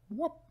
Whoop.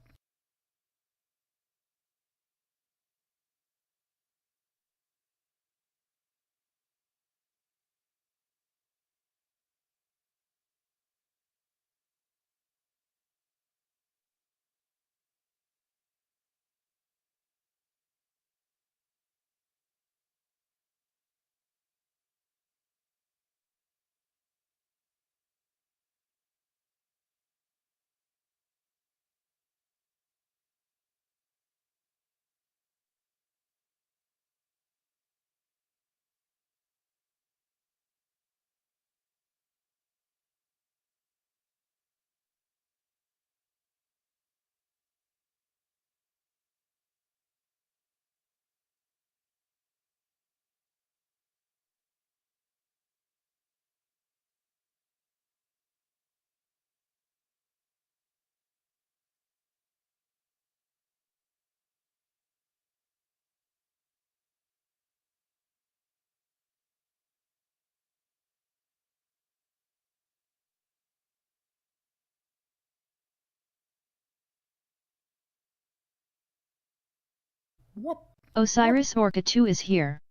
Whoop. Osiris Orca 2 is here.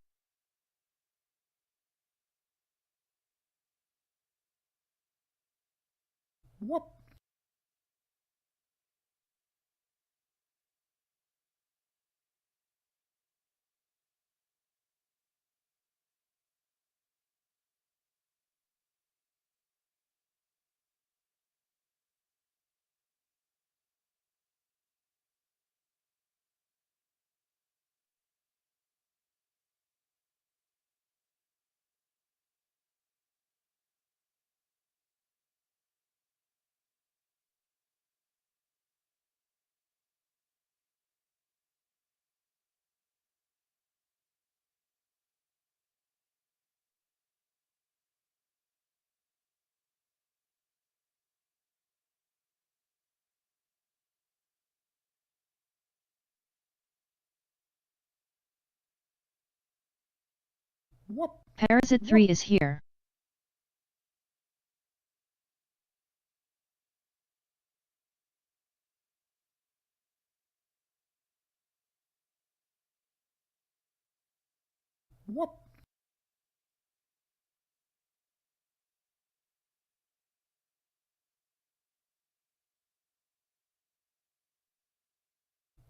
Whoop. Whoop. Parasite 3 is here. Whoop.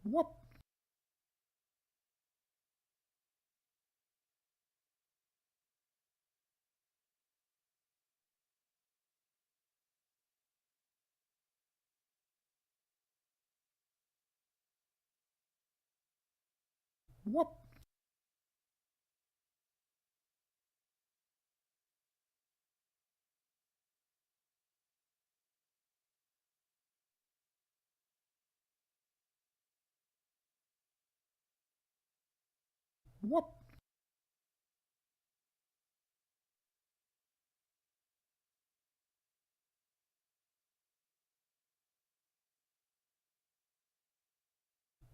Whoop. Whoop. Whoop.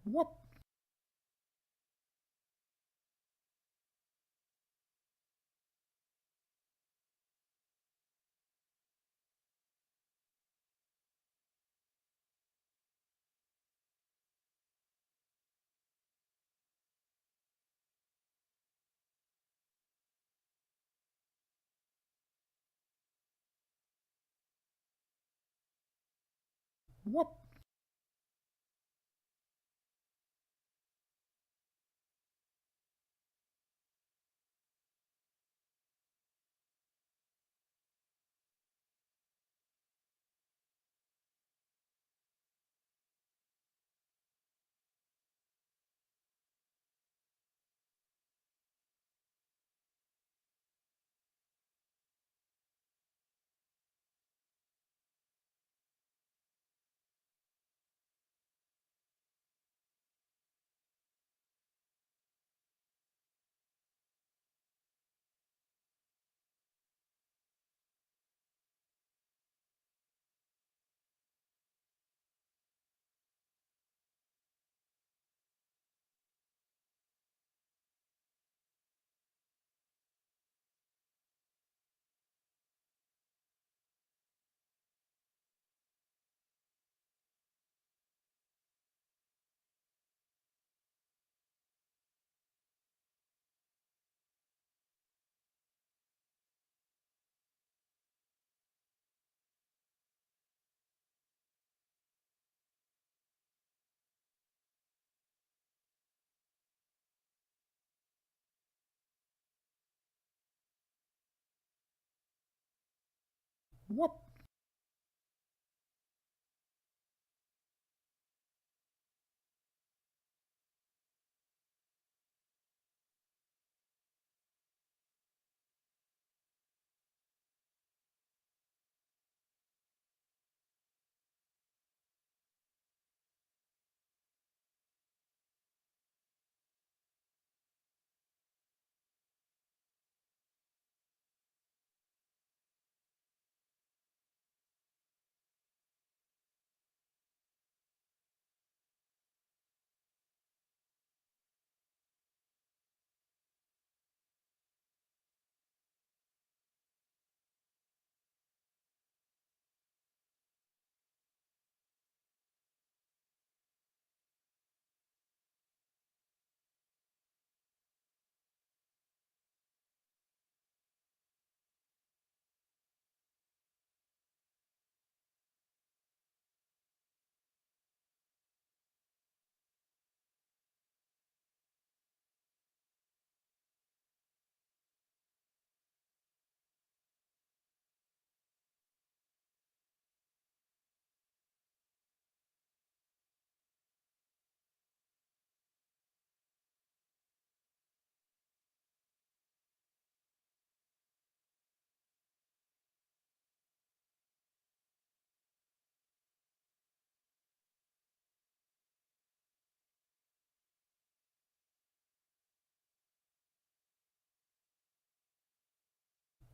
Whoop. Whoop. Whoop.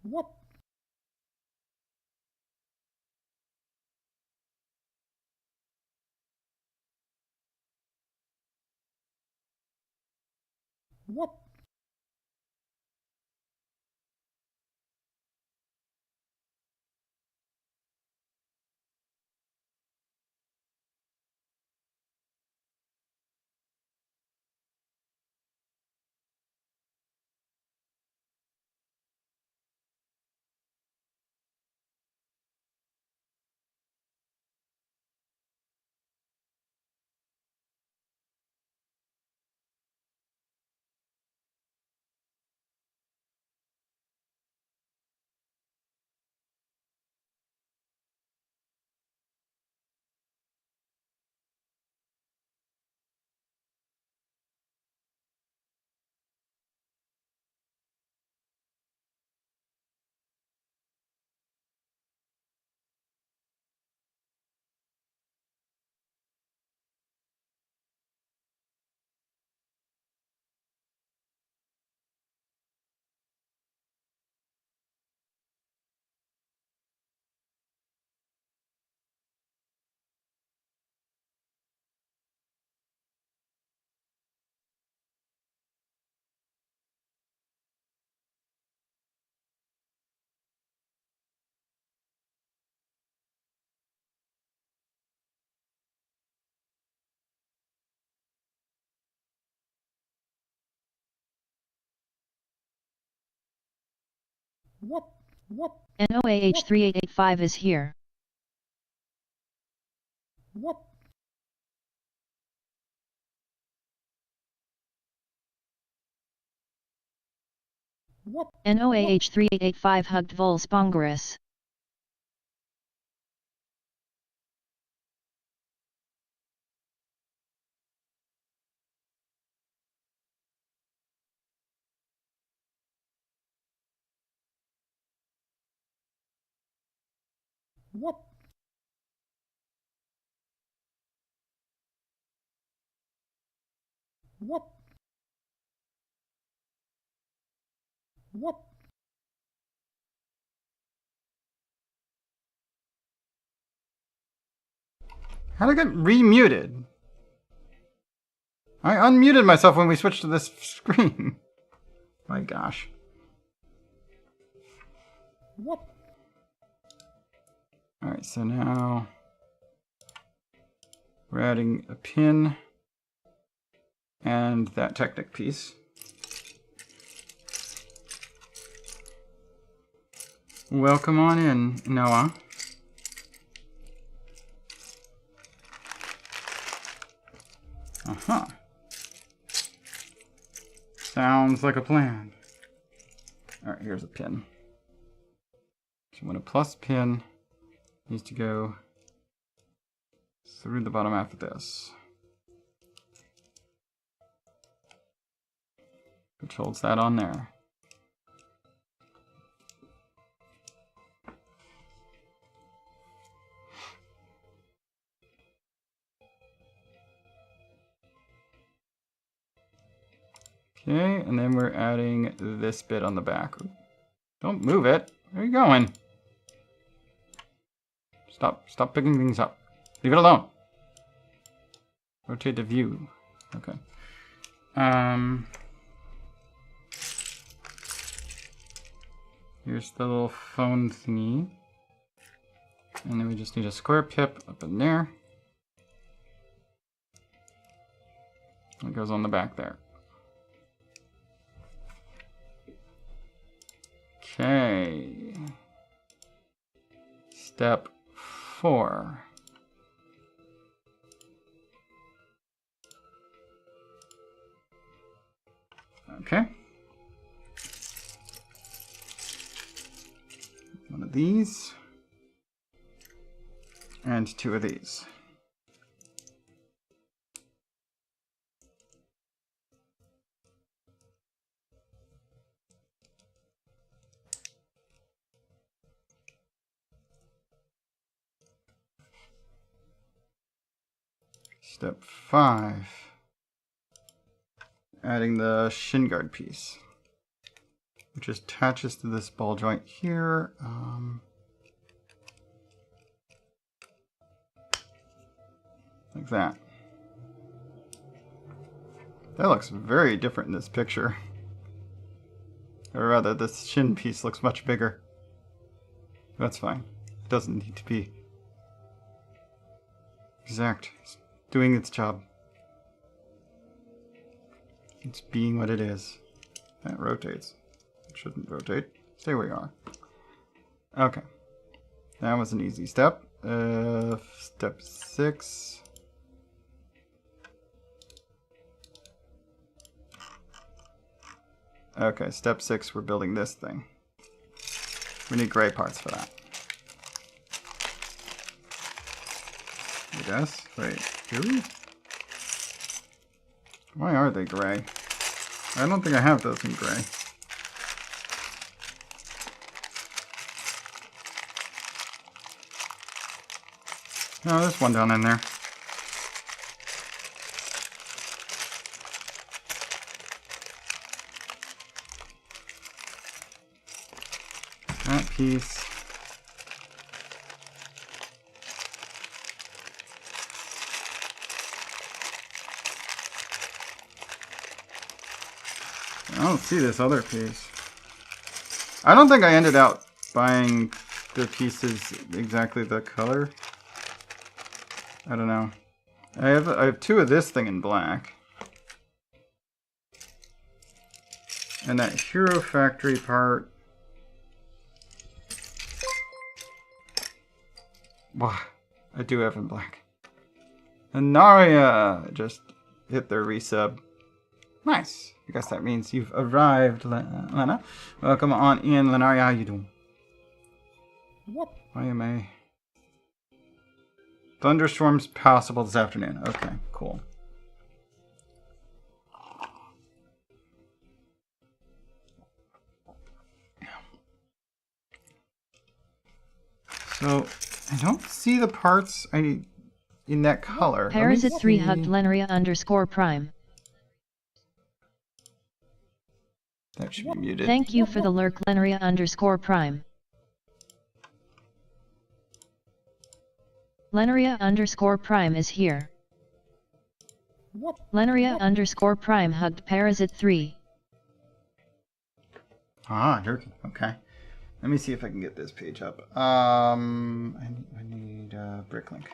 Whoop. Whoop. Whoop. Whoop. NOAH3885 is here. Whoop. Whoop. NOAH3885 hugged Vulse Bongarus. Whoop. Whoop. Whoop. How did I get remuted? I unmuted myself when we switched to this screen. My gosh. Whoop. Alright, so now we're adding a pin and that Technic piece. Welcome on in, Noah. Uh-huh. Sounds like a plan. Alright, here's a pin. So when a plus pin needs to go through the bottom half of this, which holds that on there. Okay, and then we're adding this bit on the back. Don't move it. Where are you going? Stop picking things up. Leave it alone. Rotate the view. Okay. Here's the little phone thingy. And then we just need a square pip up in there. It goes on the back there. Okay. Step 4. Okay. One of these. And 2 of these. Step 5. Adding the shin guard piece, which attaches to this ball joint here. Like that. That looks very different in this picture. Or rather, this shin piece looks much bigger. That's fine. It doesn't need to be exact. It's doing its job. It's being what it is. That rotates. It shouldn't rotate. Stay where you are. Okay. That was an easy step. Step 6. Okay, step 6, we're building this thing. We need gray parts for that. I guess. Wait, do we? Why are they gray? I don't think I have those in gray. No, there's one down in there. That piece. I don't see this other piece. I don't think I ended up buying the pieces exactly the color. I don't know. I have 2 of this thing in black. And that Hero Factory part. Wow, I do have in black. And Naria just hit their resub. Nice. I guess that means you've arrived, Lena. Welcome on in, Lenaria. How you doing? What? Why am I... Thunderstorms possible this afternoon. Okay, cool. So, I don't see the parts in that color. Parasite 3 hugged Lenaria_prime. That should be muted. Thank you for the lurk, Lenaria_prime. Lenaria_prime is here. What? Lenaria_prime hugged Parasite 3. Ah, jerky. Okay. Let me see if I can get this page up. I need Bricklink.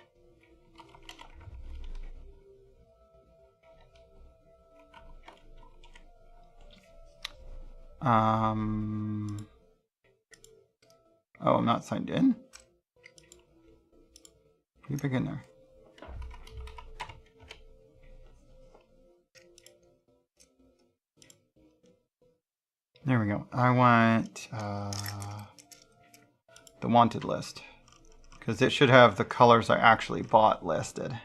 Oh, I'm not signed in? You begin there. There we go. I want the the wanted list. Because it should have the colors I actually bought listed.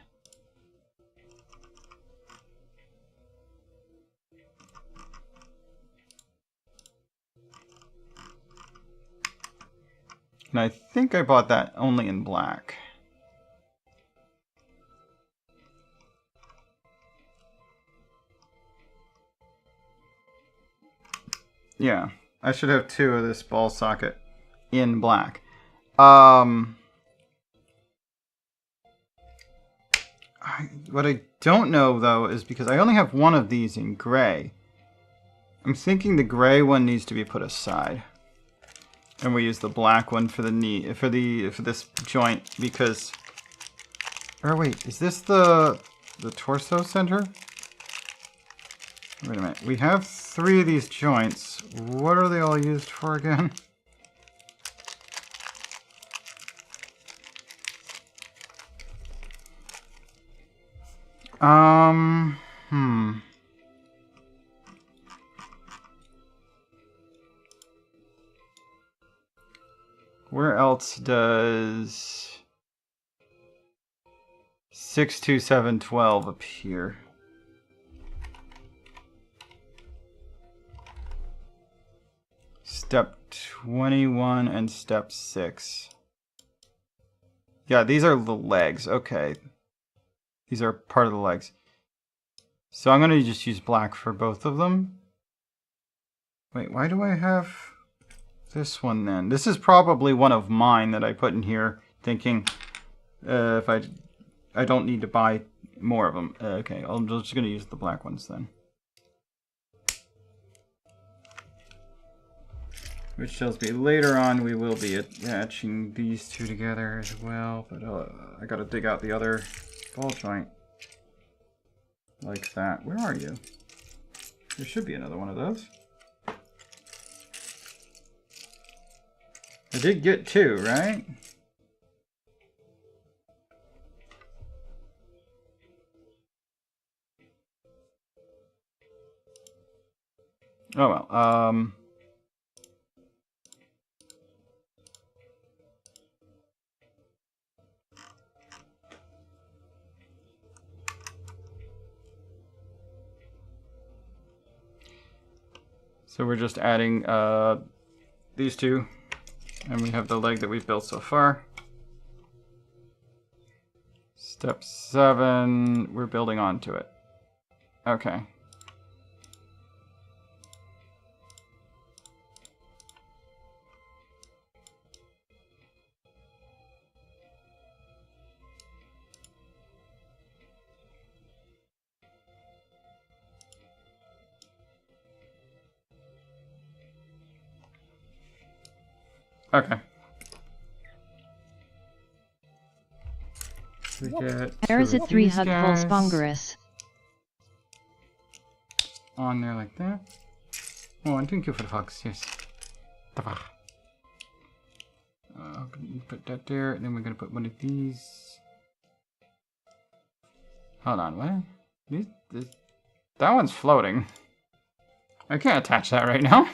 And I think I bought that only in black. Yeah, I should have 2 of this ball socket in black. What I don't know, though, is because I only have 1 of these in gray. I'm thinking the gray one needs to be put aside. And we use the black one for the knee, for this joint, because... Or wait, is this the torso center? Wait a minute. We have 3 of these joints. What are they all used for again? Where else does 62712 appear? Step 21 and step 6. Yeah, these are the legs. Okay. These are part of the legs. So I'm going to just use black for both of them. Wait, why do I have this one then? This is probably one of mine that I put in here thinking if I don't need to buy more of them. Okay, I'm just going to use the black ones then. Which tells me later on we will be attaching these 2 together as well. But I got to dig out the other ball joint. Like that. Where are you? There should be another one of those. I did get 2, right? Oh well. So we're just adding these 2, and we have the leg that we've built so far. Step 7, we're building onto it. Okay. Okay. We get Parasite 3 had Vulse. On there like that. Oh, and thank you for the hugs, yes. Put that there, and then we're gonna put one of these. Hold on, what? That one's floating. I can't attach that right now.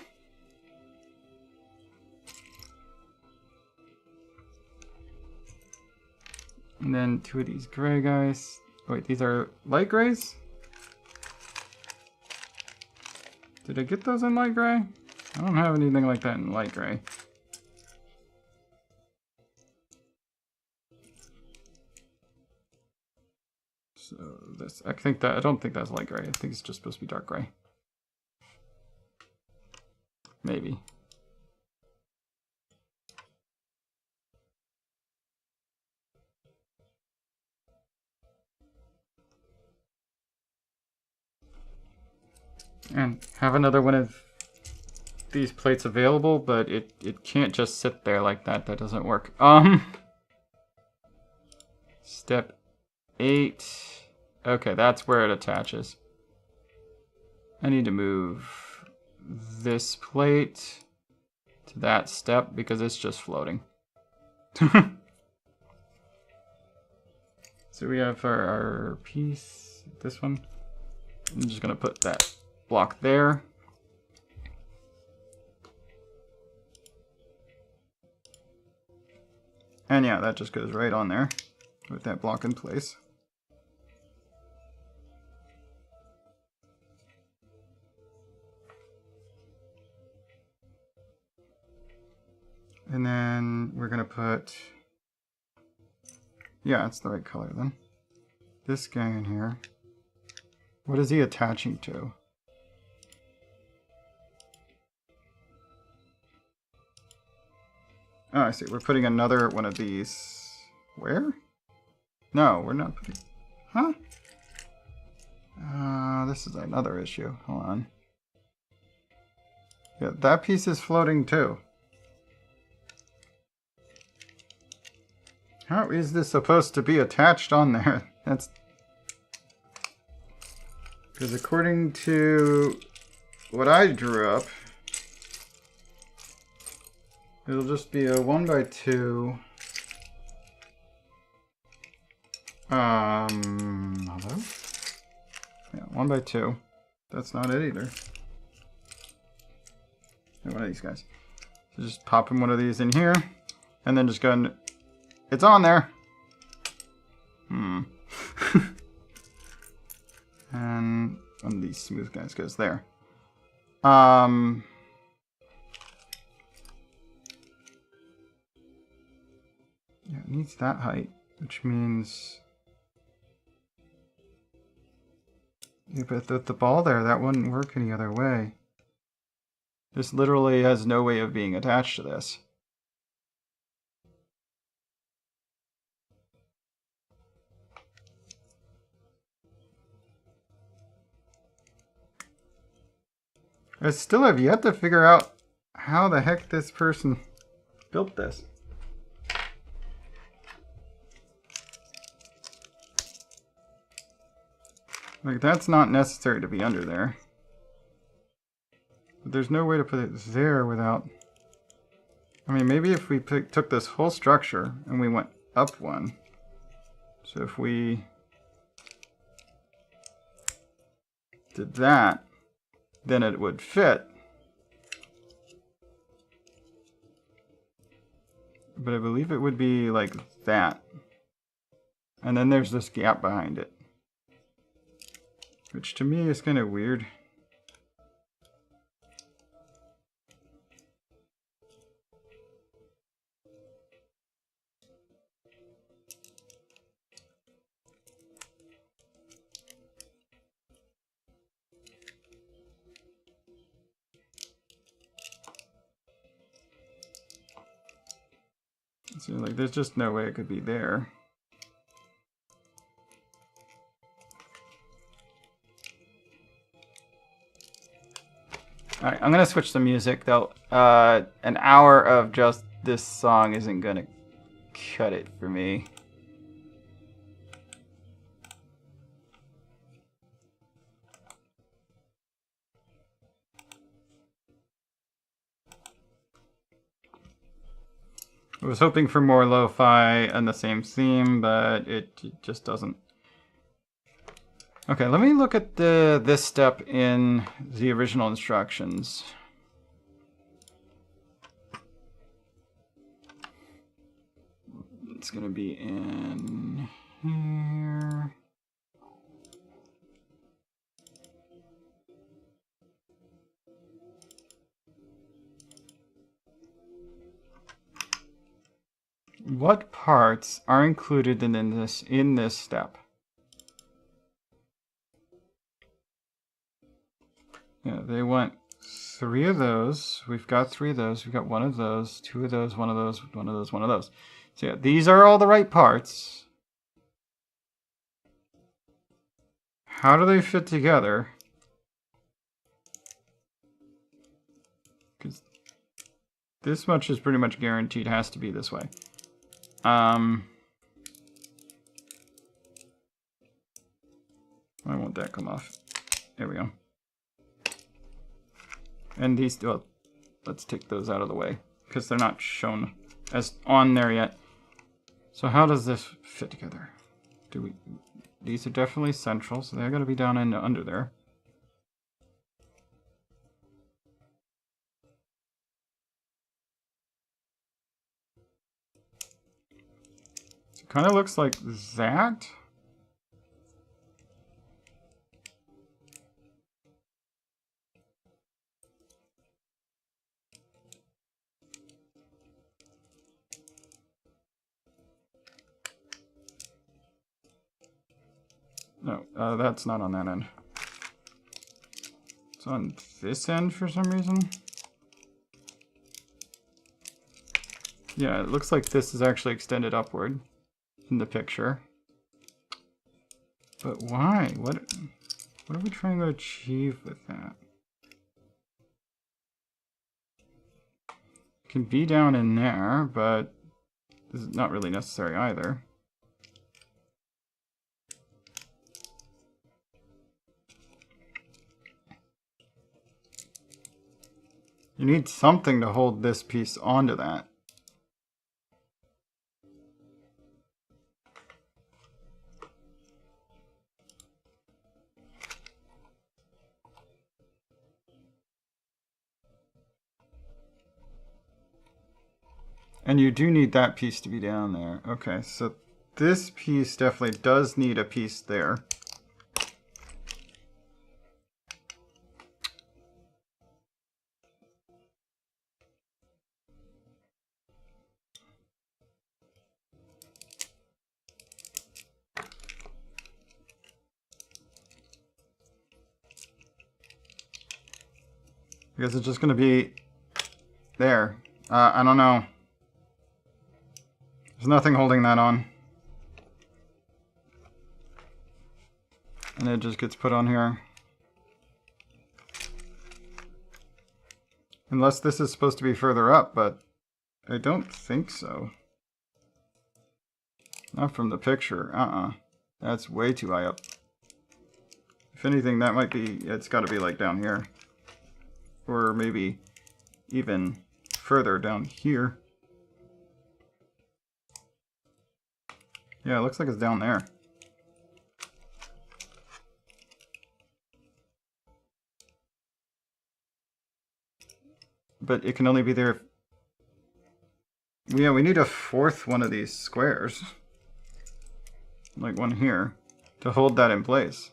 And then 2 of these gray guys. Oh, wait, these are light grays? Did I get those in light gray? I don't have anything like that in light gray. So this, I don't think that's light gray. I think it's just supposed to be dark gray. Maybe. And have another one of these plates available, but it can't just sit there like that. That doesn't work. Step 8. Okay, that's where it attaches. I need to move this plate to that step because it's just floating. So we have our piece, this one. I'm just gonna put that block there. And yeah, that just goes right on there with that block in place. And then we're going to put, yeah, it's the right color then. This guy in here. What is he attaching to? Oh, I see. We're putting another one of these. Where? No, we're not putting... Huh? This is another issue. Hold on. Yeah, that piece is floating too. How is this supposed to be attached on there? That's... Because according to what I drew up, it'll just be a 1x2. Hello? Yeah, 1x2. That's not it either. Yeah, one of these guys. So just popping one of these in here, and then just go and... It's on there! And one of these smooth guys goes there. Yeah, it needs that height, which means... Yeah, but with the ball there, that wouldn't work any other way. This literally has no way of being attached to this. I still have yet to figure out how the heck this person built this. Like, that's not necessary to be under there. But there's no way to put it there without... I mean, maybe if we took this whole structure and we went up one. So if we did that, then it would fit. But I believe it would be like that. And then there's this gap behind it. Which to me is kind of weird. So like, there's just no way it could be there. Alright, I'm gonna switch the music though. An hour of just this song isn't gonna cut it for me. I was hoping for more lo-fi and the same theme, but it just doesn't. Okay, let me look at this step in the original instructions. It's gonna be in here. What parts are included in this step? Yeah, they want 3 of those. We've got 3 of those. We've got 1 of those, 2 of those, 1 of those, 1 of those, 1 of those. So yeah, these are all the right parts. How do they fit together? Because this much is pretty much guaranteed has to be this way. Why won't that come off? There we go. And these, well, let's take those out of the way because they're not shown as on there yet. So how does this fit together? These are definitely central, so they're going to be down in under there. Kind of looks like that. No, that's not on that end. It's on this end for some reason. Yeah, it looks like this is actually extended upward in the picture. But why? What are we trying to achieve with that? It can be down in there, but this is not really necessary either. You need something to hold this piece onto that. And you do need that piece to be down there. Okay, so this piece definitely does need a piece there. I guess it's just going to be there. I don't know. There's nothing holding that on. And it just gets put on here. Unless this is supposed to be further up, but I don't think so. Not from the picture. That's way too high up. If anything, that might be, it's got to be like down here. Or maybe even further down here. Yeah, it looks like it's down there. But it can only be there if... Yeah, we need a fourth one of these squares. Like one here. To hold that in place.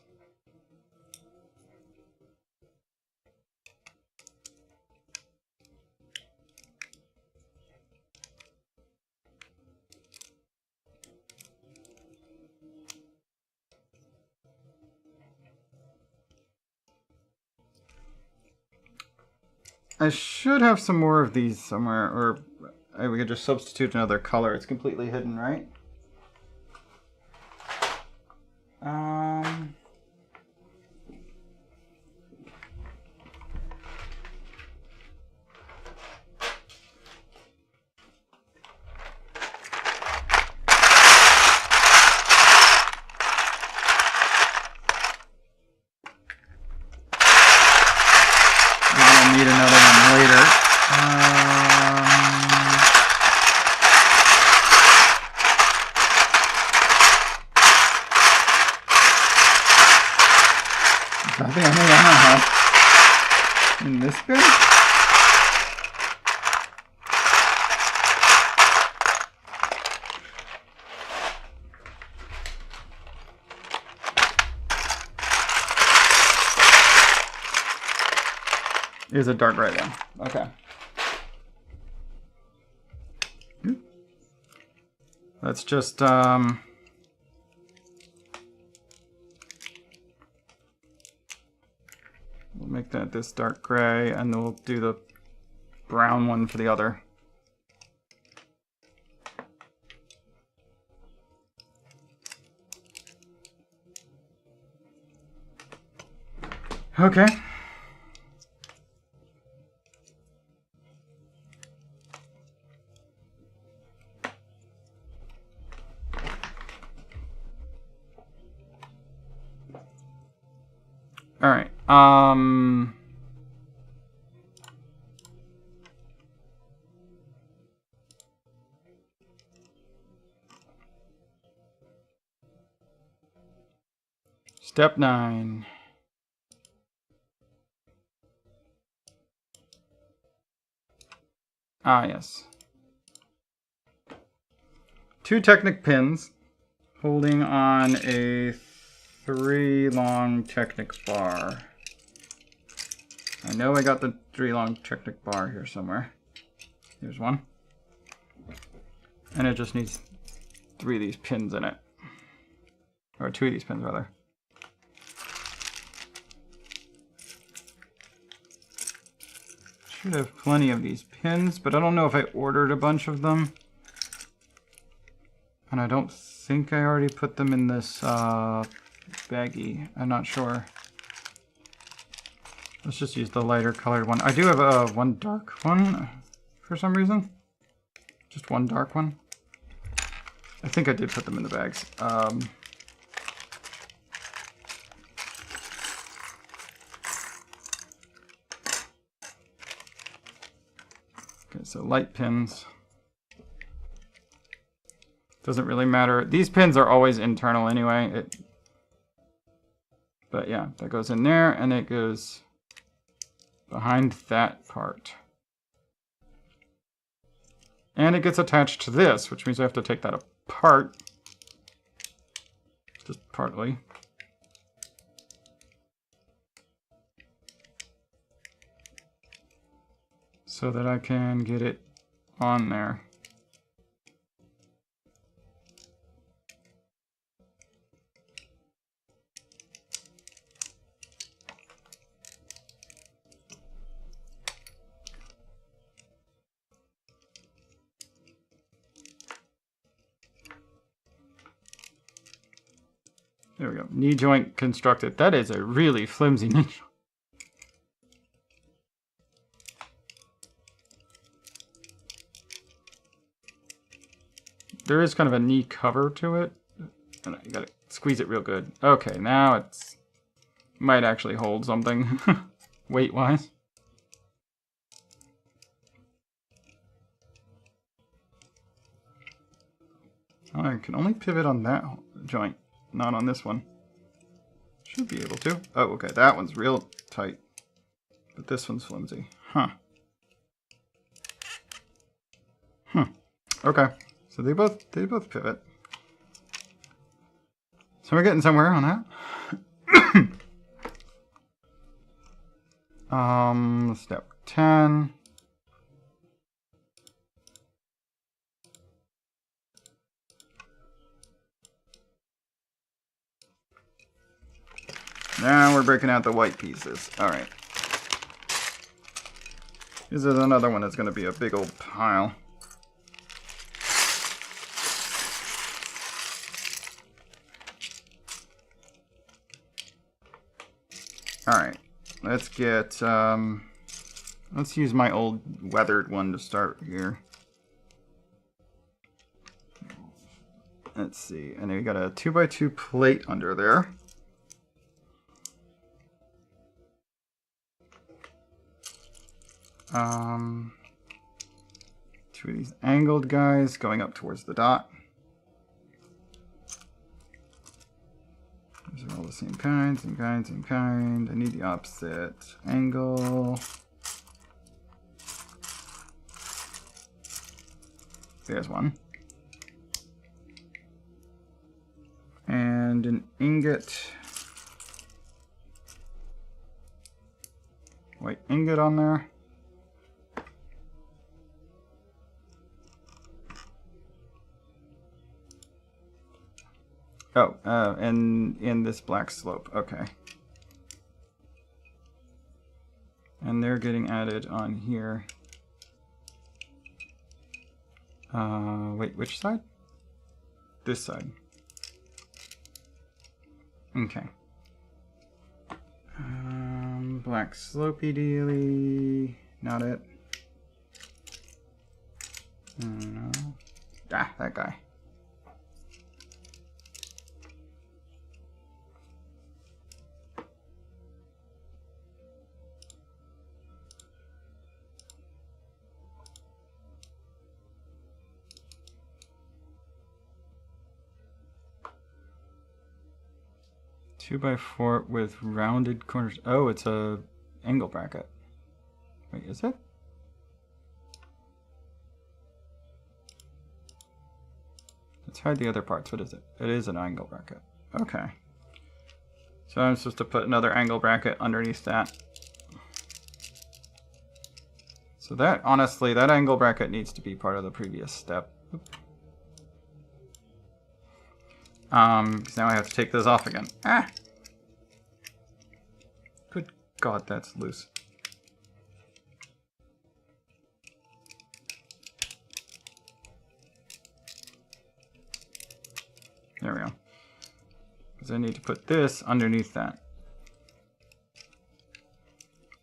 I should have some more of these somewhere, or we could just substitute another color. It's completely hidden, right? Need another one later. Is that the only one I have in this bin? Is a dark gray one. Okay. Let's just we'll make that this dark gray, and then we'll do the brown one for the other. Okay. All right. Step 9. Yes. 2 Technic pins holding on a 3 long Technic bar. I know I got the 3 long Technic bar here somewhere. Here's one. And it just needs 3 of these pins in it. Or 2 of these pins, rather. Should have plenty of these pins, but I don't know if I ordered a bunch of them. And I don't think I already put them in this baggie. I'm not sure. Let's just use the lighter colored one. I do have one dark one for some reason. Just one dark one. I think I did put them in the bags. Okay, so light pins. Doesn't really matter. These pins are always internal anyway. But yeah, that goes in there and it goes behind that part. And it gets attached to this, which means I have to take that apart. Just partly. So that I can get it on there. There we go. Knee joint constructed. That is a really flimsy knee joint. There is kind of a knee cover to it. You gotta squeeze it real good. Okay, now it's might actually hold something weight-wise. Oh, I can only pivot on that joint, not on this one. Should be able to. Oh, okay, that one's real tight, but this one's flimsy. Huh. Okay. So they both pivot. So we're getting somewhere on that. Step 10. Now we're breaking out the white pieces. All right. This is another one that's going to be a big old pile. Alright, let's get, let's use my old weathered one to start here. Let's see, and we got a 2x2 plate under there. Two of these angled guys going up towards the dot. These are all the same kind, same kind, same kind. I need the opposite angle. There's one. And an ingot. White ingot on there. Oh, and in this black slope. Okay. And they're getting added on here. Wait, which side? This side. Okay. Black slopey dealy. Not it. No. Ah, that guy. Two by four with rounded corners. Oh, it's a angle bracket. Wait, is it? Let's hide the other parts. What is it? It is an angle bracket. Okay. So I'm supposed to put another angle bracket underneath that. So that, honestly, that angle bracket needs to be part of the previous step. Because now I have to take those off again. Ah! Good God, that's loose. There we go. Because I need to put this underneath that.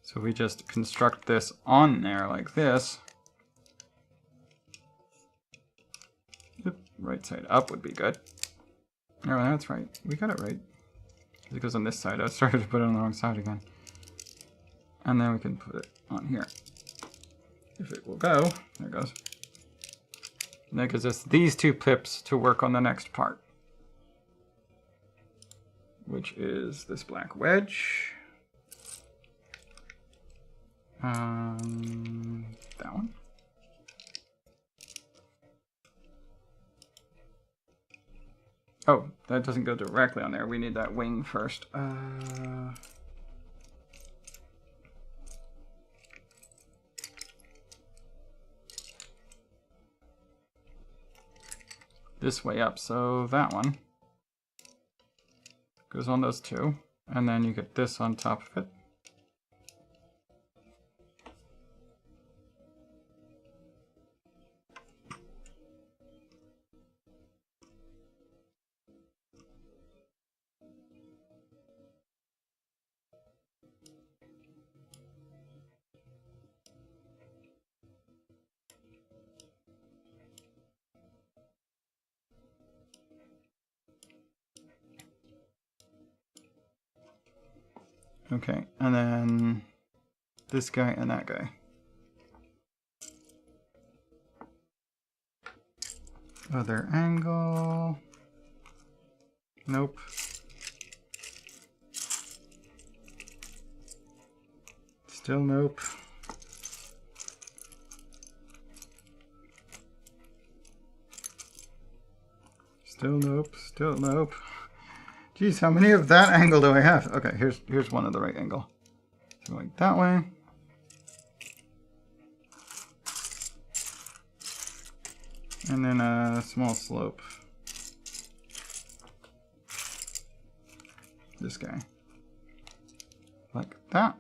So we just construct this on there like this. Oop, right side up would be good. Oh, that's right. We got it right. It goes on this side. I started to put it on the wrong side again. And then we can put it on here. If it will go. There it goes. And that gives us these two pips to work on the next part. Which is this black wedge. That one. Oh, that doesn't go directly on there. We need that wing first. This way up, so that one goes on those two, and then you get this on top of it. Okay, and then this guy and that guy. Other angle. Nope. Still nope. Still nope. Still nope. Geez, how many of that angle do I have? Okay, here's one of the right angle. So going that way. And then a small slope. This guy. Like that.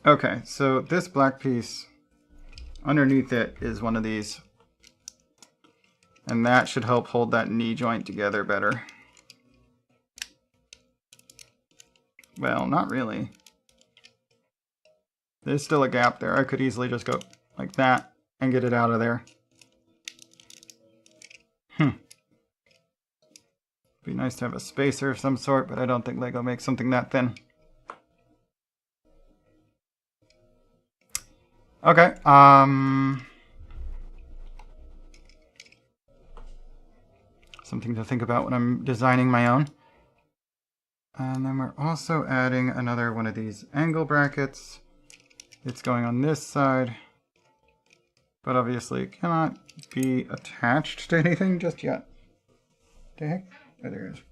Okay, so this black piece, underneath it is one of these. And that should help hold that knee joint together better. Well, not really. There's still a gap there. I could easily just go like that and get it out of there. Be nice to have a spacer of some sort, but I don't think Lego makes something that thin. Okay, something to think about when I'm designing my own. And then we're also adding another one of these angle brackets. It's going on this side, but obviously it cannot be attached to anything just yet. The heck? Oh, there it is.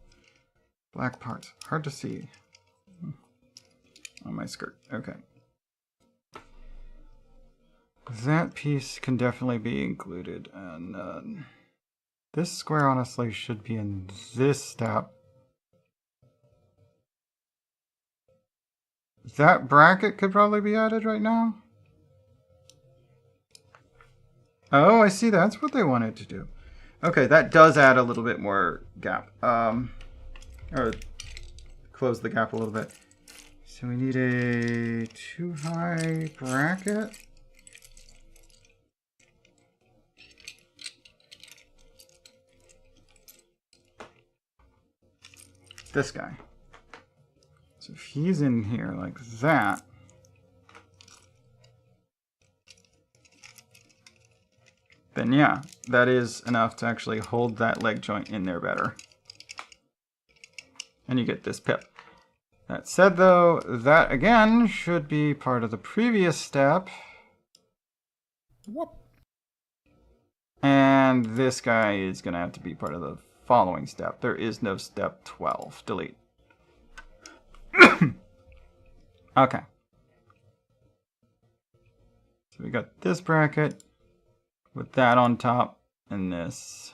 Black parts, hard to see on my skirt. Okay. That piece can definitely be included, and this square honestly should be in this step. That bracket could probably be added right now. Oh, I see, that's what they wanted to do. Okay, that does add a little bit more gap. Or close the gap a little bit. So we need a too high bracket. This guy. So if he's in here like that, then yeah, that is enough to actually hold that leg joint in there better. And you get this pip. That said though, that again should be part of the previous step. What? And this guy is going to have to be part of the following step. There is no step 12. Delete. Okay. So we got this bracket with that on top and this.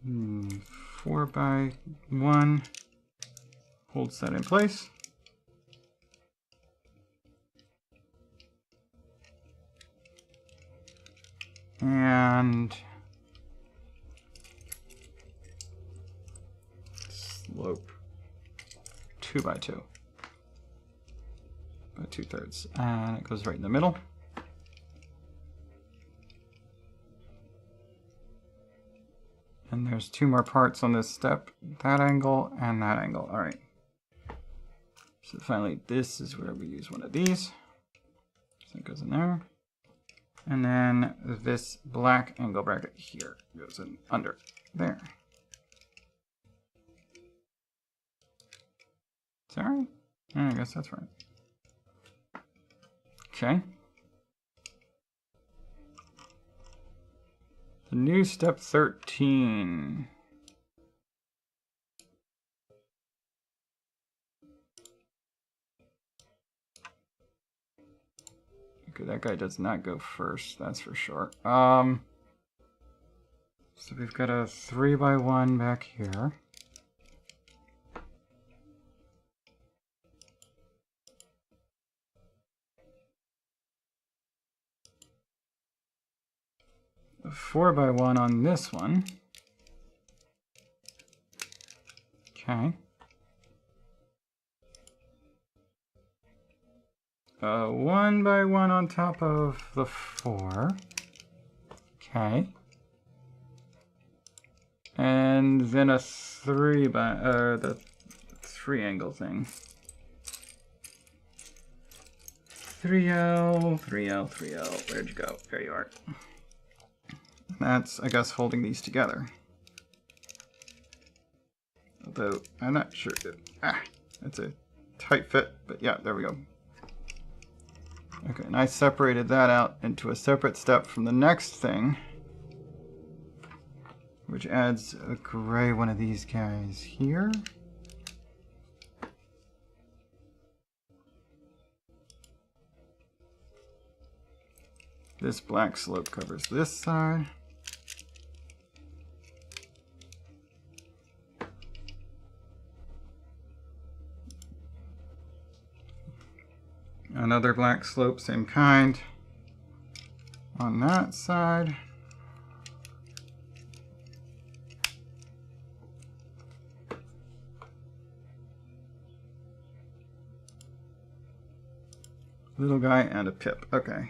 Hmm, 4x1 holds that in place. And slope 2x2 by 2/3, and it goes right in the middle. And there's two more parts on this step, that angle and that angle. All right. So finally, this is where we use one of these. So it goes in there. And then this black angle bracket here goes in under there. Is that right? Yeah, I guess that's right. Okay. The new step 13. Okay, that guy does not go first, that's for sure. So we've got a 3x1 back here. A 4x1 on this one. Okay. 1x1 on top of the 4. Okay. And then a 3 by the 3 angle thing. 3L, 3L, 3L. Where'd you go? There you are. That's, I guess, holding these together. Although, I'm not sure. It's a tight fit, but yeah, there we go. Okay, and I separated that out into a separate step from the next thing, which adds a gray one of these guys here. This black slope covers this side. Another black slope, same kind, on that side. Little guy and a pip, okay.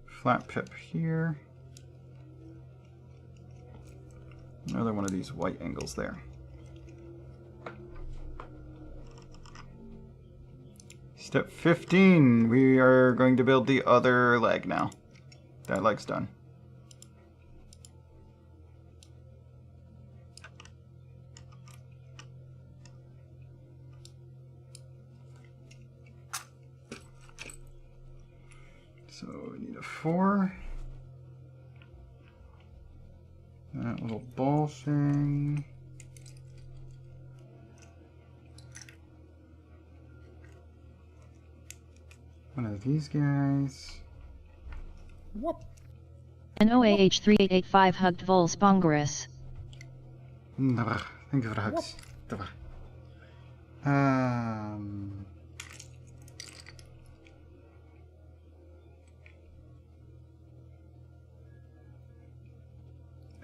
Flat pip here. Another one of these white angles there. Step 15, we are going to build the other leg now. That leg's done. So we need a 4. That little ball thing. One of these guys. What? NOAH 3885 hugged Vulse Bongaris. Thank you for the hugs.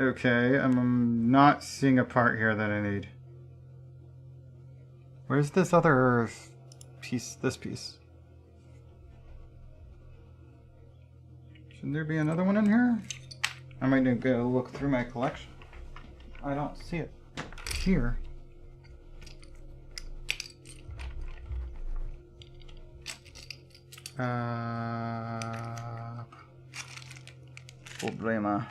Okay, I'm not seeing a part here that I need. Where's this other piece? This piece? Shouldn't there be another one in here? I might need to go look through my collection. I don't see it here. Problema.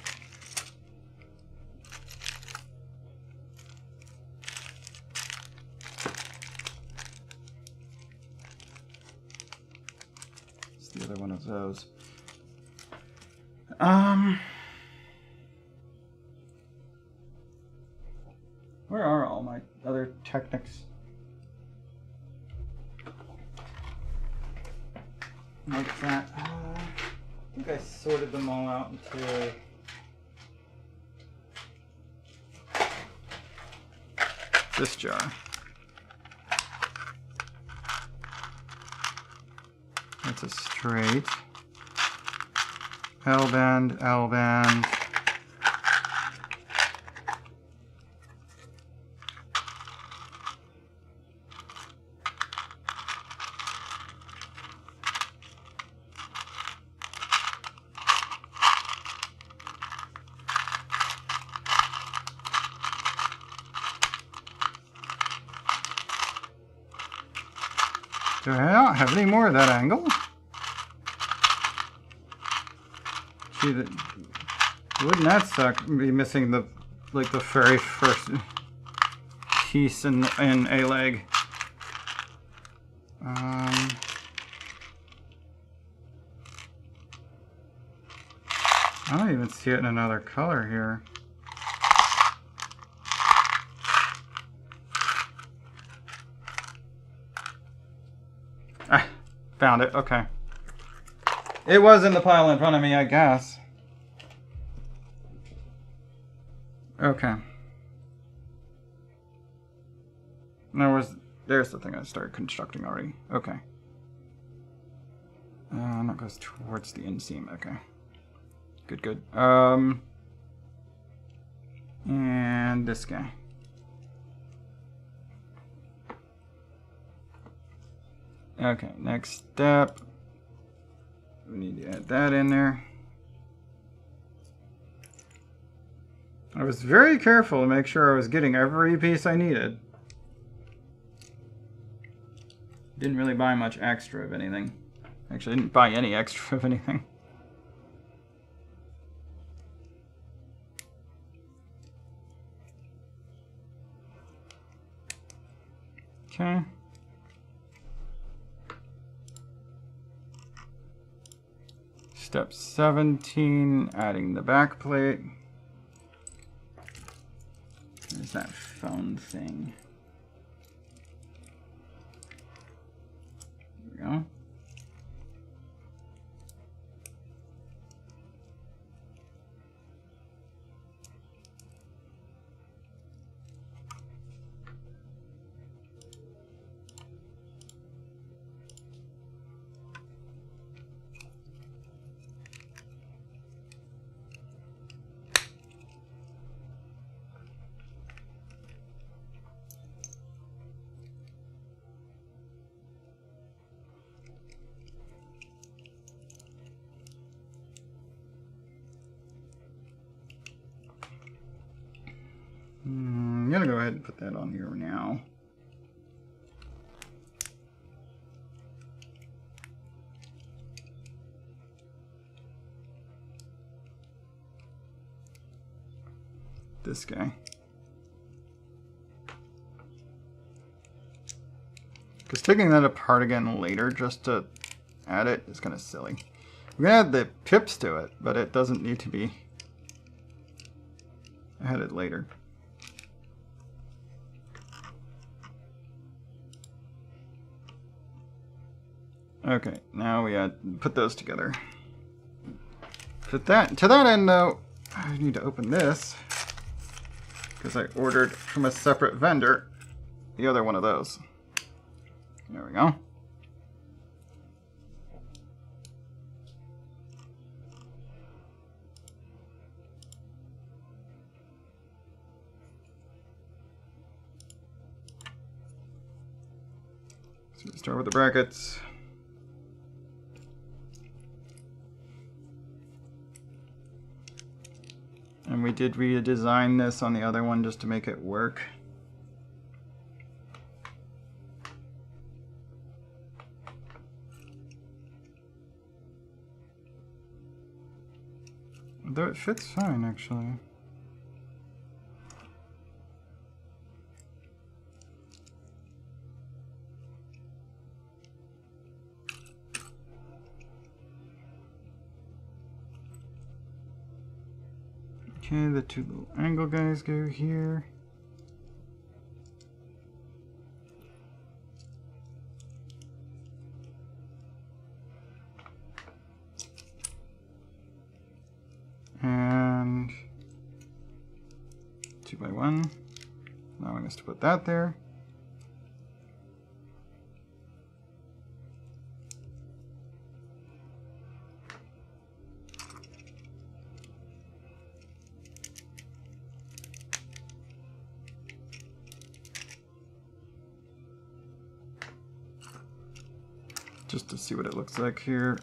It's the other one of those. Where are all my other Technics? Like that. I think I sorted them all out into this jar. That's a straight. L-band, L-band. Do I not have any more of that angle? Gee, wouldn't that suck? Be missing the the very first piece in a leg. I don't even see it in another color here. Ah, found it. Okay. It was in the pile in front of me, I guess. Okay. There's the thing I started constructing already. Okay. That goes towards the inseam. Okay. Good, good. And this guy. Okay, next step. We need to add that in there. I was very careful to make sure I was getting every piece I needed. Didn't really buy much extra of anything. Actually, I didn't buy any extra of anything. Okay. Step 17, adding the back plate. There's that phone thing. There we go. I'm gonna go ahead and put that on here now. This guy. Because taking that apart again later just to add it is kind of silly. We're gonna add the pips to it, but it doesn't need to be added later. Okay, now we put those together. To that end, though, I need to open this because I ordered from a separate vendor the other one of those. There we go. So we start with the brackets. And we did redesign this on the other one just to make it work. Though it fits fine, actually. Okay, the two little angle guys go here. And 2x1, allowing us to put that there. Just to see what it looks like here.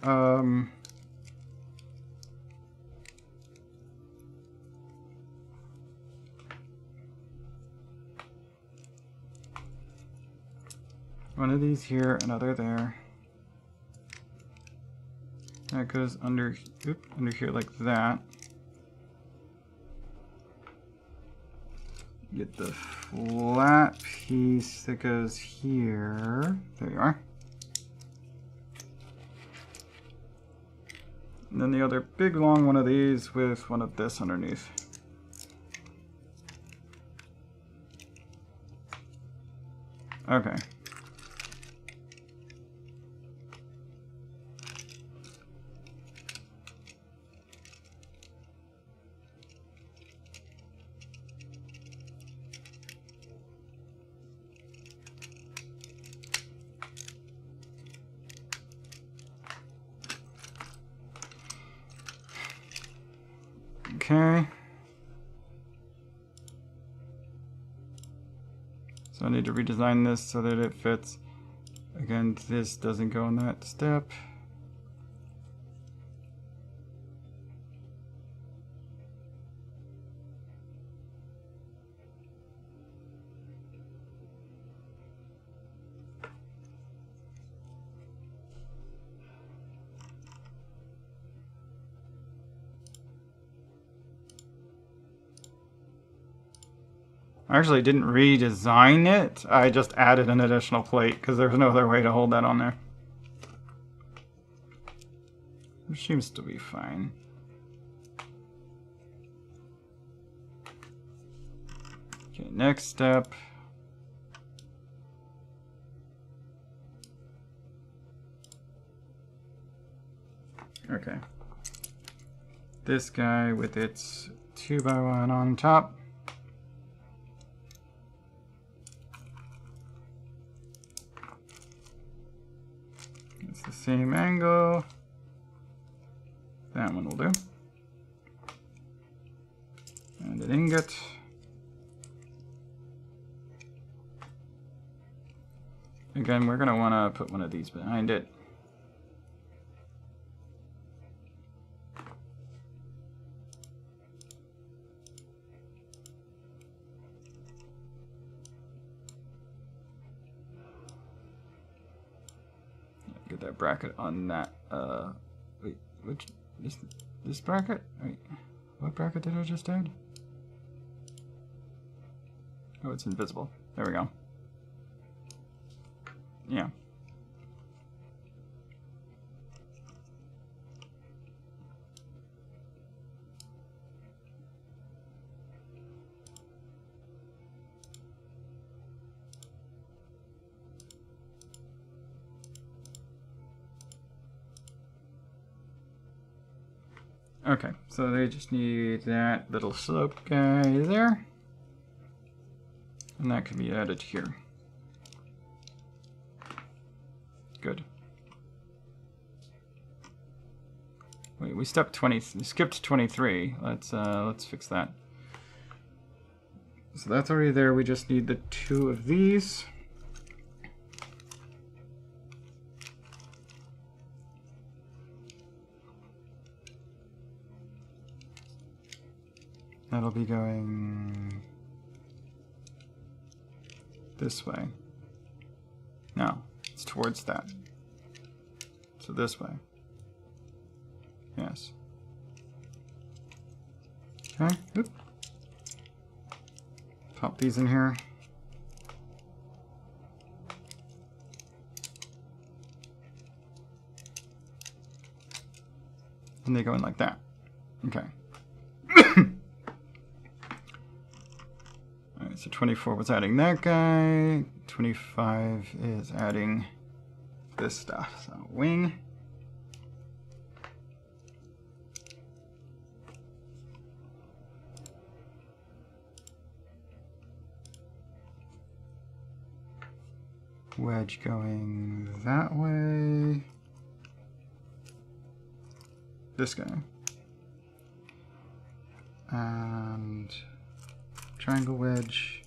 One of these here, another there. That goes under, under here like that. Get the flat piece that goes here. There you are. And then the other big long one of these with one of this underneath. Okay. Okay. So I need to redesign this so that it fits. Again, this doesn't go in that step. I actually didn't redesign it, I just added an additional plate because there's no other way to hold that on there. Which seems to be fine. Okay, next step. Okay. This guy with its 2x1 on top. It's the same angle. That one will do. And an ingot. Again, we're going to want to put one of these behind it. Get that bracket on that. Wait, which is this bracket? Wait, what bracket did I just add? Oh, it's invisible. There we go. Yeah. Okay, so they just need that little slope guy there. And that can be added here. Good. Wait, we skipped 23. Let's fix that. So that's already there. We just need the two of these. That'll be going this way. No, it's towards that. So this way. Yes. Okay. Oop. Pop these in here. And they go in like that. Okay. Alright, so 24 was adding that guy. 25 is adding this stuff. So wing. Wedge going that way. This guy. And triangle wedge.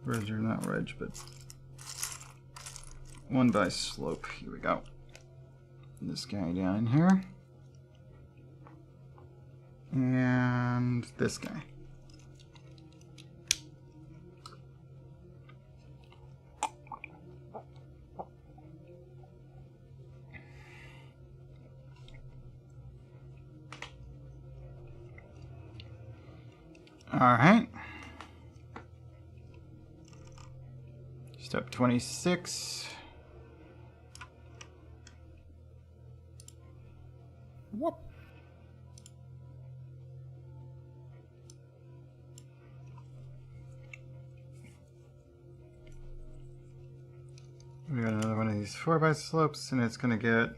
Wedge or not wedge, but 1 by slope. Here we go. This guy down in here. And this guy. All right. Step 26. What? We got another one of these 4 by slopes, and it's gonna get.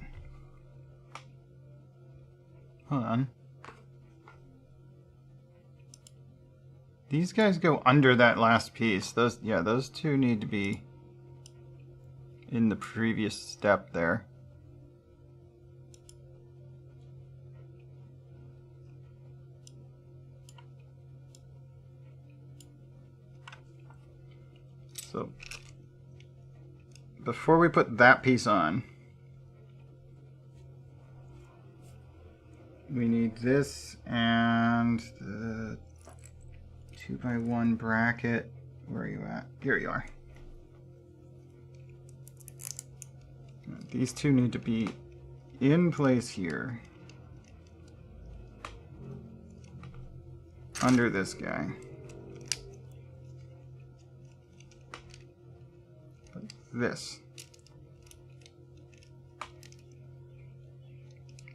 Hold on. These guys go under that last piece. Those two need to be in the previous step there. So before we put that piece on, we need this and the 2x1 bracket. Where are you at? Here you are. These two need to be in place here. Under this guy. Like this.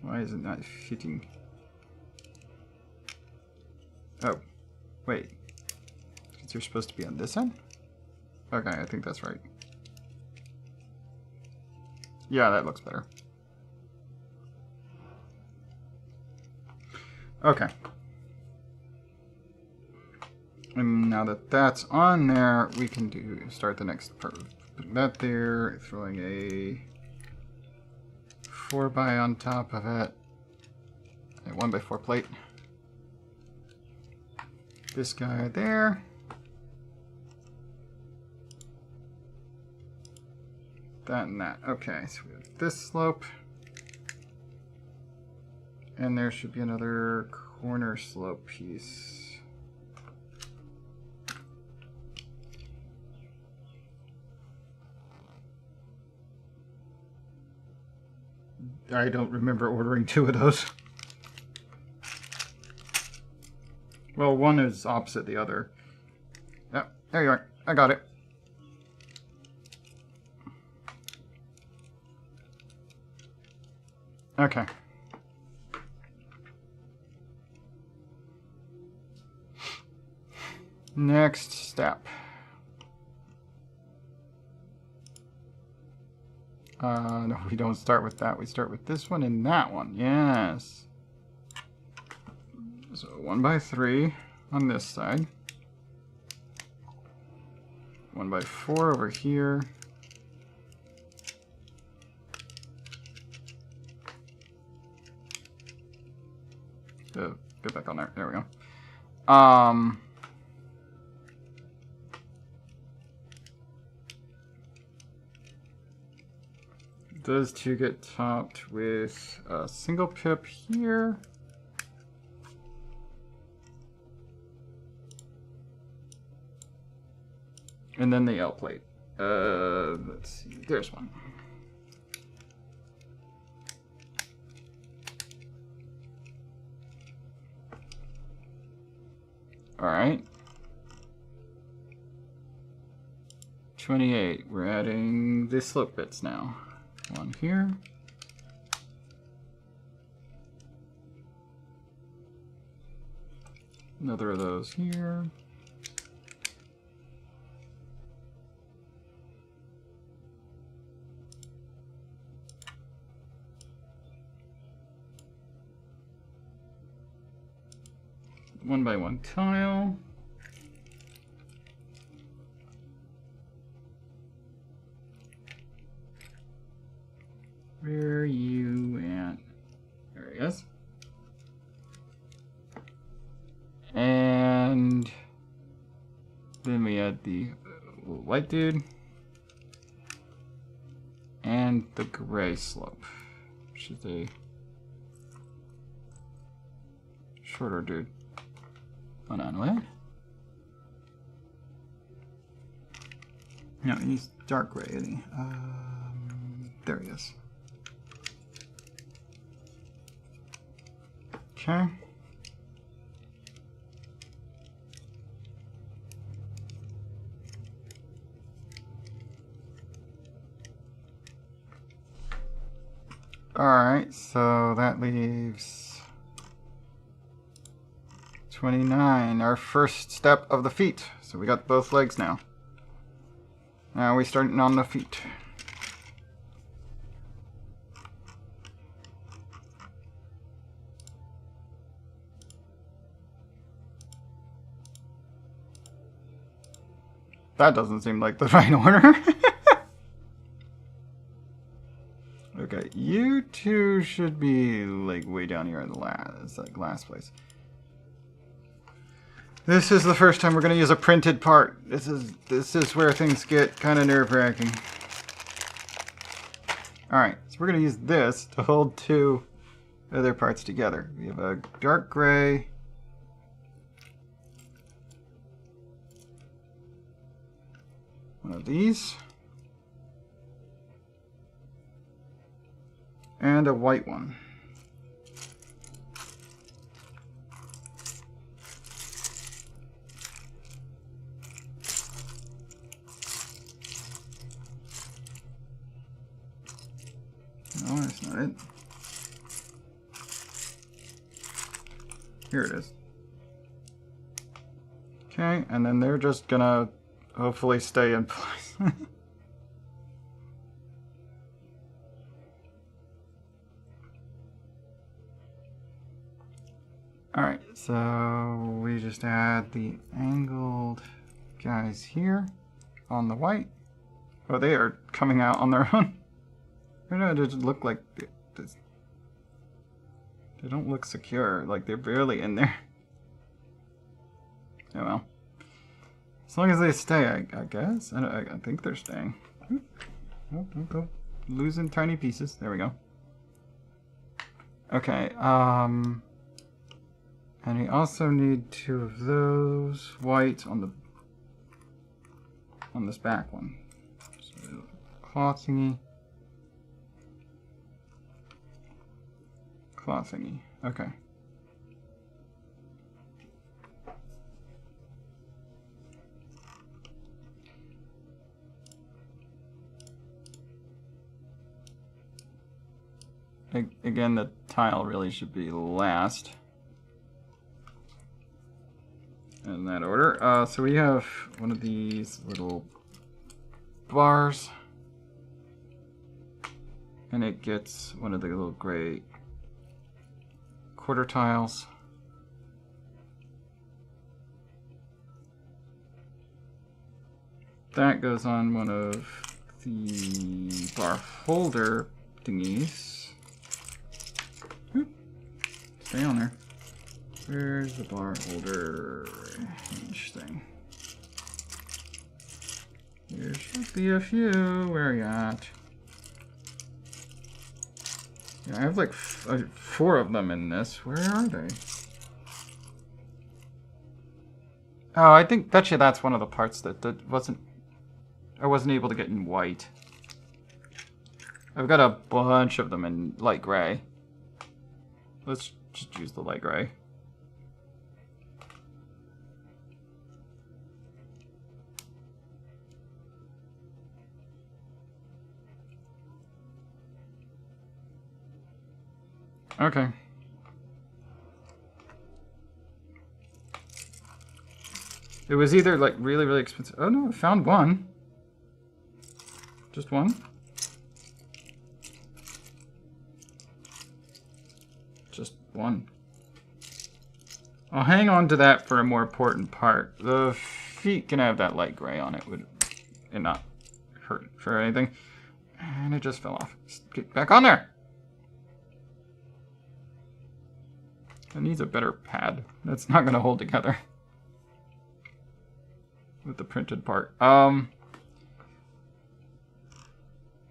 Why is it not fitting? Oh, wait. You're supposed to be on this end? Okay, I think that's right. Yeah, that looks better. Okay. And now that that's on there, we can start the next part. Putting that there, throwing a 4 by on top of it. A 1 by 4 plate. This guy there. That and that. Okay, so we have this slope. And there should be another corner slope piece. I don't remember ordering 2 of those. Well, one is opposite the other. Yep, there you are. I got it. Okay. Next step. No, we don't start with that. We start with this one and that one. Yes. So 1 by 3 on this side. 1 by 4 over here. Get back on there. There we go. Those two get topped with a single pip here. And then the L plate. Let's see. There's one. Alright. 28. We're adding the slope bits now. One here. Another of those here. One by one tile. Where are you at? There he is. And then we add the little white dude and the gray slope, which is a shorter dude. Hold on, what? No, he's dark gray, isn't he? There he is. Okay. Alright, so that leaves 29, our first step of the feet. So we got both legs now. Now we're starting on the feet. That doesn't seem like the right order. Okay, you two should be like way down here in the last place. This is the first time we're going to use a printed part. This is where things get kind of nerve-wracking. Alright, so we're going to use this to hold two other parts together. We have a dark gray. One of these. And a white one. No, that's not it. Here it is. Okay, and then they're just gonna hopefully stay in place. Alright, so we just add the angled guys here on the white. Oh, they are coming out on their own. They don't look like this. They don't look secure, like they're barely in there. Oh well. As long as they stay, I guess. I think they're staying. Oop. Oh, don't go losing tiny pieces. There we go. Okay, and we also need two of those white on this back one. So cloth thingy. Cloth thingy. Okay. Again, the tile really should be last. In that order. So we have one of these little bars. And it gets one of the little gray quarter tiles. That goes on one of the bar holder thingies. Oop. Stay on there. Where's the bar holder hinge thing? There should be a few. Where are you at? Yeah, I have like 4 of them in this. Where are they? Oh, I think, bet you that's one of the parts that wasn't I wasn't able to get in white. I've got a bunch of them in light gray. Let's just use the light gray. Okay. It was either like really, really expensive. Oh no, I found one. Just one? Just one. I'll hang on to that for a more important part. The feet can have that light gray on it, would it not hurt for anything. And it just fell off. Just get back on there! It needs a better pad. That's not gonna hold together with the printed part.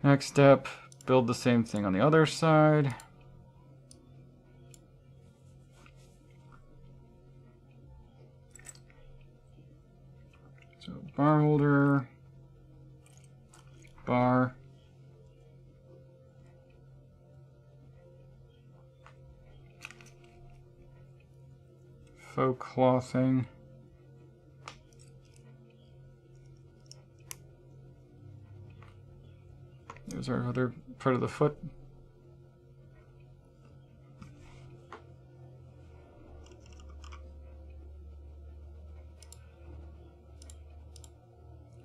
Next step, build the same thing on the other side. So bar holder, bar. Faux clothing. There's our other part of the foot.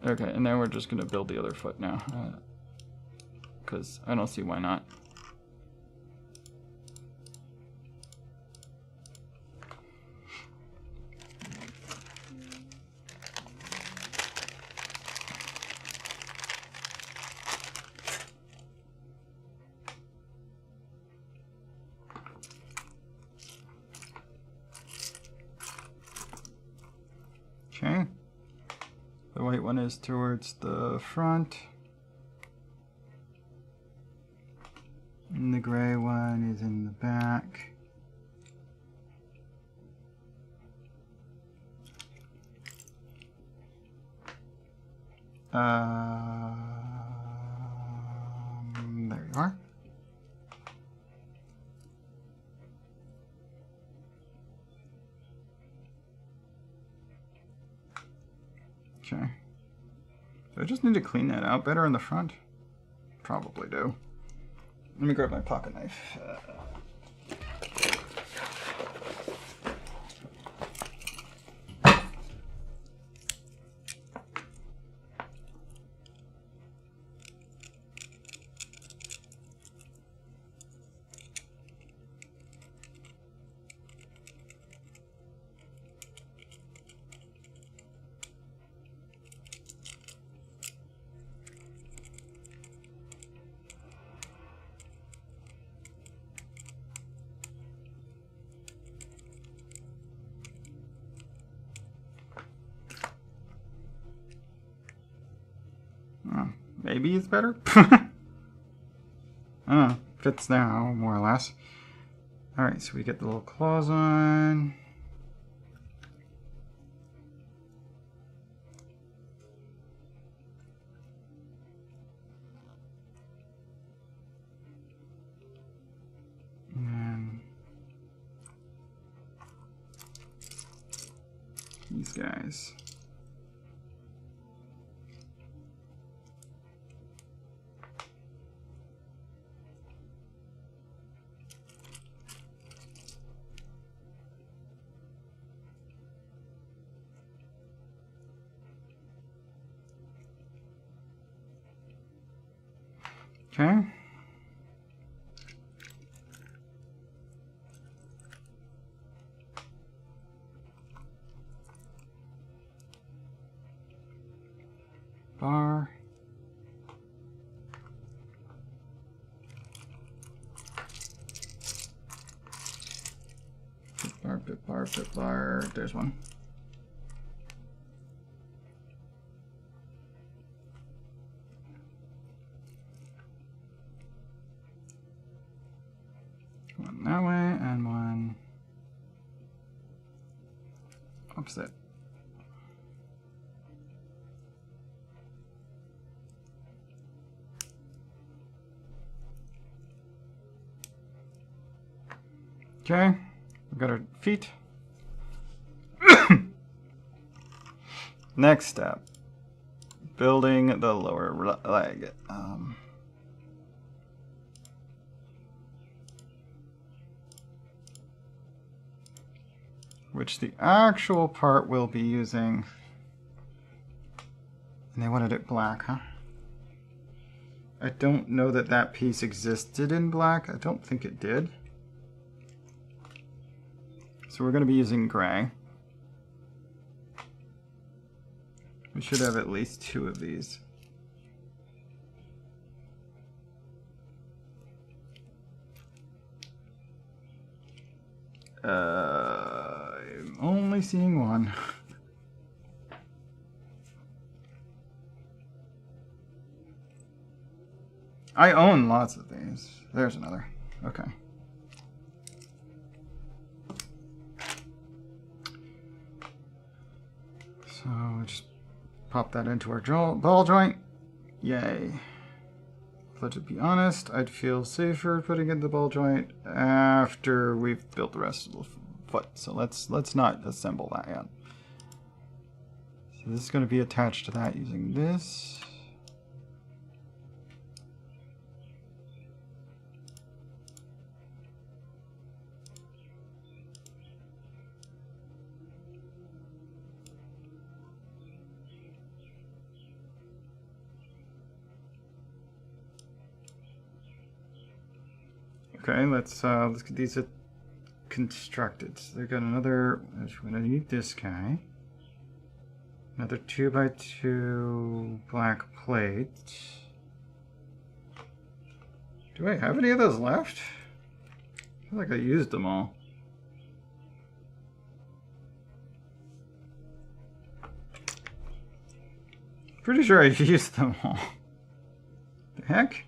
Okay, and then we're just gonna build the other foot now, because I don't see why not. Okay. The white one is towards the front. And the gray one is in the back. There you are. Okay. So I just need to clean that out better in the front. Probably do. Let me grab my pocket knife. Maybe it's better? Fits now, more or less. Alright, so we get the little claws on. And then these guys. Okay. Bar. Pip bar. There's one. One that way and one opposite. Okay, we've got our feet. Next step, building the lower leg. Which the actual part we'll be using. And they wanted it black, huh? I don't know that that piece existed in black. I don't think it did. So we're going to be using gray. We should have at least 2 of these. I'm only seeing 1. I own lots of these. There's another. Okay. So just pop that into our ball joint. Yay. But to be honest, I'd feel safer putting in the ball joint after we've built the rest of the foot. So let's not assemble that yet. So this is going to be attached to that using this. Okay, let's get these constructed. So they've got another. We're gonna need this guy. Another 2x2 black plate. Do I have any of those left? I feel like I used them all. Pretty sure I used them all. The heck?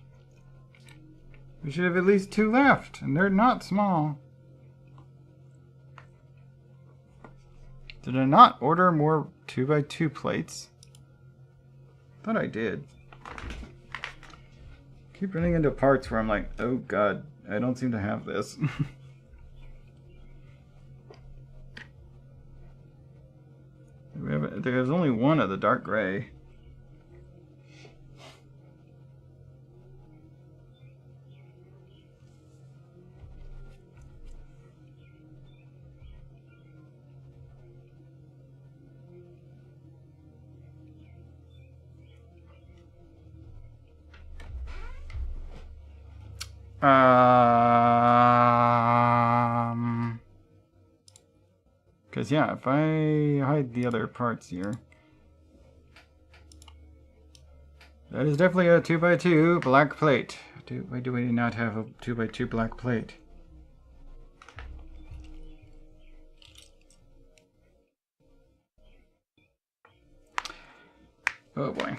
We should have at least 2 left, and they're not small. Did I not order more 2x2 plates? Thought I did. Keep running into parts where I'm like, oh god, I don't seem to have this. There's only 1 of the dark gray. Because yeah, if I hide the other parts here, that is definitely a 2x2 black plate. Why do we not have a 2x2 black plate? Oh boy.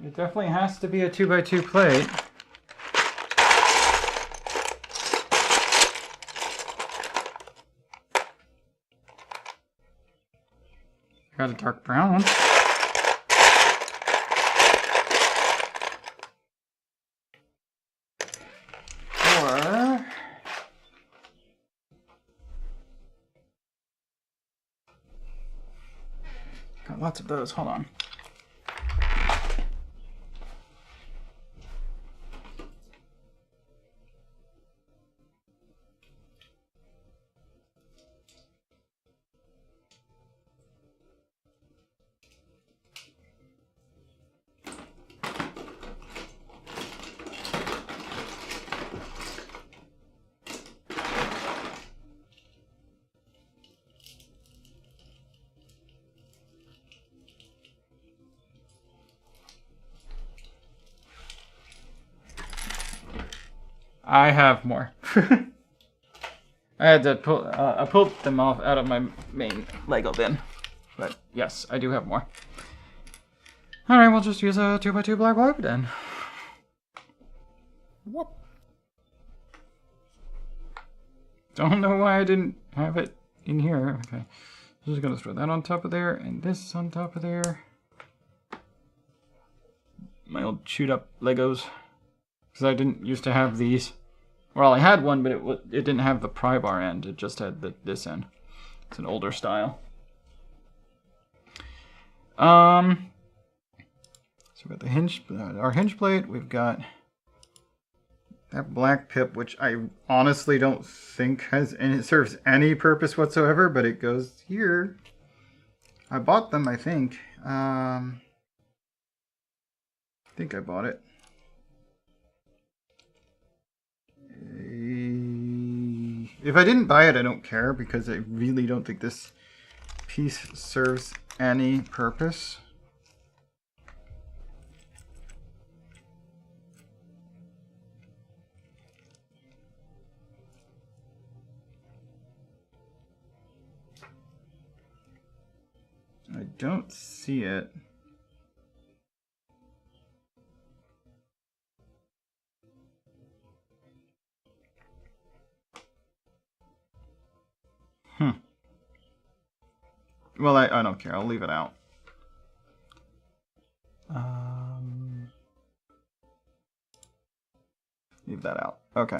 It definitely has to be a 2x2 plate. Got a dark brown one. Or got lots of those. Hold on. I have more. I had to pull. I pulled them off out of my main Lego bin, but yes, I do have more. All right, we'll just use a 2x2 black pipe then. What? Don't know why I didn't have it in here. Okay. I'm just gonna throw that on top of there and this on top of there. My old chewed up Legos. Because I didn't used to have these. Well, I had one, but it didn't have the pry bar end. It just had this end. It's an older style. So we got the hinge, our hinge plate. We've got that black pip, which I honestly don't think serves any purpose whatsoever, but it goes here. I bought them, I think. I think I bought it. If I didn't buy it, I don't care, because I really don't think this piece serves any purpose. I don't see it. Well, I don't care. I'll leave it out. Leave that out. Okay.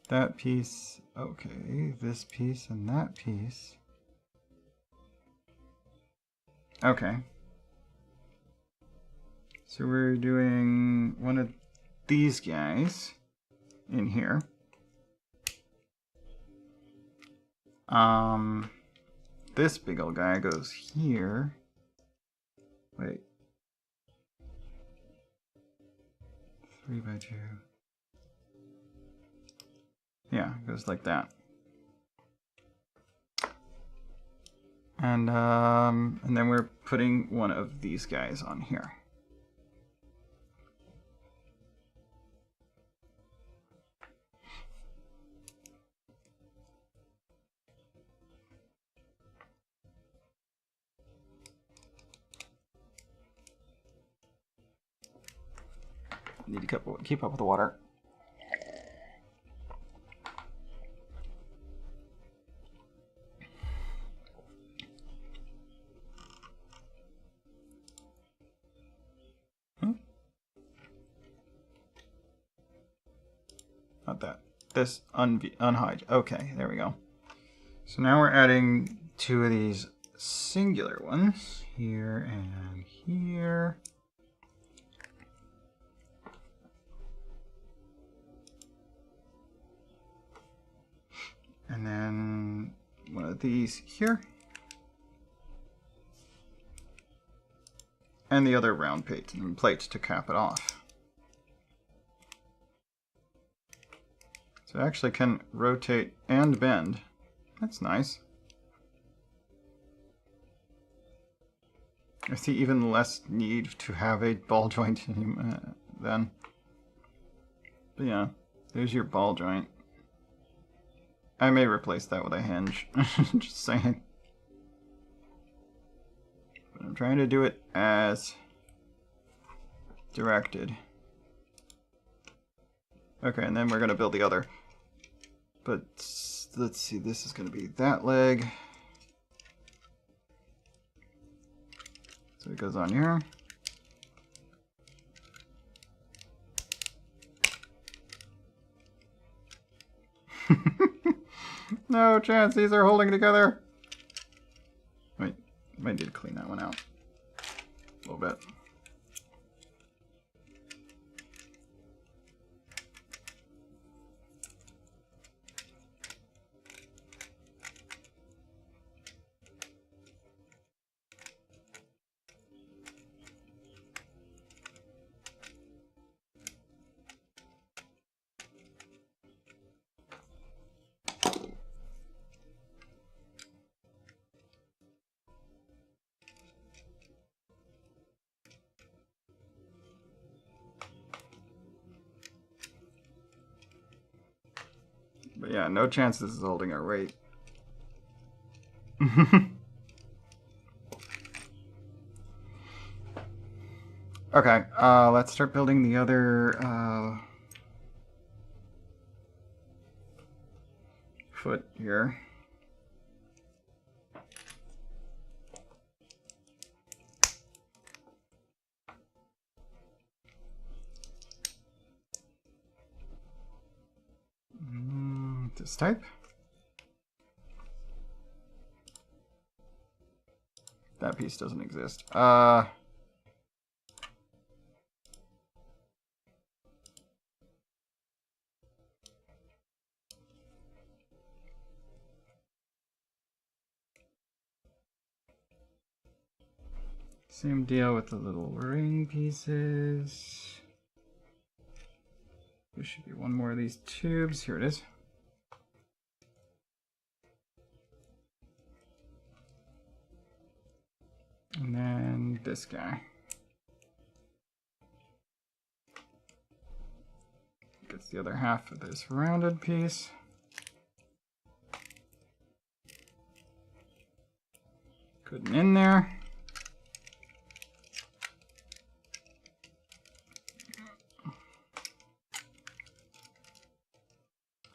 That piece. Okay. This piece and that piece. Okay. So we're doing one of these guys in here. This big old guy goes here. Wait. 3 by 2. Yeah, it goes like that. And then we're putting one of these guys on here. Need to keep up with the water. Not that. This unhide. Okay, there we go. So now we're adding 2 of these singular ones here and here. And then one of these here. And the other round plate to cap it off. So it actually can rotate and bend. That's nice. I see even less need to have a ball joint then. But yeah, there's your ball joint. I may replace that with a hinge. Just saying. But I'm trying to do it as directed. Okay, and then we're going to build the other. But let's see, this is going to be that leg. So it goes on here. No chance these are holding together. Wait, might need to clean that one out a little bit. But yeah, no chance this is holding our weight. Okay, let's start building the other foot here. This type. That piece doesn't exist. Same deal with the little ring pieces. There should be one more of these tubes. Here it is. And then this guy. Gets the other half of this rounded piece. Couldn't in there.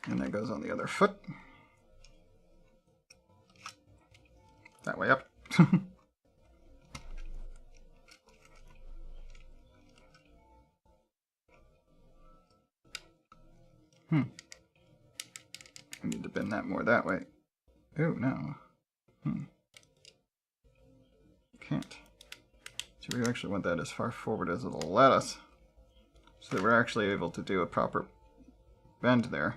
And that goes on the other foot. That way up. I need to bend that more that way. Oh, no. Can't. So we actually want that as far forward as it'll let us. So that we're actually able to do a proper bend there.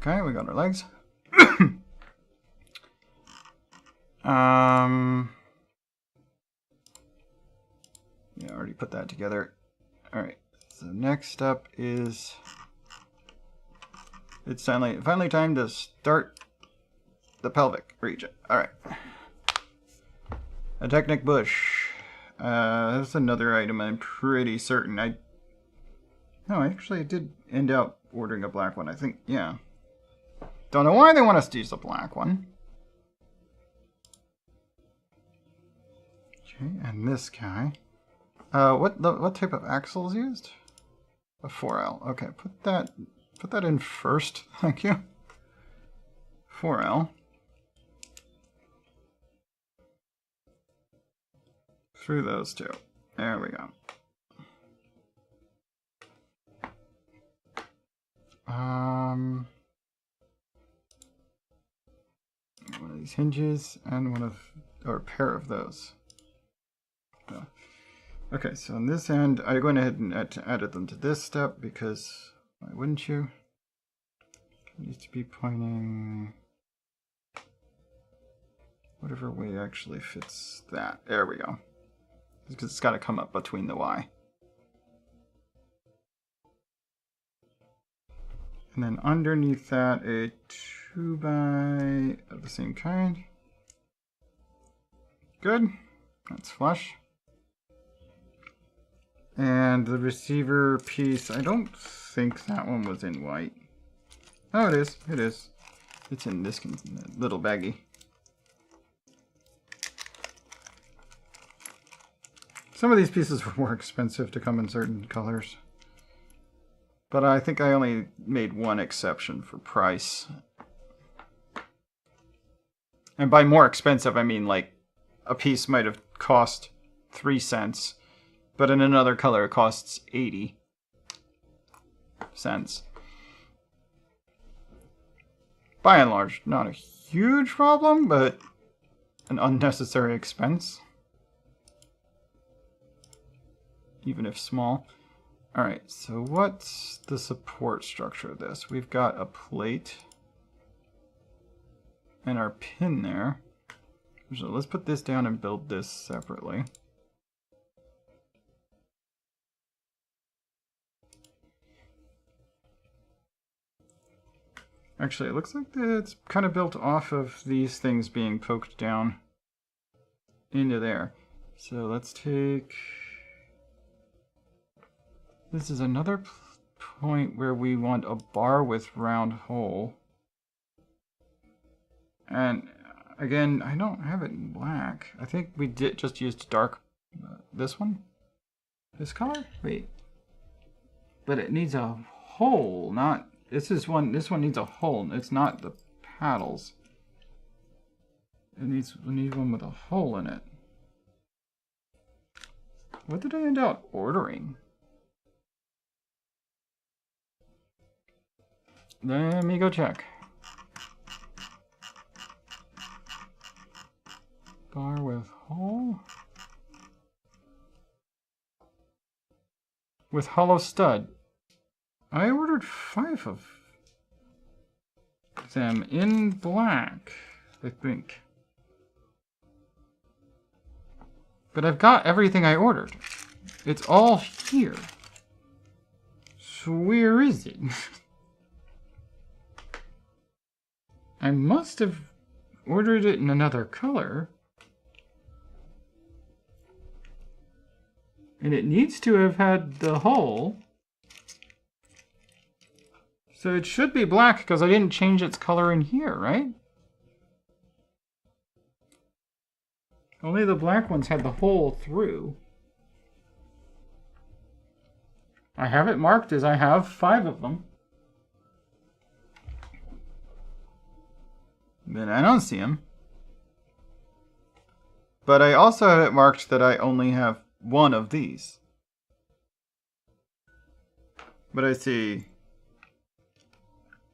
Okay, we got our legs. Yeah, I already put that together. Alright, so next up is... It's finally time to start the pelvic region. Alright. A Technic bush. That's another item I'm pretty certain. No, actually I did end up ordering a black one, I think. Yeah. Don't know why they want us to use a black one. Okay, and this guy. What type of axle is used? A 4L. Okay, put that in first. Thank you. 4L. Through those two. There we go. One of these hinges and or a pair of those. Okay, so on this end, I went ahead and added them to this step because why wouldn't you? It needs to be pointing whatever way actually fits that. There we go. Because it's got to come up between the Y. And then underneath that, a 2x of the same kind. Good. That's flush. And the receiver piece, I don't think that one was in white. Oh, it is. It is. It's in this little baggie. Some of these pieces were more expensive to come in certain colors. But I think I only made one exception for price. And by more expensive, I mean like a piece might have cost 3 cents. But in another color, it costs 80 cents. By and large, not a huge problem, but an unnecessary expense. Even if small. Alright, so what's the support structure of this? We've got a plate and our pin there. So let's put this down and build this separately. Actually, it looks like it's kind of built off of these things being poked down into there. So let's take... This is another point where we want a bar with round hole. And again, I don't have it in black. I think we did just used dark. This one? This color? Wait. But it needs a hole, not... This one needs a hole. It's not the paddles. We need one with a hole in it. What did I end up ordering? Let me go check. Bar with hole? With hollow stud. I ordered 5 of them in black, I think. But I've got everything I ordered. It's all here. So where is it? I must have ordered it in another color. And it needs to have had the hole. So it should be black because I didn't change its color in here, right? Only the black ones had the hole through. I have it marked as I have 5 of them. Then I don't see them. But I also have it marked that I only have 1 of these. But I see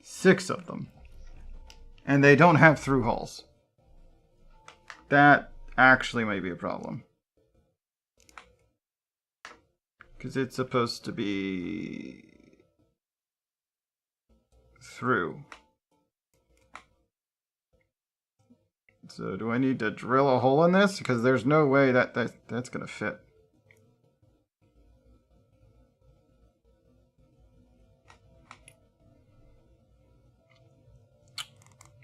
6 of them. And they don't have through holes. That actually might be a problem. Because it's supposed to be through. So do I need to drill a hole in this? Because there's no way that's going to fit.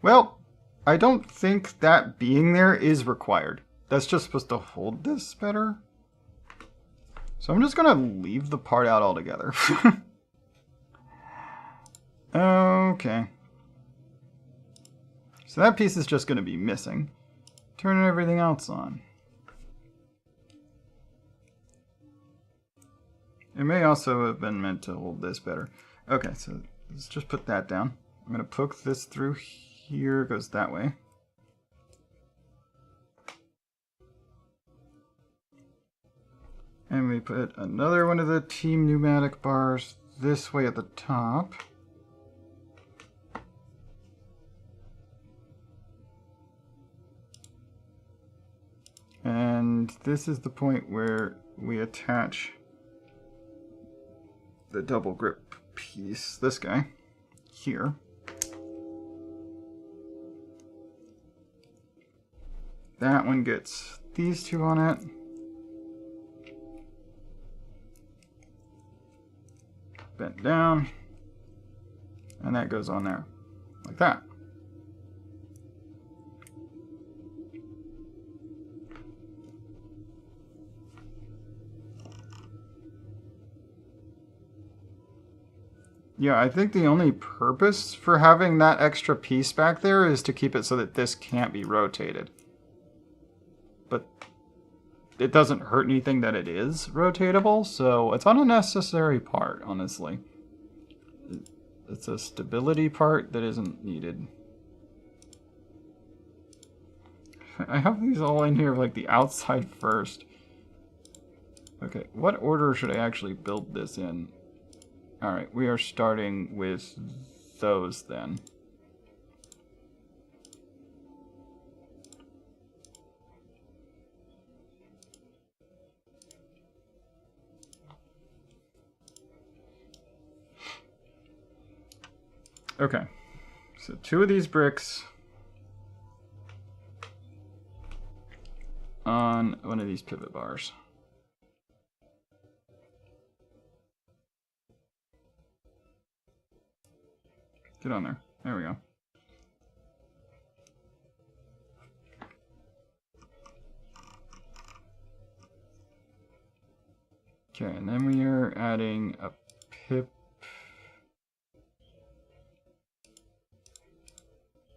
Well, I don't think that being there is required. That's just supposed to hold this better. So I'm just going to leave the part out altogether. Okay. So that piece is just going to be missing. Turning everything else on. It may also have been meant to hold this better. Okay, so let's just put that down. I'm going to poke this through here. It goes that way. And we put another one of the team pneumatic bars this way at the top. And this is the point where we attach the double grip piece, this guy, here. That one gets these 2 on it. Bent down. And that goes on there, like that. Yeah, I think the only purpose for having that extra piece back there is to keep it so that this can't be rotated. But it doesn't hurt anything that it is rotatable, so it's an unnecessary part, honestly. It's a stability part that isn't needed. I have these all in here like the outside first. Okay, what order should I actually build this in? Alright, we are starting with those then. Okay, so 2 of these bricks on one of these pivot bars. Get on there. There we go. Okay, and then we are adding a pip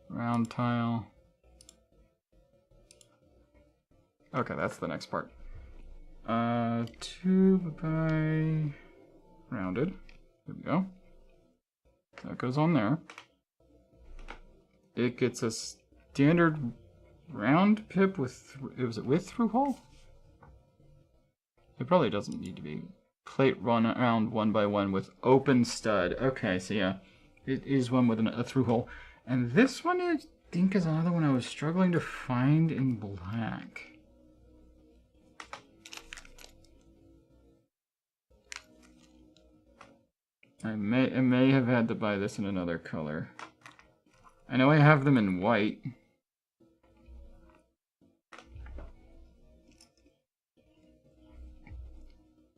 round tile. Okay, that's the next part. 2 by rounded. There we go. That goes on there. It gets a standard round pip with, was it with through hole? It probably doesn't need to be. Plate run around 1 by 1 with open stud. Okay, so yeah, it is one with a through hole. And this one I think is another one I was struggling to find in black. I may have had to buy this in another color. I know I have them in white.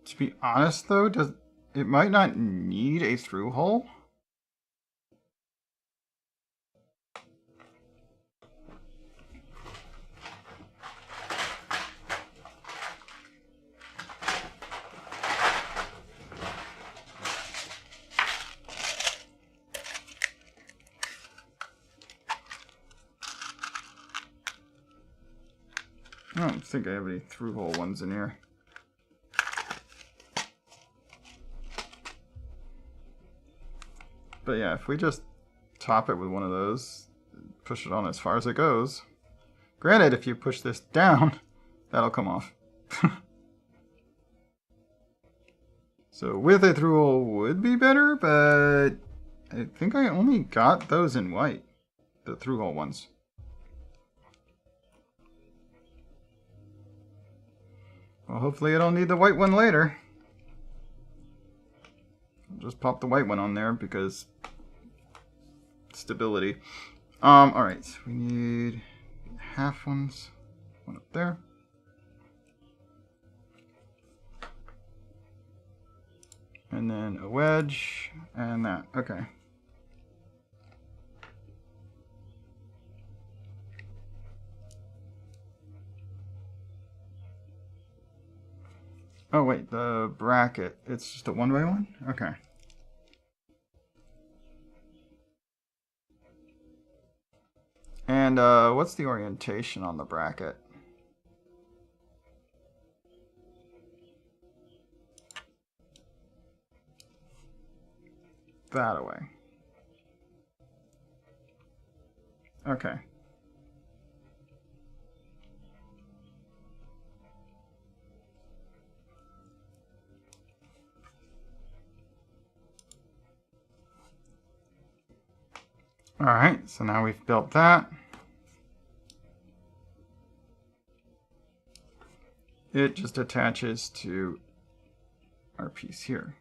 To be honest though, it might not need a through hole. I don't think I have any through hole ones in here. But yeah, if we just top it with one of those, push it on as far as it goes. Granted, if you push this down, that'll come off. So with a through hole would be better, but I think I only got those in white. The through hole ones. Well, hopefully I don't need the white one later. I'll just pop the white one on there because stability. Alright, so we need half ones. One up there. And then a wedge, and that. Okay. Oh wait, the bracket. It's just a 1 by 1? Okay. And what's the orientation on the bracket? That away. Okay. Alright, so now we've built that. It just attaches to our piece here.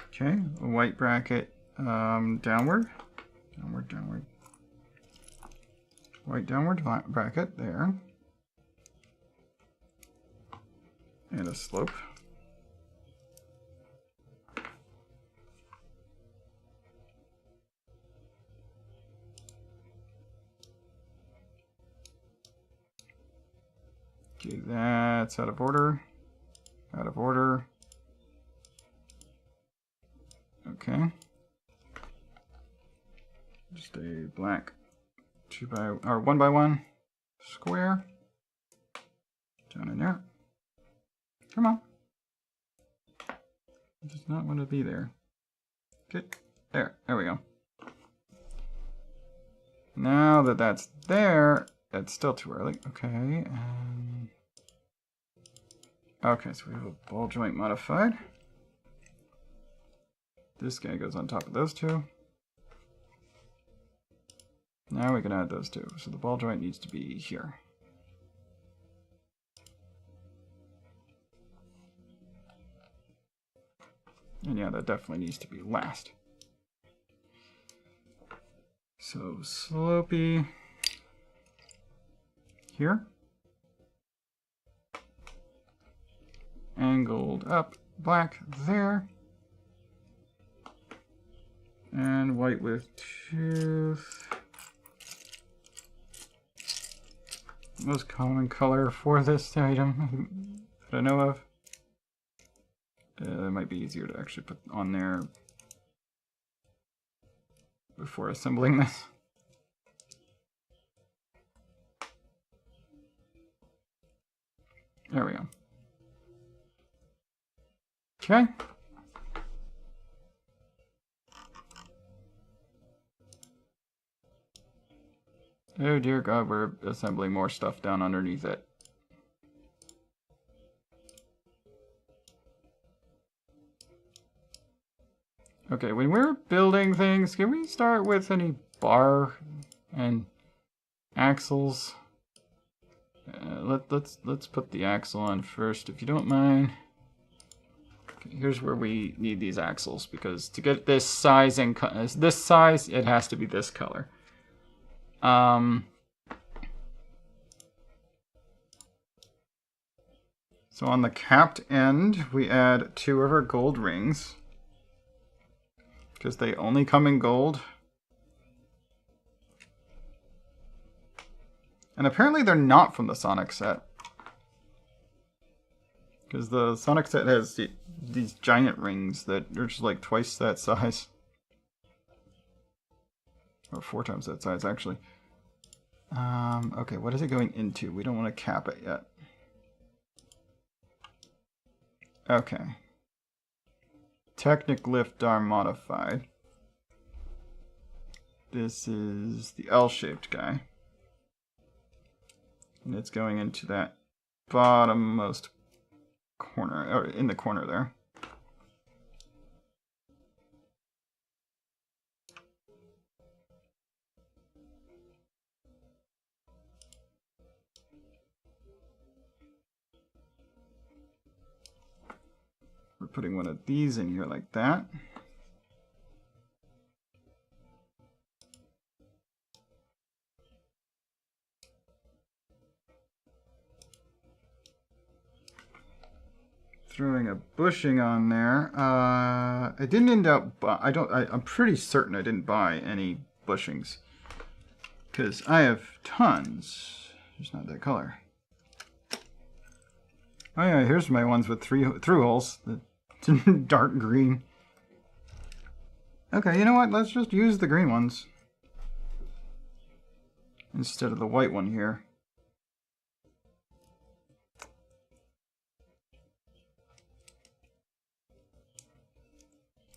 Okay, a white bracket downward. Downward. White downward bracket there. And a slope. Okay, that's out of order. Out of order. Okay. Just a black 1 by 1 square. Down in there. Come on. It does not want to be there. Okay. There we go. Now that that's there, it's still too early. Okay, okay, so we have a ball joint modified. This guy goes on top of those two. Now we can add those two. So the ball joint needs to be here. And yeah, that definitely needs to be last. So slopey here. Angled up, black there. And white with tooth. most common color for this item that I know of. It might be easier to actually put on there before assembling this. There we go. Okay. Oh dear God, we're assembling more stuff down underneath it. Okay, when we're building things, can we start with any bar and axles? Let's put the axle on first, if you don't mind. Okay, here's where we need these axles, because to get this size and this size, it has to be this color. So on the capped end, we add 2 of our gold rings, because they only come in gold. And apparently they're not from the Sonic set, because the Sonic set has these giant rings that are just like twice that size. Or 4 times that size, actually. Okay, what is it going into? We don't want to cap it yet. Okay. Technic lift arm modified. This is the L-shaped guy. And it's going into that bottommost corner, or in the corner there. We're putting one of these in here like that. Throwing a bushing on there. I didn't end up. I'm pretty certain I didn't buy any bushings, because I have tons. Just not that color. Oh yeah, here's my ones with through holes. The dark green. Okay, you know what? Let's just use the green ones instead of the white one here.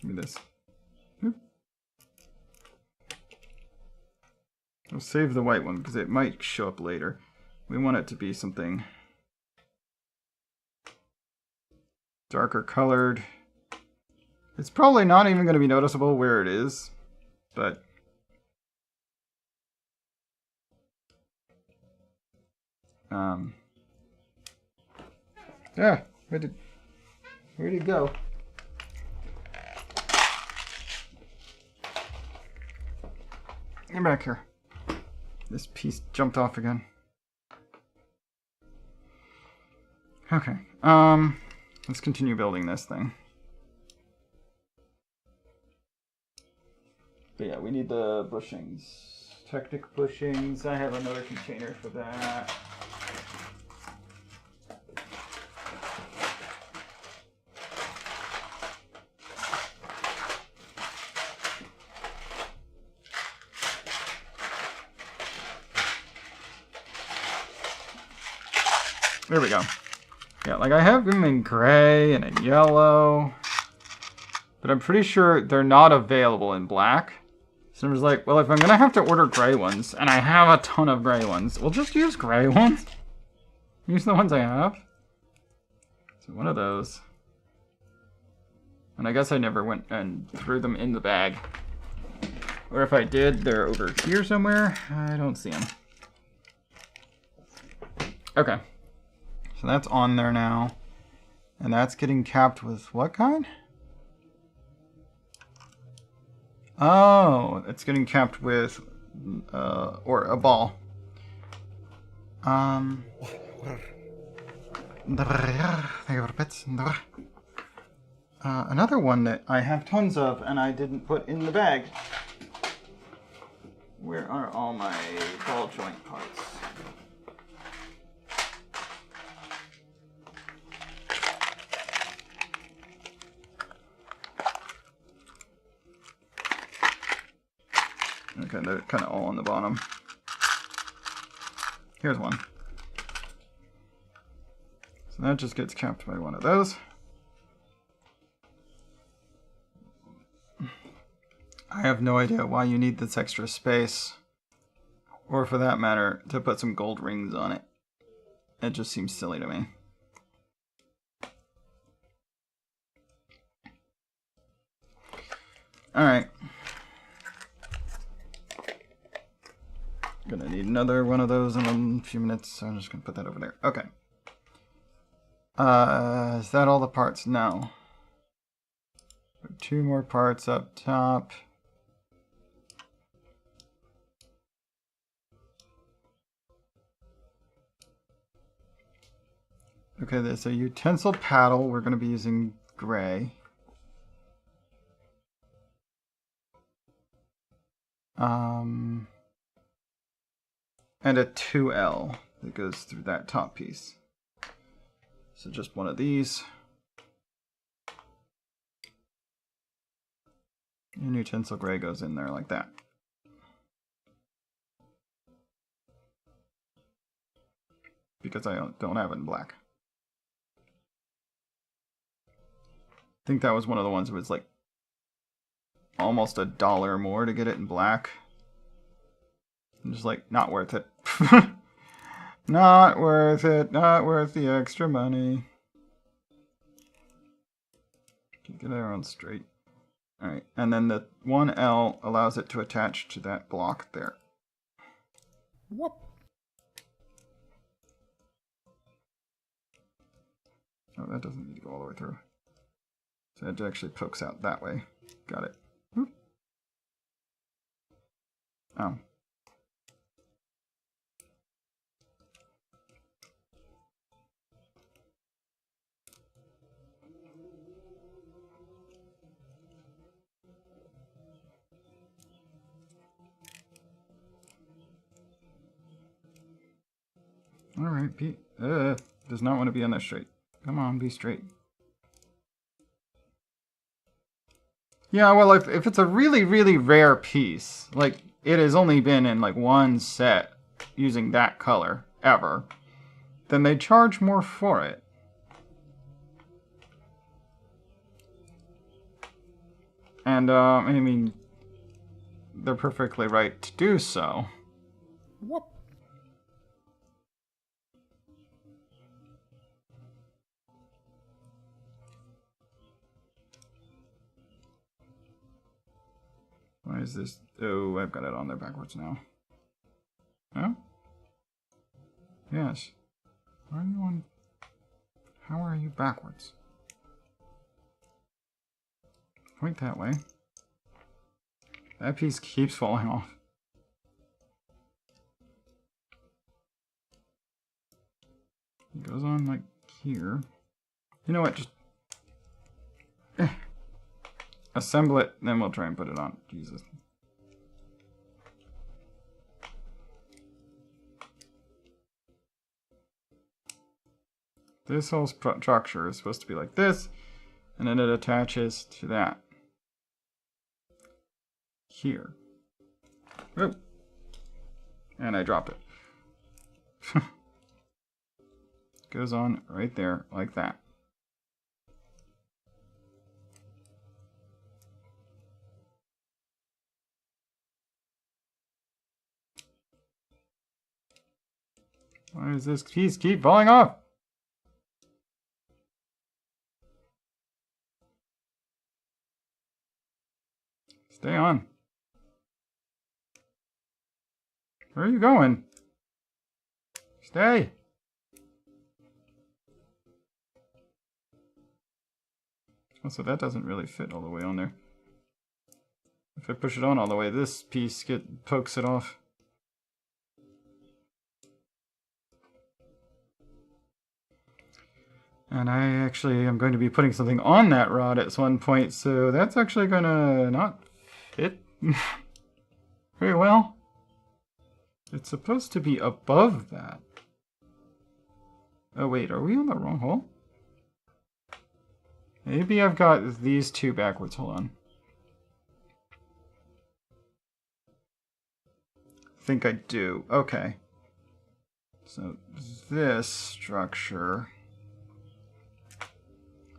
Give me this. Oop. I'll save the white one because it might show up later. We want it to be something darker colored. It's probably not even going to be noticeable where it is, but yeah, where'd it go? Get back here. This piece jumped off again. Okay, let's continue building this thing. But yeah, we need the bushings. Technic bushings. I have another container for that. There we go. Yeah, like I have them in gray and in yellow, but I'm pretty sure they're not available in black. So I was like, well, if I'm gonna have to order gray ones, and I have a ton of gray ones, we'll just use gray ones. Use the ones I have. So one of those. And I guess I never went and threw them in the bag. Or if I did, they're over here somewhere. I don't see them. Okay. So that's on there now. And that's getting capped with what kind? Oh, it's getting capped with or a ball. Another one that I have tons of and I didn't put in the bag. Where are all my ball joint parts? Okay, they're kind of all on the bottom. Here's one. So that just gets capped by one of those. I have no idea why you need this extra space, or for that matter, to put some gold rings on it. It just seems silly to me. Alright. Gonna need another one of those in a few minutes, so I'm just gonna put that over there. Okay. Is that all the parts? No. 2 more parts up top. Okay, there's a utensil paddle. We're going to be using gray. And a 2L that goes through that top piece. So just one of these. And utensil gray goes in there like that. Because I don't have it in black. I think that was one of the ones that was like almost $1 more to get it in black. I'm just like, not worth it. Not worth it. Not worth the extra money. Can get it on straight. Alright, and then the 1L allows it to attach to that block there. What? Oh, that doesn't need to go all the way through. So it actually pokes out that way. Got it. Whoop. Oh. Alright, does not want to be on that straight. Come on, be straight. Yeah, well, if it's a really, really rare piece, like it has only been in like one set using that color ever, then they charge more for it. And, I mean, they're perfectly right to do so. What? Why is this? Oh, I've got it on there backwards now. Oh? Yes. Why are you on? How are you backwards? Point that way. That piece keeps falling off. It goes on like here. You know what? Just assemble it, then we'll try and put it on. Jesus. This whole structure is supposed to be like this, and then it attaches to that. Here. Oh. And I dropped it. Goes on right there, like that. Why does this piece keep falling off? Stay on. Where are you going? Stay. Oh, so that doesn't really fit all the way on there. If I push it on all the way, this piece pokes it off. And I actually am going to be putting something on that rod at one point, so that's actually going to not fit very well. It's supposed to be above that. Oh wait, are we on the wrong hole? Maybe I've got these two backwards. Hold on. think I do. Okay. So this structure...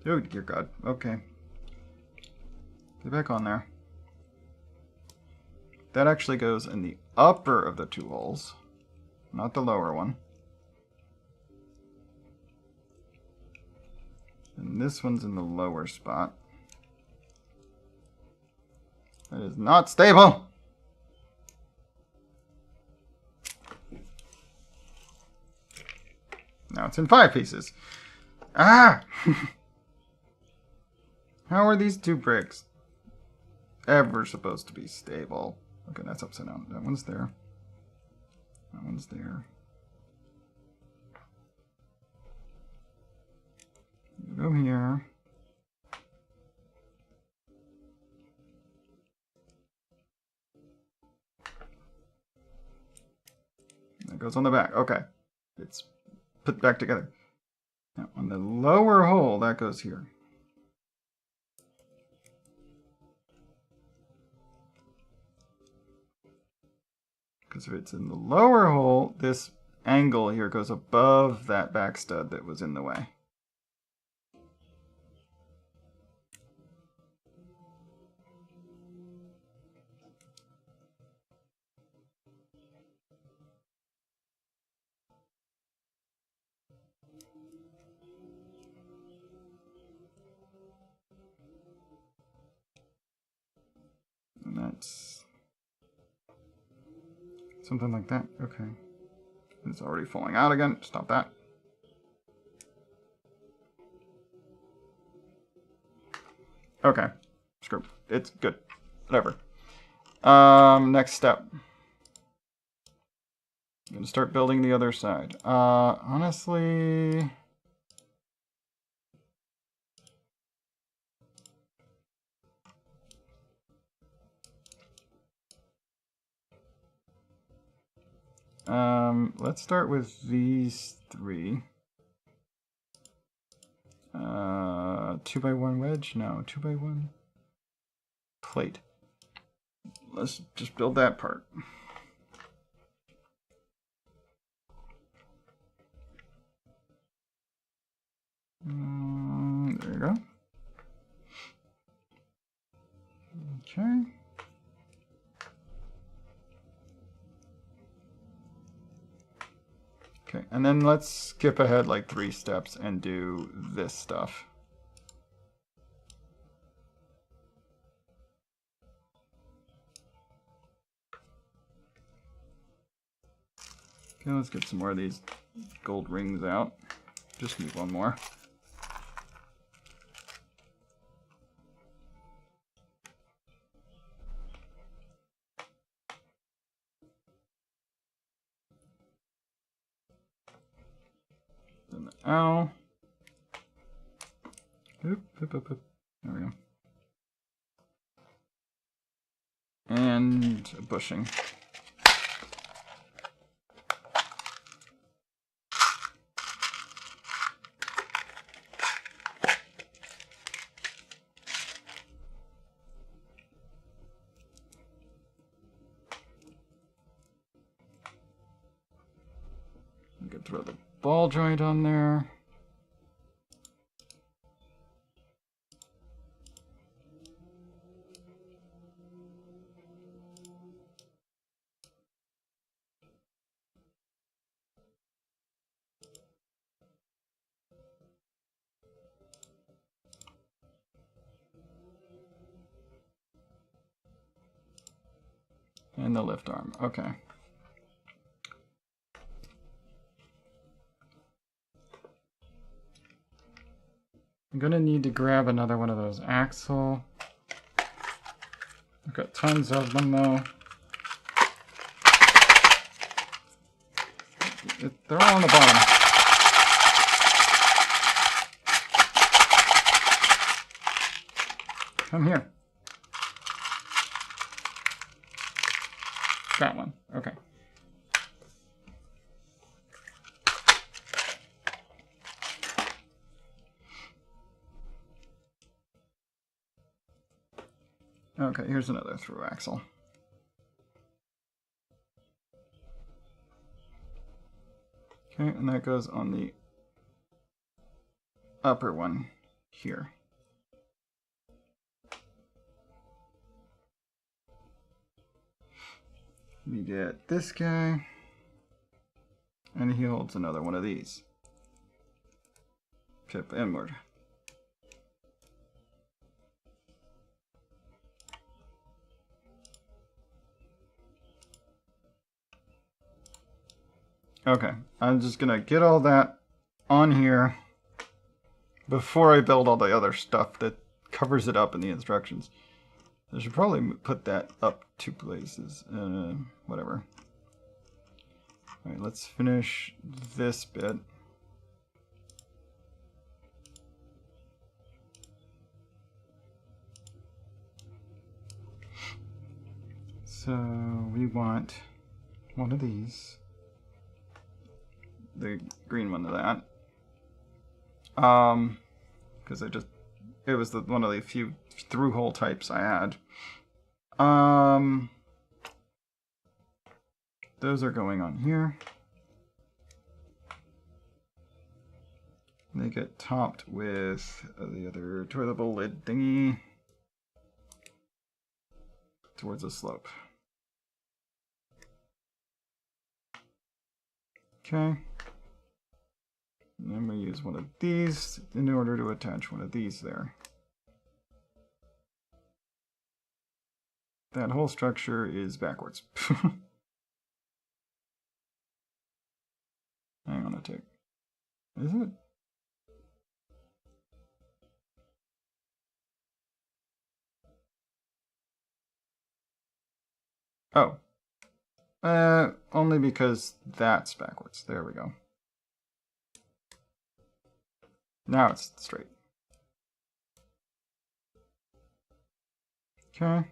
Oh, dear God. Okay. Get back on there. That actually goes in the upper of the two holes, not the lower one. And this one's in the lower spot. That is not stable! Now it's in 5 pieces. Ah! How are these 2 bricks ever supposed to be stable? Okay, that's upside down. That one's there. That one's there. You go here. That goes on the back. Okay. It's put back together. Now, on the lower hole, that goes here. Because if it's in the lower hole, this angle here goes above that back stud that was in the way. And that's something like that. Okay. It's already falling out again. Stop that. Okay. Screw. It's good. Whatever. Next step. I'm going to start building the other side. Honestly... let's start with these 3. 2x1 wedge? No, 2x1 plate. Let's just build that part. There you go. Okay. Okay, and then let's skip ahead like 3 steps and do this stuff. Okay, let's get some more of these gold rings out. Just need 1 more. Then the owl. Oop, oop, oop, oop. There we go. And a bushing. We could throw the ball joint on there. And the lift arm. Okay. I'm gonna need to grab another one of those axle. I've got tons of them though. They're all on the bottom. Come here. That one. Okay. Okay, here's another through axle. Okay, and that goes on the upper one here. We get this guy, and he holds another one of these. Tip inward. Okay, I'm just gonna get all that on here before I build all the other stuff that covers it up in the instructions. I should probably put that up 2 places. Whatever. Alright, let's finish this bit. So we want one of these. The green one of that. Because it was one of the few through-hole types I had. Those are going on here. They get topped with the other toilet bowl lid thingy towards the slope. Okay. And then we use one of these in order to attach one of these there. That whole structure is backwards. Hang on a tick. Is it? Oh. Only because that's backwards. There we go. Now it's straight. Okay.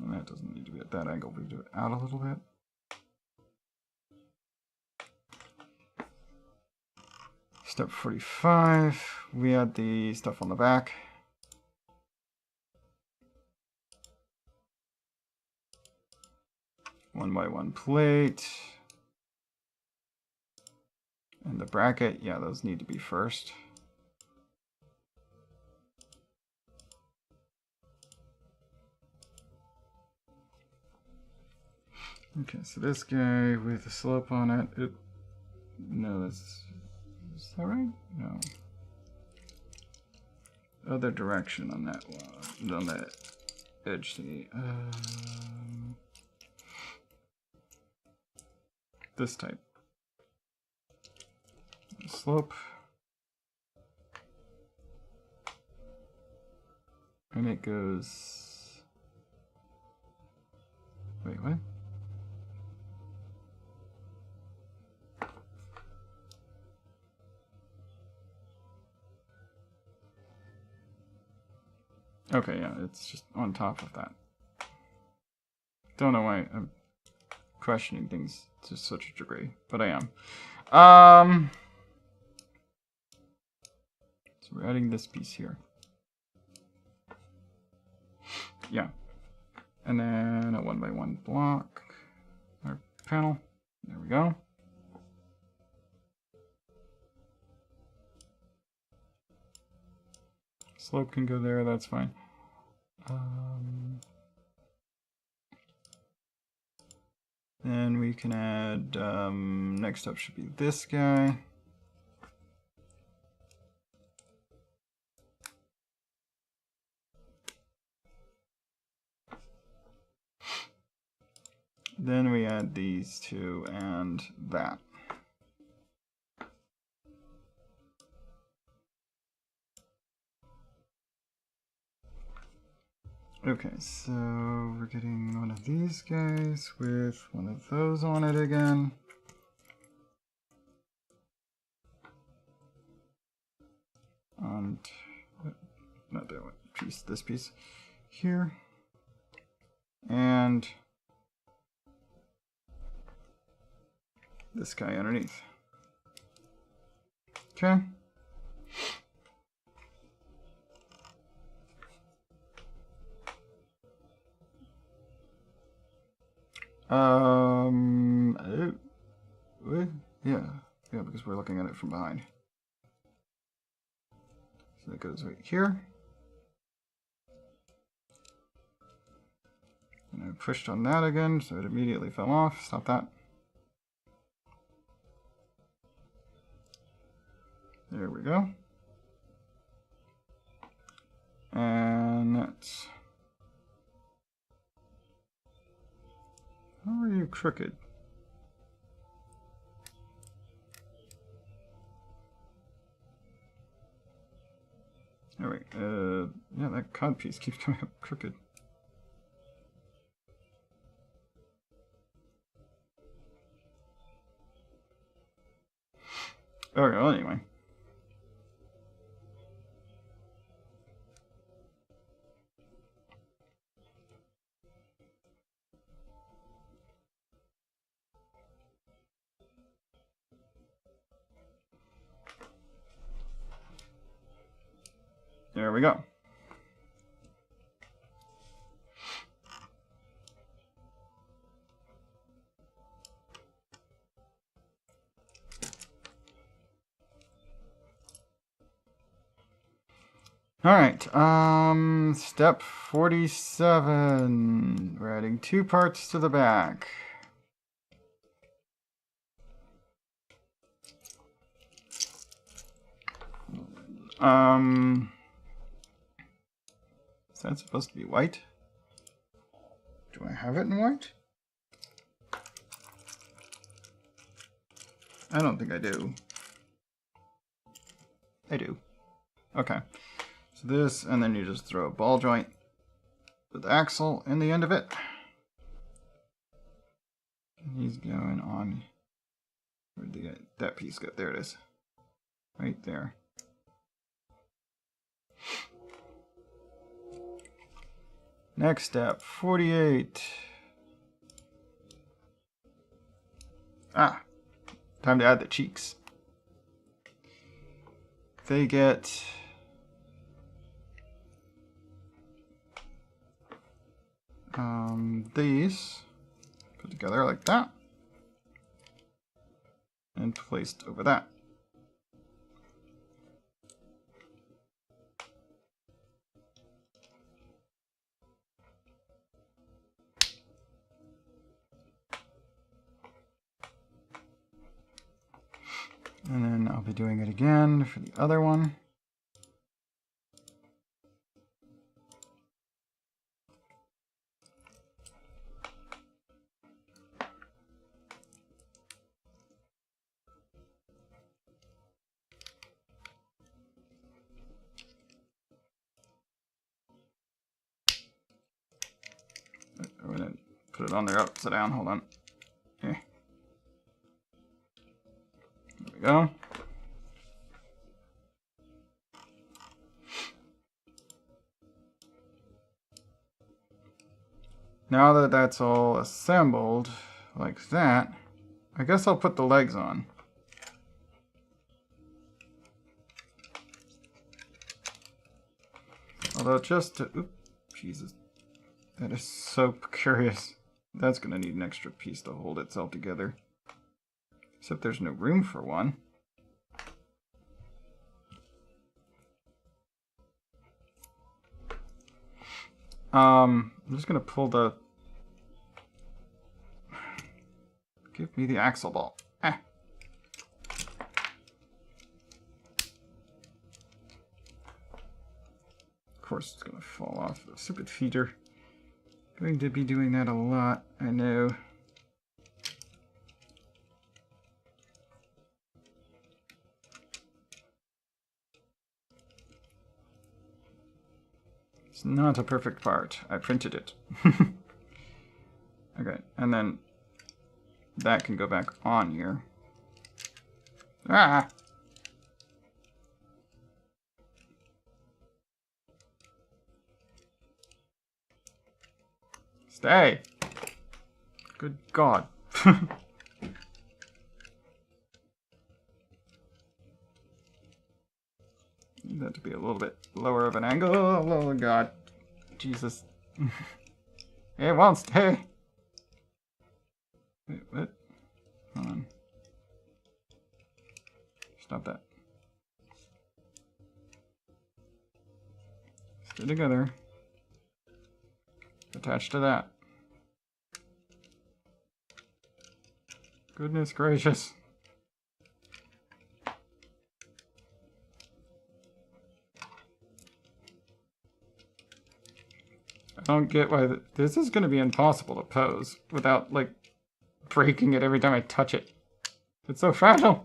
And that doesn't need to be at that angle. We do it out a little bit. Step 45. We add the stuff on the back. One by one plate. And the bracket, yeah, those need to be first. Okay, so this guy with the slope on it, no, is that right? No. Other direction on that one, on that edge thingy. This type. Slope. And it goes... Wait, what? Okay, yeah, it's just on top of that. Don't know why I'm questioning things to such a degree, but I am. So we're adding this piece here. Yeah. And then a 1x1 block, or panel. There we go. Slope can go there, that's fine. Then we can add, next up should be this guy. Then we add these two and that. Okay, so we're getting one of these guys with one of those on it again. And not that one, this piece here. And this guy underneath. Okay. Yeah, because we're looking at it from behind. So that goes right here. And I pushed on that again, so it immediately fell off. Stop that. There we go. And that's... How are you crooked? Alright, yeah, that cod piece keeps coming up crooked. Okay, well, anyway. There we go. Alright, step 47. We're adding 2 parts to the back. Is that supposed to be white? Do I have it in white? I don't think I do. I do. Okay. So this, and then you just throw a ball joint with the axle in the end of it. And he's going on. Where'd that piece go? There it is. Right there. Next step, 48. Ah, time to add the cheeks. They get these put together like that and placed over that. And then I'll be doing it again for the other one. I'm going to put it on there upside down. Hold on. Okay. There we go. Now that that's all assembled like that, I guess I'll put the legs on. Although just to... Oop, Jesus. That is so curious. That's going to need an extra piece to hold itself together. Except there's no room for one. I'm just going to pull the... Give me the axle ball. Ah. Of course it's going to fall off. The stupid feeder. Going to be doing that a lot, I know. It's not a perfect part. I printed it. Okay, and then that can go back on here. Ah! Stay! Good God. Need that to be a little bit lower of an angle. Oh God. Jesus. It won't stay. Wait, what? Hold on. Stop that. Stay together. Attached to that. Goodness gracious. I don't get why this is going to be impossible to pose without, like, breaking it every time I touch it. It's so fragile.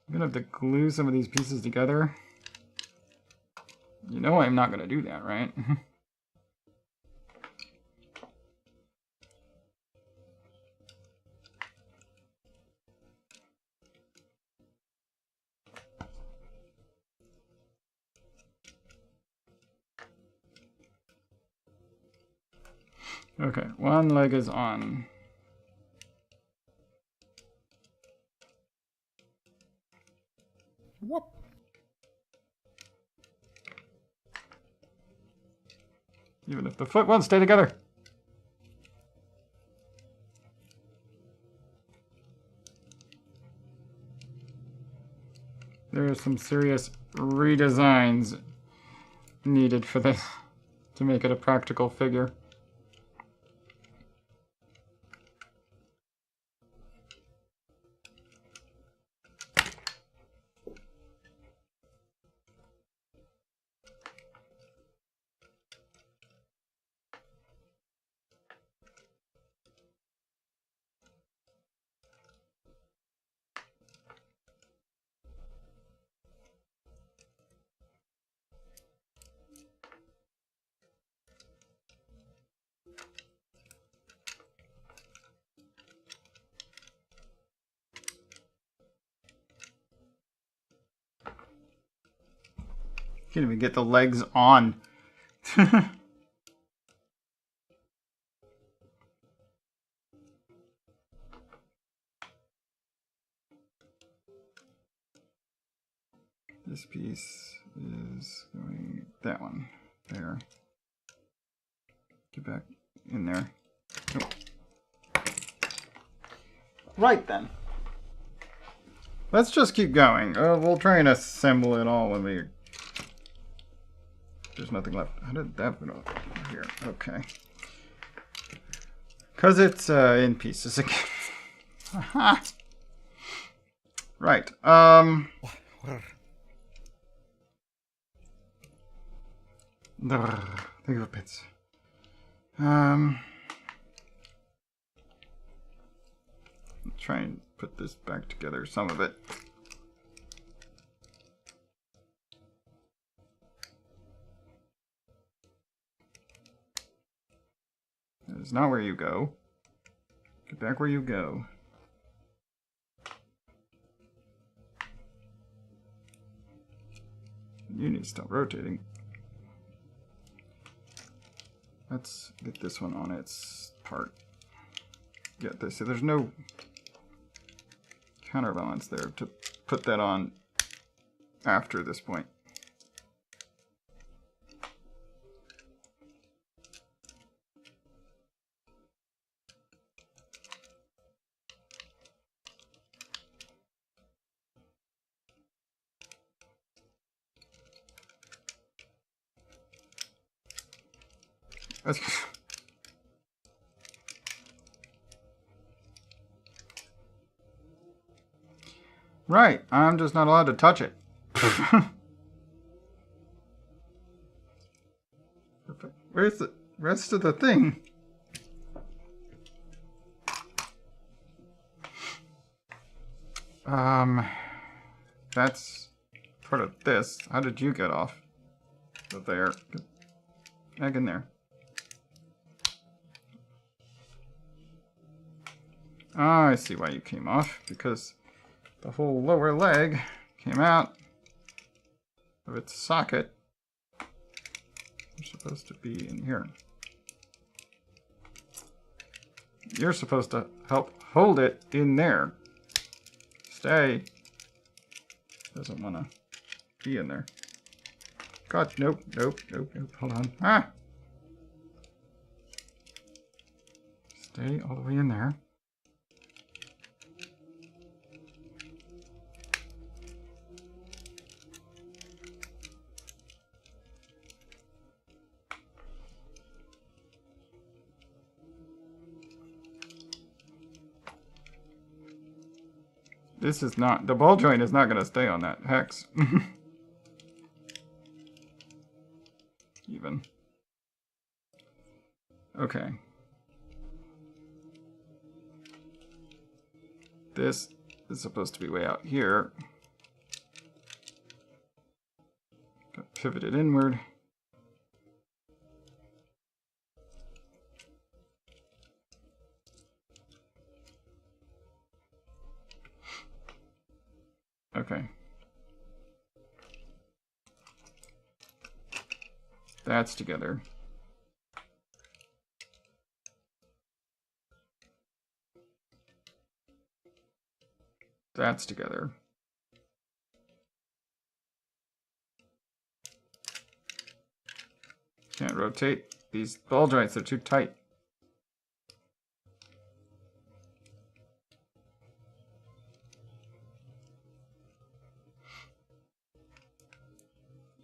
I'm going to have to glue some of these pieces together. You know I'm not going to do that, right? Okay, one leg is on. What? Even if the foot won't stay together. There are some serious redesigns needed for this to make it a practical figure. Can't even get the legs on. This piece is going that one there. Get back in there. Oh. Right then. Let's just keep going. We'll try and assemble it all when we... There's nothing left. How did that go over here? Okay. Because it's in pieces again. Aha! Right. Think of a bits. Try and put this back together, some of it. That is not where you go. Get back where you go. You need to stop rotating. Let's get this one on its part. Get this. So there's no counterbalance there to put that on after this point. Right, I'm just not allowed to touch it. Where's the rest of the thing? That's part of this. How did you get off of there? Get back in there. I see why you came off, because the whole lower leg came out of its socket. You're supposed to be in here. You're supposed to help hold it in there. Stay. Doesn't want to be in there. God, nope, nope, nope, nope. Hold on. Ah! Stay all the way in there. This is not, the ball joint is not going to stay on that hex. Even. Okay. This is supposed to be way out here. Got pivoted inward. Okay. That's together. That's together. Can't rotate. These ball joints are too tight.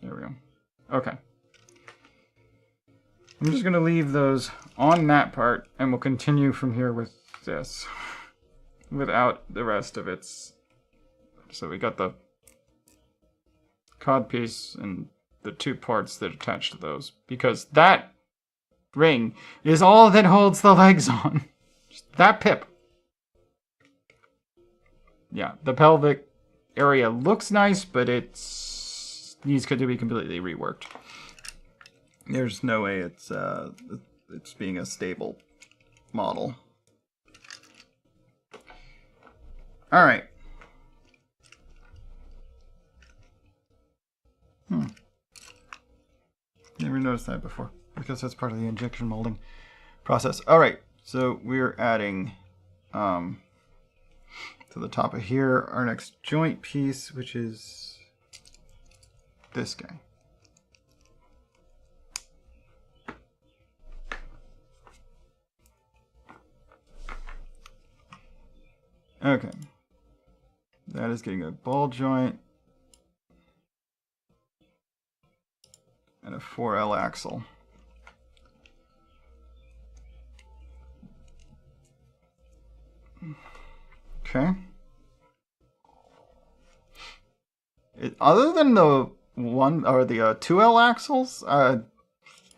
There we go. Okay. I'm just going to leave those on that part, and we'll continue from here with this. Without the rest of its... So we got the cod piece and the two parts that attach to those. Because that ring is all that holds the legs on. Just that pip. Yeah, the pelvic area looks nice, but it needs to be completely reworked. There's no way it's being a stable model. All right. Never noticed that before, because that's part of the injection molding process. All right, so we're adding to the top of here our next joint piece, which is this guy. Okay. That is getting a ball joint and a 4L axle. Okay. Other than the one or the 2L axles,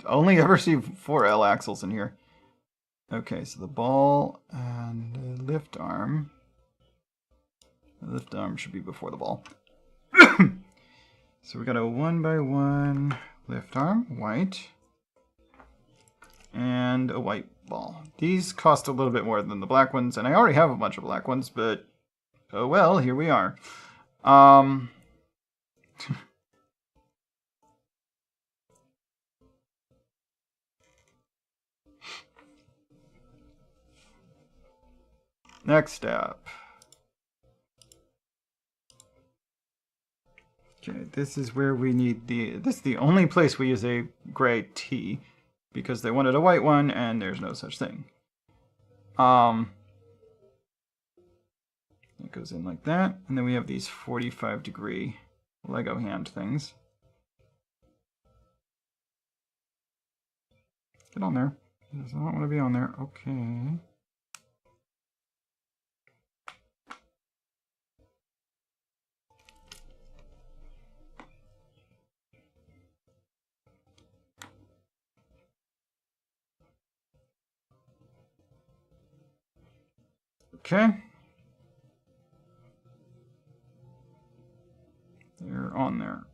only ever see 4L axles in here. Okay, so the ball and the lift arm. The lift arm should be before the ball. So we got a 1x1 lift arm, white, and a white ball. These cost a little bit more than the black ones, and I already have a bunch of black ones, but oh well, here we are. Next step. Okay, this is where we need this is the only place we use a gray T, because they wanted a white one and there's no such thing. It goes in like that, and then we have these 45-degree Lego hand things. Get on there. It does not want to be on there. Okay. Okay. They're on there.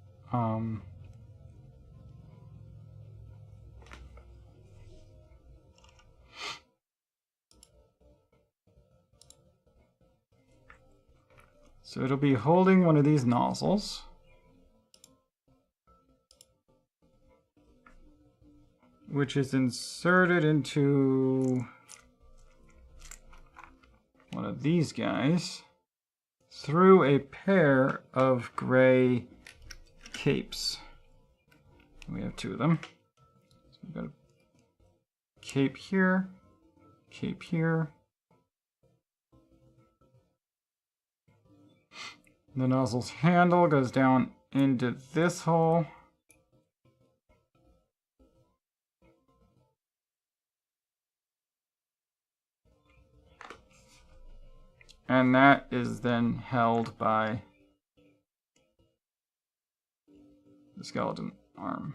So it'll be holding one of these nozzles. Which is inserted into one of these guys through a pair of gray capes. We have 2 of them. So we've got a cape here, cape here. The nozzle's handle goes down into this hole. And that is then held by the skeleton arm.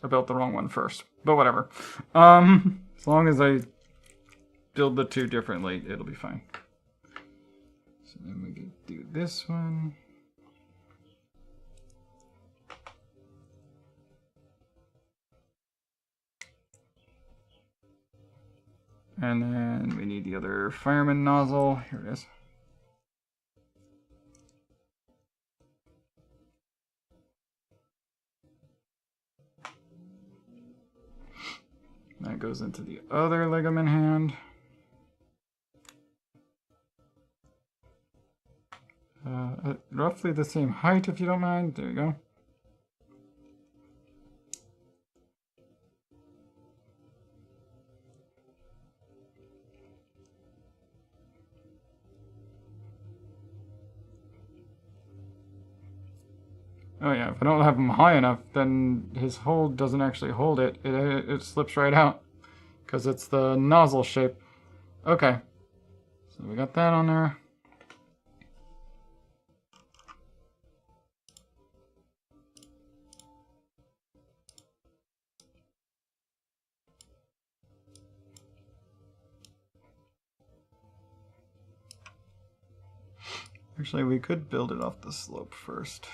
I built the wrong one first, but whatever. As long as I build the 2 differently, it'll be fine. So then we can do this one. And then we need the other fireman nozzle. Here it is. That goes into the other ligament hand. Roughly the same height, if you don't mind. There you go. Oh yeah, if I don't have him high enough, then his hold doesn't actually hold it. It slips right out because it's the nozzle shape. Okay, so we got that on there. Actually, we could build it off the slope first.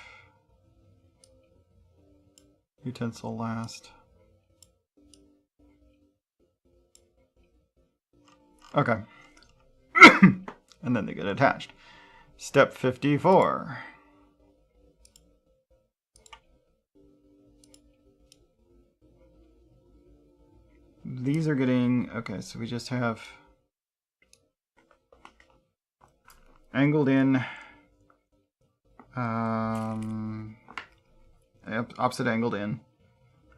Utensil last. Okay. And then they get attached. Step 54. These are getting... Okay, so we just have... angled in... opposite angled in.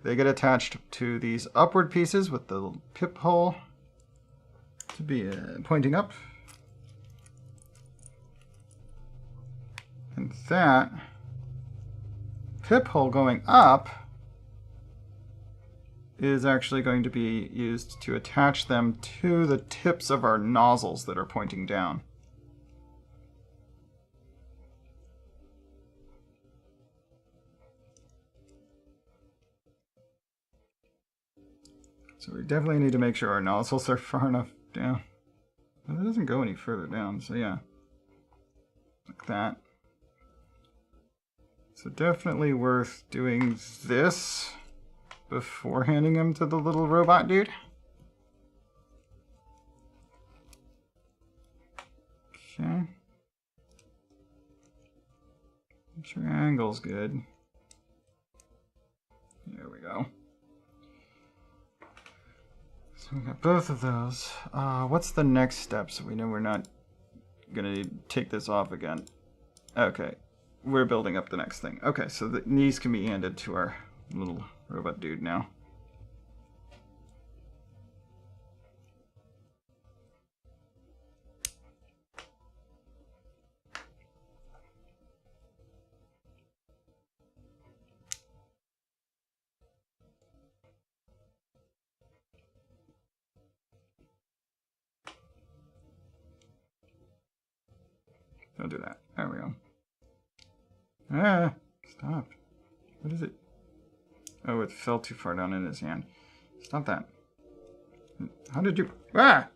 They get attached to these upward pieces with the pip hole to be pointing up. And that pip hole going up is actually going to be used to attach them to the tips of our nozzles that are pointing down. So we definitely need to make sure our nozzles are far enough down. But it doesn't go any further down, so yeah. Like that. So definitely worth doing this before handing him to the little robot dude. Okay. Make sure your angle's good. There we go. So we got both of those. What's the next step so we know we're not gonna take this off again? Okay, we're building up the next thing. Okay, so these can be handed to our little robot dude now. Don't do that. There we go. Ah, stop. What is it? Oh, it fell too far down in his hand. Stop that. How did you... Ah!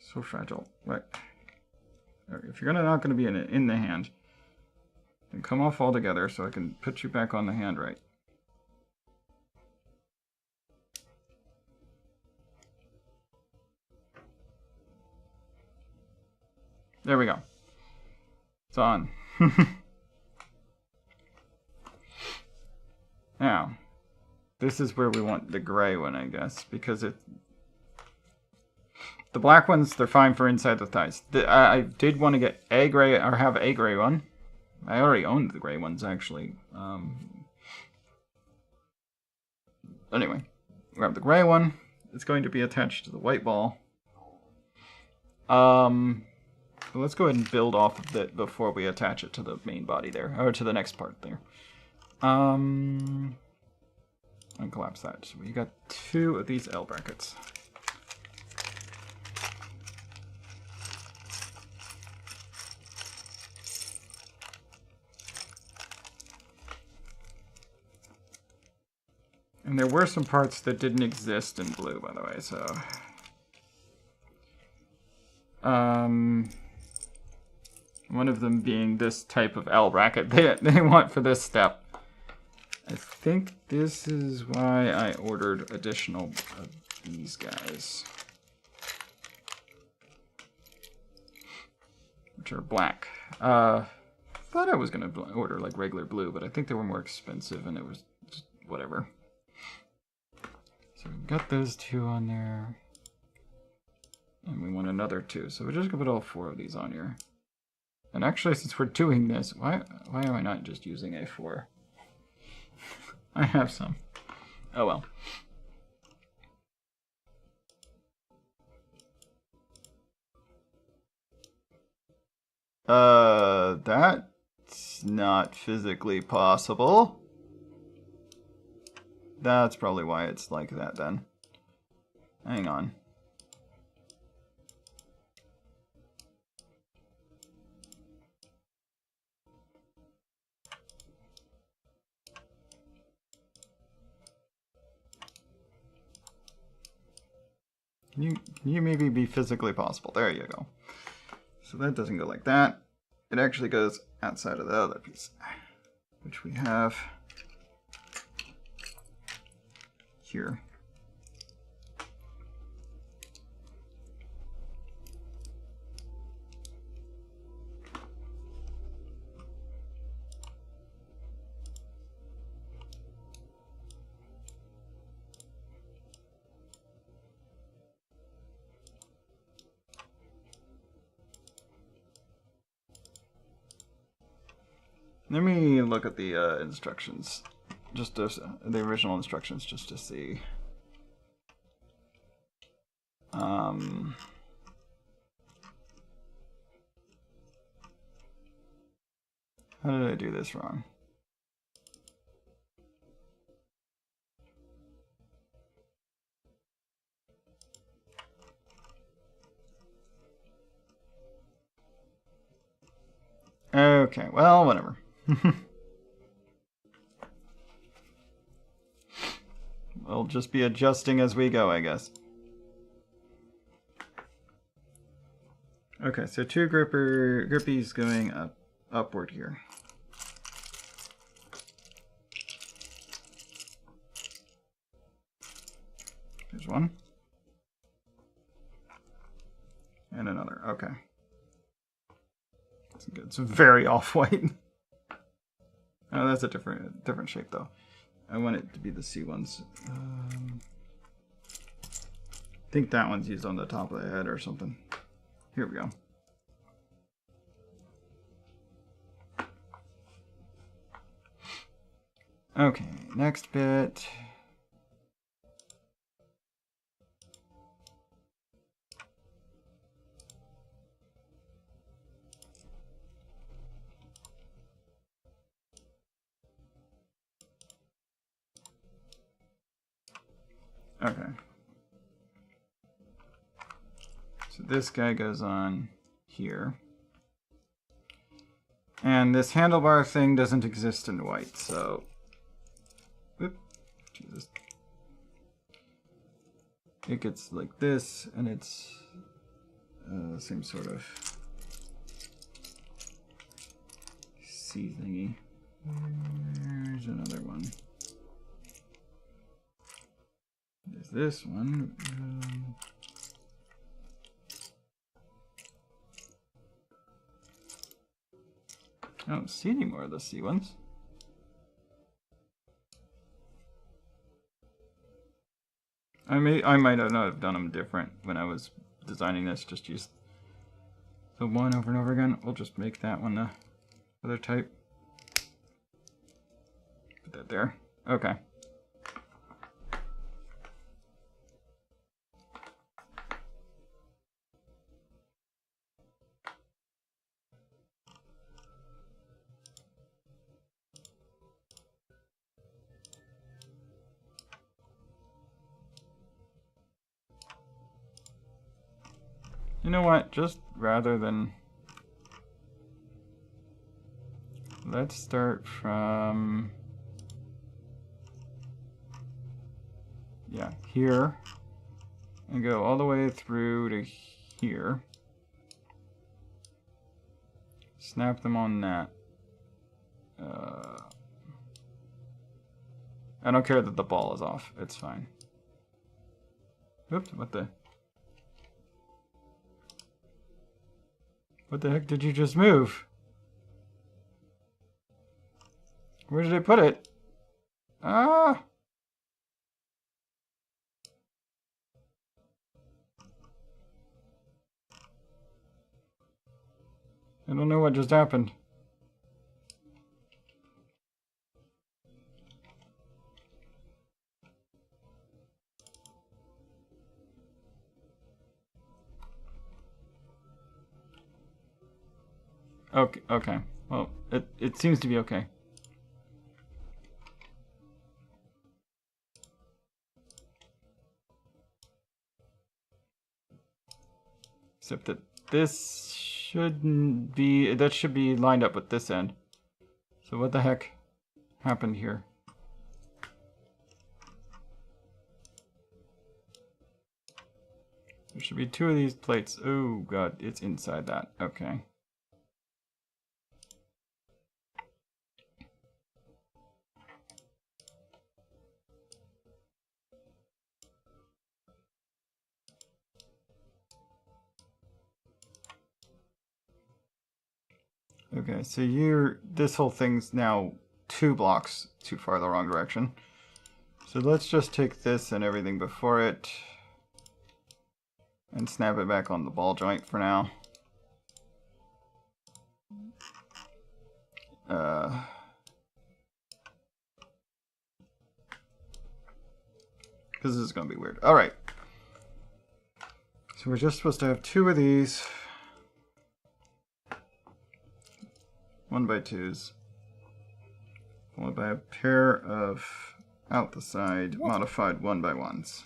So fragile. Right. If you're not going to be in the hand, then come off altogether so I can put you back on the hand right. There we go. It's on. Now, this is where we want the gray one, I guess, because The black ones, they're fine for inside the thighs. I did want to get a gray, or have a gray one. I already owned the gray ones, actually. Anyway, grab the gray one. It's going to be attached to the white ball. Let's go ahead and build off of it before we attach it to the main body there, or to the next part there. And collapse that. So we got 2 of these L brackets. And there were some parts that didn't exist in blue, by the way, so... one of them being this type of L bracket they want for this step. I think this is why I ordered additional of these guys. Which are black. Thought I was going to order like regular blue, but I think they were more expensive and it was just whatever. So we've got those 2 on there. And we want another 2, so we're just going to put all 4 of these on here. And actually, since we're doing this, why am I not just using A4? I have some. Oh well. That's not physically possible. That's probably why it's like that then. Hang on. Can you maybe be physically possible? There you go. So that doesn't go like that. It actually goes outside of the other piece, which we have here. Let me look at the instructions, just to, the original instructions, just to see. How did I do this wrong? Okay, well, whatever. We'll just be adjusting as we go, I guess. Okay, so 2 grippies going upward here. There's one. And another, okay. That's good. It's very off-white. Oh, that's a different shape though. I want it to be the C ones. I think that one's used on the top of the head or something. Here we go. Okay, next bit. Okay. So this guy goes on here. And this handlebar thing doesn't exist in white, so... Whoop. Jesus. It gets like this, and it's the same sort of C thingy. There's another one. There's this one. I don't see any more of the C ones. I might have not have done them different when I was designing this, just use the one over and over again. We'll just make that one the other type. Put that there. Okay. You know what? Just rather than... Let's start from... Yeah, here. And go all the way through to here. Snap them on that. I don't care that the ball is off. It's fine. Oops, what the... What the heck did you just move? Where did I put it? Ah! I don't know what just happened. Okay, okay. Well, it seems to be okay. Except that this shouldn't be, that should be lined up with this end. So what the heck happened here? There should be two of these plates. Oh god, it's inside that. Okay. Okay, so this whole thing's now 2 blocks too far the wrong direction. So let's just take this and everything before it and snap it back on the ball joint for now. Because this is going to be weird. Alright. So we're just supposed to have 2 of these. 1x2s, followed by a pair of out the side modified 1x1s.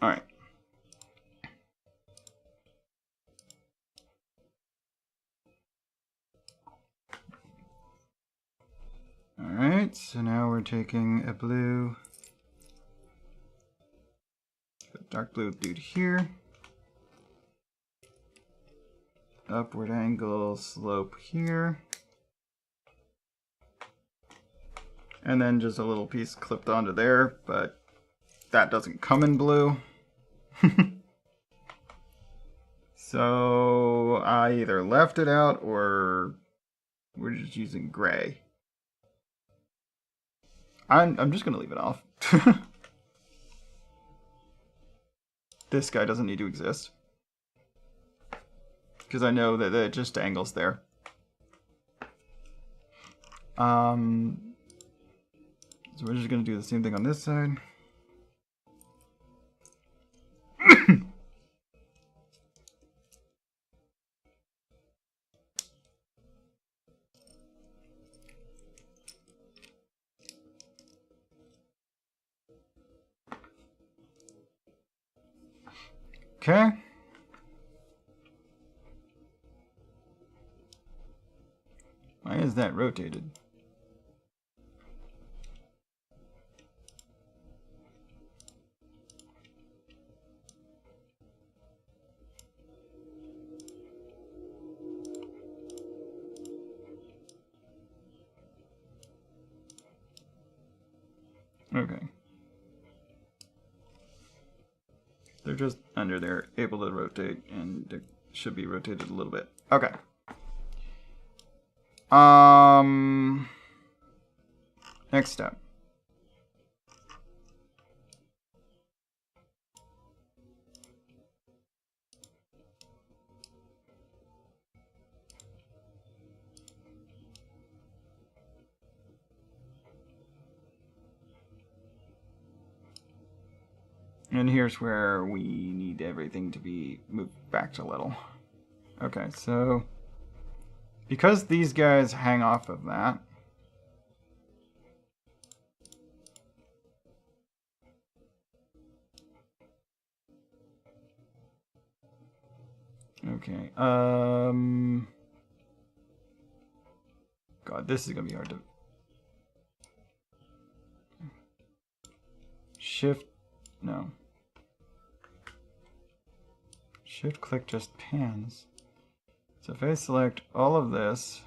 All right. All right. So now we're taking a blue. Dark blue dude here. Upward angle slope here. And then just a little piece clipped onto there, but that doesn't come in blue. So I either left it out or we're just using gray. I'm just gonna leave it off. This guy doesn't need to exist. Because I know that it just angles there. So we're just going to do the same thing on this side. Okay. Why is that rotated? Okay. They're just under there, able to rotate, and they should be rotated a little bit. Okay. Next step. And here's where we need everything to be moved back a little. Okay, so because these guys hang off of that, okay, God, this is gonna be hard to shift, no. Shift click just pans. So if I select all of this,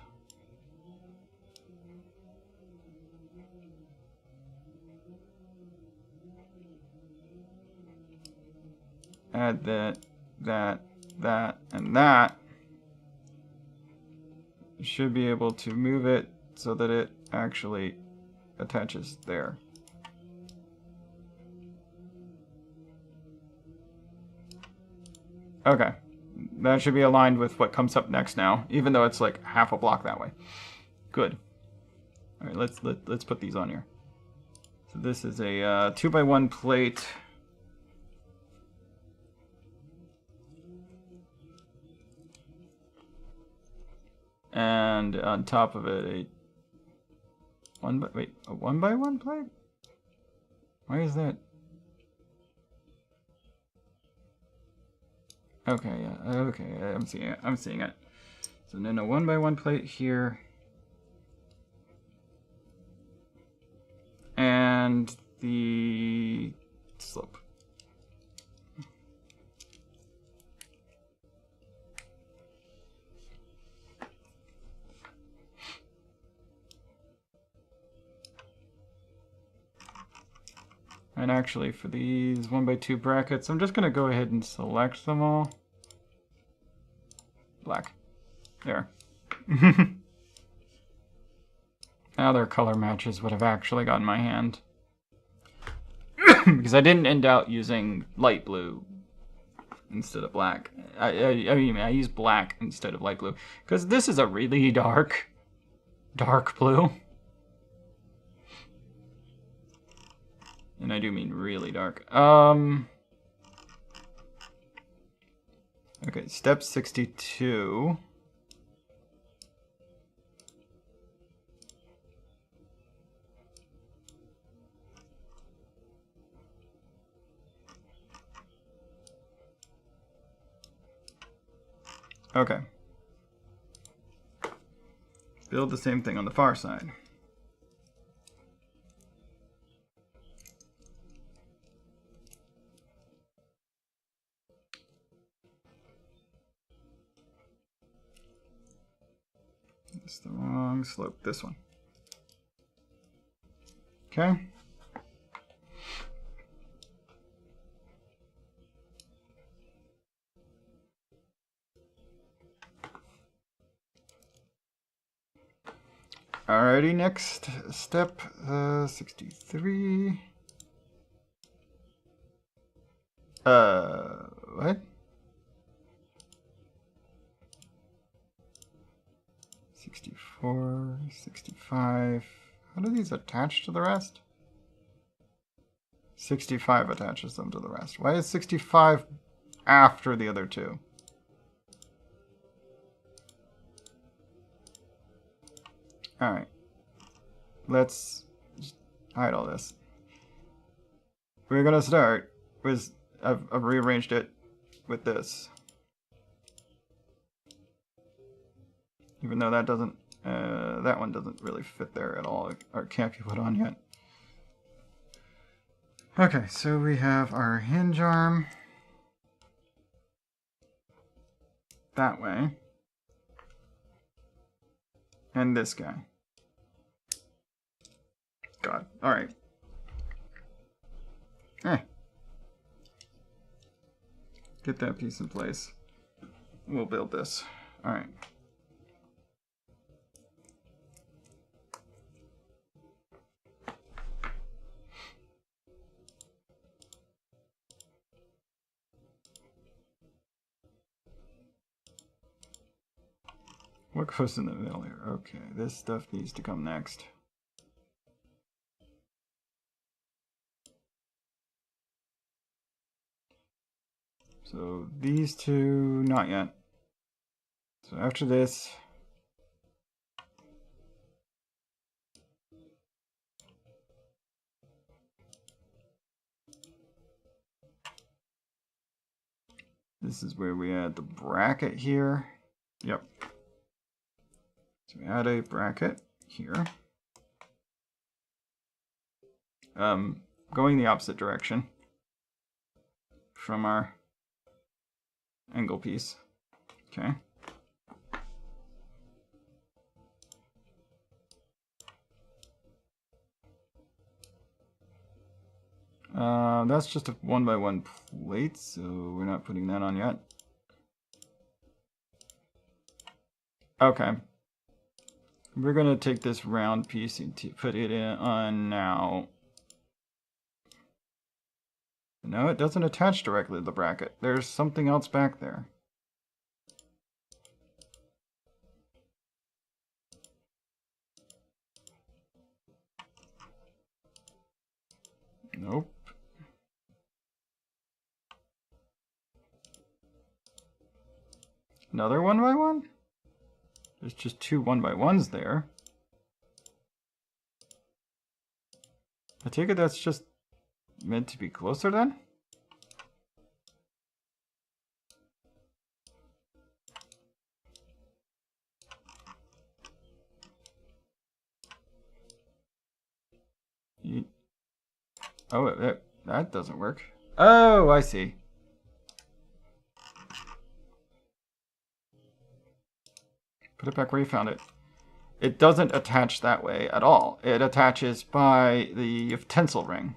add that, and that, you should be able to move it so that it actually attaches there. Okay, that should be aligned with what comes up next now, even though it's like half a block that way. Good. All right, let's put these on here. So this is a 2x1 plate. And on top of it, a 1x1 plate? Why is that? Okay, yeah, okay, I'm seeing it. So then a 1x1 plate here. And the slope. And actually, for these 1x2 brackets, I'm just going to go ahead and select them all. Black. There. Now their color matches would have actually gotten my hand. Because I didn't end out using light blue instead of black. I mean, I used black instead of light blue. Because this is a really dark blue. And I do mean really dark. Okay, step 62. Okay. Build the same thing on the far side. It's the wrong slope, this one. Okay. Alrighty, next step, 63. What? 64, 65. How do these attach to the rest? 65 attaches them to the rest. Why is 65 after the other two? Alright. Let's just hide all this. We're gonna start with, I've rearranged it with this. Even though that doesn't, that one doesn't really fit there at all, or can't be put on yet. Okay, so we have our hinge arm that way, and this guy. God, alright. Get that piece in place. We'll build this. Alright. What goes in the middle here? Okay, this stuff needs to come next. So these two, not yet. So after this, this is where we add the bracket here. Yep. So we add a bracket here. Going the opposite direction from our angle piece. Okay. That's just a 1x1 plate, so we're not putting that on yet. Okay. We're gonna take this round piece and put it on now. No, it doesn't attach directly to the bracket. There's something else back there. Nope. Another 1x1? There's just two 1x1s there. I take it that's just meant to be closer then? Oh, that doesn't work. Oh, I see. Put it back where you found it. It doesn't attach that way at all. It attaches by the utensil ring.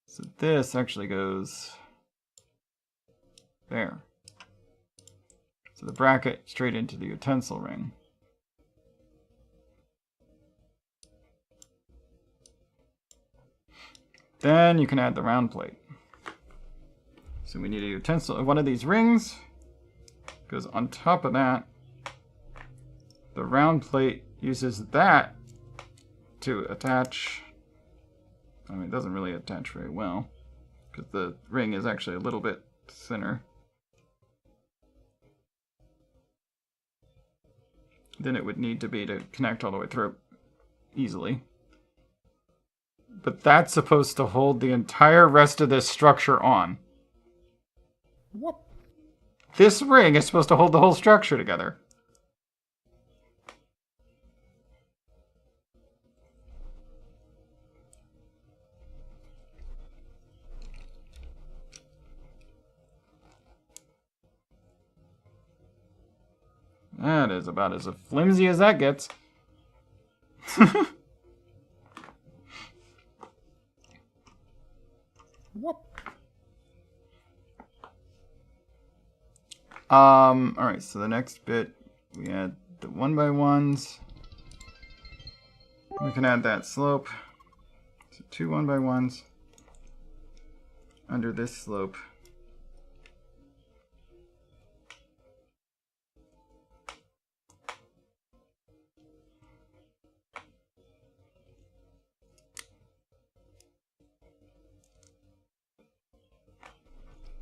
So this actually goes there. So the bracket straight into the utensil ring. Then you can add the round plate. So we need a utensil. One of these rings goes on top of that. The round plate uses that to attach. I mean, it doesn't really attach very well because the ring is actually a little bit thinner. Then it would need to be to connect all the way through easily. But that's supposed to hold the entire rest of this structure on. What? This ring is supposed to hold the whole structure together. That is about as flimsy as that gets. What? Alright, so the next bit, we add the 1x1s. We can add that slope. So two 1x1s under this slope.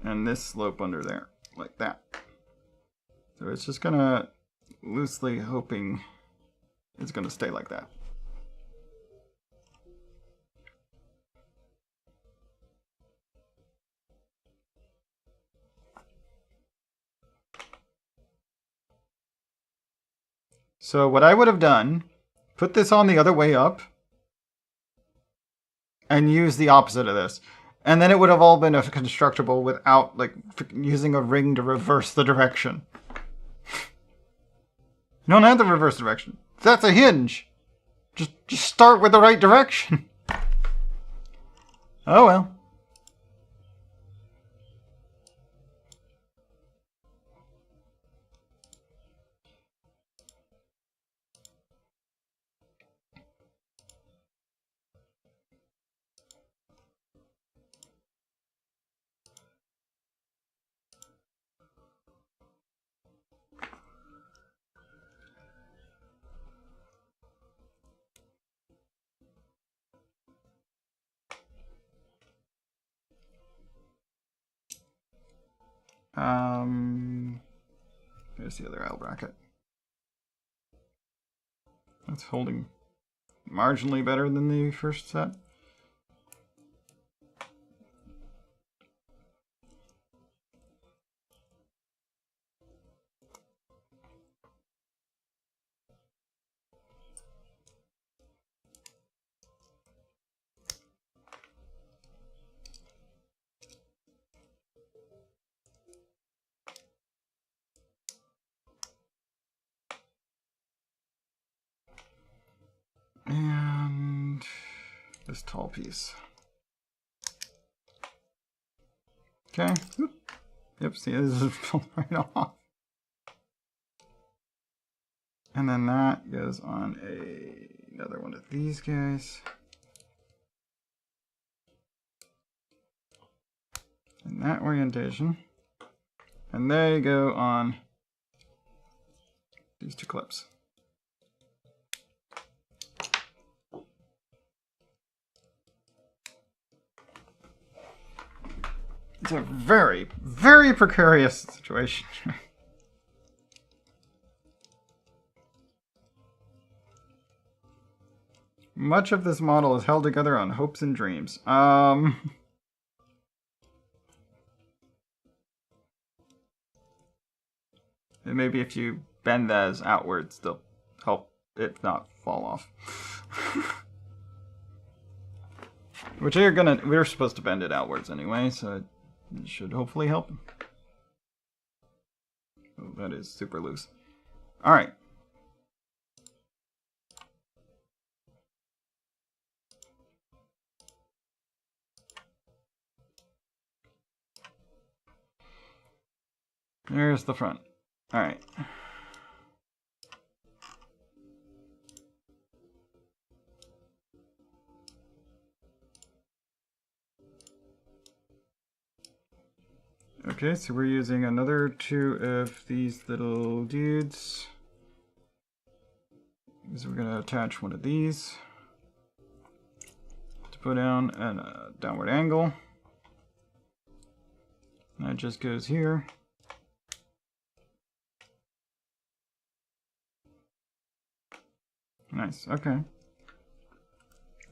And this slope under there, like that. So it's just gonna, loosely hoping it's gonna stay like that. So what I would have done, put this on the other way up, and use the opposite of this. And then it would have all been constructible without, like, using a ring to reverse the direction. You don't have to reverse direction. That's a hinge. Just start with the right direction. Oh well. There's the other L bracket. That's holding marginally better than the first set. And this tall piece. Okay. Yep, see, this is pulled right off. And then that goes on another one of these guys. In that orientation. And they go on these two clips. It's a very, very precarious situation. Much of this model is held together on hopes and dreams. And maybe if you bend those outwards, they'll help it not fall off. Which we're supposed to bend it outwards anyway, so it should hopefully help. Oh, that is super loose. Alright. There's the front. Alright. Okay, so we're using another two of these little dudes. So we're going to attach one of these to put down at a downward angle. That just goes here. Nice, okay.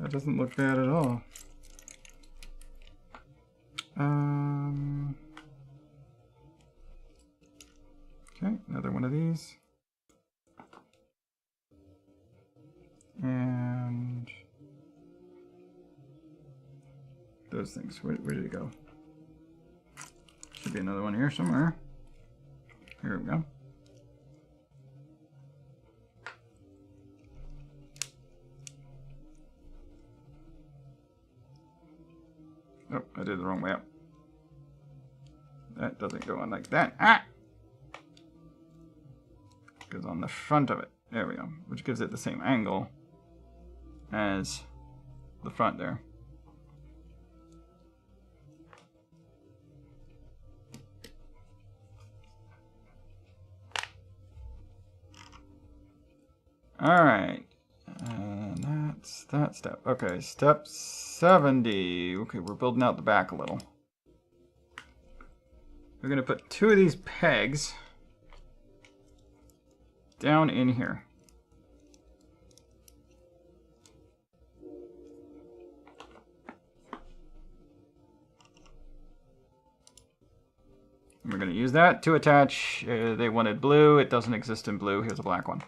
That doesn't look bad at all. Okay, another one of these. And those things, where did it go? Should be another one here somewhere. Here we go. Oh, I did it the wrong way up. That doesn't go on like that. Ah! Goes on the front of it. There we go. Which gives it the same angle as the front there. Alright. That's that step. Okay, step 70. Okay, we're building out the back a little. We're going to put two of these pegs down in here. And we're going to use that to attach. They wanted blue. It doesn't exist in blue. Here's a black one.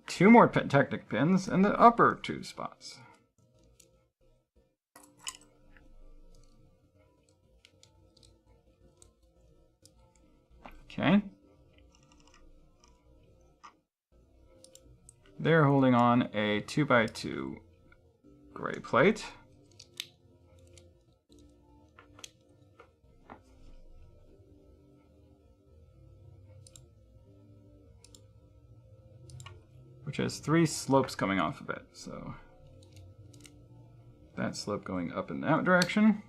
Two more Technic pins in the upper two spots. Okay. They're holding on a 2x2 gray plate. Which has three slopes coming off of it. So that slope going up in that direction.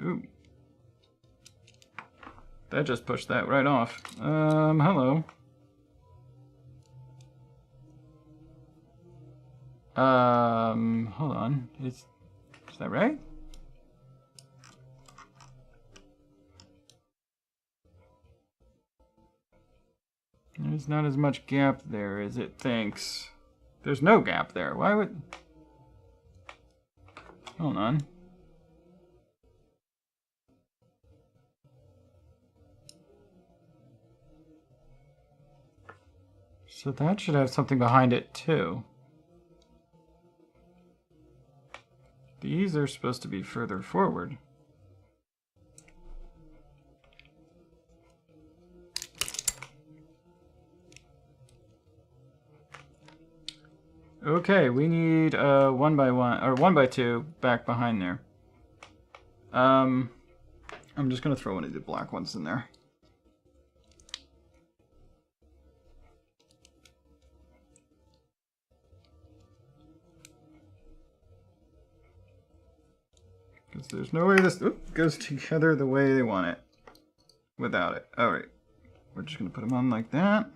Ooh. That just pushed that right off. Hello. Hold on. that right? There's not as much gap there as it thinks. There's no gap there. Why would... Hold on. So that should have something behind it too. These are supposed to be further forward. Okay, we need 1 by 1 or 1 by 2 back behind there. I'm just gonna throw one of the black ones in there. Because there's no way this goes together the way they want it without it. Alright, we're just gonna put them on like that.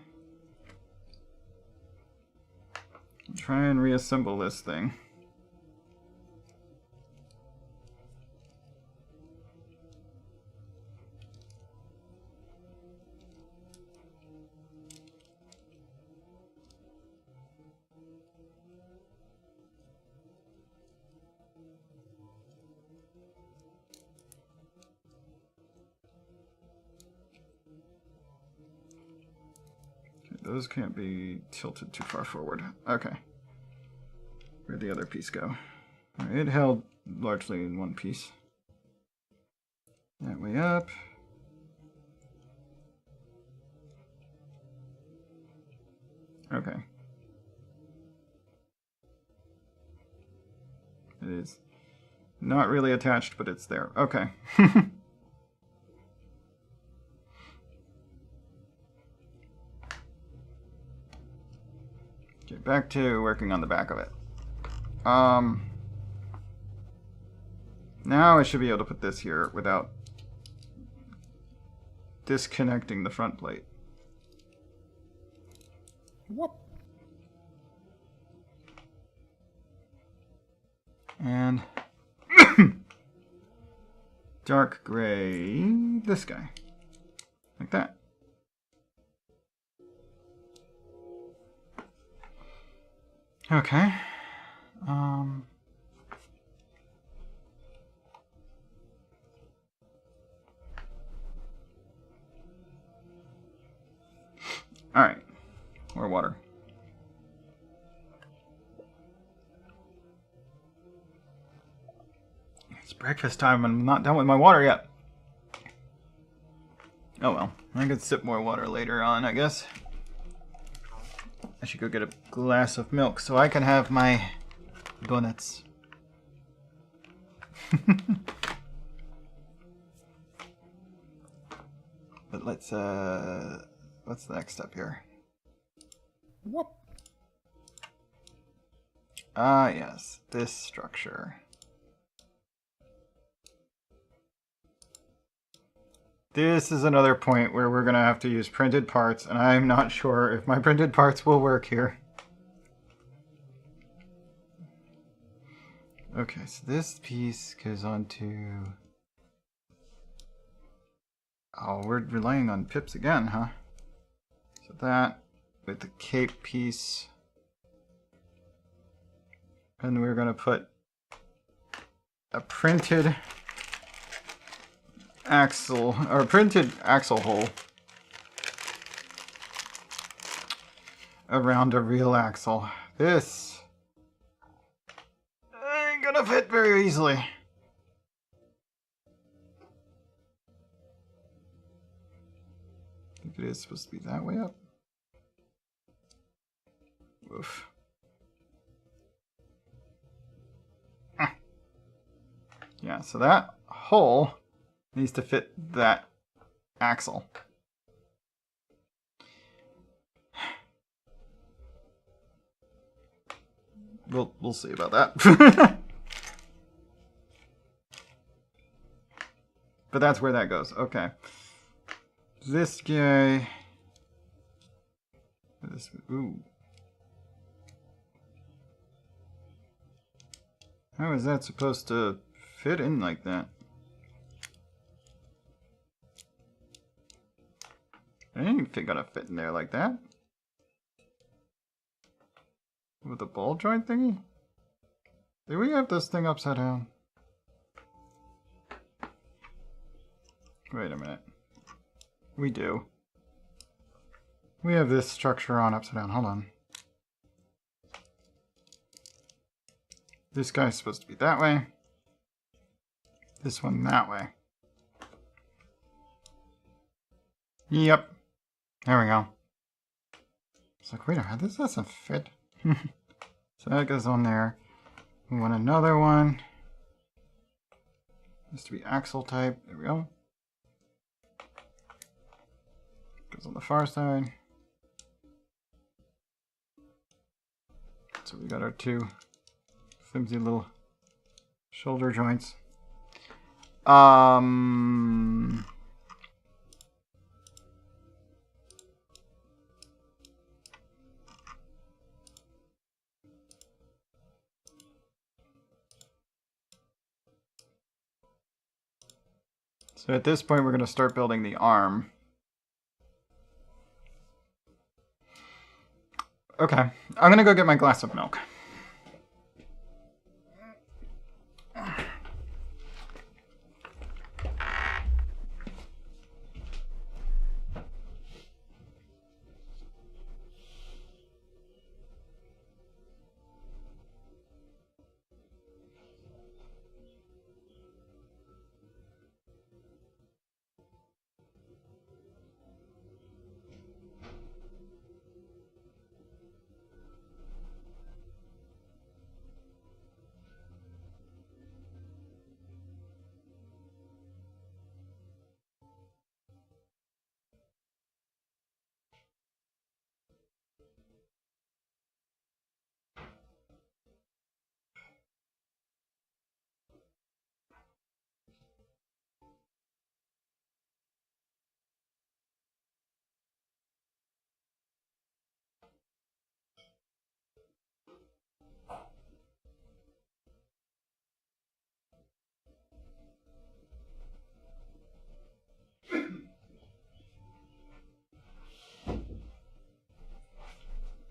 Try and reassemble this thing. Those can't be tilted too far forward. Okay. Where'd the other piece go? Right, it held largely in one piece. That way up. Okay. It is not really attached, but it's there. Okay. Get back to working on the back of it. Now I should be able to put this here without disconnecting the front plate. What? And dark gray, this guy. Like that. Okay. All right. More water. It's breakfast time and I'm not done with my water yet. Oh well. I could sip more water later on, I guess. I should go get a glass of milk so I can have my donuts. But let's, what's the next step here? What? Ah, yes, this structure. This is another point where we're going to have to use printed parts, and I'm not sure if my printed parts will work here. Okay, so this piece goes on to... Oh, we're relying on pips again, huh? So that with the cape piece. And we're going to put a printed axle, or printed axle hole around a real axle. This ain't gonna fit very easily. I think it is supposed to be that way up. Oof. Yeah, so that hole needs to fit that axle. We'll see about that. But that's where that goes. Okay. This guy. This. Ooh. How is that supposed to fit in like that? I didn't think it'd fit in there like that. With the ball joint thingy? Do we have this thing upside down? Wait a minute. We do. We have this structure on upside down. Hold on. This guy's supposed to be that way. This one that way. Yep. There we go. It's like, wait a minute, this doesn't fit. So that goes on there. We want another one. Has to be axle type. There we go. Goes on the far side. So we got our two flimsy little shoulder joints. So at this point, we're going to start building the arm. Okay, I'm going to go get my glass of milk.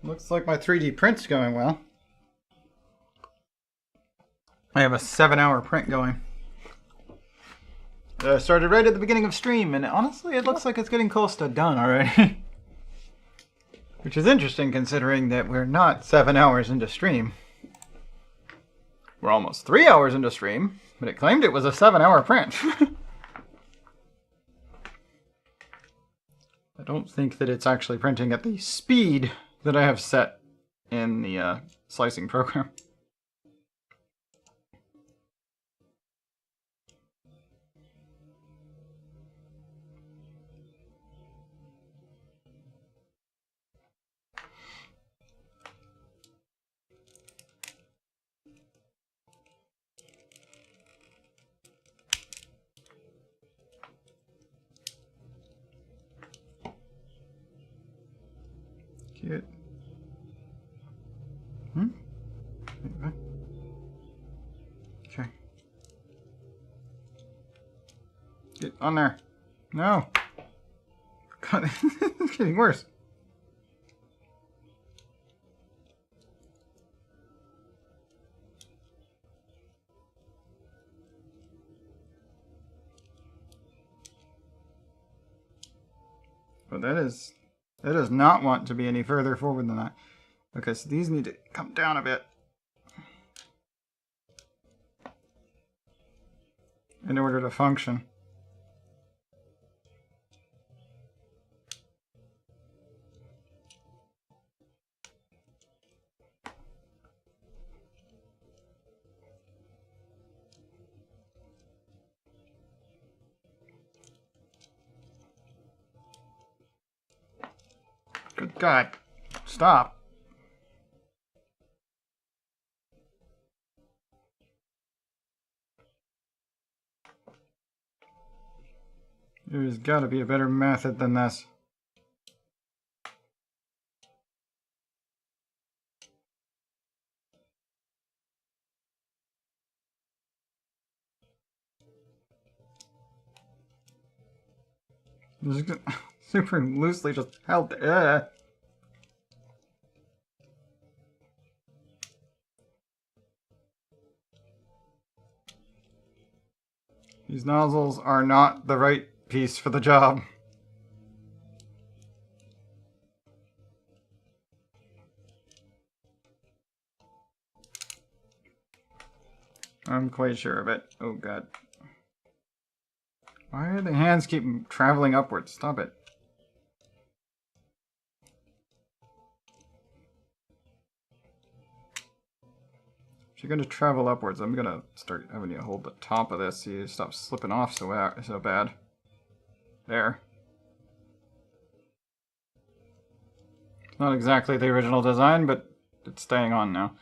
Looks like my 3D print's going well. I have a 7-hour print going. Started right at the beginning of stream, and honestly, it looks like it's getting close to done already. Which is interesting considering that we're not 7 hours into stream. We're almost 3 hours into stream, but it claimed it was a 7-hour print. I don't think that it's actually printing at the speed that I have set in the slicing program. Cute. Okay. Get on there. No. God, it's getting worse. But that does not want to be any further forward than that. Okay, so these need to come down a bit in order to function. Good God. Stop. There's got to be a better method than this. Just super loosely just held there. These nozzles are not the right piece for the job. I'm quite sure of it. Oh god. Why do the hands keep traveling upwards? Stop it. If you're gonna travel upwards, I'm gonna start having you hold the top of this so you stop slipping off so bad. There. It's not exactly the original design, but it's staying on now.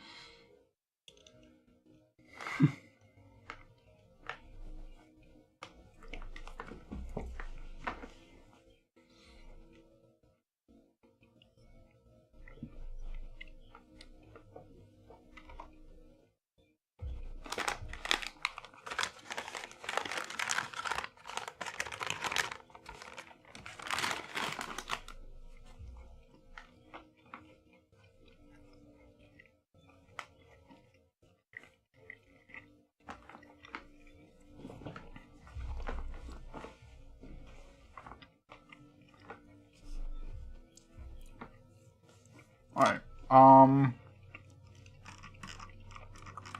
Alright,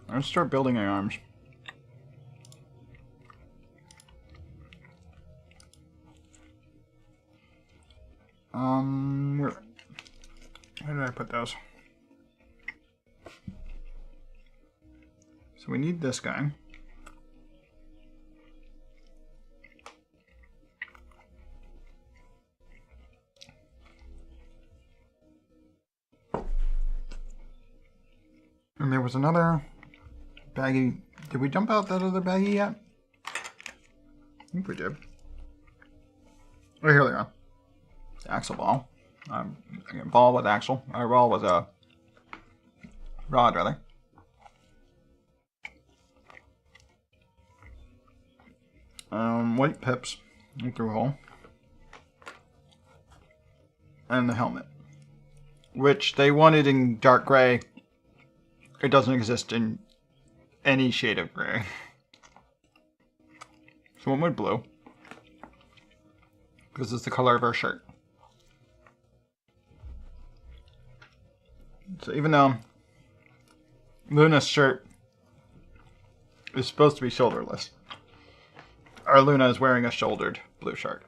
let's start building the arms. Where did I put those? So we need this guy. And there was another baggie. Did we dump out that other baggie yet? I think we did. Oh, here they are. The axle ball. Ball with axle. Our ball was a rod, rather. White pips through a hole. And the helmet. Which they wanted in dark gray. It doesn't exist in any shade of gray. So one went blue. Because it's the color of our shirt. So even though Luna's shirt is supposed to be shoulderless, our Luna is wearing a shouldered blue shirt.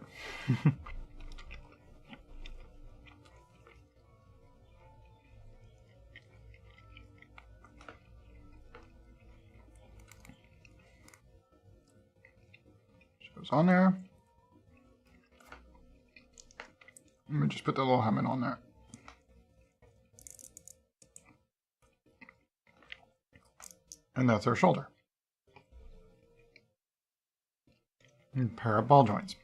Goes on there. Let me just put the little helmet on there. And that's our shoulder. And a pair of ball joints.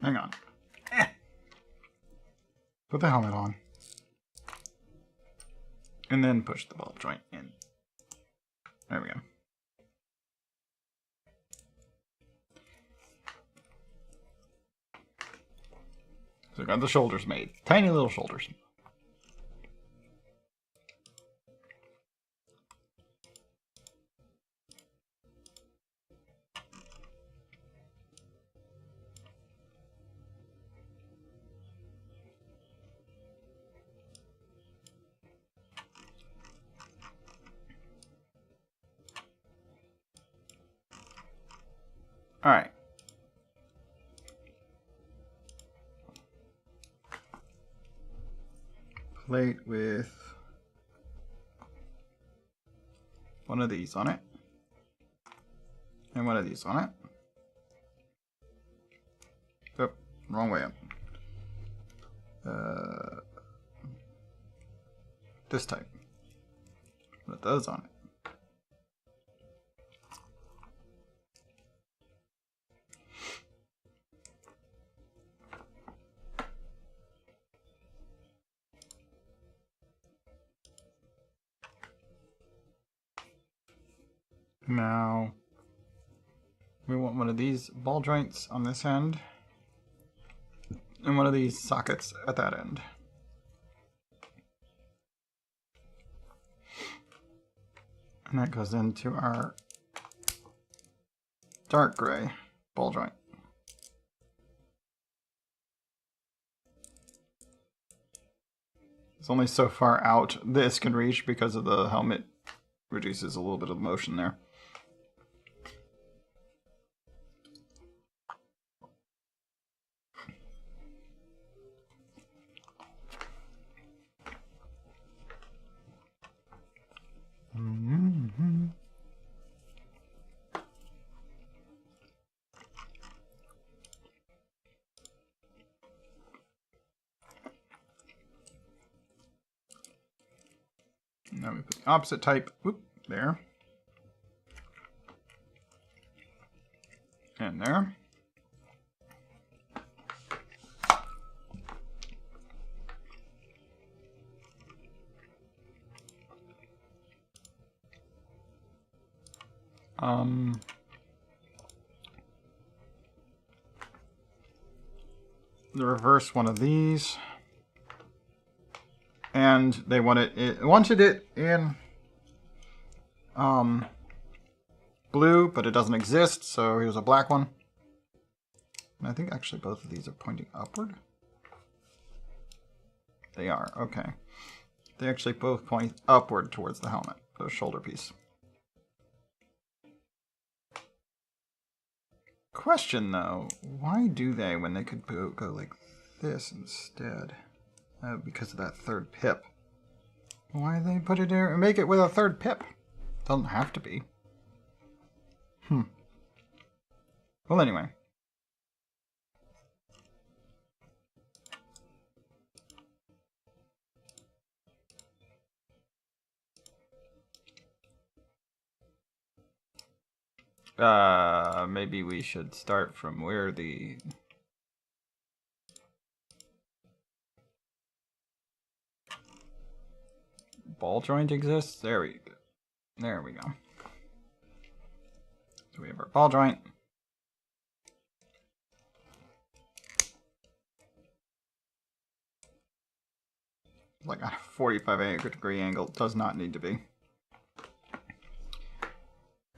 Hang on. Put the helmet on. And then push the ball joint in. There we go. So we got the shoulders made. Tiny little shoulders. All right. Plate with one of these on it. And one of these on it. Oh, wrong way up. this type. Put those on it. Now, we want one of these ball joints on this end, and one of these sockets at that end. And that goes into our dark gray ball joint. It's only so far out this can reach because of the helmet reduces a little bit of motion there. Now we put the opposite type, there. And there. The reverse one of these. And they wanted it in blue, but it doesn't exist, so here's a black one. And I think actually both of these are pointing upward. They are, okay. They actually both point upward towards the helmet, the shoulder piece. Question though, why do they when they could go like this instead? Because of that third pip. Why they put it there and make it with a third pip? Doesn't have to be. Well, anyway. Maybe we should start from where the ball joint exists. There we go. So we have our ball joint. Like a 45 degree angle. Does not need to be.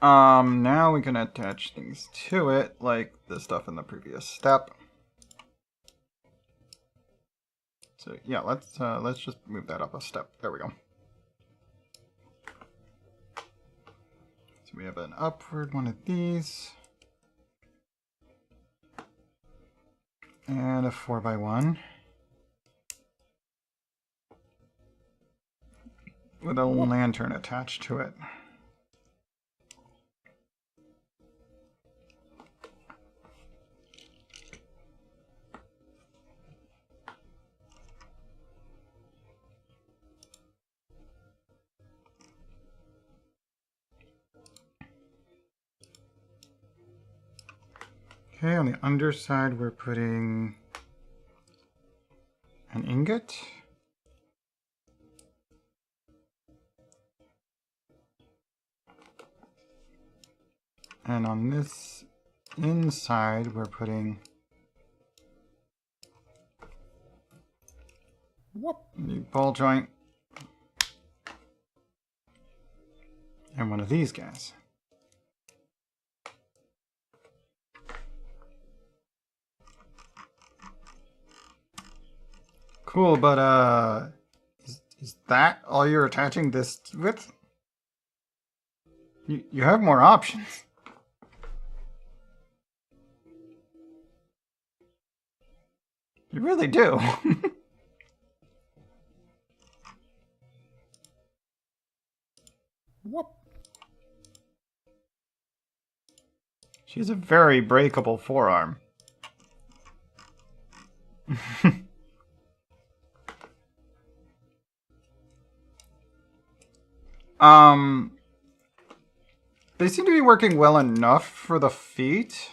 Now we can attach things to it, like the stuff in the previous step. So yeah, let's just move that up a step. There we go. So we have an upward one of these. And a 4x1. With a lantern attached to it. Okay, on the underside we're putting an ingot. And on this inside we're putting the ball joint and one of these guys. Cool, but is that all you're attaching this with? You have more options. You really do. Whoop. She has a very breakable forearm. They seem to be working well enough for the feet.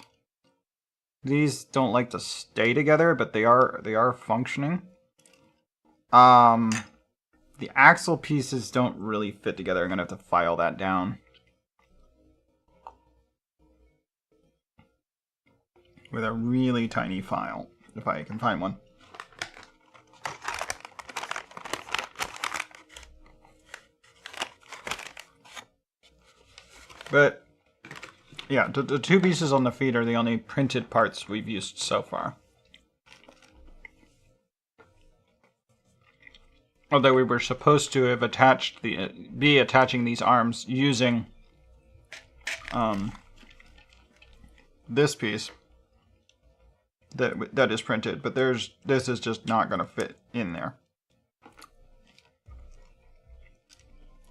These don't like to stay together, but they are functioning. The axle pieces don't really fit together. I'm gonna have to file that down with a really tiny file, if I can find one. But yeah, the two pieces on the feet are the only printed parts we've used so far. Although we were supposed to have attached be attaching these arms using this piece that is printed, but this is just not going to fit in there.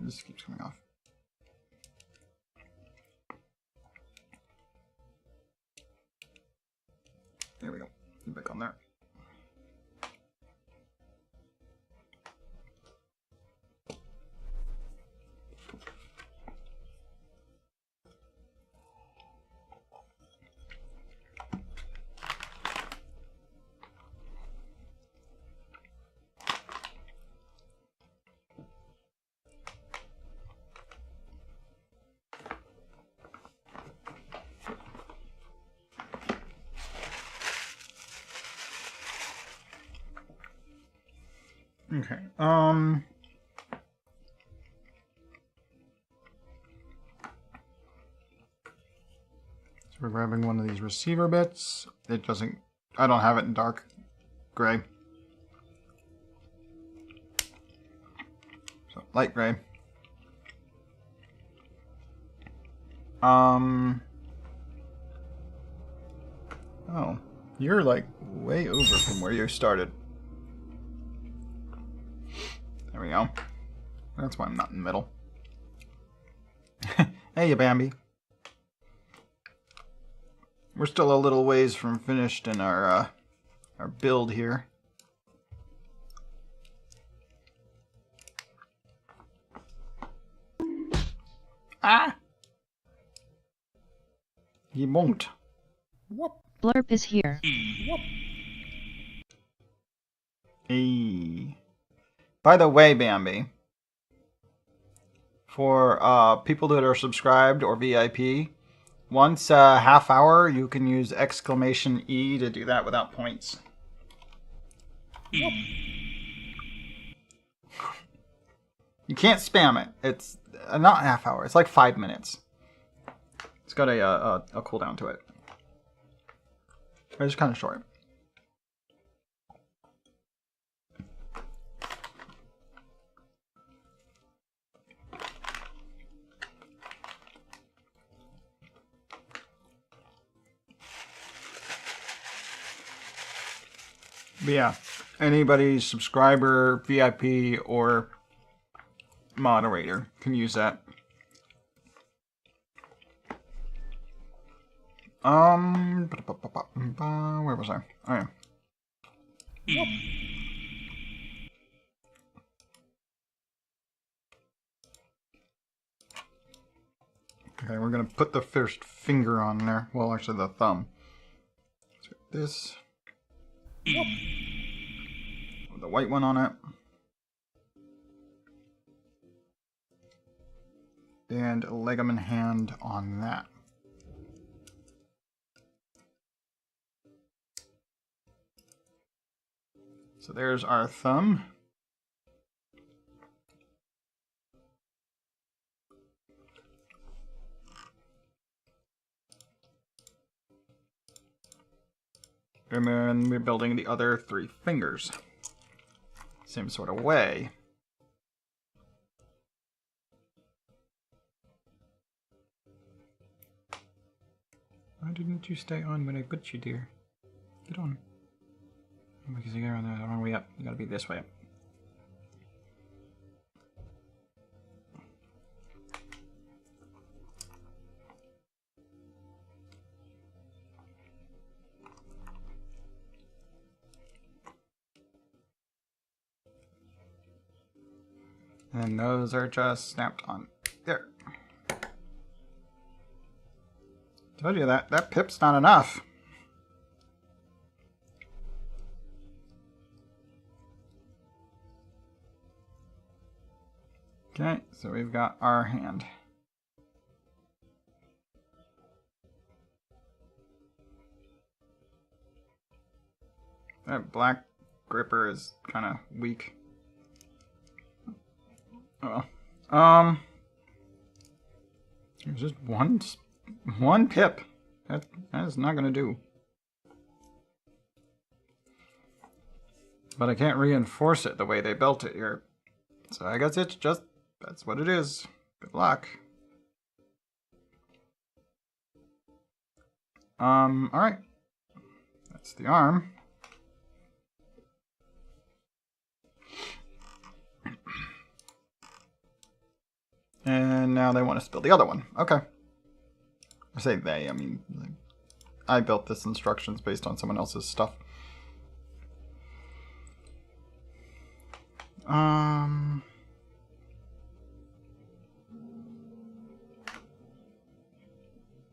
This keeps coming off. There we go. Back on there. Okay. So we're grabbing one of these receiver bits. It doesn't. I don't have it in dark gray. So light gray. Oh, you're like way over from where you started. There we go. That's why I'm not in the middle. Hey, you Bambi. We're still a little ways from finished in our build here. Ah! You won't. Whoop. Blurp is here. Whoop. Hey. By the way, Bambi, for people that are subscribed or VIP, once a half hour, you can use exclamation E to do that without points. Whoop. You can't spam it. It's not a half hour. It's like 5 minutes. It's got a cooldown to it. It's kind of short. But yeah, anybody, subscriber, VIP, or moderator can use that. Where was I? Oh, yeah. Whoop. Okay, we're gonna put the first finger on there. Well, actually, the thumb. So this. Whoop. With the white one on it. And a Legoman hand on that. So there's our thumb. And then we're building the other 3 fingers. Same sort of way. Why didn't you stay on when I put you, dear? Get on. Because you're on the wrong way up. You gotta be this way up. And those are just snapped on. There. Told you that pip's not enough. Okay, so we've got our hand. That black gripper is kind of weak. Oh well. There's just one pip. That is not gonna do. But I can't reinforce it the way they built it here. So I guess it's just, that's what it is. Good luck. Alright. That's the arm. And now they want us to build the other one. Okay. I say they, I mean, I built this instructions based on someone else's stuff.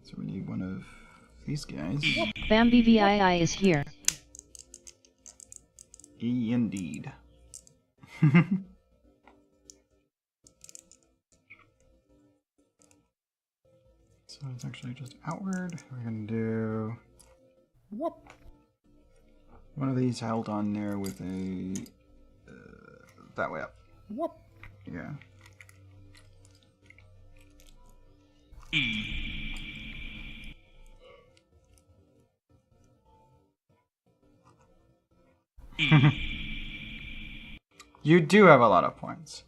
So we need one of these guys. Bambi VII is here. Indeed. So it's actually just outward. We're gonna do Whoop. one of these held on there with a that way up. Whoop. Yeah. You do have a lot of points.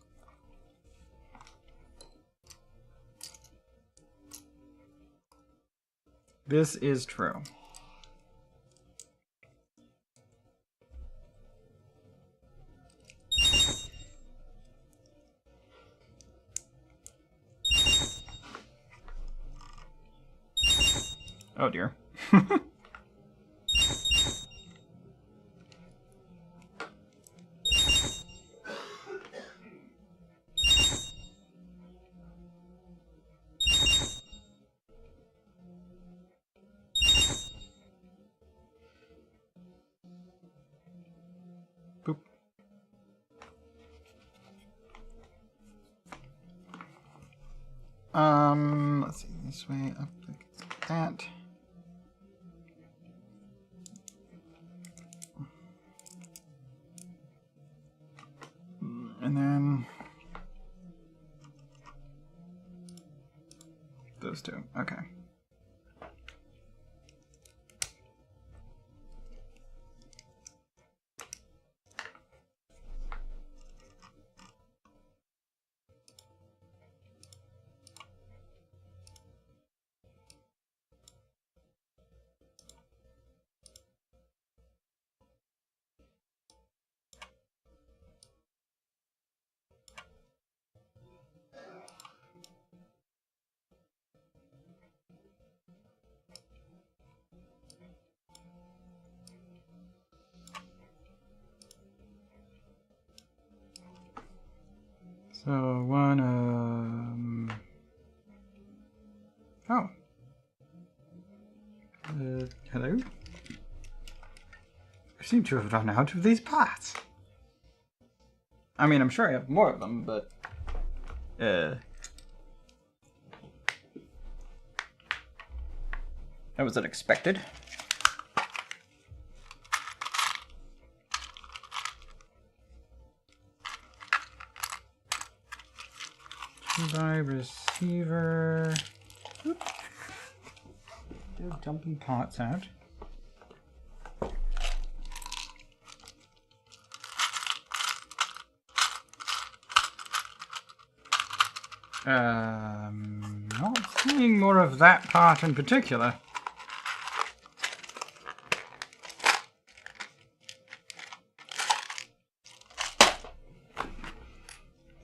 This is true. Oh dear. Boop. Let's see, this way up like that. And then those two. Okay. So one, oh. Hello? I seem to have run out of these parts. I mean, I'm sure I have more of them, but, that was unexpected. By receiver. Oop. They're dumping parts out. Not seeing more of that part in particular.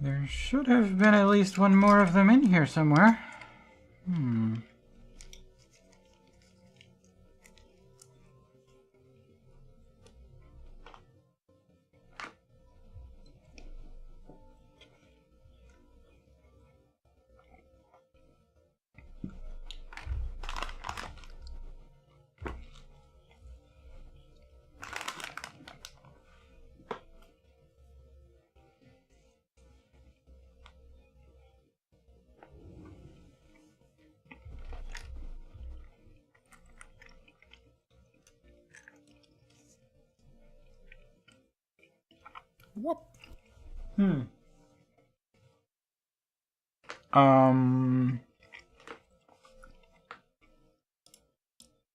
There should have been at least one more of them in here somewhere. What?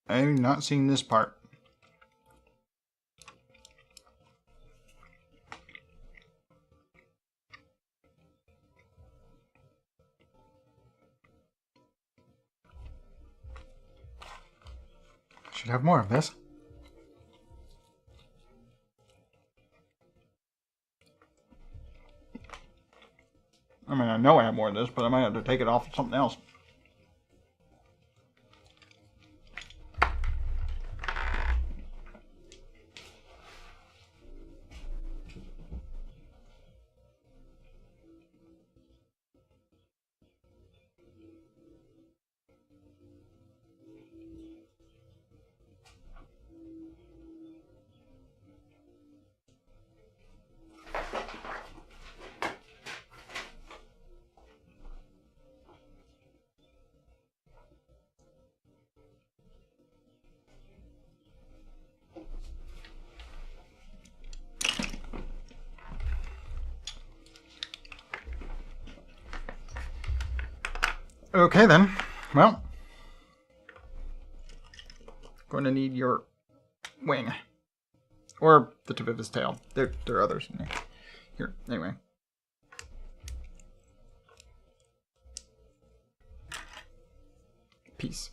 I've not seen this part. Should have more of this. I mean, I know I have more of this, but I might have to take it off of something else. Okay then. Well, going to need your wing, or the tip of his tail. There are others in there. Here, anyway. Peace.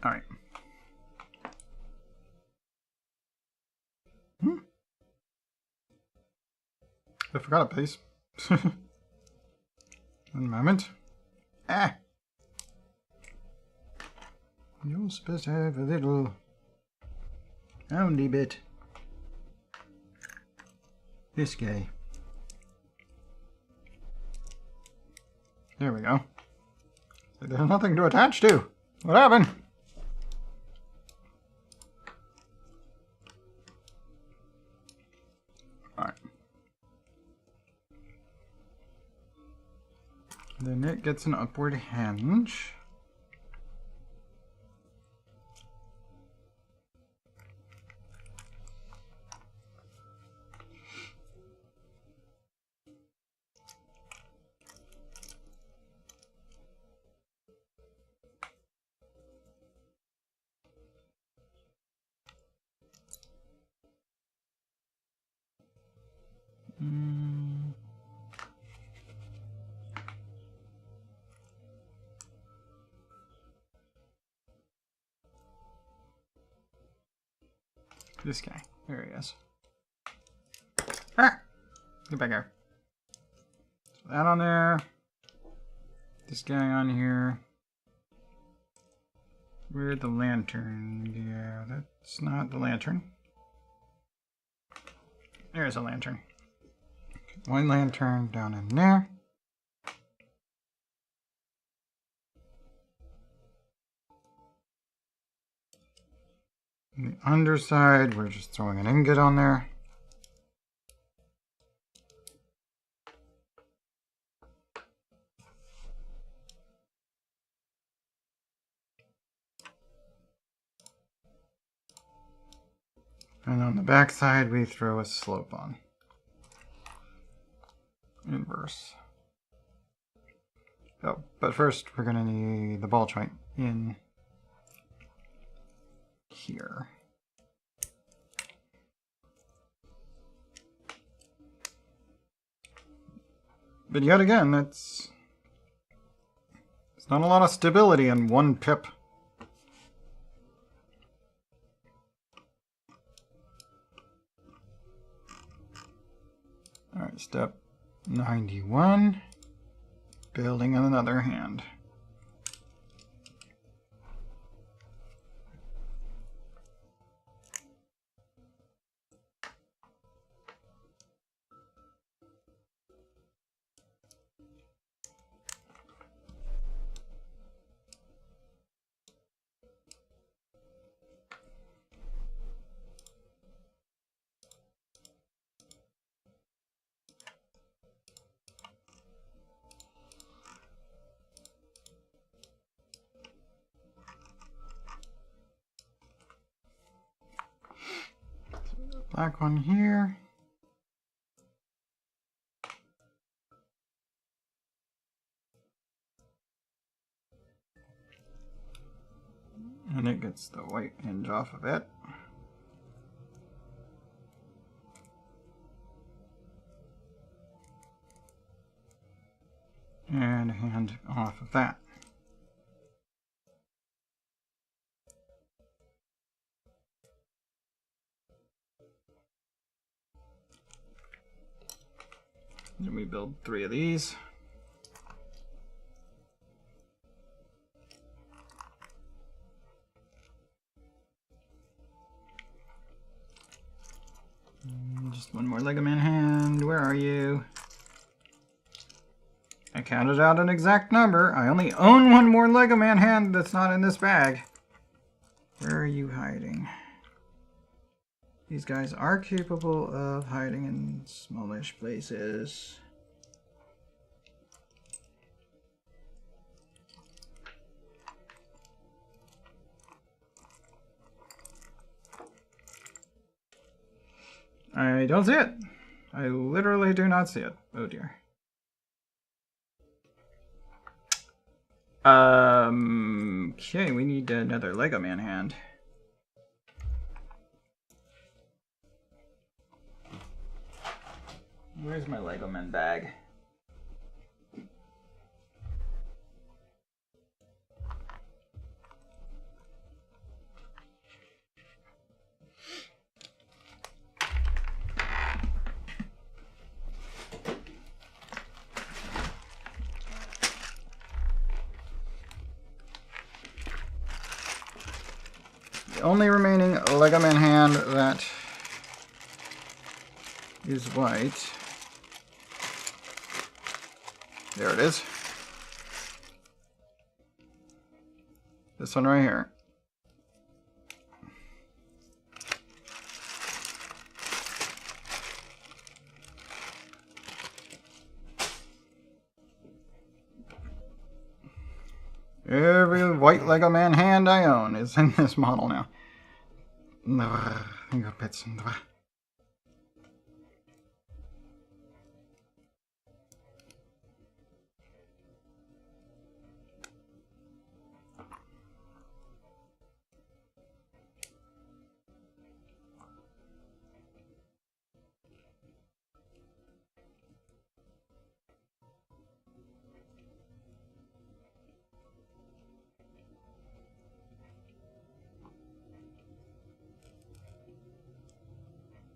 All right. I forgot a piece. One moment. Ah! You're supposed to have a little roundy bit. This guy. There we go. There's nothing to attach to. What happened? Alright. Then it gets an upward hinge. This guy. There he is. Ah! Get back here. So that on there. This guy on here. Where'd the lantern? Yeah, that's not the lantern. There's a lantern. One lantern down in there. On the underside, we're just throwing an ingot on there. And on the back side, we throw a slope on. Inverse. Oh, but first, we're going to need the ball joint in here. But yet again, there's not a lot of stability in one pip. Alright, step 91. Building on another hand. black one here. And it gets the white hinge off of it. And a hand off of that. Then we build 3 of these. And just one more Lego Man hand. Where are you? I counted out an exact number. I only own one more Lego Man hand that's not in this bag. Where are you hiding? These guys are capable of hiding in smallish places. I don't see it. I literally do not see it. Oh dear. Okay, we need another Lego Man hand. Where's my Lego Man bag? The only remaining Lego Man hand that is white. There it is. This one right here. Every white Lego Man hand I own is in this model now.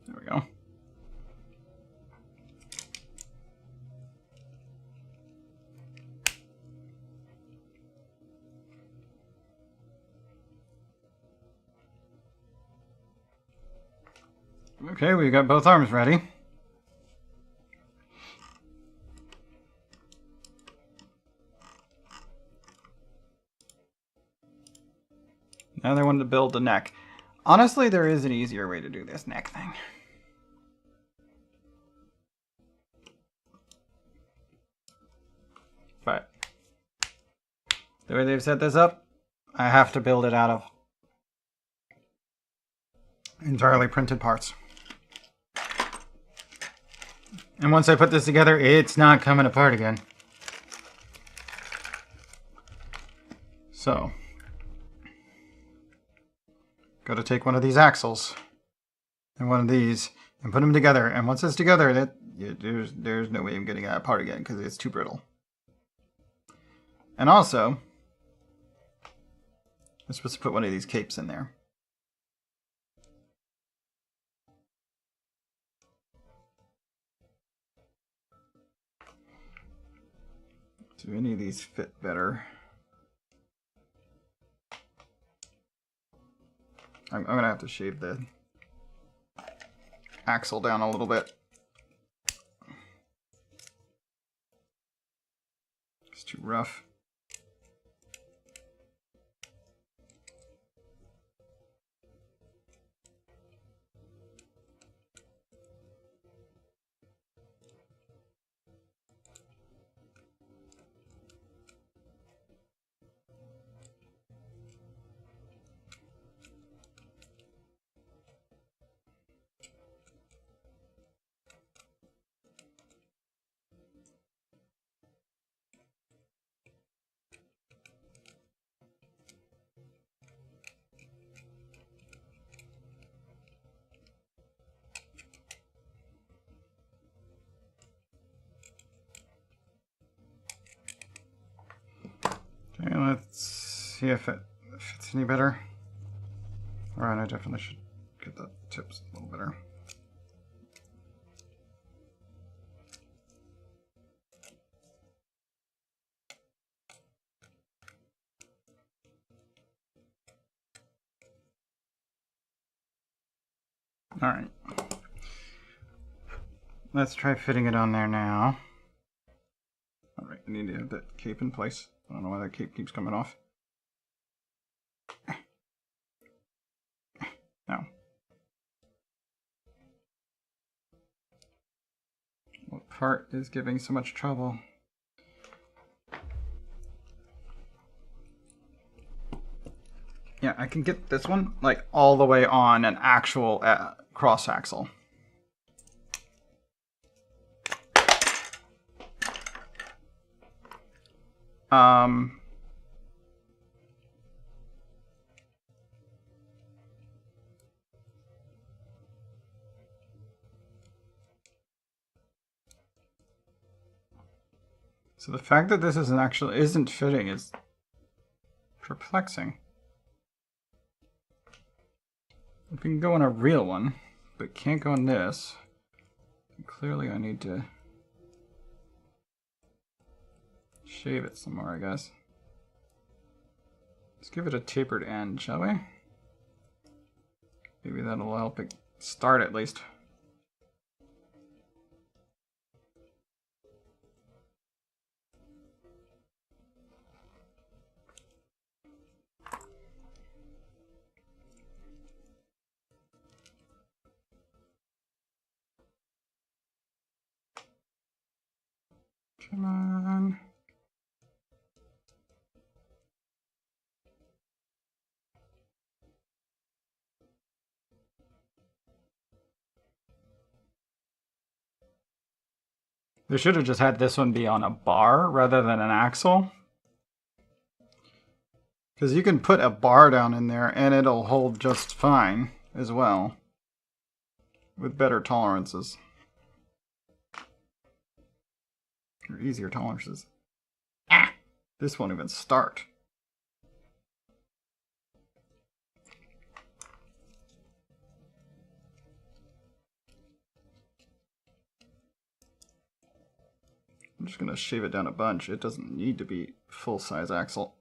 There we go. Okay, we got both arms ready. Now they wanted to build the neck. Honestly, there is an easier way to do this neck thing. But the way they've set this up, I have to build it out of entirely printed parts. And once I put this together, it's not coming apart again. So, got to take one of these axles and one of these and put them together. And once it's together, there's no way of getting it apart again because it's too brittle. And also, I'm supposed to put one of these capes in there. Do any of these fit better? I'm going to have to shave the axle down a little bit. It's too rough. Let's see if it fits any better. Alright, I definitely should get the tips a little better. Alright. Let's try fitting it on there now. Alright, I need to have that cape in place. I don't know why that cape keeps coming off. No. What part is giving so much trouble? Yeah, I can get this one like all the way on an actual cross axle. So the fact that this isn't fitting is perplexing. We can go on a real one, but can't go on this. Clearly I need to shave it some more, I guess. Let's give it a tapered end, shall we? Maybe that'll help it start at least. Come on. They should have just had this one be on a bar rather than an axle. Because you can put a bar down in there and it'll hold just fine as well. With better tolerances. Or easier tolerances. Ah! This won't even start. I'm just gonna shave it down a bunch. It doesn't need to be full-size axle.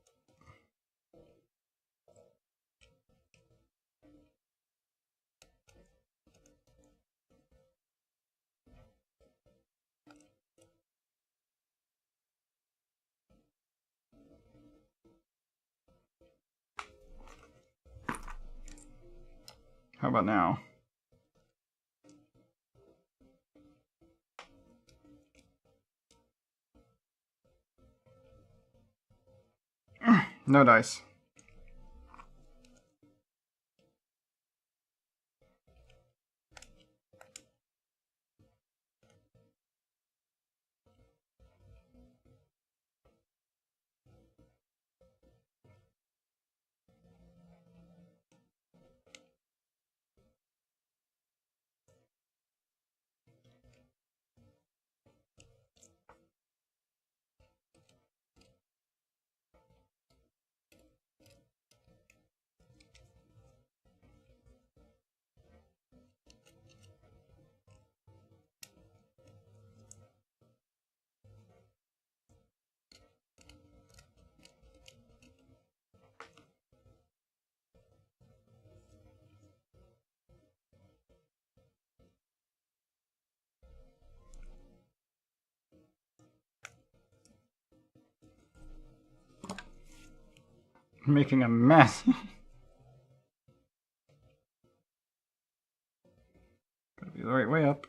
How about now? No dice. Making a mess. Gotta be the right way up.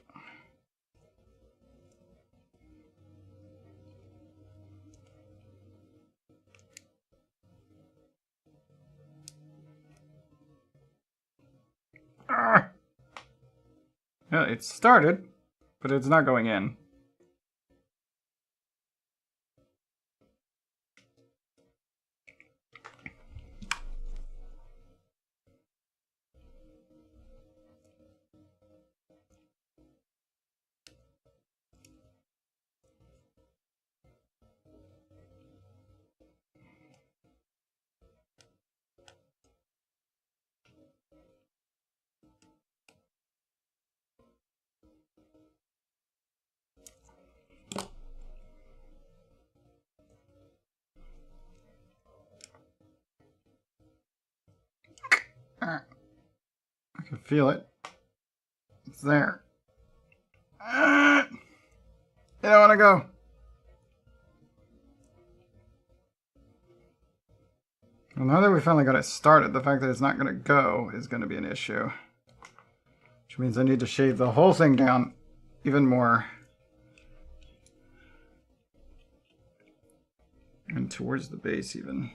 Ah! Yeah, it started, but it's not going in. I can feel it. It's there. I don't want to go. Well, now that we finally got it started, the fact that it's not going to go is going to be an issue. Which means I need to shave the whole thing down even more. And towards the base even.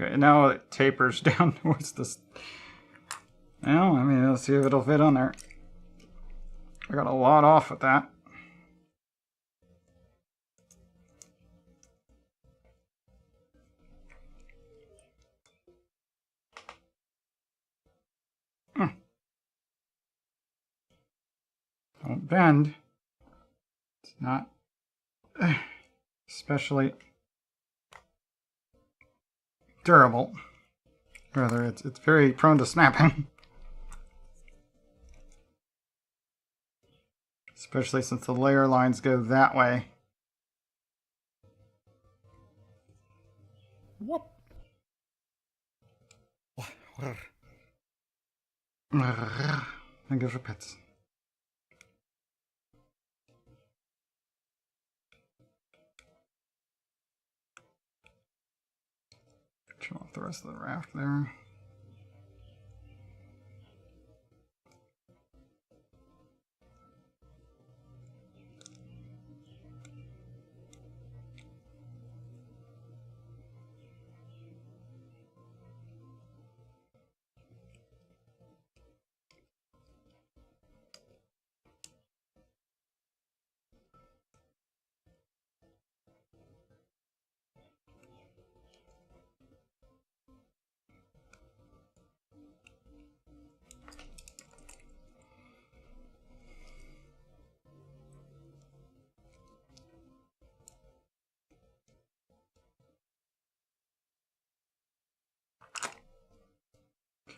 Okay, now it tapers down towards this. Well, I mean, let's see if it'll fit on there. I got a lot off with that. Don't bend. It's not especially durable. Rather, it's very prone to snapping. Especially since the layer lines go that way. What? Thank you for pets. Trim off the rest of the raft there.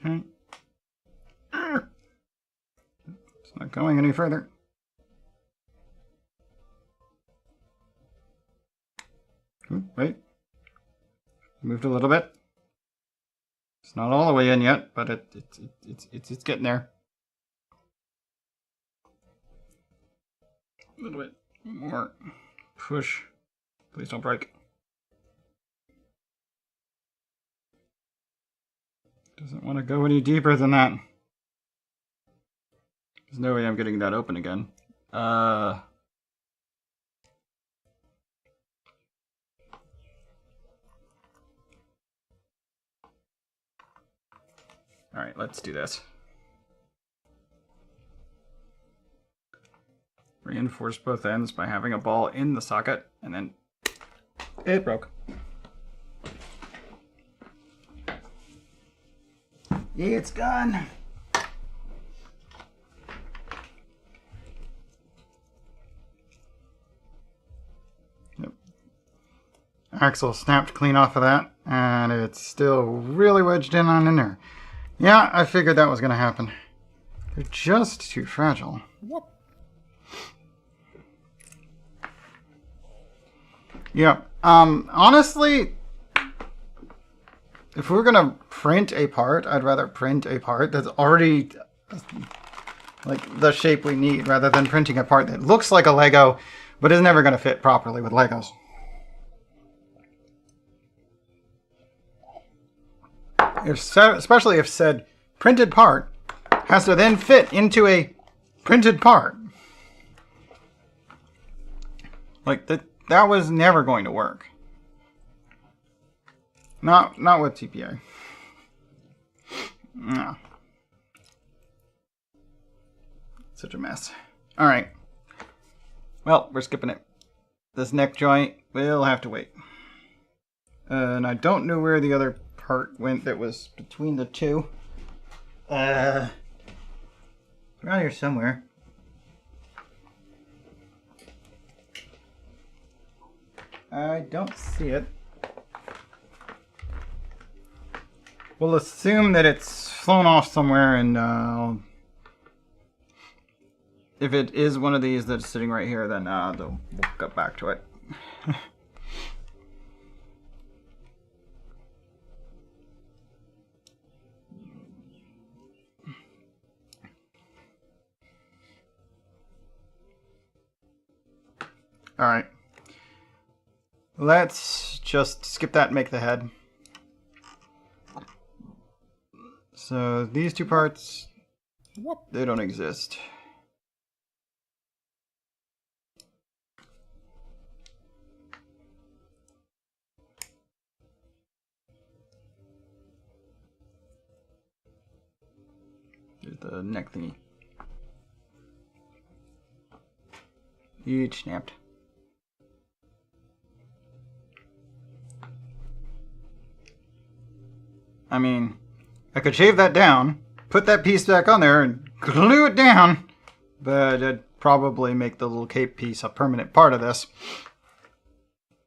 Okay. It's not going any further. Ooh, wait. Moved a little bit. It's not all the way in yet, but it's getting there. A little bit more push. Please don't break. Doesn't want to go any deeper than that. There's no way I'm getting that open again. Alright, let's do this. Reinforce both ends by having a ball in the socket, and then it broke. It's gone. Yep. Axle snapped clean off of that, and it's still really wedged in there. Yeah, I figured that was going to happen. They're just too fragile. What? Yeah. Honestly, if we're gonna print a part, I'd rather print a part that's already like the shape we need, rather than printing a part that looks like a Lego, but is never gonna fit properly with Legos. Especially if said printed part has to then fit into a printed part. Like that was never going to work. Not with TPA. No. Such a mess. Alright. Well, we're skipping it. This neck joint we'll have to wait. And I don't know where the other part went that was between the two. Around here somewhere. I don't see it. We'll assume that it's flown off somewhere, and if it is one of these that's sitting right here, then we'll get back to it. Alright. Let's just skip that and make the head. So these two parts, they don't exist. Here's the neck thingy. Each snapped. I mean, I could shave that down, put that piece back on there, and glue it down, but it'd probably make the little cape piece a permanent part of this.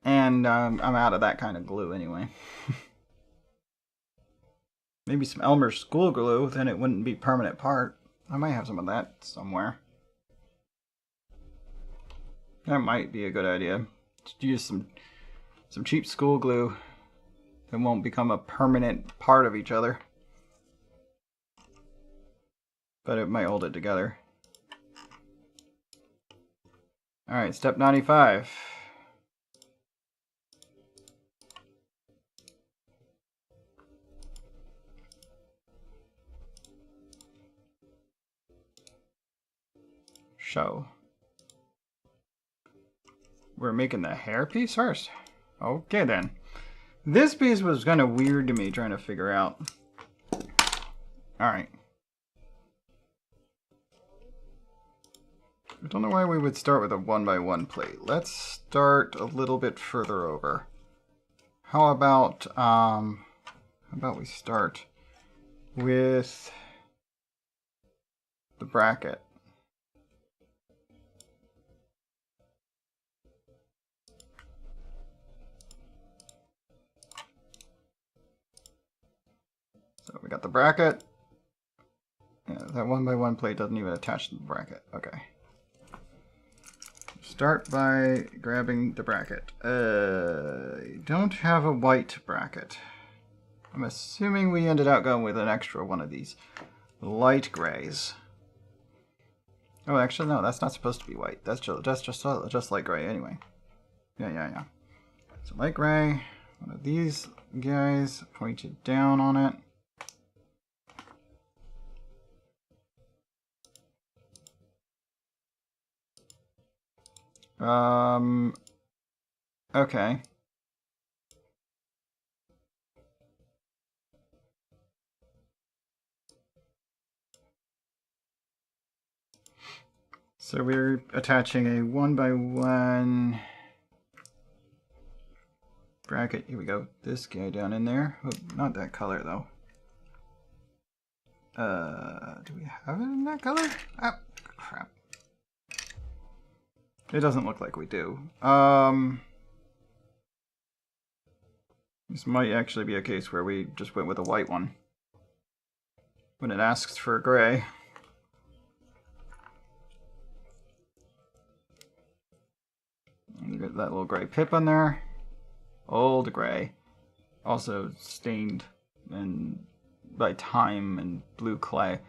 And I'm out of that kind of glue anyway. Maybe some Elmer's school glue, then it wouldn't be a permanent part. I might have some of that somewhere. That might be a good idea. Just use some cheap school glue that won't become a permanent part of each other. But it might hold it together. Alright, step 95. Show. We're making the hair piece first? Okay then. This piece was kind of weird to me trying to figure out. Alright. I don't know why we would start with a 1x1 plate. Let's start a little bit further over. How about we start with the bracket? So we got the bracket. Yeah, that 1x1 plate doesn't even attach to the bracket. Okay. Start by grabbing the bracket. I don't have a white bracket. I'm assuming we ended up going with an extra one of these light grays. Oh, actually, no, that's not supposed to be white. That's just light gray anyway. Yeah. So light gray, one of these guys pointed down on it. Okay. So we're attaching a 1x1 bracket. Here we go. This guy down in there. Oh, not that color though. Do we have it in that color? Ah, crap. It doesn't look like we do. This might actually be a case where we just went with a white one when it asks for a gray. And get that little gray pip on there. Old gray. Also stained and by time and blue clay.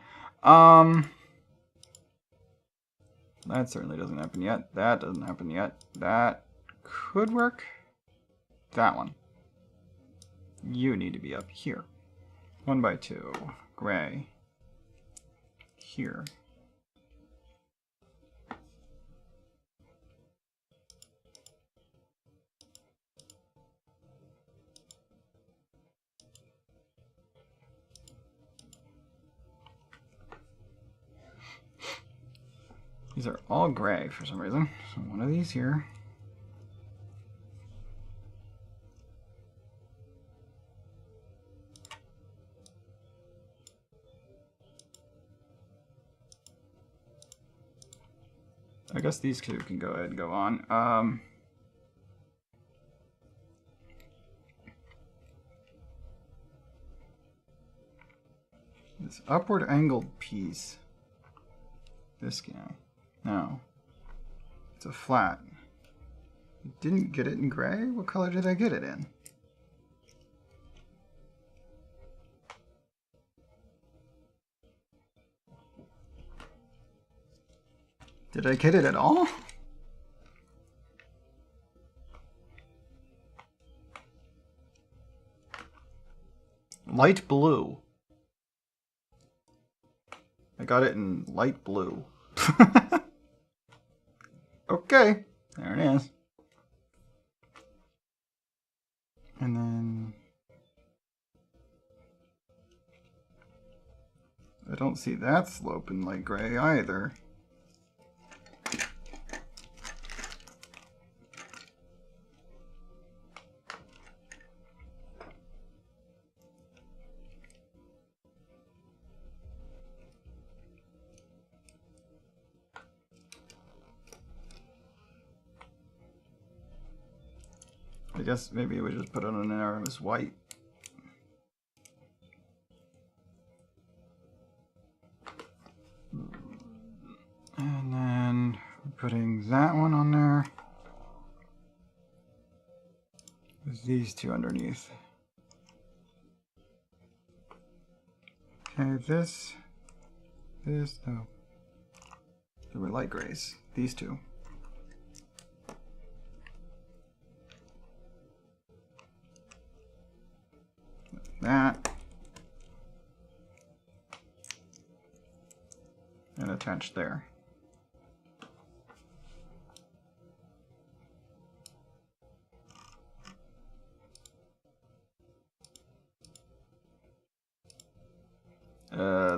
That certainly doesn't happen yet. That doesn't happen yet. That could work. That one. You need to be up here. 1x2. Gray. Here. These are all gray for some reason. So one of these here. I guess these two can go ahead and go on. This upward angled piece. This guy. No. It's a flat. I didn't get it in gray? What color did I get it in? Did I get it at all? Light blue. I got it in light blue. Okay, there it is. And then I don't see that slope in light gray either. I guess maybe we just put it on there as white. And then we're putting that one on there. With these two underneath. Okay, this, no. They were light grays, these two. That. And attach there.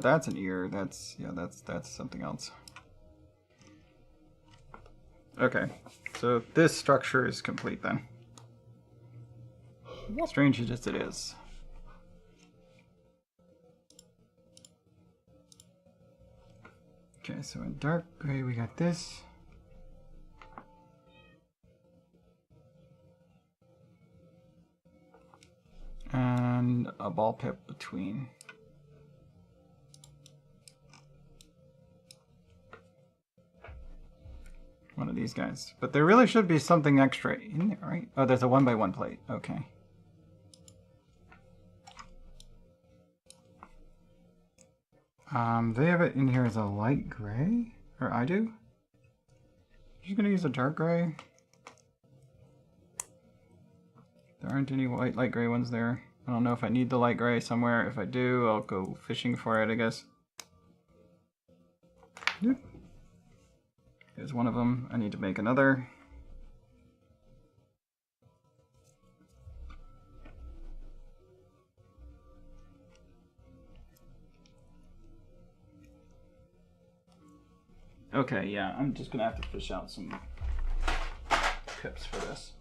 That's an ear. That's something else. Okay, so this structure is complete then. Strange as it is. Okay, so in dark gray we got this. And a ball pip between. One of these guys. But there really should be something extra in there, right? Oh, there's a 1x1 plate. Okay. They have it in here as a light gray? Or I do? I'm just gonna use a dark gray. There aren't any light gray ones there. I don't know if I need the light gray somewhere. If I do, I'll go fishing for it, I guess. Yep. Here's one of them. I need to make another. Okay, yeah, I'm just gonna have to fish out some pips for this.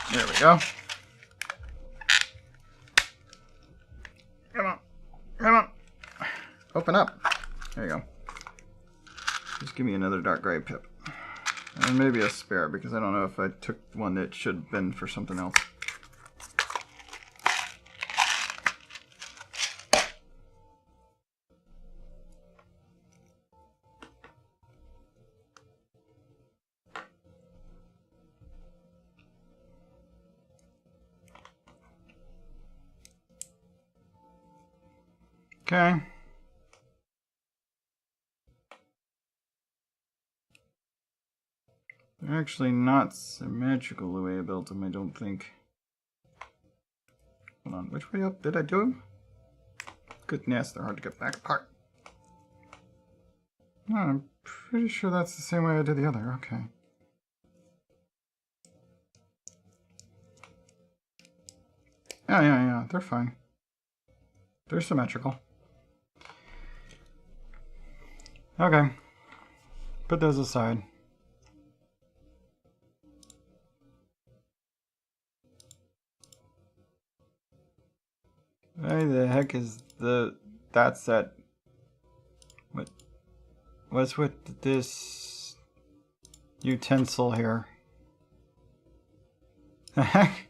There we go. Come on. Come on. Open up. There you go. Just give me another dark gray pip. And maybe a spare, because I don't know if I took one that should have been for something else. Okay. They're actually not symmetrical the way I built them, I don't think. Hold on, which way up did I do them? Goodness, they're hard to get back apart. No, I'm pretty sure that's the same way I did the other, okay. Yeah, they're fine. They're symmetrical. Okay. Put those aside. Why the heck is that set? What's with this utensil here? The heck?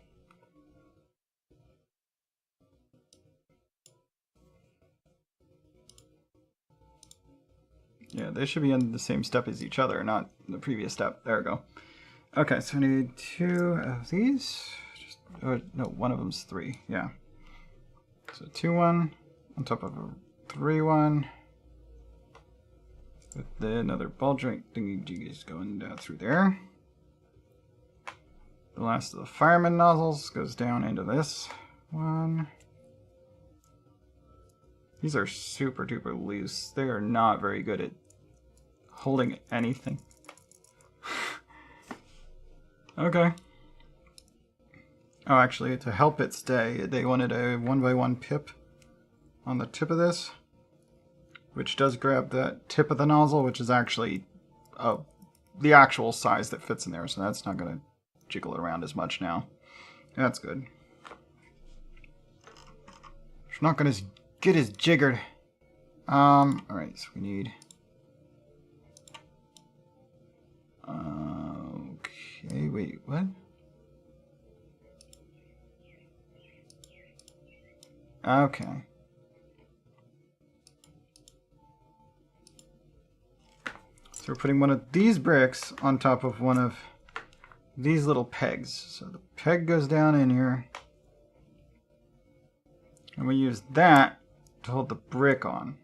Yeah, they should be in the same step as each other, not the previous step. There we go. Okay, so we need 2 of these. No, one of them's 3. Yeah. So 2-1 on top of a 3-1 with another ball joint thingy jiggies going down through there. The last of the fireman nozzles goes down into this one. These are super duper loose. They are not very good at holding anything. Okay. Oh, actually, to help it stay, they wanted a 1x1 pip on the tip of this, which does grab the tip of the nozzle, which is actually the actual size that fits in there, so that's not going to jiggle it around as much now. That's good. It's not going to get as jiggered. Alright, so we need... Okay, wait, what? Okay. So we're putting one of these bricks on top of one of these little pegs. So the peg goes down in here. And we use that to hold the brick on,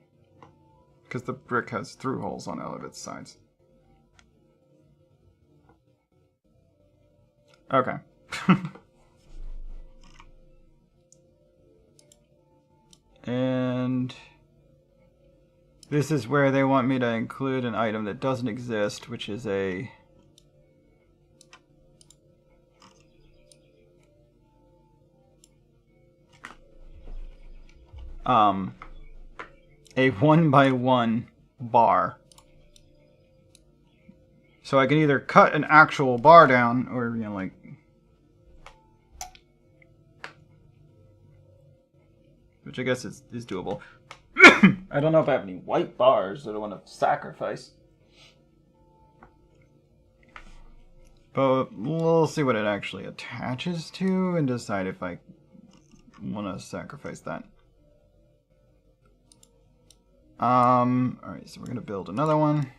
because the brick has through holes on all of its sides. Okay. And this is where they want me to include an item that doesn't exist, which is a a 1x1 bar. So I can either cut an actual bar down, or, you know, like... Which I guess is doable. I don't know if I have any white bars that I want to sacrifice. But we'll see what it actually attaches to and decide if I want to sacrifice that. Alright, so we're going to build another one.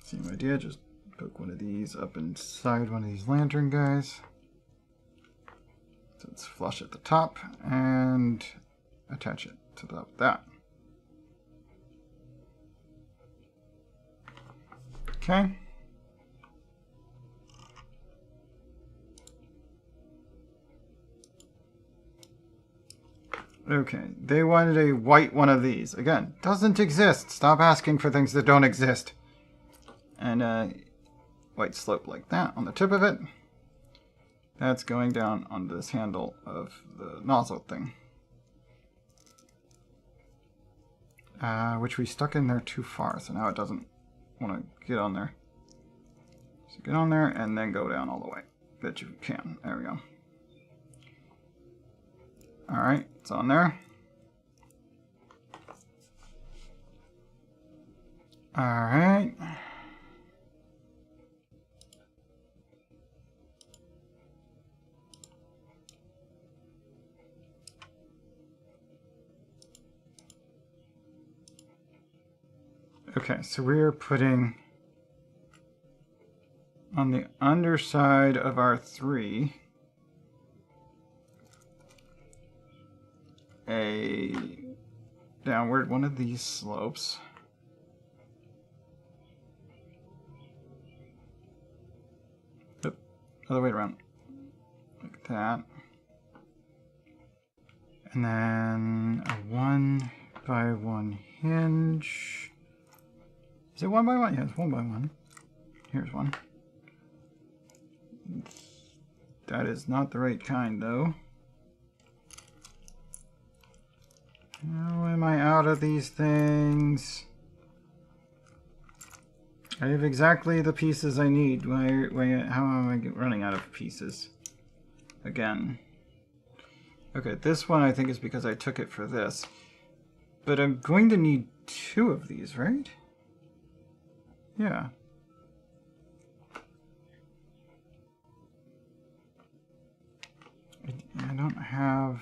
Same idea, just poke one of these up inside one of these lantern guys. So it's flush at the top, and attach it to the top of that. Okay. Okay, they wanted a white one of these. Again, doesn't exist. Stop asking for things that don't exist. And a white slope like that on the tip of it. That's going down on this handle of the nozzle thing. Which we stuck in there too far, so now it doesn't want to get on there. So get on there and then go down all the way that you can. There we go. Alright, it's on there. Alright. Okay, so we're putting on the underside of our 3 a downward one of these slopes. Yep, other way around. Like that. And then a 1x1 hinge. Is it 1x1? Yeah, it's 1x1. Here's one. That is not the right kind, though. How am I out of these things? I have exactly the pieces I need. How am I running out of pieces? Again. Okay, this one I think is because I took it for this. But I'm going to need 2 of these, right? Yeah. I don't have...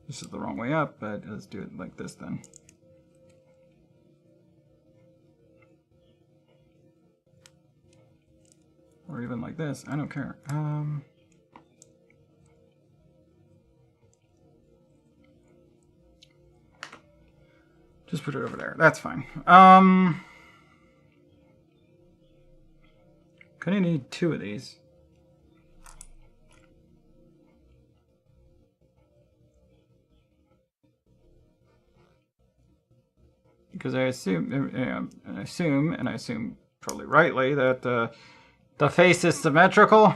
This is the wrong way up, but let's do it like this then. Or even like this, I don't care. Just put it over there, that's fine. Gonna need 2 of these. Because I assume probably rightly, that the face is symmetrical.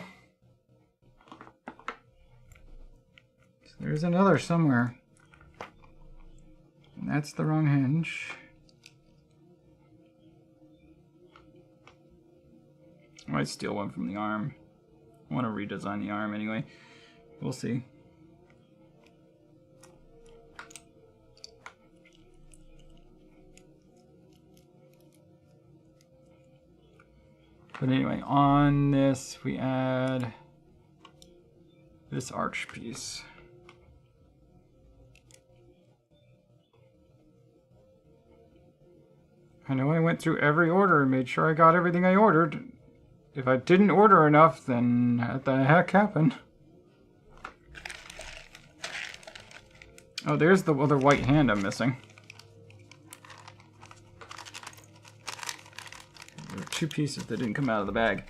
So there's another somewhere. And that's the wrong hinge. I might steal one from the arm. I want to redesign the arm anyway. We'll see. But anyway, on this we add this arch piece. I know I went through every order and made sure I got everything I ordered. If I didn't order enough, then what the heck happened? Oh, there's the other white hand I'm missing. There are 2 pieces that didn't come out of the bag.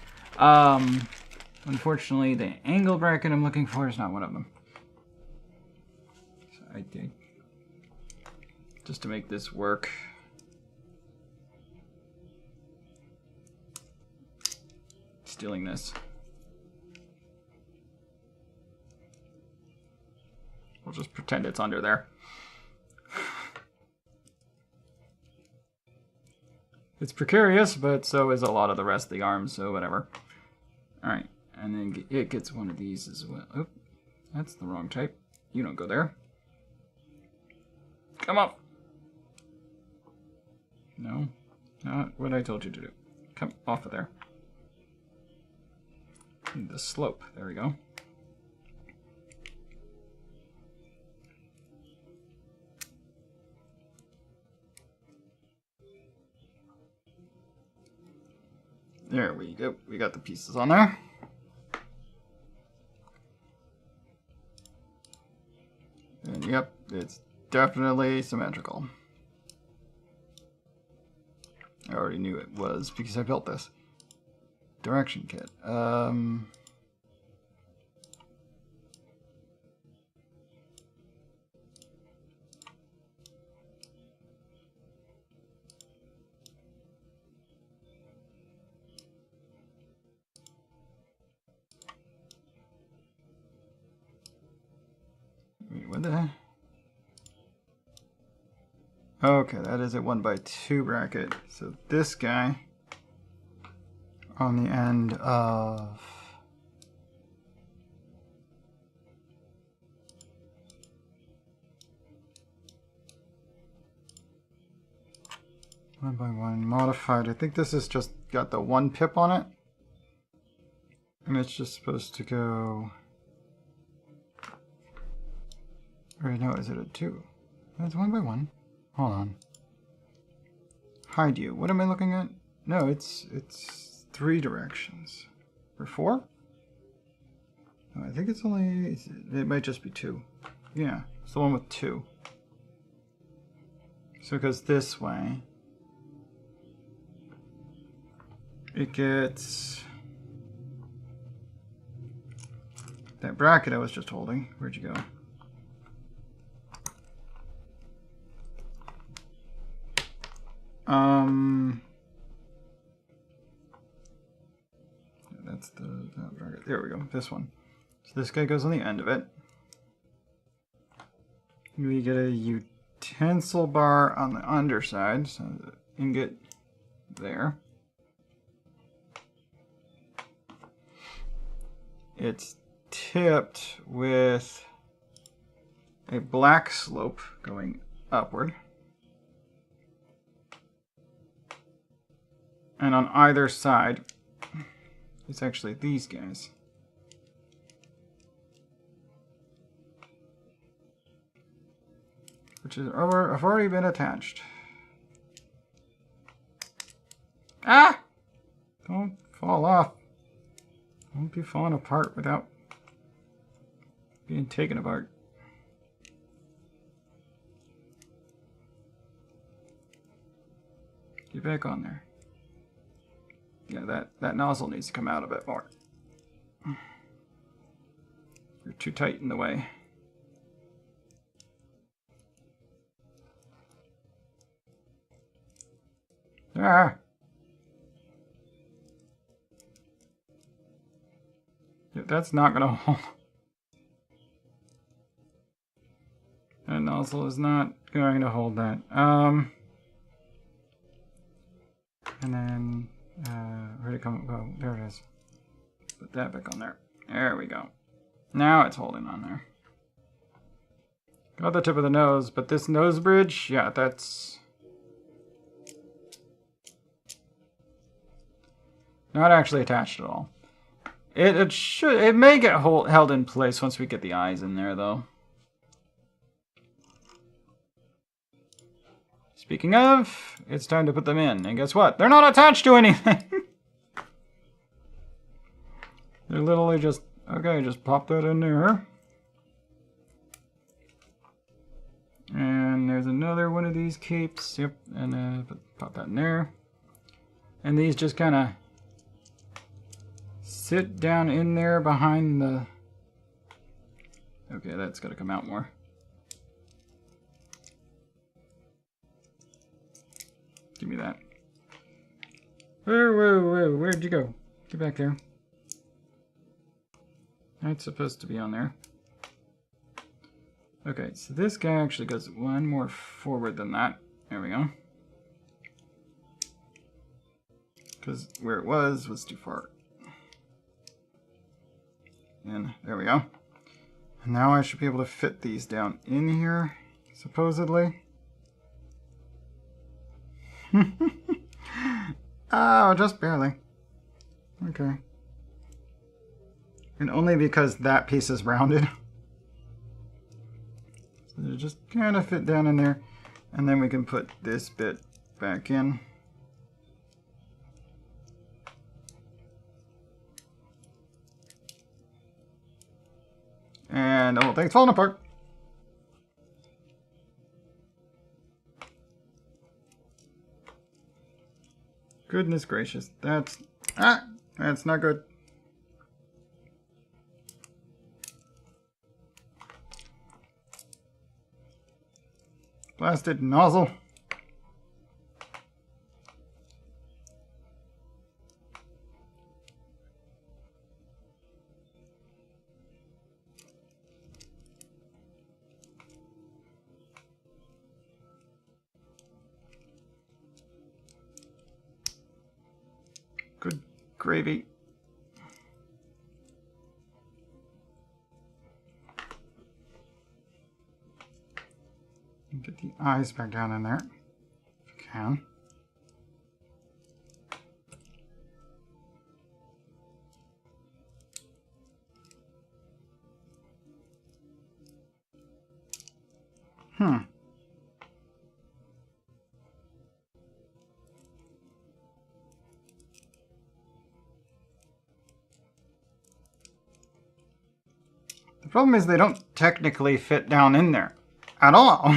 Unfortunately, the angle bracket I'm looking for is not one of them. So I did, just to make this work. Stealing this. We'll just pretend it's under there. It's precarious, but so is a lot of the rest of the arm, so whatever. Alright, and then it gets one of these as well. Oh, that's the wrong type. You don't go there. Come up! No, not what I told you to do. Come off of there. The slope, there we go. There we go. We got the pieces on there. And yep, it's definitely symmetrical. I already knew it was because I built this. Direction kit. Wait, what the? Okay, that is a 1x2 bracket. So this guy on the end of one by one modified. I think this has just got the 1 pip on it. And it's just supposed to go. Or no, is it a 2? That's 1 by 1. Hold on. Hide you. What am I looking at? No, it's 3 directions. Or 4? No, I think it's only. It might just be 2. Yeah, it's the one with 2. So it goes this way. It gets that bracket I was just holding. Where'd you go? That's there we go. This one. So this guy goes on the end of it. We get a utensil bar on the underside, so the ingot there. It's tipped with a black slope going upward. And on either side, it's actually these guys. Which have already been attached. Ah! Don't fall off. Don't be falling apart without being taken apart. Get back on there. Yeah, that nozzle needs to come out a bit more. You're too tight in the way. Ah! Yeah, that's not gonna hold. That nozzle is not going to hold that. And then, where'd it come? Oh, there it is. Put that back on there. There we go. Now it's holding on there. Got the tip of the nose, but this nose bridge, yeah, that's not actually attached at all. It may get held in place once we get the eyes in there, though. Speaking of, it's time to put them in. And guess what? They're not attached to anything. They're literally just, okay, just pop that in there. And there's another one of these capes. Yep, and pop that in there. And these just kind of sit down in there behind the... Okay, that's got to come out more. Give me that. Whoa, where'd you go? Get back there. That's supposed to be on there. Okay, so this guy actually goes one more forward than that. There we go. Because where it was too far. And there we go. And now I should be able to fit these down in here, supposedly. Oh, just barely. Okay. And only because that piece is rounded. So they just kind of fit down in there. And then we can put this bit back in. And the whole thing's falling apart. Goodness gracious, that's not good. Blasted nozzle. Good gravy. Get the eyes back down in there, if you can. The problem is they don't technically fit down in there at all.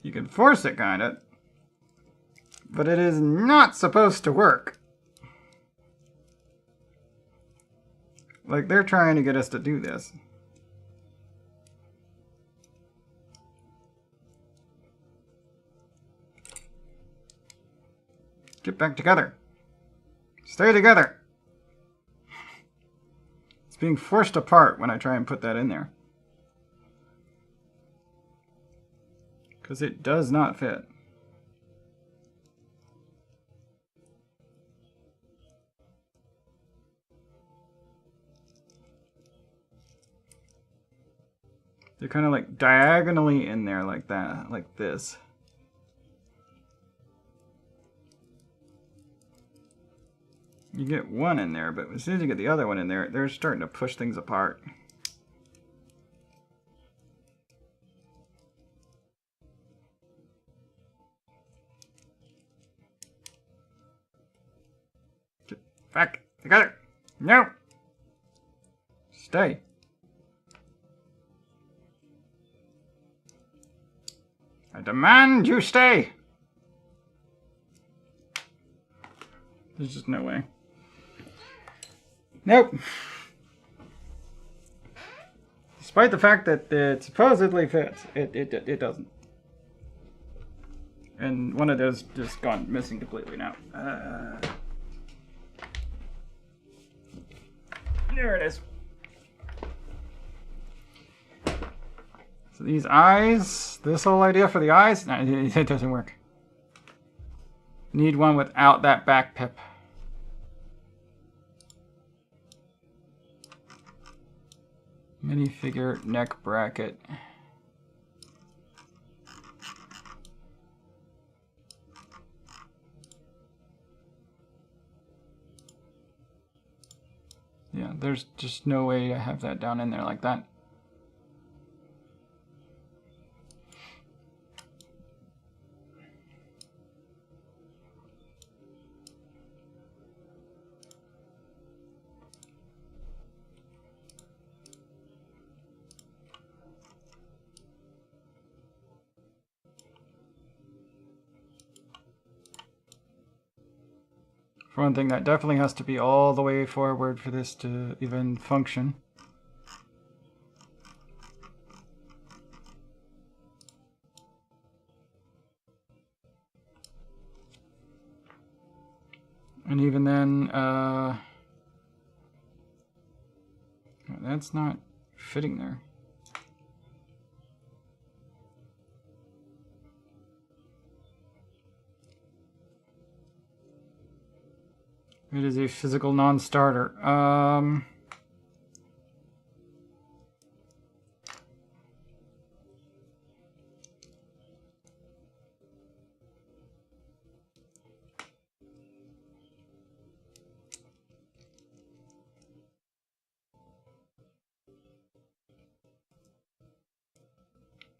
You can force it, kind of, but it is not supposed to work. Like, they're trying to get us to do this. Get back together. Stay together. It's being forced apart when I try and put that in there. Because it does not fit. They're kind of like diagonally in there like that, like this. You get one in there, but as soon as you get the other one in there, they're starting to push things apart. Get back together. No. Stay. I demand you stay. There's just no way. Nope. Despite the fact that it supposedly fits, it doesn't. And one of those just gone missing completely now. There it is. So these eyes, this whole idea for the eyes, no, it doesn't work. Need one without that back pip. Minifigure neck bracket. Yeah, there's just no way to have that down in there like that. For one thing, that definitely has to be all the way forward for this to even function. And even then, that's not fitting there. It is a physical non-starter.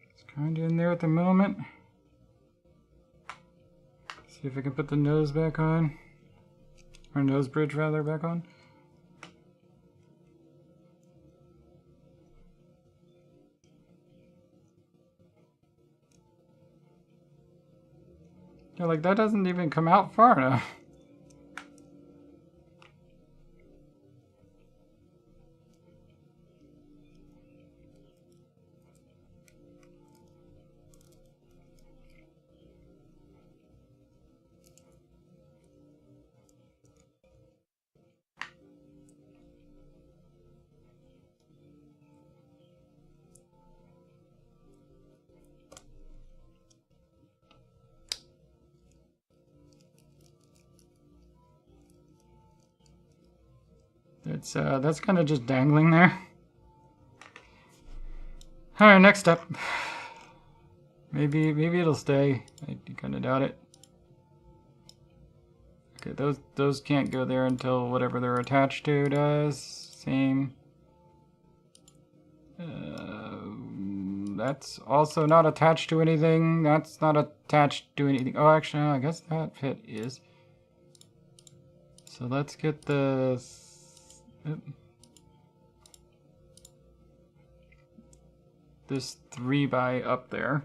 It's kind of in there at the moment. See if I can put the nose back on. Or nose bridge rather back on. Yeah, like that doesn't even come out far enough. It's that's kind of just dangling there. All right, next up. Maybe it'll stay. I kind of doubt it. Okay, those can't go there until whatever they're attached to does. Same. That's also not attached to anything. That's not attached to anything. Oh, actually, no, I guess that fit is. So let's get the. This 3x up there.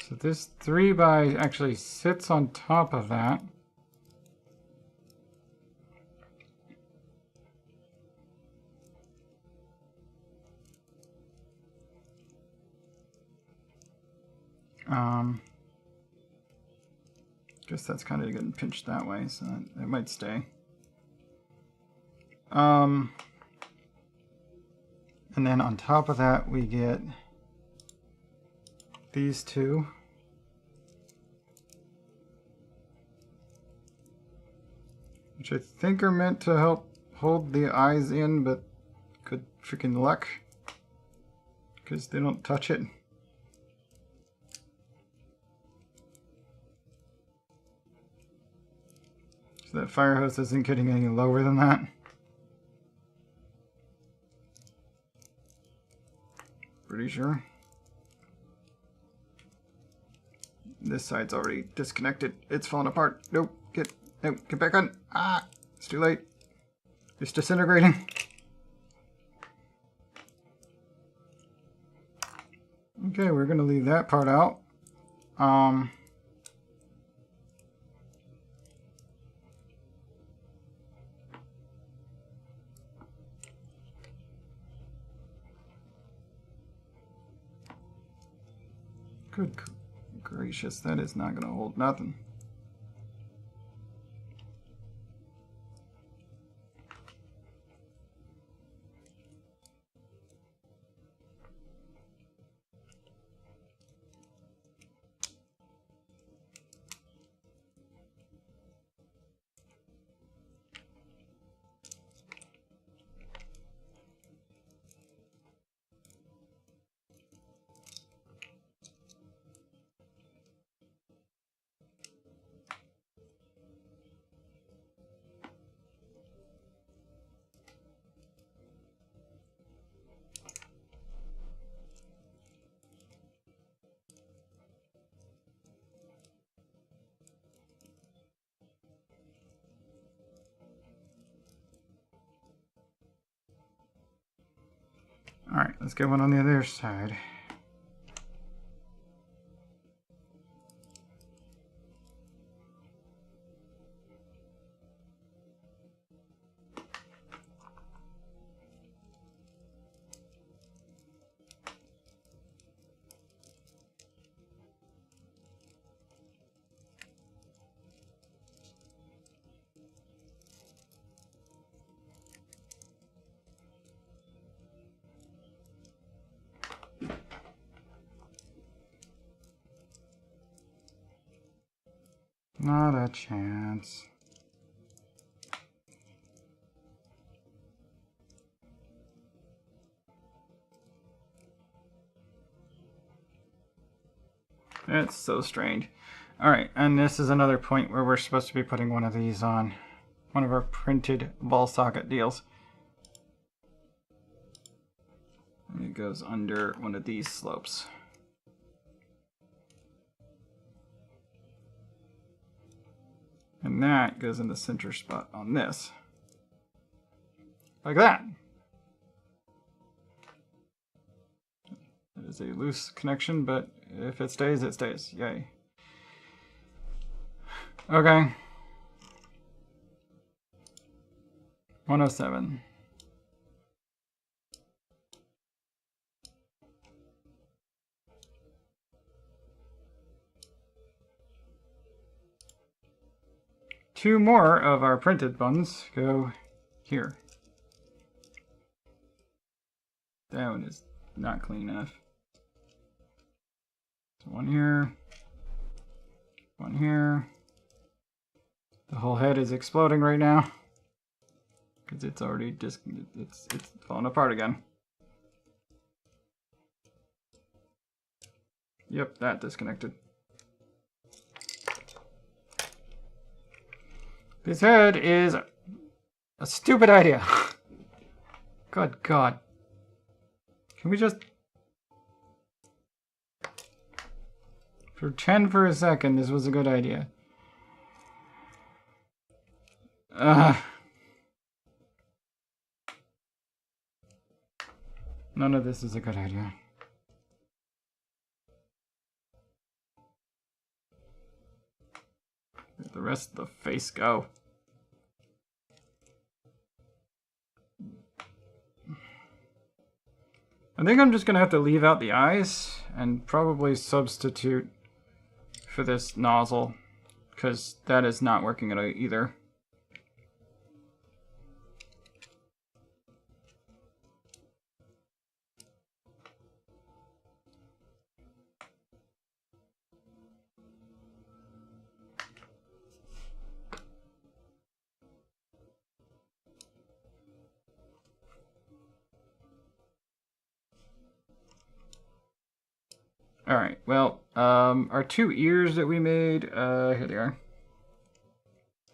So this 3x actually sits on top of that. Guess that's kind of getting pinched that way, so it might stay. And then on top of that, we get these two. Which I think are meant to help hold the eyes in, but good freaking luck. Because they don't touch it. So that fire hose isn't getting any lower than that. Pretty sure. This side's already disconnected. It's falling apart. Nope. Get back on. Ah! It's too late. It's disintegrating. Okay, we're gonna leave that part out. Good gracious, that is not gonna hold nothing. Alright, let's get one on the other side. Not a chance. It's so strange. Alright, and this is another point where we're supposed to be putting one of these on. One of our printed ball socket deals. And it goes under one of these slopes. And that goes in the center spot on this. Like that. It is a loose connection, but if it stays, it stays. Yay. Okay. 107. Two more of our printed ones go here. That one is not clean enough. So one here. One here. The whole head is exploding right now. Because it's already it's falling apart again. Yep, that disconnected. This head is a stupid idea. Good God. Can we just... Pretend for a second this was a good idea. None of this is a good idea. Let the rest of the face go. I think I'm just gonna have to leave out the eyes and probably substitute for this nozzle. because that is not working at all either. Alright, well, our 2 ears that we made, here they are.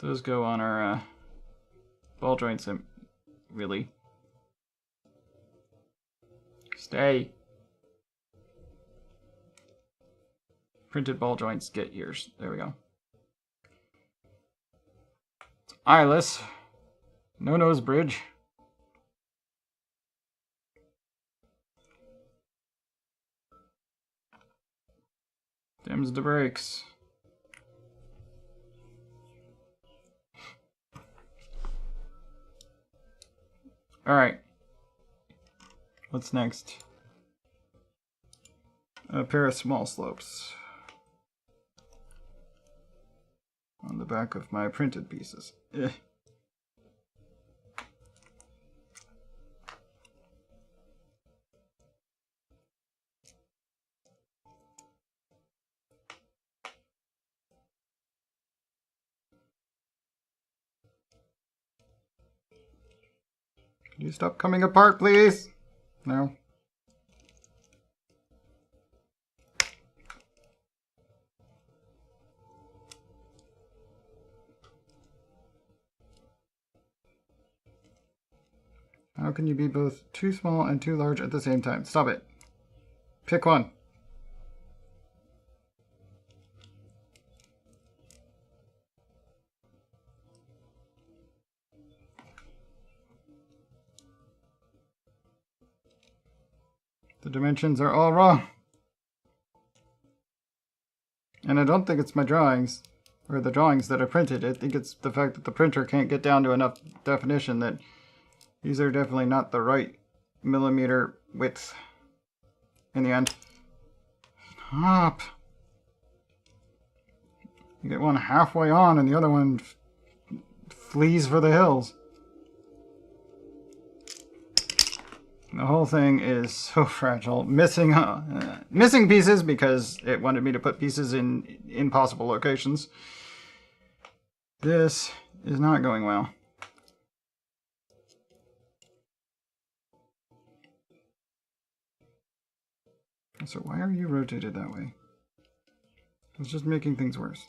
Those go on our, ball joints, really. Stay. Printed ball joints get ears. There we go. It's eyeless. No nose bridge. Dims the brakes. Alright. What's next? A pair of small slopes on the back of my printed pieces. Can you stop coming apart, please? No. How can you be both too small and too large at the same time? Stop it. Pick one. The dimensions are all wrong. And I don't think it's my drawings, or the drawings that are printed. I think it's the fact that the printer can't get down to enough definition that these are definitely not the right millimeter width in the end. Stop. You get one halfway on and the other one flees for the hills. The whole thing is so fragile. Missing pieces because it wanted me to put pieces in impossible locations. This is not going well. So why are you rotated that way? It's just making things worse.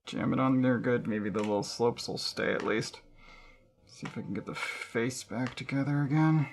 Jam it on there good. Maybe the little slopes will stay at least. See if I can get the face back together again.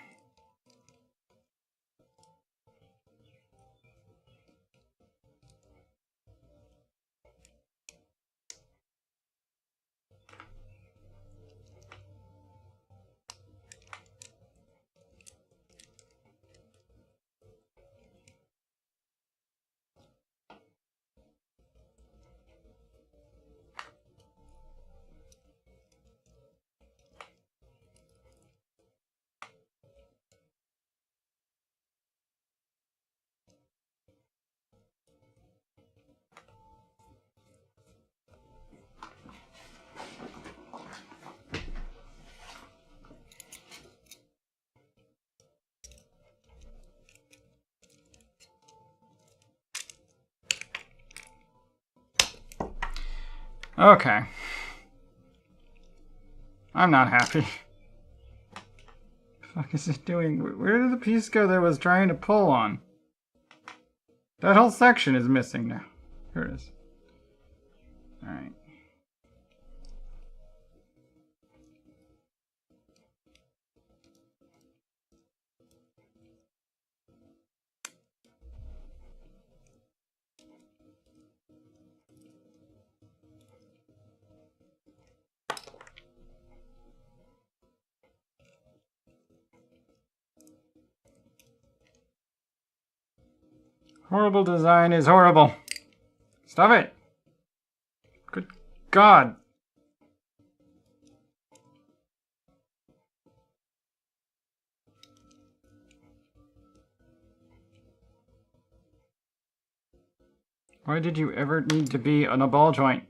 Okay. I'm not happy. fuck is it doing? Where did the piece go that was trying to pull on? That whole section is missing now. Here it is. Alright. Horrible design is horrible. Stop it! Good God! Why did you ever need to be on a ball joint?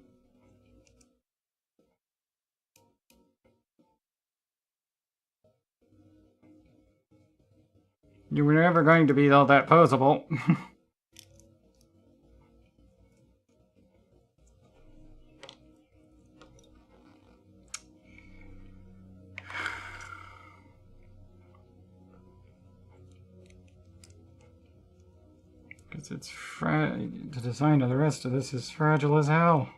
You were never going to be all that posable. Because it's the design of the rest of this is fragile as hell.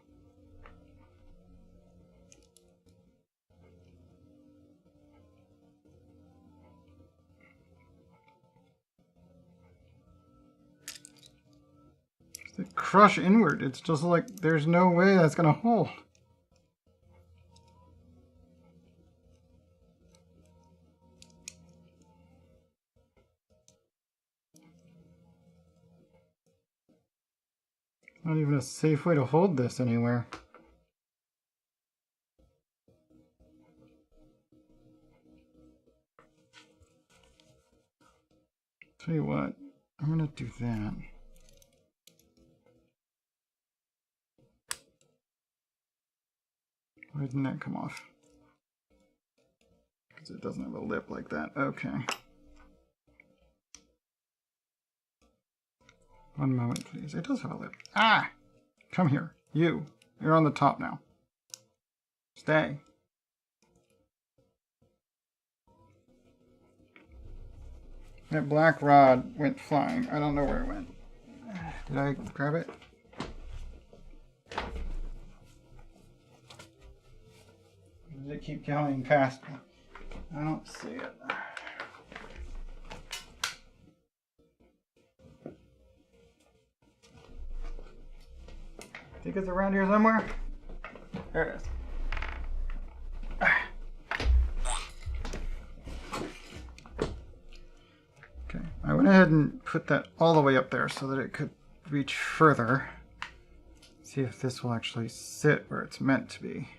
They crush inward. It's just like there's no way that's gonna hold. Not even a safe way to hold this anywhere. Tell you what, I'm gonna do that. Why didn't that come off? Because it doesn't have a lip like that. Okay. One moment, please. It does have a lip. Ah! Come here. You. You're on the top now. Stay. That black rod went flying. I don't know where it went. Did I grab it? Did it keep going past me? I don't see it. Think it's around here somewhere? There it is. Okay, I went ahead and put that all the way up there so that it could reach further. See if this will actually sit where it's meant to be.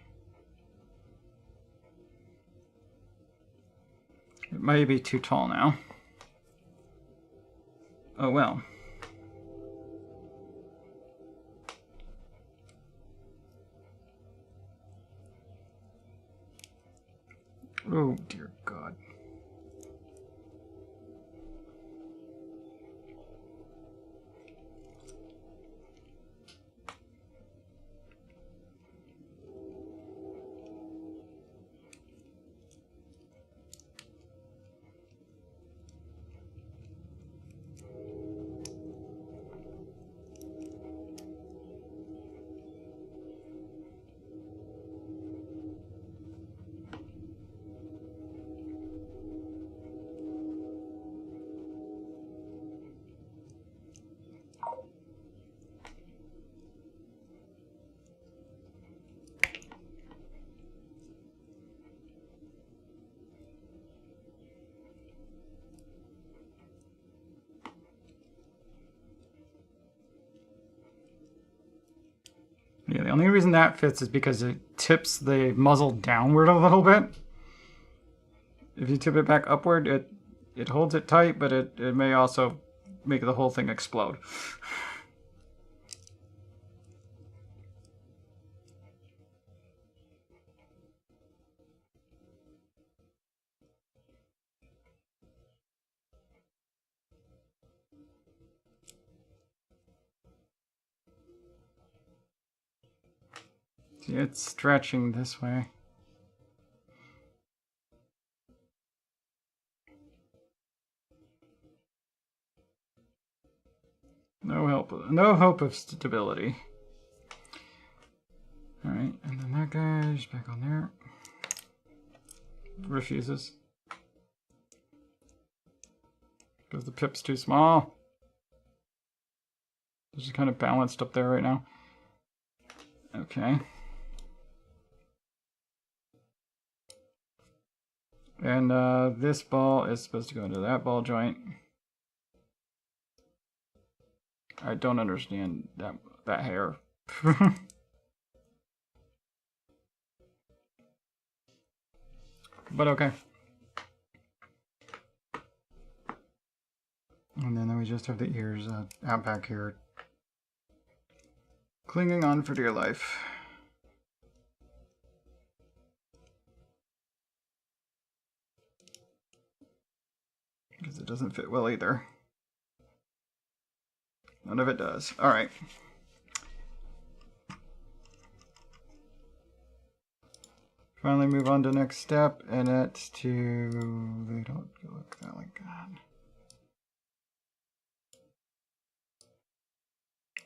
It might be too tall now. Oh well. Oh dear God. Yeah, the only reason that fits is because it tips the muzzle downward a little bit. If you tip it back upward, it holds it tight, but it may also make the whole thing explode. See, it's stretching this way. No help. No hope of stability. Alright, and then that guy's back on there. Refuses. Because the pip's too small. It's just kind of balanced up there right now. Okay. And this ball is supposed to go into that ball joint. I don't understand that hair. But okay. And then we just have the ears out back here. Clinging on for dear life. Because it doesn't fit well either. None of it does. Alright. Finally move on to next step, and it's to... They don't look that like that.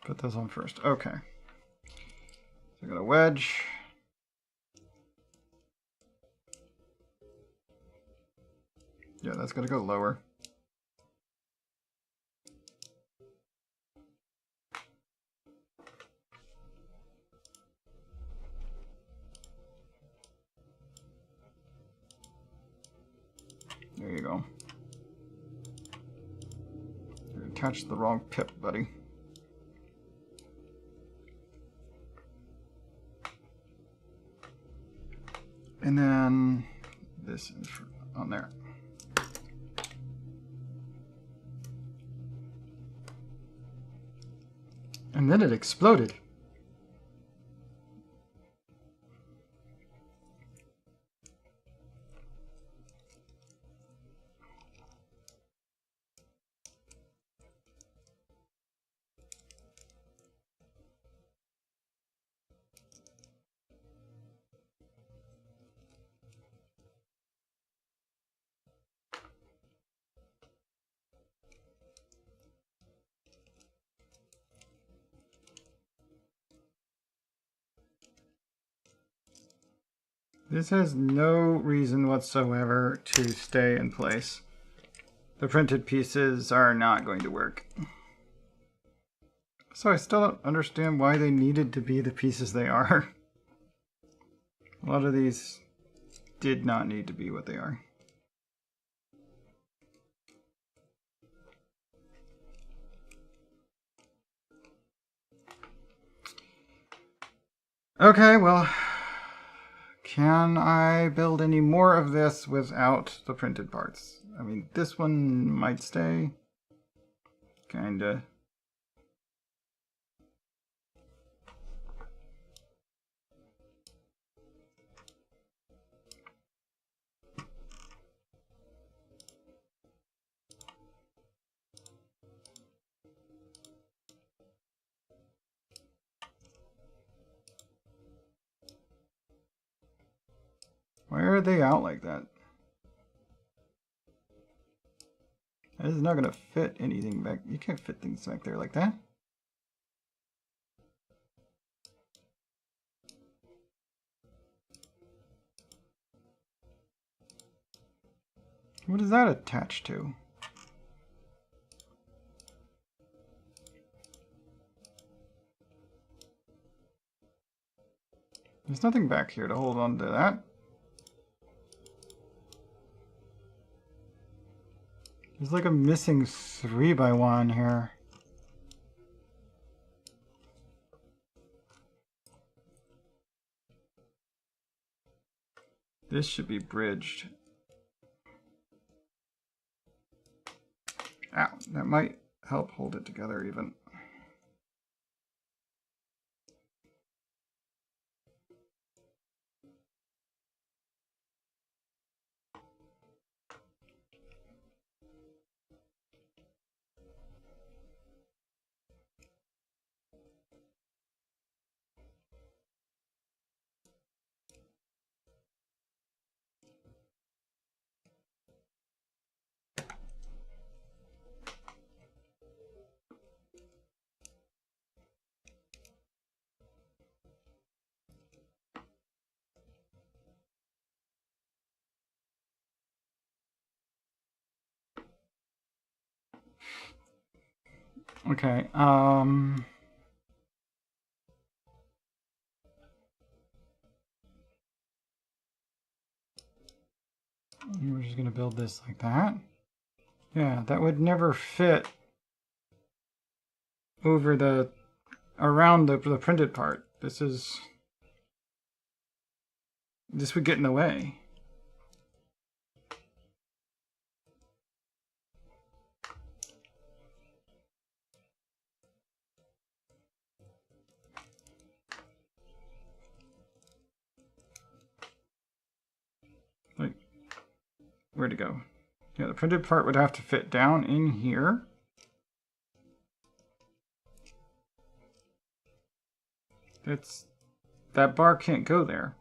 Put those on first. Okay. So I got a wedge. Yeah, that's gonna go lower. There you go. You attached the wrong pip, buddy. And then this is on there. And then it exploded. This has no reason whatsoever to stay in place. The printed pieces are not going to work. So I still don't understand why they needed to be the pieces they are. A lot of these did not need to be what they are. Okay, well, can I build any more of this without the printed parts? I mean, this one might stay. Kinda. Why are they out like that? This is not gonna fit anything back. You can't fit things back there like that. What is that attached to? There's nothing back here to hold on to that. There's like a missing 3x1 here. This should be bridged. Ow, that might help hold it together even. Okay, we're just gonna build this like that. Yeah, that would never fit over the, around the printed part. This would get in the way. Like, where'd it go? Yeah, the printed part would have to fit down in here. That bar can't go there.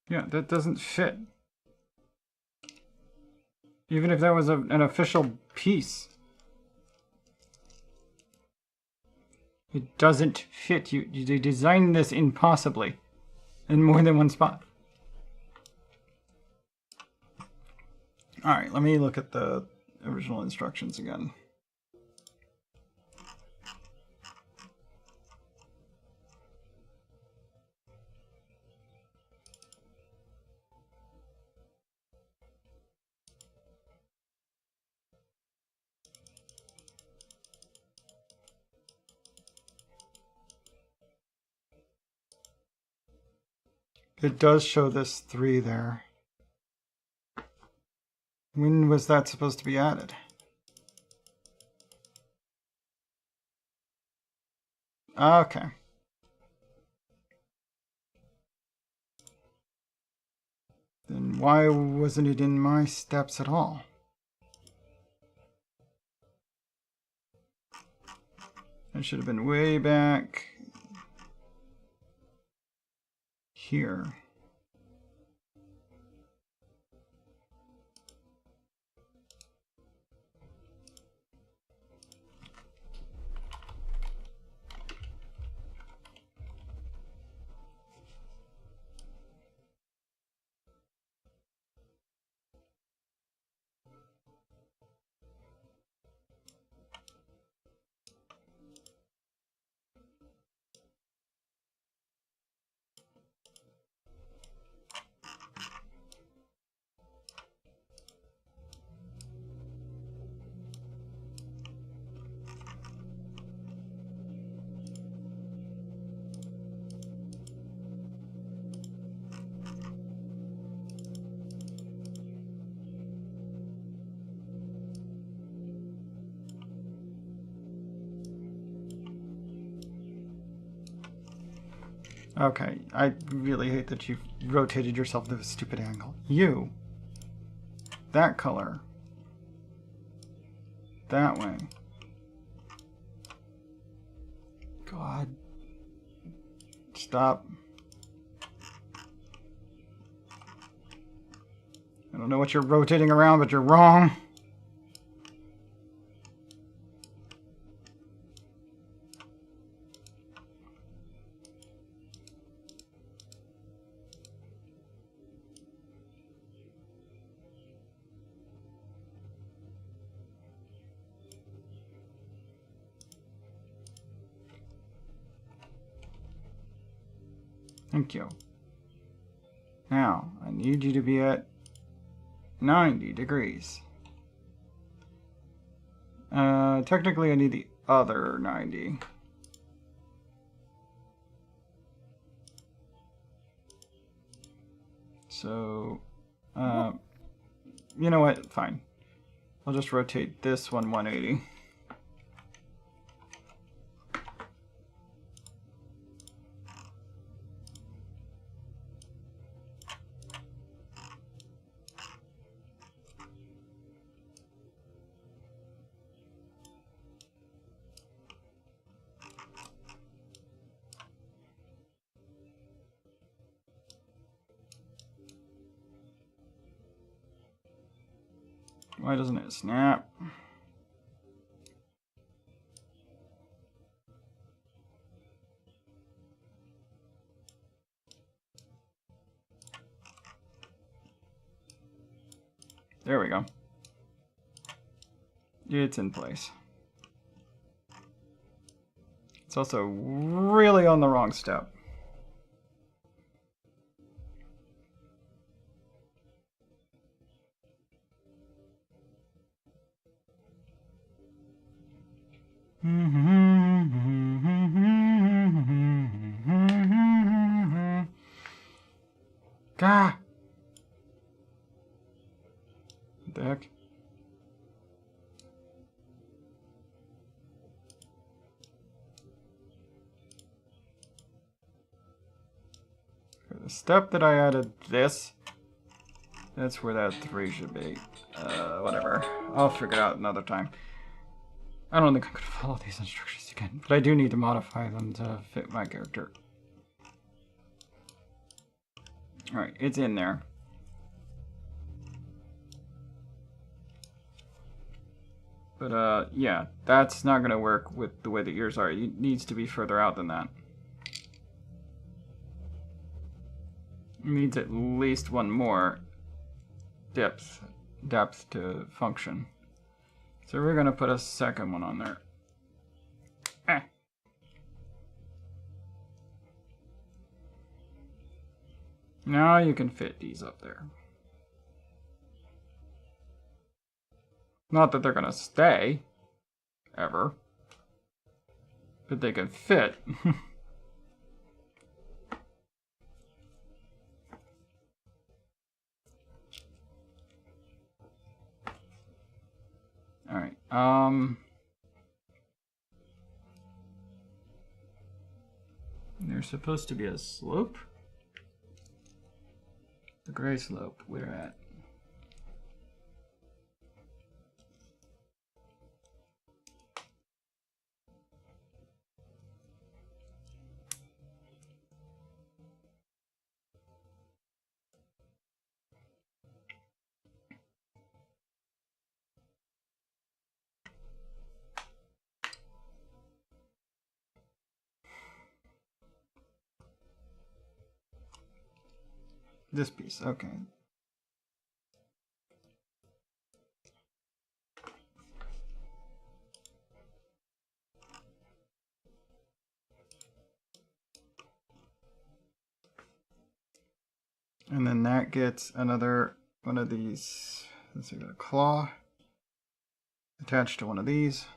Yeah, that doesn't fit. Even if that was an official piece. It doesn't fit. You designed this impossibly in more than one spot. Alright, let me look at the original instructions again. It does show this 3 there. When was that supposed to be added? Okay. Then why wasn't it in my steps at all? It should have been way back here. Okay, I really hate that you've rotated yourself to a stupid angle. You. That color. That way. God. Stop. I don't know what you're rotating around, but you're wrong. Thank you. Now, I need you to be at 90 degrees. Technically I need the other 90. So, you know what? Fine. I'll just rotate this one 180. Why doesn't it snap? There we go. It's in place. It's also really on the wrong step. Gah! What the heck? For the step that I added this, that's where that 3 should be. Whatever. I'll figure it out another time. I don't think I'm going to follow these instructions again, but I do need to modify them to fit my character. Alright, it's in there. But, yeah, that's not going to work with the way the ears are. It needs to be further out than that. It needs at least one more depth to function. So we're going to put a second one on there. Now you can fit these up there. Not that they're going to stay, ever, but they can fit. Alright, there's supposed to be a slope. The gray slope, where at? This piece, okay. And then that gets another one of these. Let's see, a claw attached to one of these.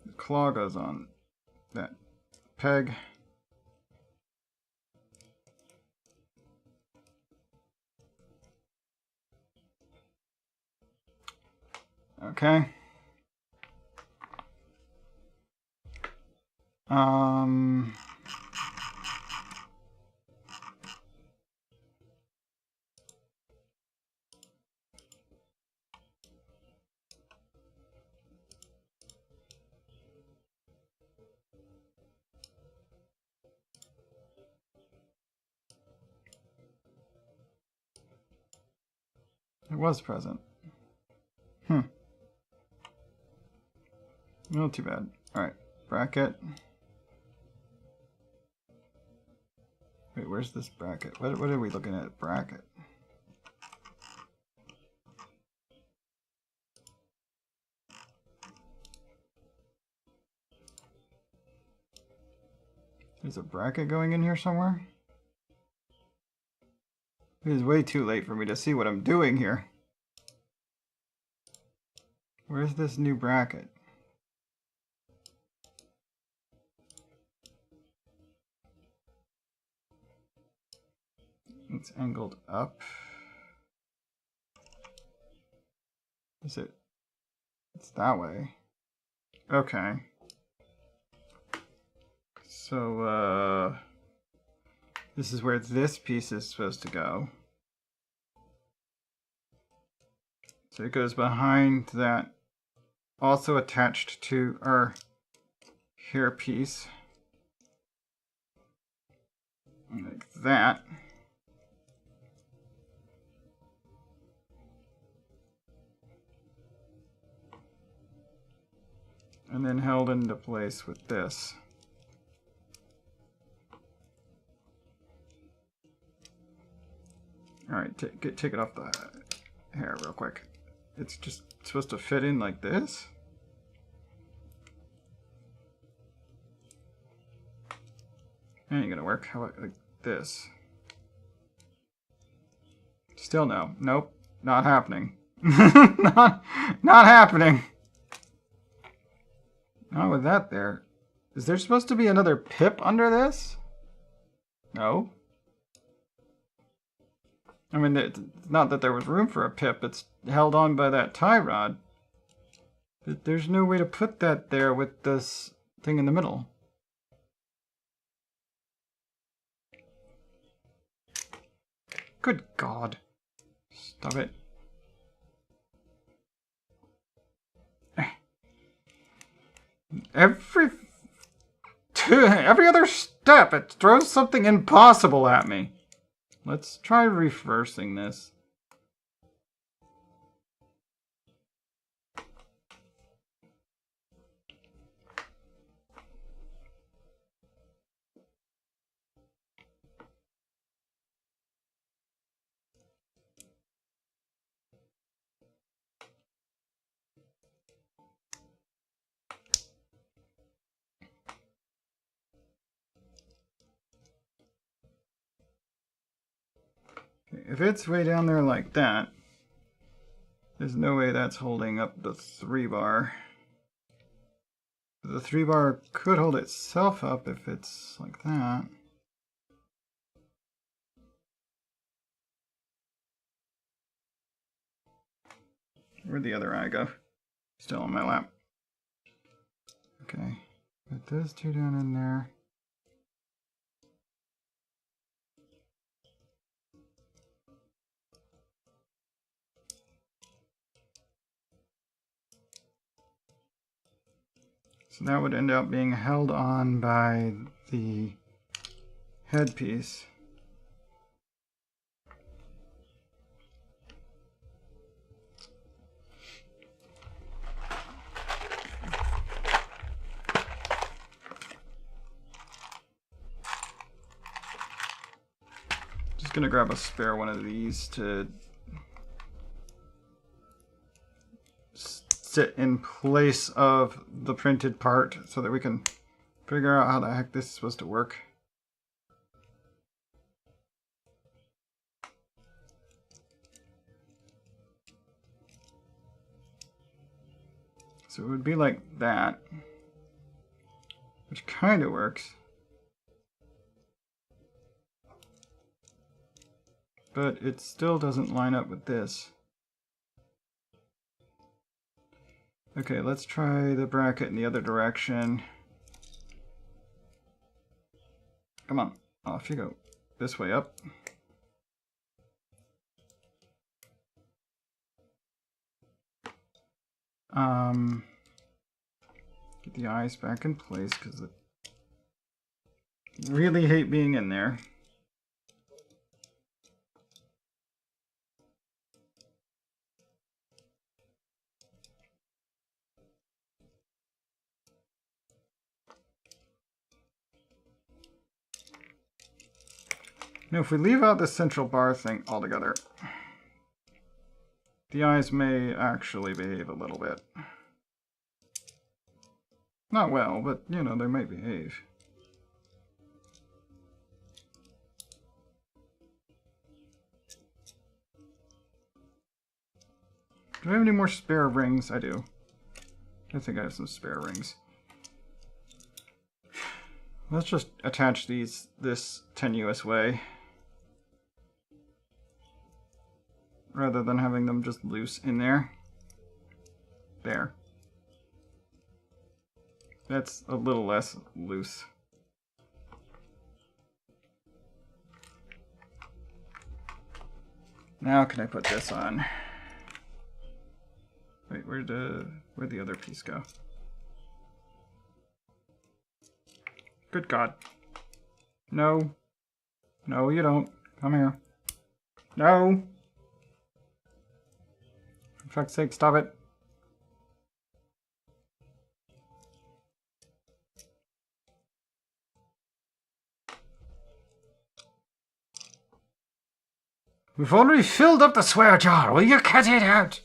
The claw goes on that peg. Okay. It was present. Not too bad. Alright, bracket. Wait, where's this bracket? What are we looking at? Bracket. There's a bracket going in here somewhere? It is way too late for me to see what I'm doing here. Where's this new bracket? It's angled up. Is it? It's that way. Okay. So, this is where this piece is supposed to go. So it goes behind that, also attached to our hair piece. Like that. And then held into place with this. Alright, take it off the hair real quick. It's just supposed to fit in like this? That ain't gonna work. How about like this? Still no. Nope. Not happening. not happening. Not with that there. Is there supposed to be another pip under this? No. I mean, it's not that there was room for a pip. It's held on by that tie rod. But there's no way to put that there with this thing in the middle. Good God. Stop it. Every other step, it throws something impossible at me. Let's try reversing this. If it's way down there like that, there's no way that's holding up the 3-bar. The 3-bar could hold itself up if it's like that. Where'd the other eye go? Still on my lap. Okay, put those two down in there. So that would end up being held on by the headpiece. Just gonna grab a spare one of these to sit in place of the printed part so that we can figure out how the heck this is supposed to work. So it would be like that, which kind of works. But it still doesn't line up with this. Okay, let's try the bracket in the other direction. Come on, off you go. This way up. Get the eyes back in place because I really hate being in there. Now, if we leave out the central bar thing altogether, the eyes may actually behave a little bit. Not well, but, you know, they might behave. Do I have any more spare rings? I do. I think I have some spare rings. Let's just attach these this tenuous way, rather than having them just loose in there. There. That's a little less loose. Now can I put this on? Wait, where'd the other piece go? Good God. No. No, you don't. Come here. No! For fuck's sake, stop it. We've already filled up the swear jar. Will you cut it out?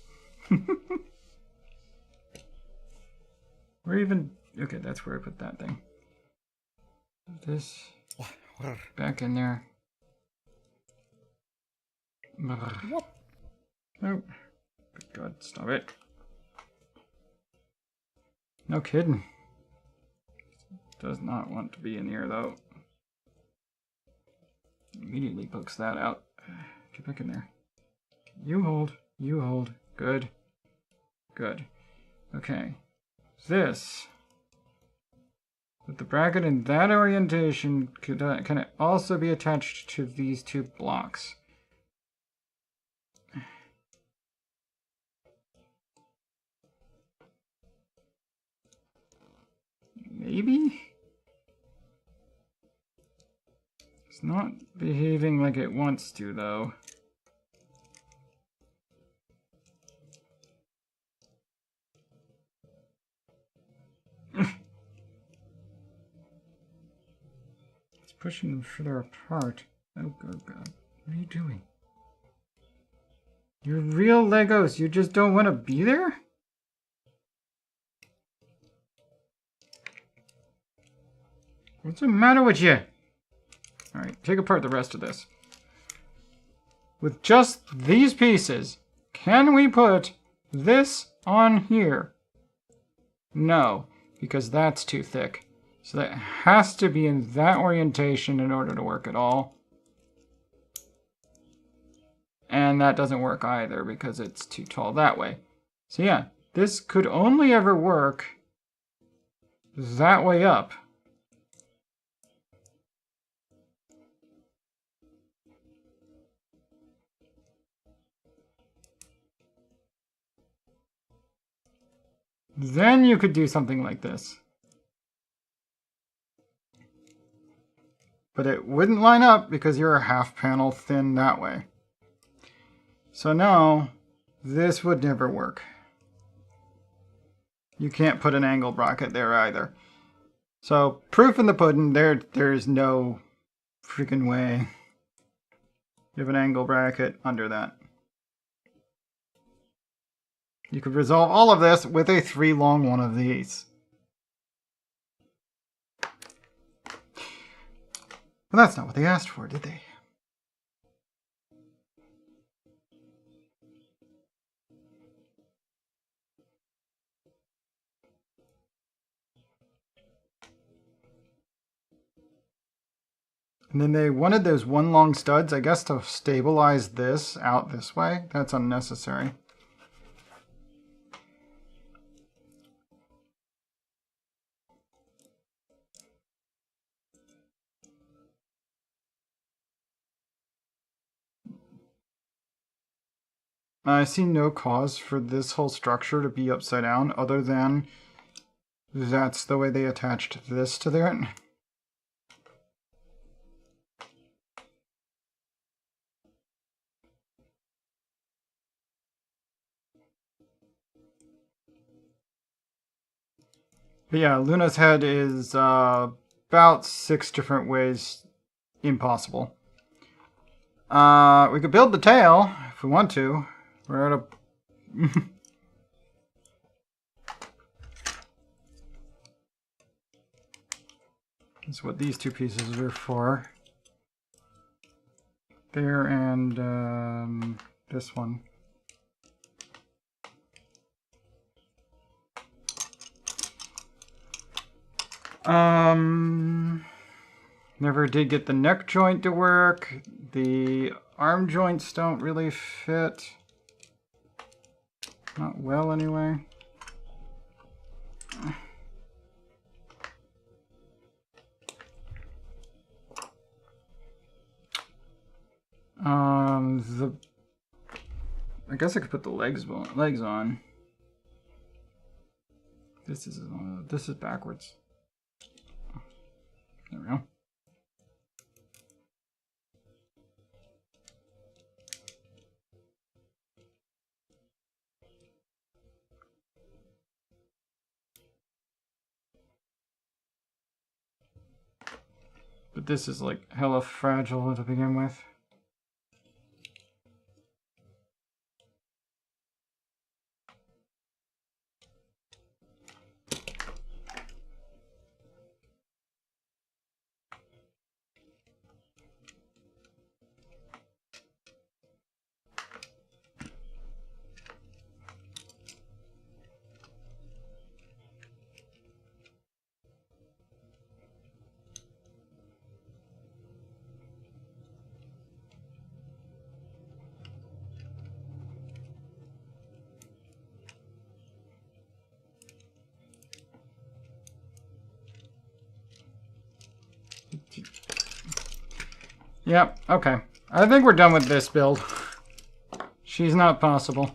Where even... Okay, that's where I put that thing. This... Back in there. What? Nope. Good God, stop it. No kidding. Does not want to be in here, though. Immediately pokes that out. Get back in there. You hold. You hold. Good. Good. Okay. This. With the bracket in that orientation, can it also be attached to these two blocks? Maybe? It's not behaving like it wants to, though. It's pushing them further apart. Oh, God, God. What are you doing? You're real Legos. You just don't want to be there? What's the matter with you? Alright, take apart the rest of this. With just these pieces, can we put this on here? No, because that's too thick. So that has to be in that orientation in order to work at all. And that doesn't work either because it's too tall that way. So yeah, this could only ever work that way up. Then you could do something like this. But it wouldn't line up because you're a half panel thin that way. So no, this would never work. You can't put an angle bracket there either. So proof in the pudding, there's no freaking way. You have an angle bracket under that. You could resolve all of this with a 3-long one of these. But that's not what they asked for, did they? And then they wanted those 1 long studs, I guess, to stabilize this out this way. That's unnecessary. I see no cause for this whole structure to be upside down other than that's the way they attached this to their... But yeah, Luna's head is about 6 different ways impossible. We could build the tail if we want to. We're at a... That's what these two pieces are for. There and this one. Never did get the neck joint to work. The arm joints don't really fit. Not well, anyway. I guess I could put the legs on. This is backwards. There we go. But this is like hella fragile to begin with. Yep, okay. I think we're done with this build. She's not possible.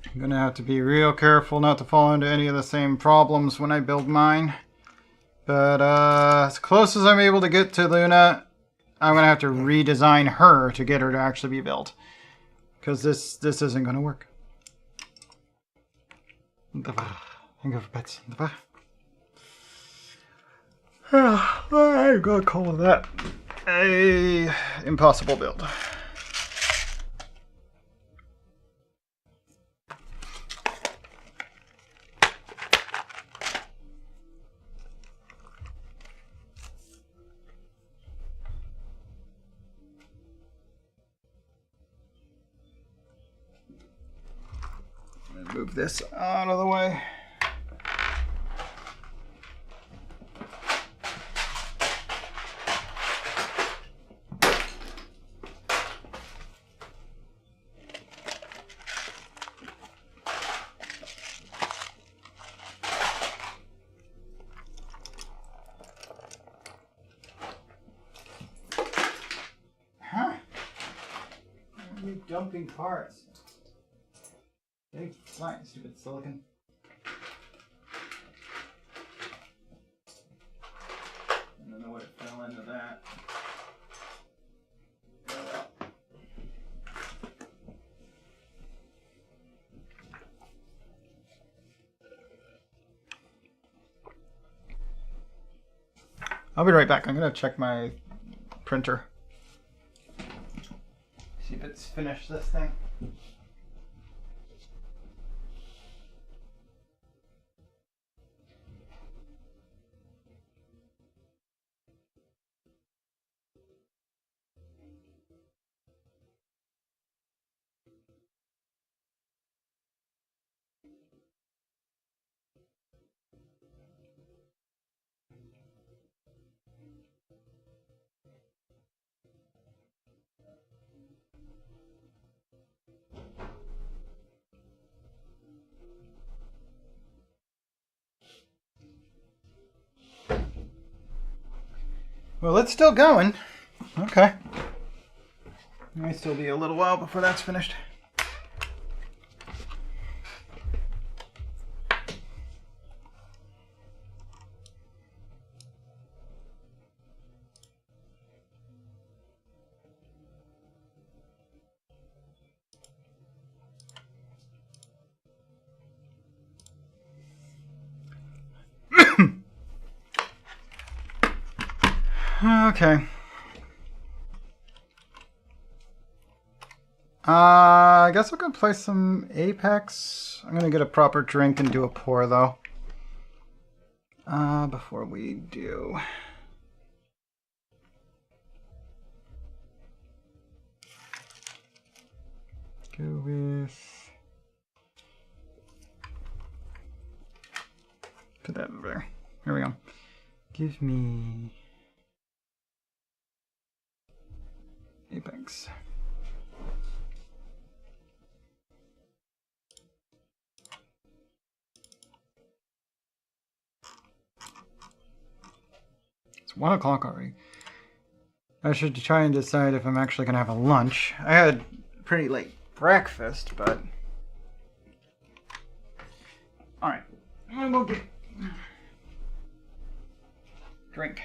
I'm gonna have to be real careful not to fall into any of the same problems when I build mine. But as close as I'm able to get to Luna, I'm gonna have to redesign her to get her to actually be built. Because this isn't gonna work. Think of pets. I'm gonna call that a impossible build. Move this out of the way. Huh? Why are you dumping parts? Big flat, stupid silicon. I don't know what it fell into that. I'll be right back. I'm gonna check my printer. See if it's finished this thing. Well, it's still going. Okay. It may still be a little while before that's finished. Okay. I guess we're gonna play some Apex. I'm gonna get a proper drink and do a pour though. Before we do. Go with. Put that over there. Here we go. Give me Apex. It's 1 o'clock already. I should try and decide if I'm actually gonna have a lunch. I had a pretty late breakfast, but alright. I'm gonna go get drink.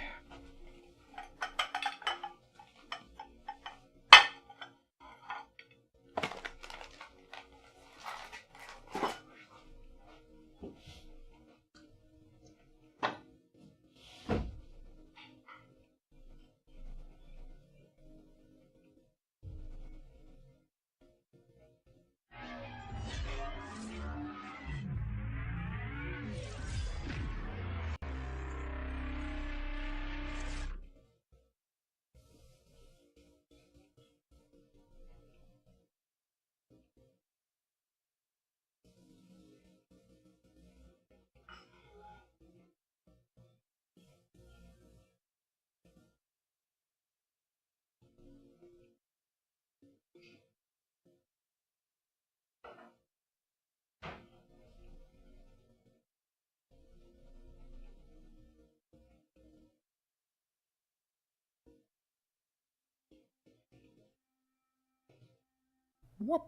Whoop.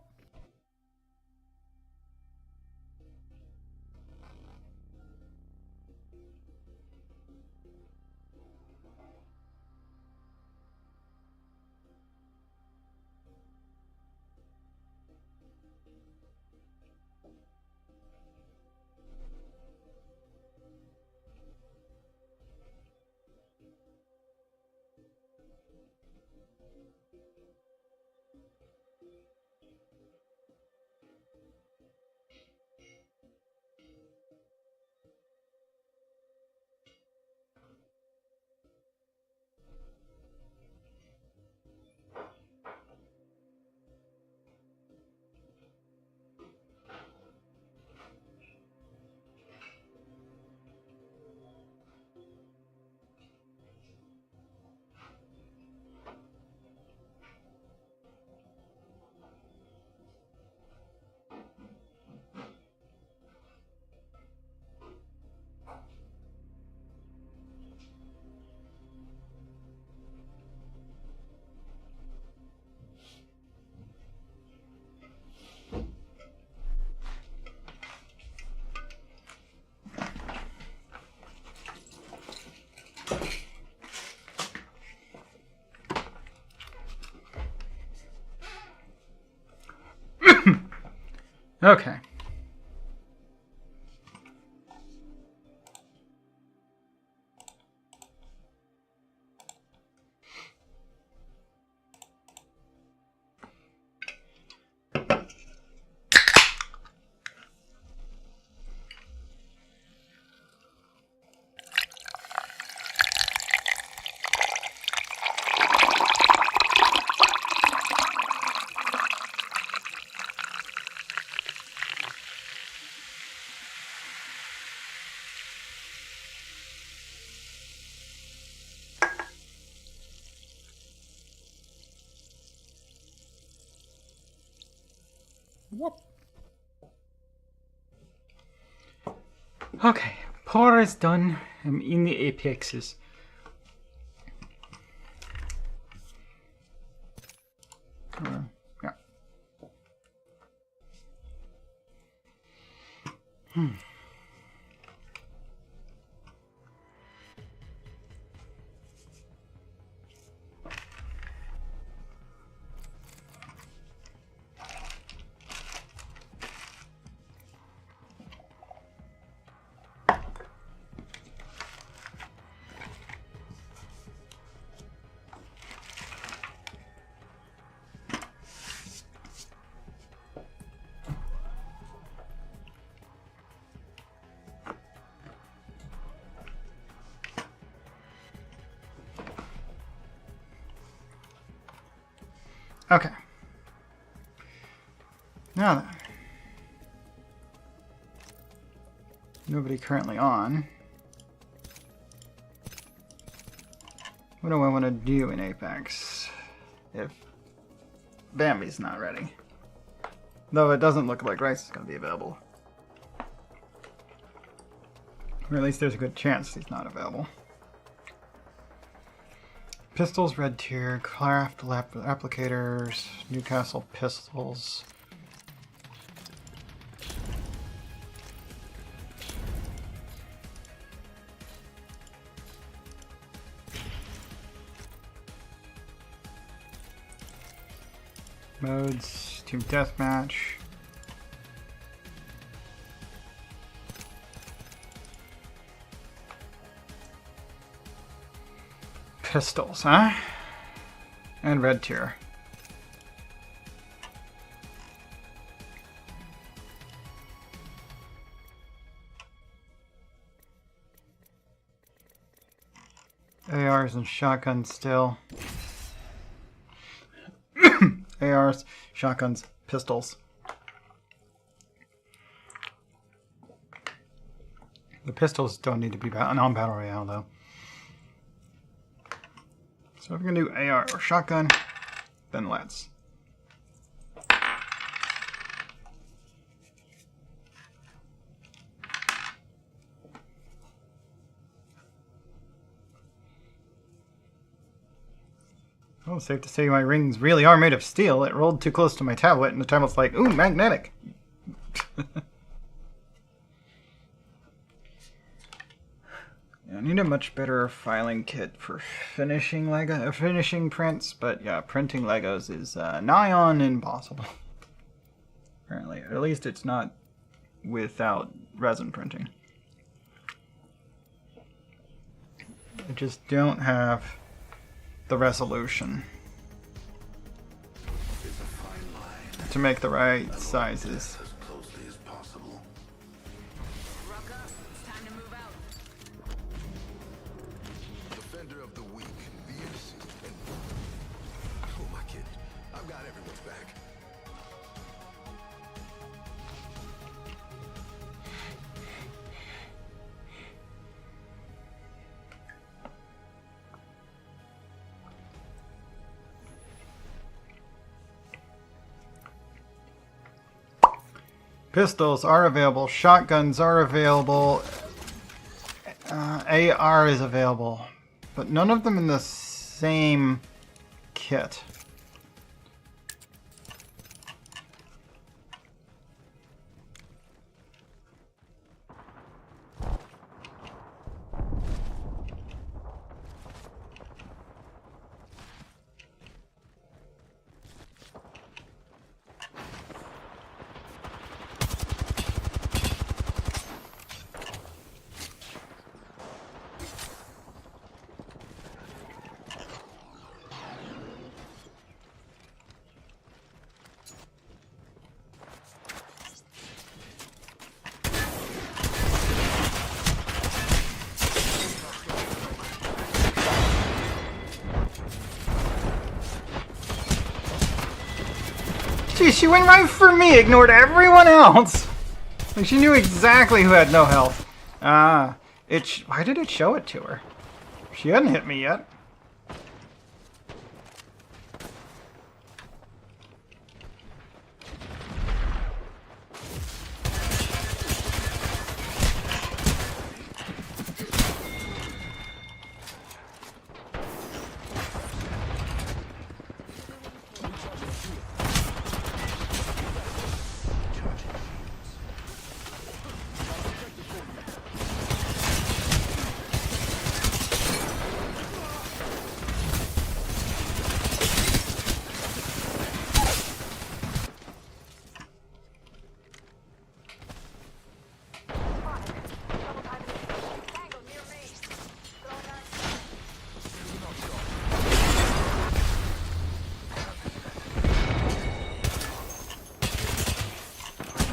Okay. Whoop. Okay, pour is done. I'm in the apexes. Yeah. Okay. Now then. Nobody currently on. What do I want to do in Apex if Bambi's not ready? Though it doesn't look like Rice is going to be available. Or at least there's a good chance he's not available. Pistols, red tier, craft applicators, Newcastle pistols. Modes, team deathmatch. Pistols, huh? And red tier. ARs and shotguns still. ARs, shotguns, pistols. The pistols don't need to be non-battle royale though. So if we're gonna do AR or shotgun, then let's. Oh, safe to say my rings really are made of steel. It rolled too close to my tablet, and the tablet's like, ooh, magnetic. Yeah, I need a much better filing kit for finishing prints, but yeah, printing Legos is nigh on impossible. Apparently, at least it's not without resin printing. I just don't have the resolution to make the right sizes. Pistols are available, shotguns are available, AR is available, but none of them in the same kit. Gee, she went right for me, ignored everyone else. Like she knew exactly who had no health. Why did it show it to her? She hadn't hit me yet.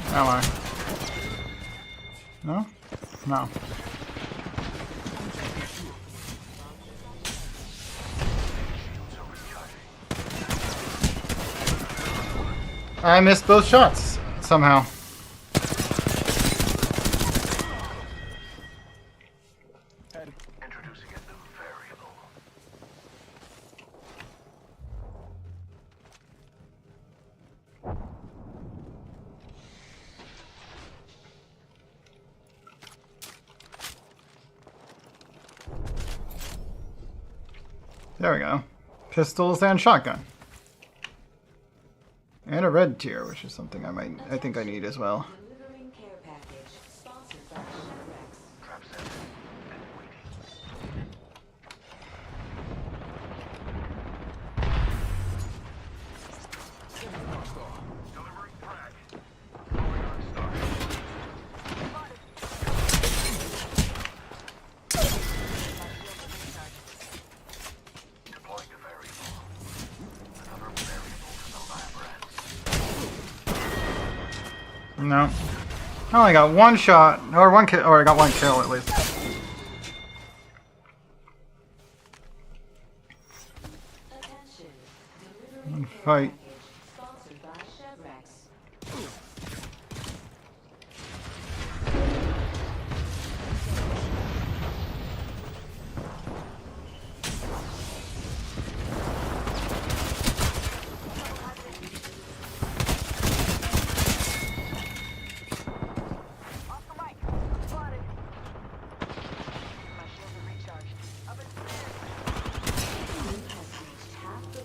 Am I? No? No. I missed both shots somehow. Introducing a new variable. There we go. Pistols and shotgun. And a red tier, which is something I think I need as well. Delivering care package sponsored by Chillin. Trap set and waiting. Delivering frag. Going on start. Deploying a variable. Another variable to the lab rats. No. I only got one shot, or one kill, or I got one kill at least. Attention. One fight. Sponsored by Chevrex. You has reached half the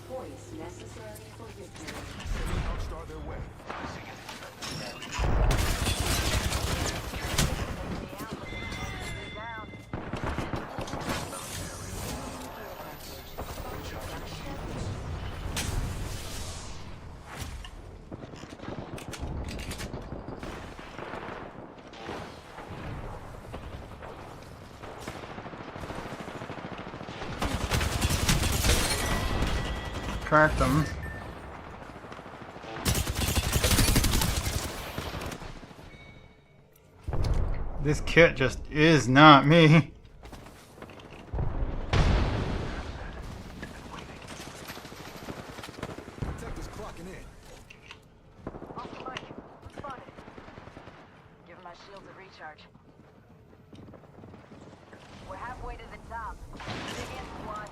track them. This kit just is not me. Detective's clocking in. Off the mic. Spotted. Give my shields a recharge. We're halfway to the top. Dig in, squad.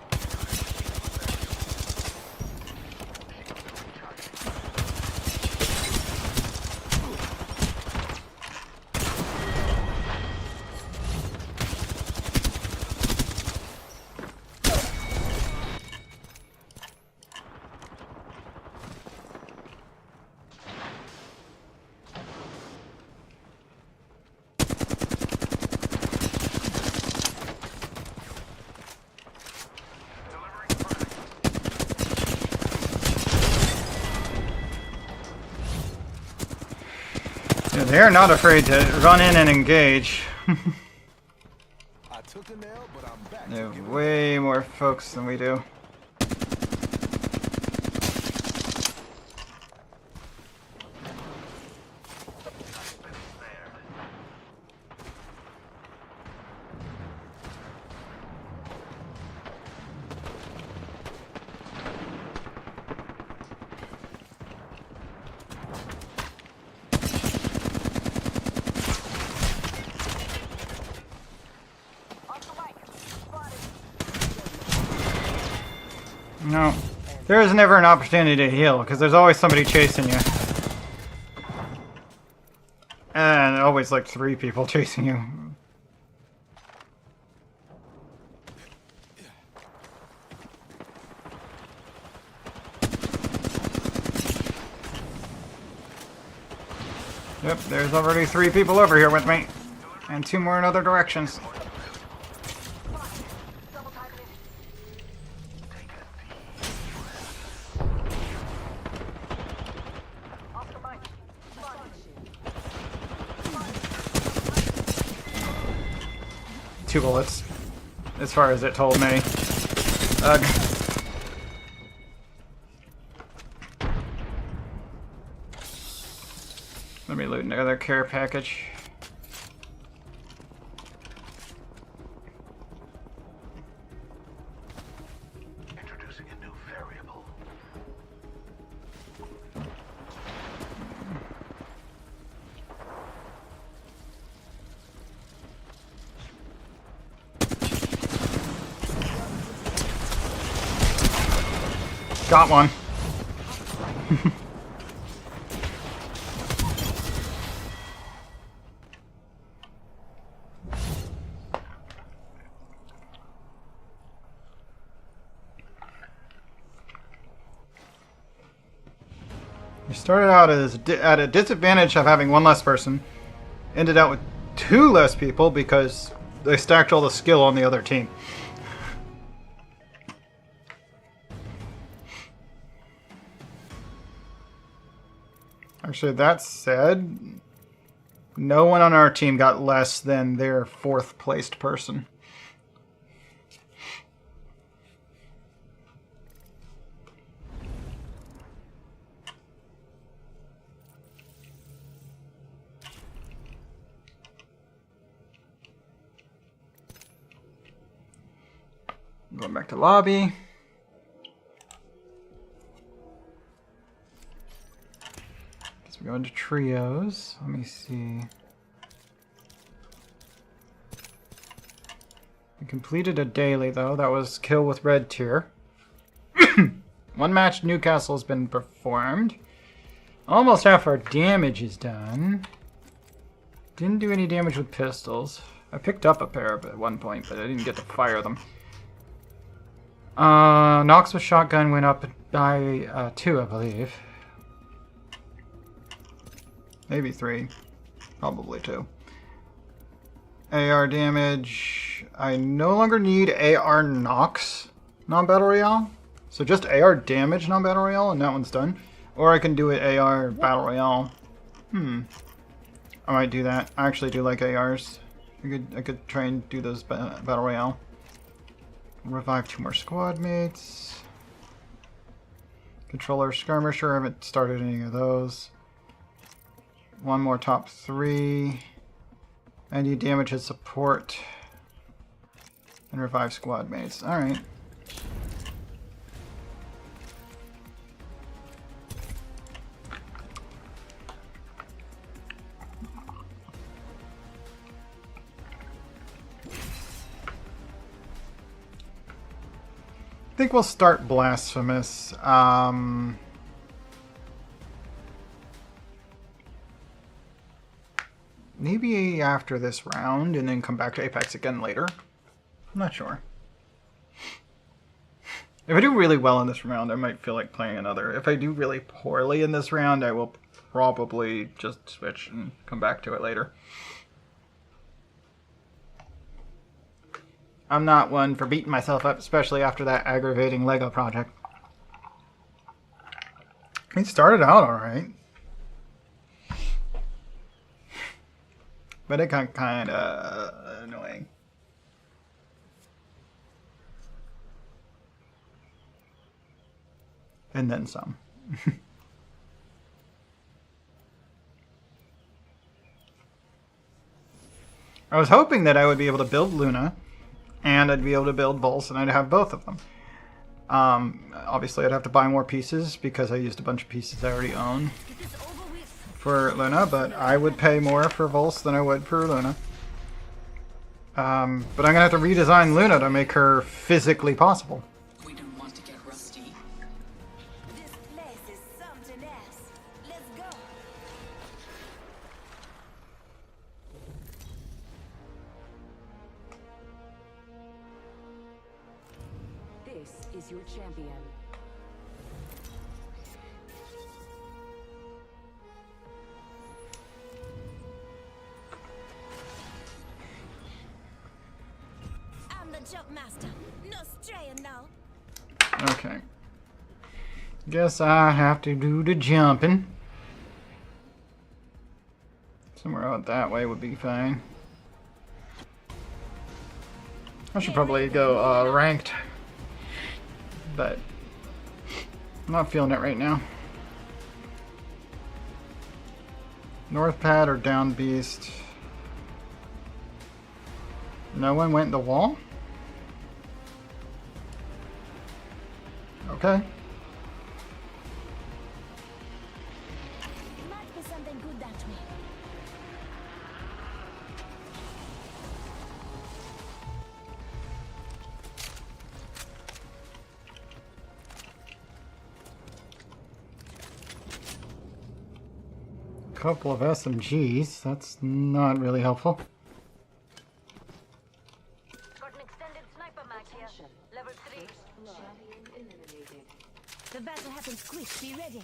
Yeah, they're not afraid to run in and engage. I took a nail, but I'm back. They have way more folks than we do. No, there is never an opportunity to heal because there's always somebody chasing you. And always like 3 people chasing you. Yep, there's already 3 people over here with me. And 2 more in other directions. Two bullets, as far as it told me. Ugh. Let me loot another care package. Introducing a new variable. Got one. We started out as at a disadvantage of having 1 less person. Ended out with 2 less people because they stacked all the skill on the other team. Actually, that said, no one on our team got less than their 4th placed person. Going back to lobby. Guess we go into trios. Let me see. We completed a daily though. That was kill with red tier. 1 match Newcastle has been performed. Almost half our damage is done. Didn't do any damage with pistols. I picked up a pair at one point, but I didn't get to fire them. Knocks with shotgun went up by 2, I believe. Maybe 3. Probably 2. AR damage. I no longer need AR knocks non-battle royale. So just AR damage non-battle royale and that one's done. Or I can do it AR battle royale. I might do that. I actually do like ARs. I could try and do those battle royale. Revive 2 more squad mates. Controller skirmisher, I haven't started any of those. One more top 3. I need damage and support. And revive squad mates. Alright. I think we'll start Blasphemous. Maybe after this round and then come back to Apex again later. I'm not sure. If I do really well in this round, I might feel like playing another. If I do really poorly in this round, I will probably just switch and come back to it later. I'm not one for beating myself up, especially after that aggravating Lego project. It started out alright. But it got kind of annoying. And then some. I was hoping that I would be able to build Luna, and I'd be able to build Vulse, and I'd have both of them. Obviously, I'd have to buy more pieces, because I used a bunch of pieces I already own for Luna, but I would pay more for Vulse than I would for Luna. But I'm going to have to redesign Luna to make her physically possible. We don't want to get rusty. This place is something else. Let's go. This is your champion. I'm the jump master. No straying now. Okay. Guess I have to do the jumping. Somewhere out that way would be fine. I should probably go ranked, but I'm not feeling it right now. North pad or down beast? No one went in the wall? Okay. Might be something good that way. Couple of SMGs. That's not really helpful. Got an extended sniper mag here. Level 3. Champion eliminated. The battle happens quick. Be ready.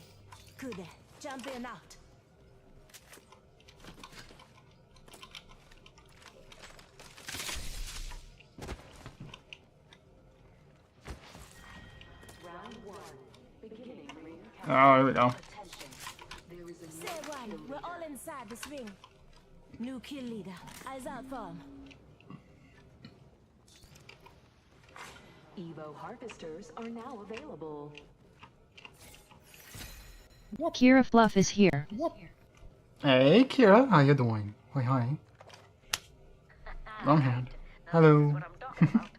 Good. Jump in out. Round 1. Beginning ring count. Oh, here we go. Attention. There is a Say one. We're all inside this ring. New kill leader. Eyes out for him. Evo harvesters are now available. Kira Fluff is here. Hey, Kira, how you doing? Hi, hi. Long hand. Hello. What I'm talking about.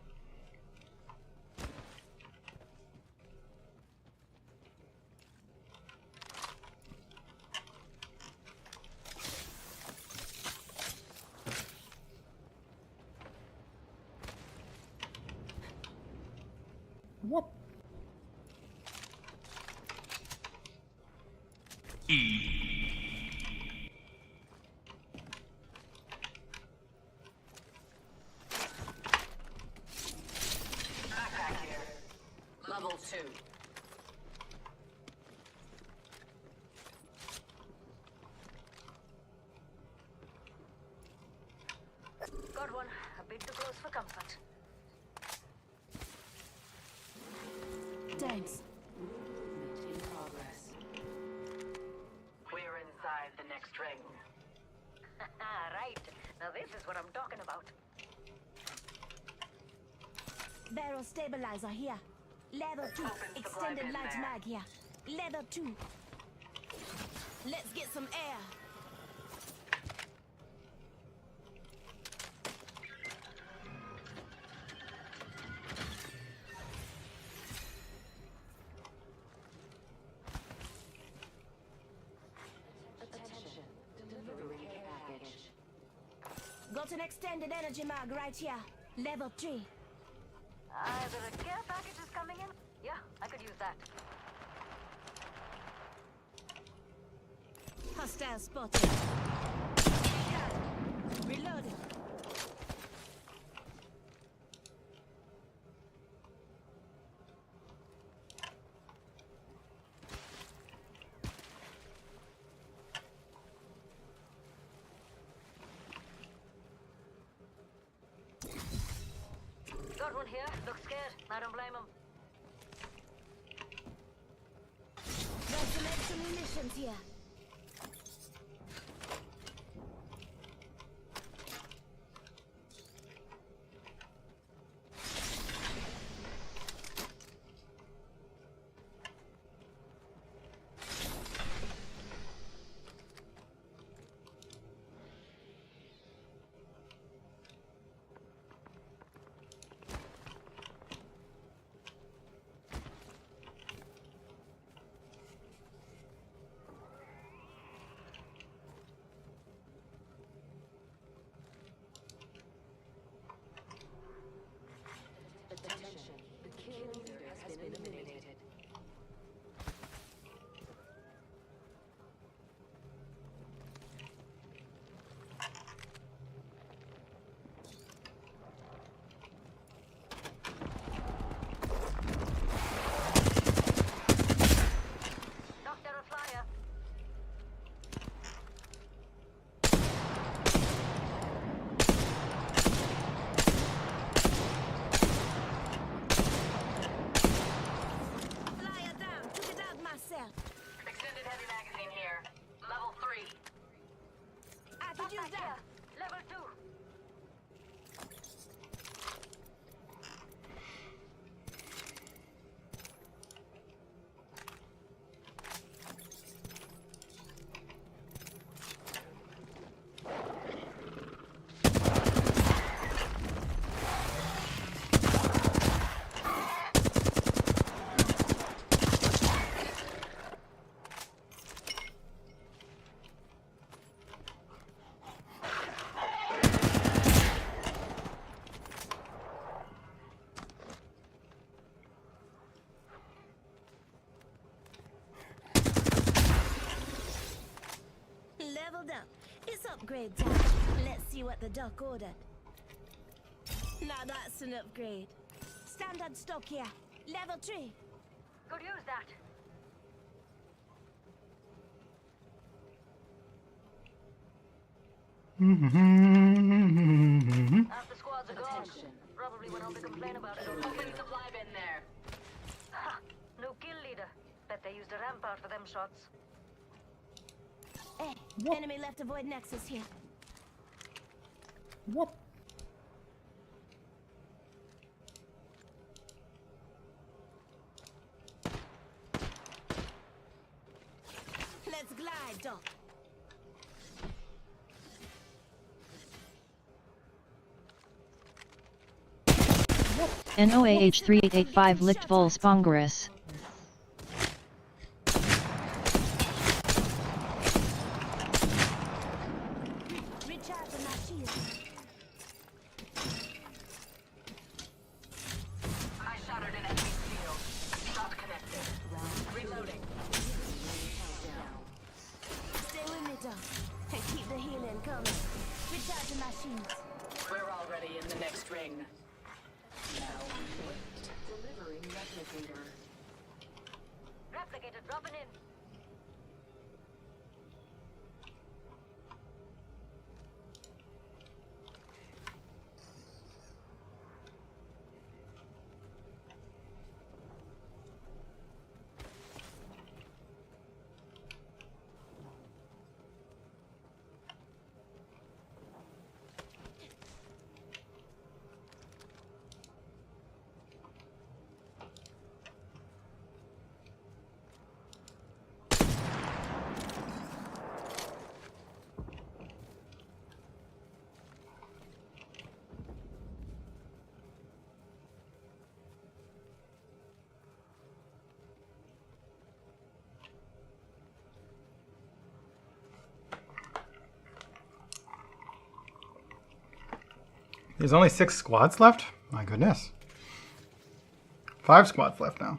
What? Backpack here. Level 2. Got one. A bit too close for comfort. Thanks. Movement in progress. We're inside the next ring. Right. Now this is what I'm talking about. Barrel stabilizer here. Level 2. Open supply Extended bin light there. mag here. Level 2. Let's get some air. Attention. Delivering care package. Got an extended energy mag right here. Level 3. Either a care package is coming in. Yeah, I could use that. Hostile spotted. Reloading. Got one here. Looks scared. I don't blame him. Got some extra munitions here. Attention. The kill leader has been eliminated. Knocked down a flyer. Flyer down. Took it out myself. Extended heavy magazine here. Level 3. I could use that. Level 2. Leveled up. It's upgrade time. Let's see what the duck ordered. Now that's an upgrade. Standard stock here. Level 3. Could use that. Half the squads are gone. Probably went home to complain about it. Open supply bin there. Ha! No kill leader. Bet they used a rampart for them shots. Hey, enemy left avoid nexus here. What? Let's glide, Doc. NOAH 3885 Licht Vulse Bongaris. Recharging my shield. I shattered an enemy shield. Not connected. Reloading. Stay with me, Doc. And keep the healing coming. Recharging my shields. We're already in the next ring. Delivering replicator. Replicator dropping in. There's only 6 squads left? My goodness. 5 squads left now.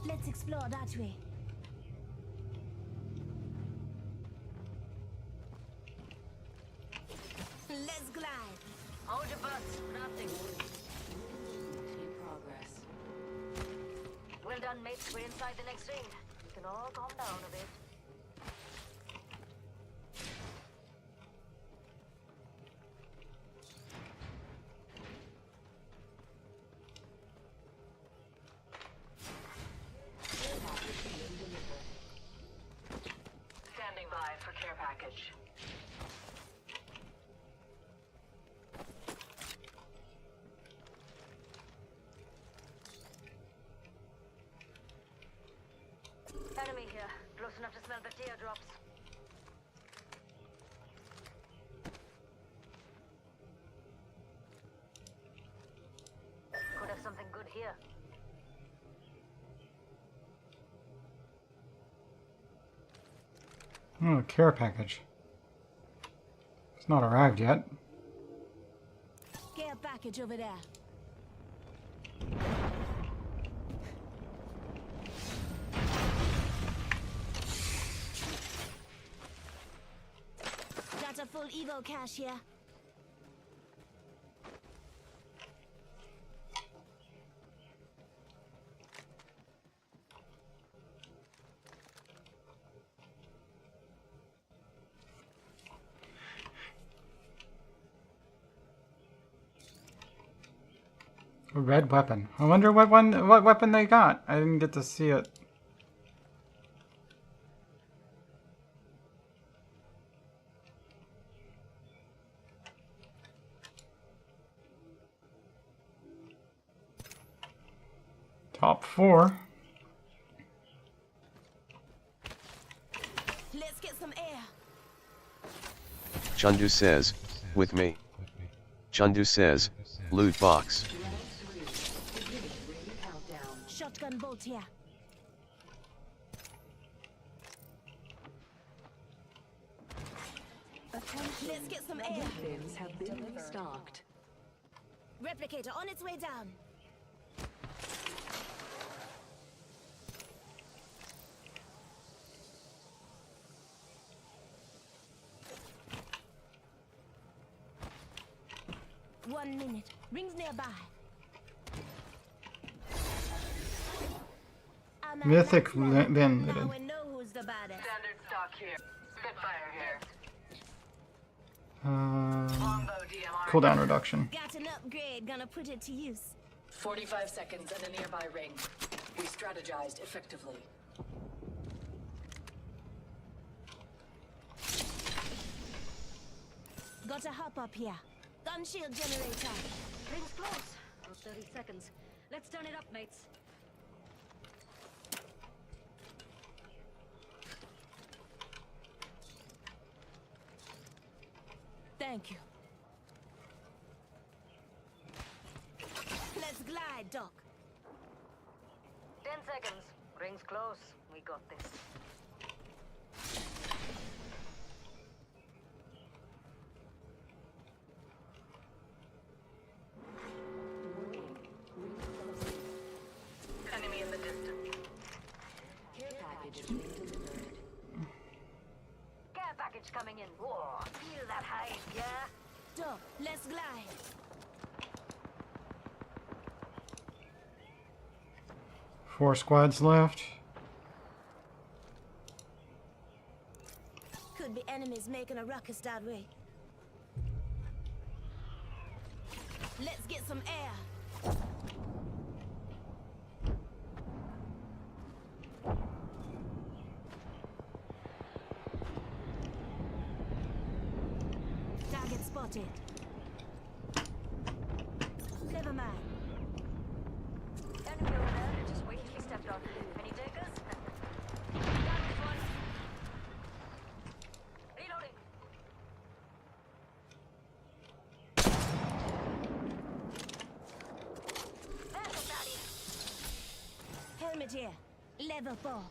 Let's explore that way. Let's glide. Hold your butts. Nothing. In progress. Well done, mates. We're inside the next ring. We can all calm down a bit. Standing by for care package. Enemy here. Close enough to smell the teardrops. Could have something good here. Oh, care package. It's not arrived yet. Care package over there. Got a full Evo cache here. A red weapon. I wonder what weapon they got. I didn't get to see it. Top 4. Let's get some air. Chundu says, with me. Chundu says, loot box. Shotgun bolt here. Let's get some air. Bins have been restocked. Replicator on its way down. One minute. Rings nearby. I'm at Mythic max bin. level. Now we know who's the baddest. Standard stock here. Spitfire here. Uh, Longbow DMR. cooldown reduction. Got an upgrade, gonna put it to use. 45 seconds and a nearby ring. We strategized effectively. Got a hop up here. Gun shield generator. Rings close. Oh, 30 seconds. Let's turn it up, mates. Thank you. Let's glide, Doc. 10 seconds. Rings close. We got this. Enemy in the distance. Care package being delivered. Care package coming in. Whoa, feel that hype, yeah? Doc, let's glide. Four squads left. Could be enemies making a ruckus that way. Let's get some air. Target spotted. Clever man. Enemy over there. Just wait till he stepped on. Any takers? Got this one. Reloading. There's a baddie. Helmet here. Level 4.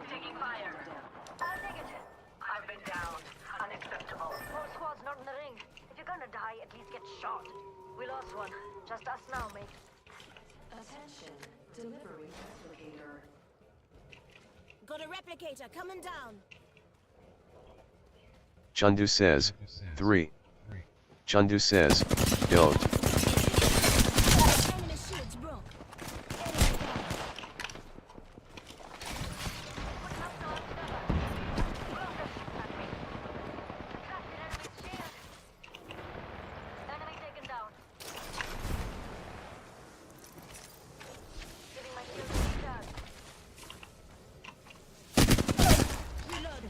Taking fire. I'll take it. I've been downed. Unacceptable. More squads not in the ring. If you're gonna die, at least get shot. We lost one. Just us now, mate. Attention, delivering replicator. Got a replicator coming down. Chandu says, 3. Chandu says, don't. Enemy shields broke. Enemy down. Putting up the cover. Welcome, Patrick. Trapped in enemy's shield. Enemy taken down. Giving my shield a recharge. Reload.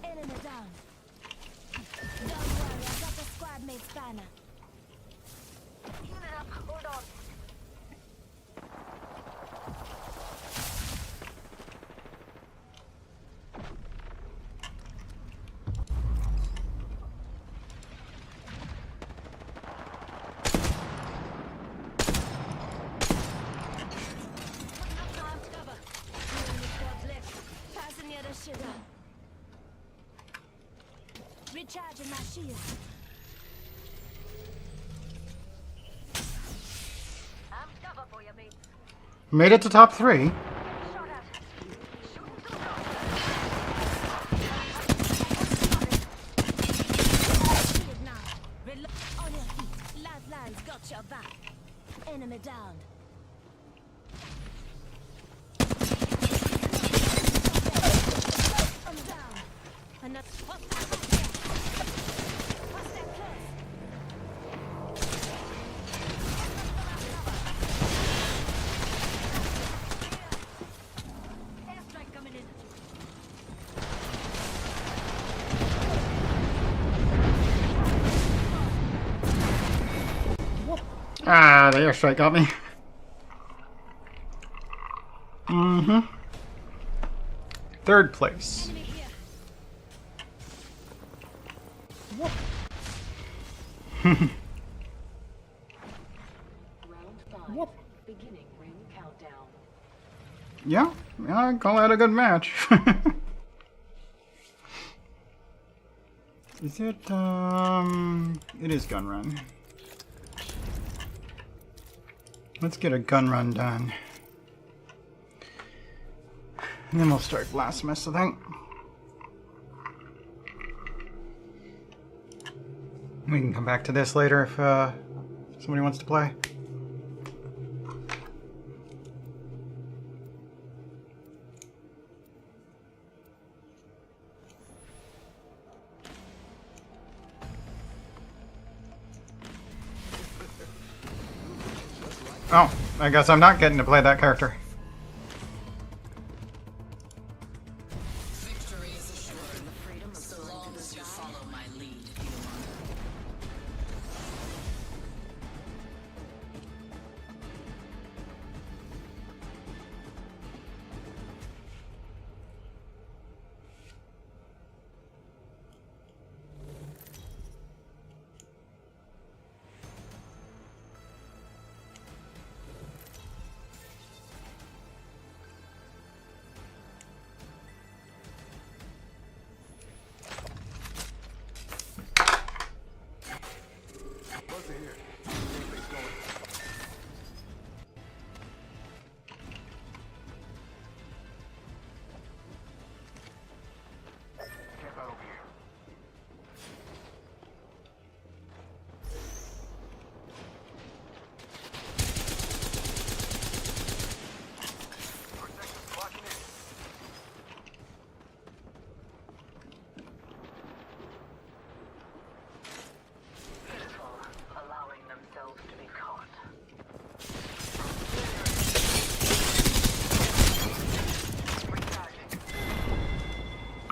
Enemy down. Don't worry, I got the squad mate's banner. Unit up. Hold on. Putting up armed cover. Enemy squads left. Passing near the sugar. Recharging my shield. Armed cover for you, mate. Made it to top 3. Shot at. Shooting through Shield now. Reload. On your feet. Lifelines got your back. Enemy down. I'm down. Another. What's that? What's that close? Airstrike coming in. Ah, the airstrike got me. Third place. Enemy here. Round 5. Beginning ring countdown. Yeah, I call that a good match. Is it, it is gun run. Let's get a gun run done. And then we'll start Blasphemous, I think. We can come back to this later if somebody wants to play. Oh, I guess I'm not getting to play that character. Victory is assured, so long as you follow my lead, Peter.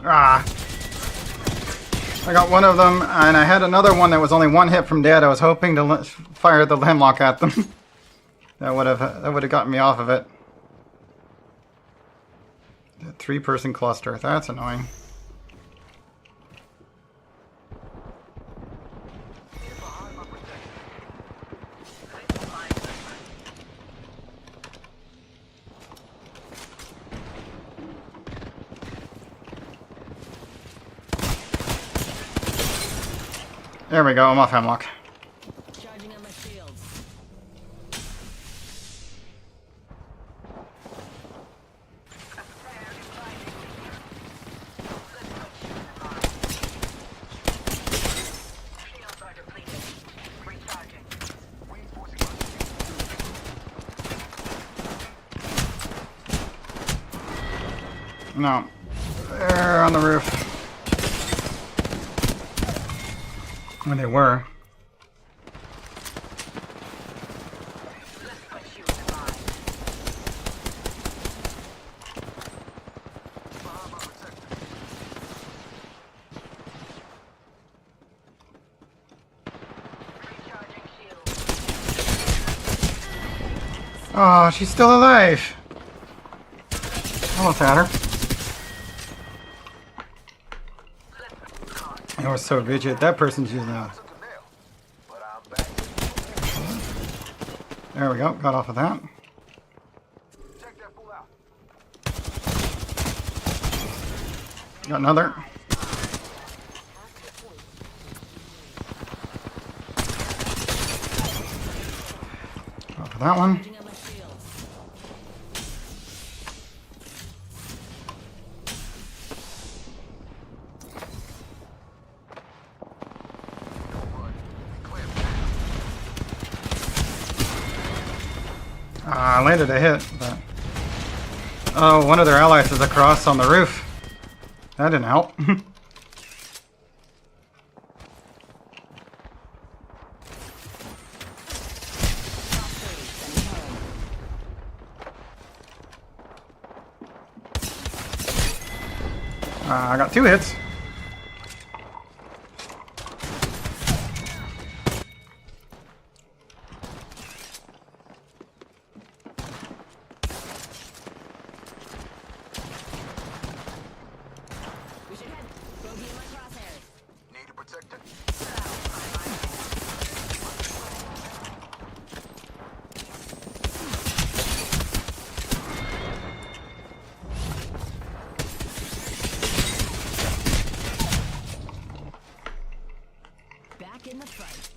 Ah! I got one of them, and I had another one that was only one hit from dead. I was hoping to fire the hemlock at them. that would have gotten me off of it. The 3-person cluster. That's annoying. There we go, I'm off hemlock. Charging on my shields. Shields are depleted. Recharging. Reinforcing my No. They're on the roof. Where they were. Let's put you to mine. behind my protector. Recharging shields. Oh, she's still alive. Almost had her. I was so rigid. That person's using that. Took a nail, but I'm back. There we go. Got off of that. Check that fool out. Got another. Off of that one. Charging on my shields. I landed a hit, but... Oh, one of their allies is across on the roof. That didn't help. I got 2 hits. We should head. Bogey in my crosshairs. Need a protector? Back in the fight.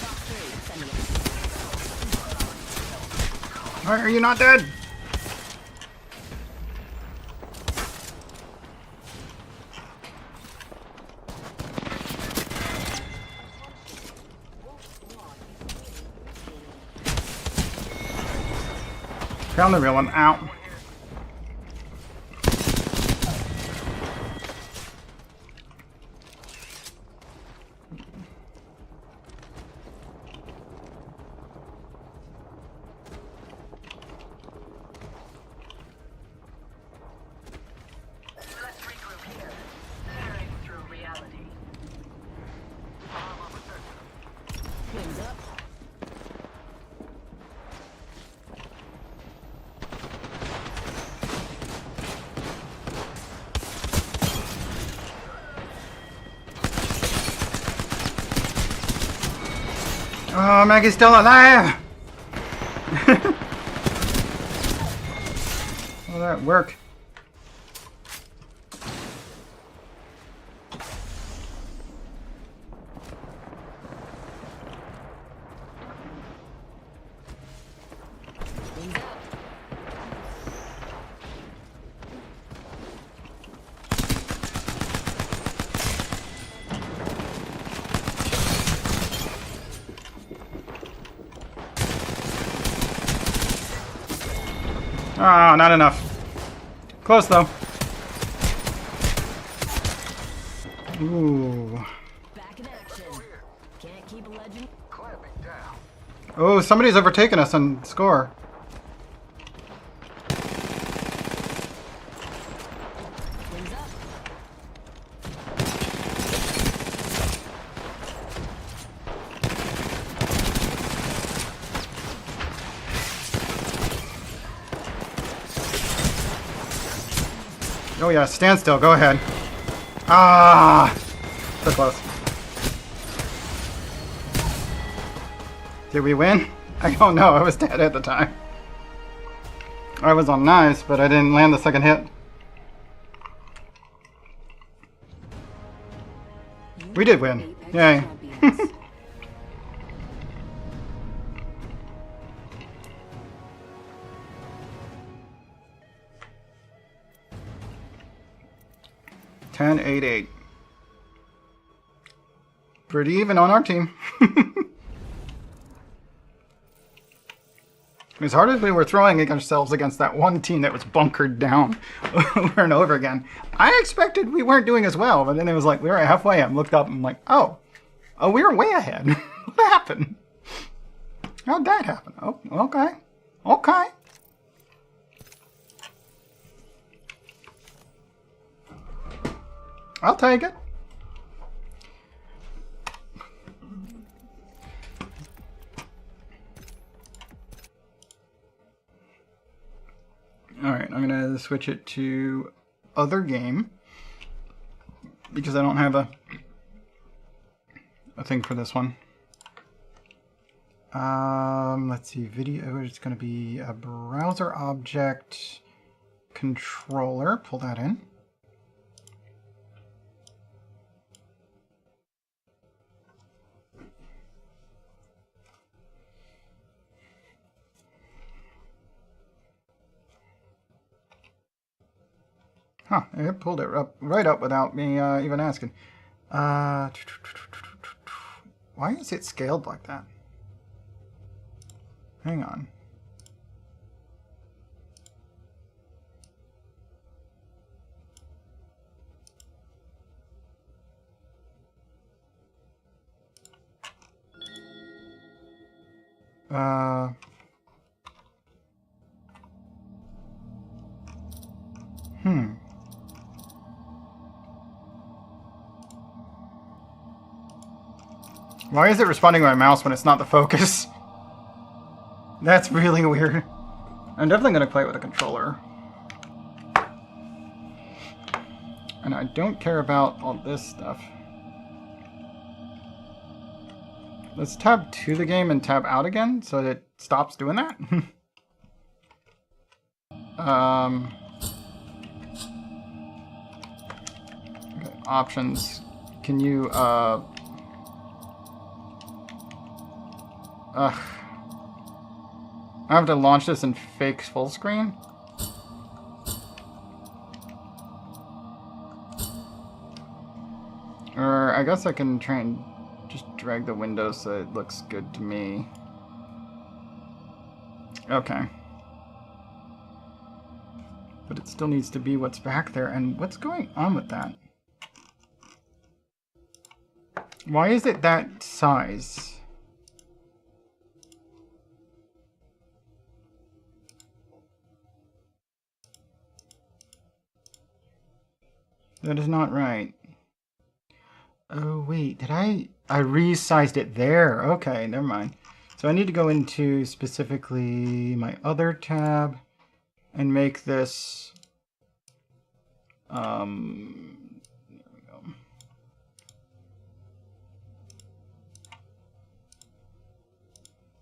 Top 3, sending it. Why are you not dead? Found the real one. Out. Let's regroup here. Tearing through reality. Wings up. Oh, Maggie's still alive! All that work. Wings up. Oh, not enough. Close though. Ooh. Back in action. Can't keep a legend. Clamping down. Oh, somebody's overtaken us on score. Oh yeah, stand still. Go ahead. Ah, so close. Did we win? I don't know. I was dead at the time. I was on nice, but I didn't land the second hit. We did win. Yay. Ten, 8-8. Pretty even on our team. As hard as we were throwing ourselves against that one team that was bunkered down over and over again, I expected we weren't doing as well, but then it was like we were halfway. I looked up and I'm like, oh, we were way ahead. What happened? How'd that happen? Oh, okay. Okay. I'll take it. Alright, I'm going to switch it to other game because I don't have a thing for this one. Let's see, video, it's going to be a browser object controller. Pull that in. Huh, it pulled it up, right up without me even asking. Why is it scaled like that? Hang on. Why is it responding to my mouse when it's not the focus? That's really weird. I'm definitely going to play with a controller. And I don't care about all this stuff. Let's tab to the game and tab out again so that it stops doing that. Okay, options. Can you, I have to launch this in fake full screen? Or I guess I can try and just drag the window so it looks good to me. Okay. But it still needs to be what's back there. And what's going on with that? Why is it that size? That is not right. Oh, wait. Did I resized it there. Okay, never mind. So I need to go into specifically my other tab and make this... there we go.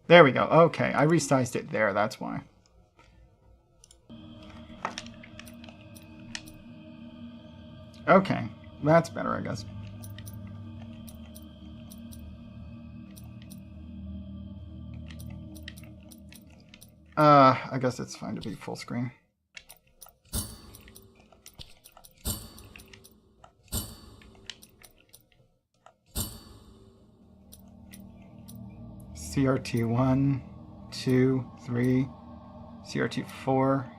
There we go. Okay, I resized it there. That's why. Okay, that's better, I guess. I guess it's fine to be full screen. CRT 1, 2, 3, CRT 4.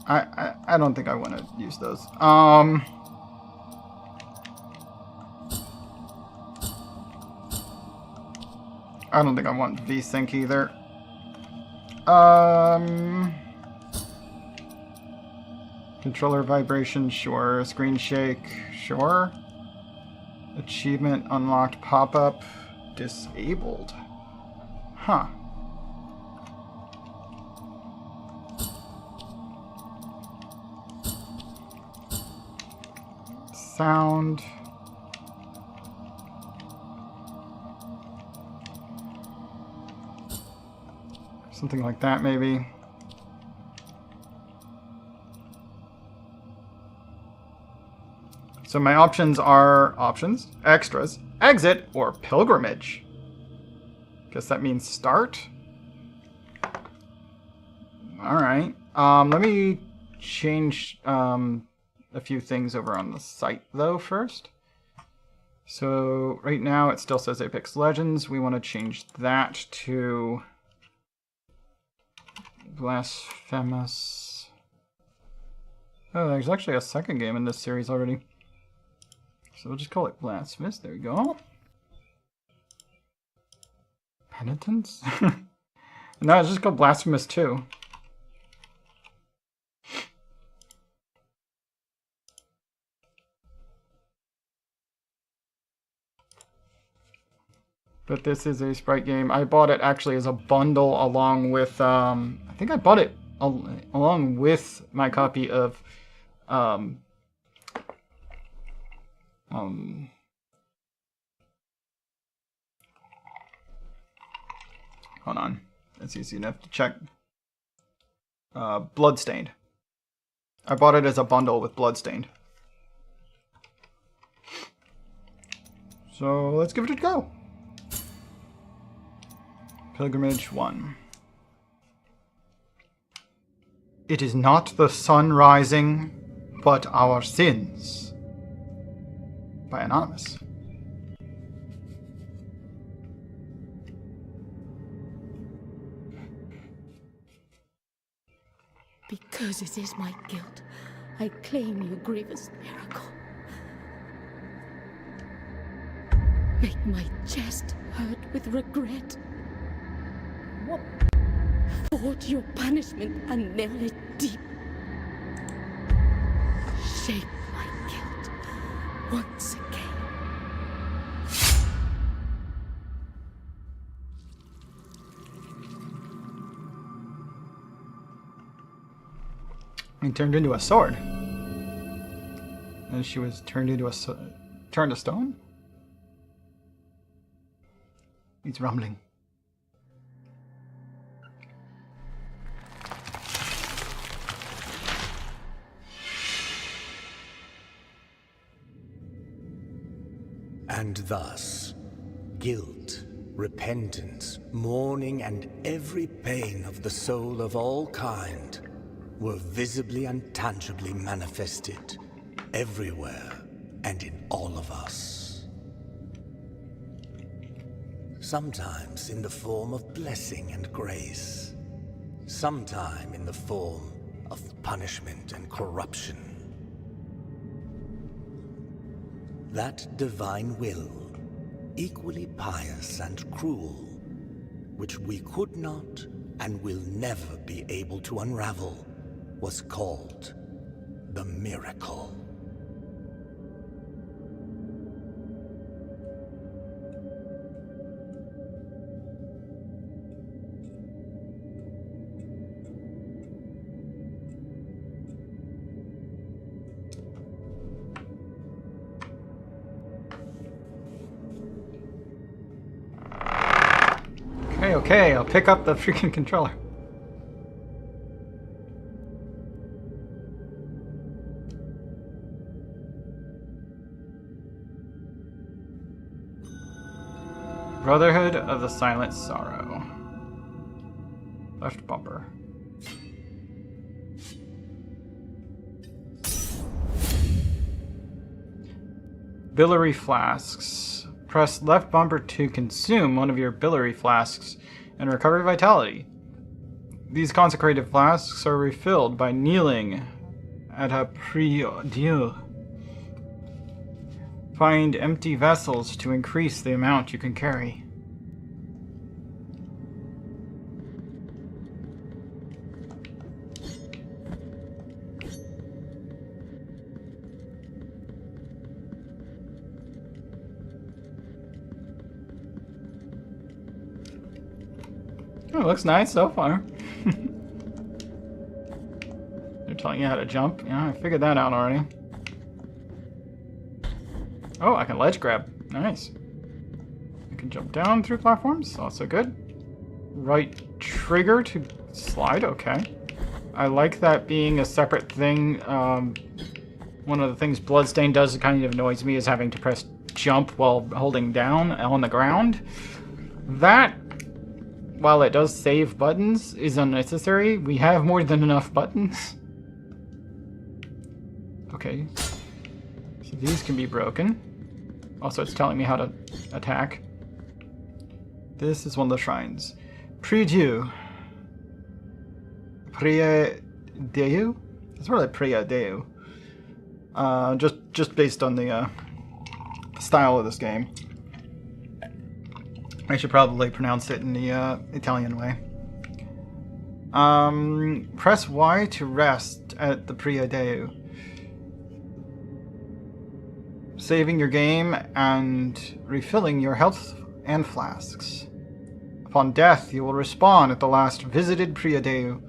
I don't think I want to use those. I don't think I want VSync either. Controller vibration, sure. Screen shake, sure. Achievement unlocked pop-up, disabled. Huh. found. Something like that, maybe. So my options are extras, exit, or pilgrimage. Guess that means start. Alright. Let me change a few things over on the site, though, first. So right now it still says Apex Legends. We want to change that to Blasphemous. Oh, there's actually a second game in this series already. So we'll just call it Blasphemous. There we go. Penitence? No, it's just called Blasphemous 2. But this is a Sprite game. I bought it actually as a bundle along with, I think I bought it along with my copy of, hold on. It's easy enough to check. Bloodstained. I bought it as a bundle with Bloodstained. So let's give it a go. Pilgrimage 1. It is not the sun rising, but our sins. By Anonymous. Because it is my guilt, I claim your grievous miracle. Make my chest hurt with regret. What? Forge your punishment and nail it deep. Shape my guilt once again. He turned into a sword. And she was turned into turned to stone? He's rumbling. And thus, guilt, repentance, mourning, and every pain of the soul of all kind were visibly and tangibly manifested everywhere and in all of us. Sometimes in the form of blessing and grace, sometime in the form of punishment and corruption. That divine will, equally pious and cruel, which we could not and will never be able to unravel, was called the miracle. Okay, I'll pick up the freaking controller. Brotherhood of the Silent Sorrow. Left bumper. Bilary flasks. Press left bumper to consume one of your bilary flasks and recover vitality. These consecrated flasks are refilled by kneeling at a prie-dieu. Find empty vessels to increase the amount you can carry. Oh, it looks nice so far. They're telling you how to jump. Yeah, I figured that out already. Oh, I can ledge grab. Nice. I can jump down through platforms. Also good. Right trigger to slide. Okay. I like that being a separate thing. One of the things Bloodstain does that kind of annoys me is having to press jump while holding down on the ground. That, while it does save buttons, is unnecessary. We have more than enough buttons. Okay. So these can be broken. Also, it's telling me how to attack. This is one of the shrines. Prie-Dieu. Prie-Dieu? It's really Prie-Dieu. Just based on the style of this game. I should probably pronounce it in the Italian way. Press Y to rest at the Prie-Dieu. Saving your game and refilling your health and flasks. Upon death, you will respawn at the last visited Prie-Dieu.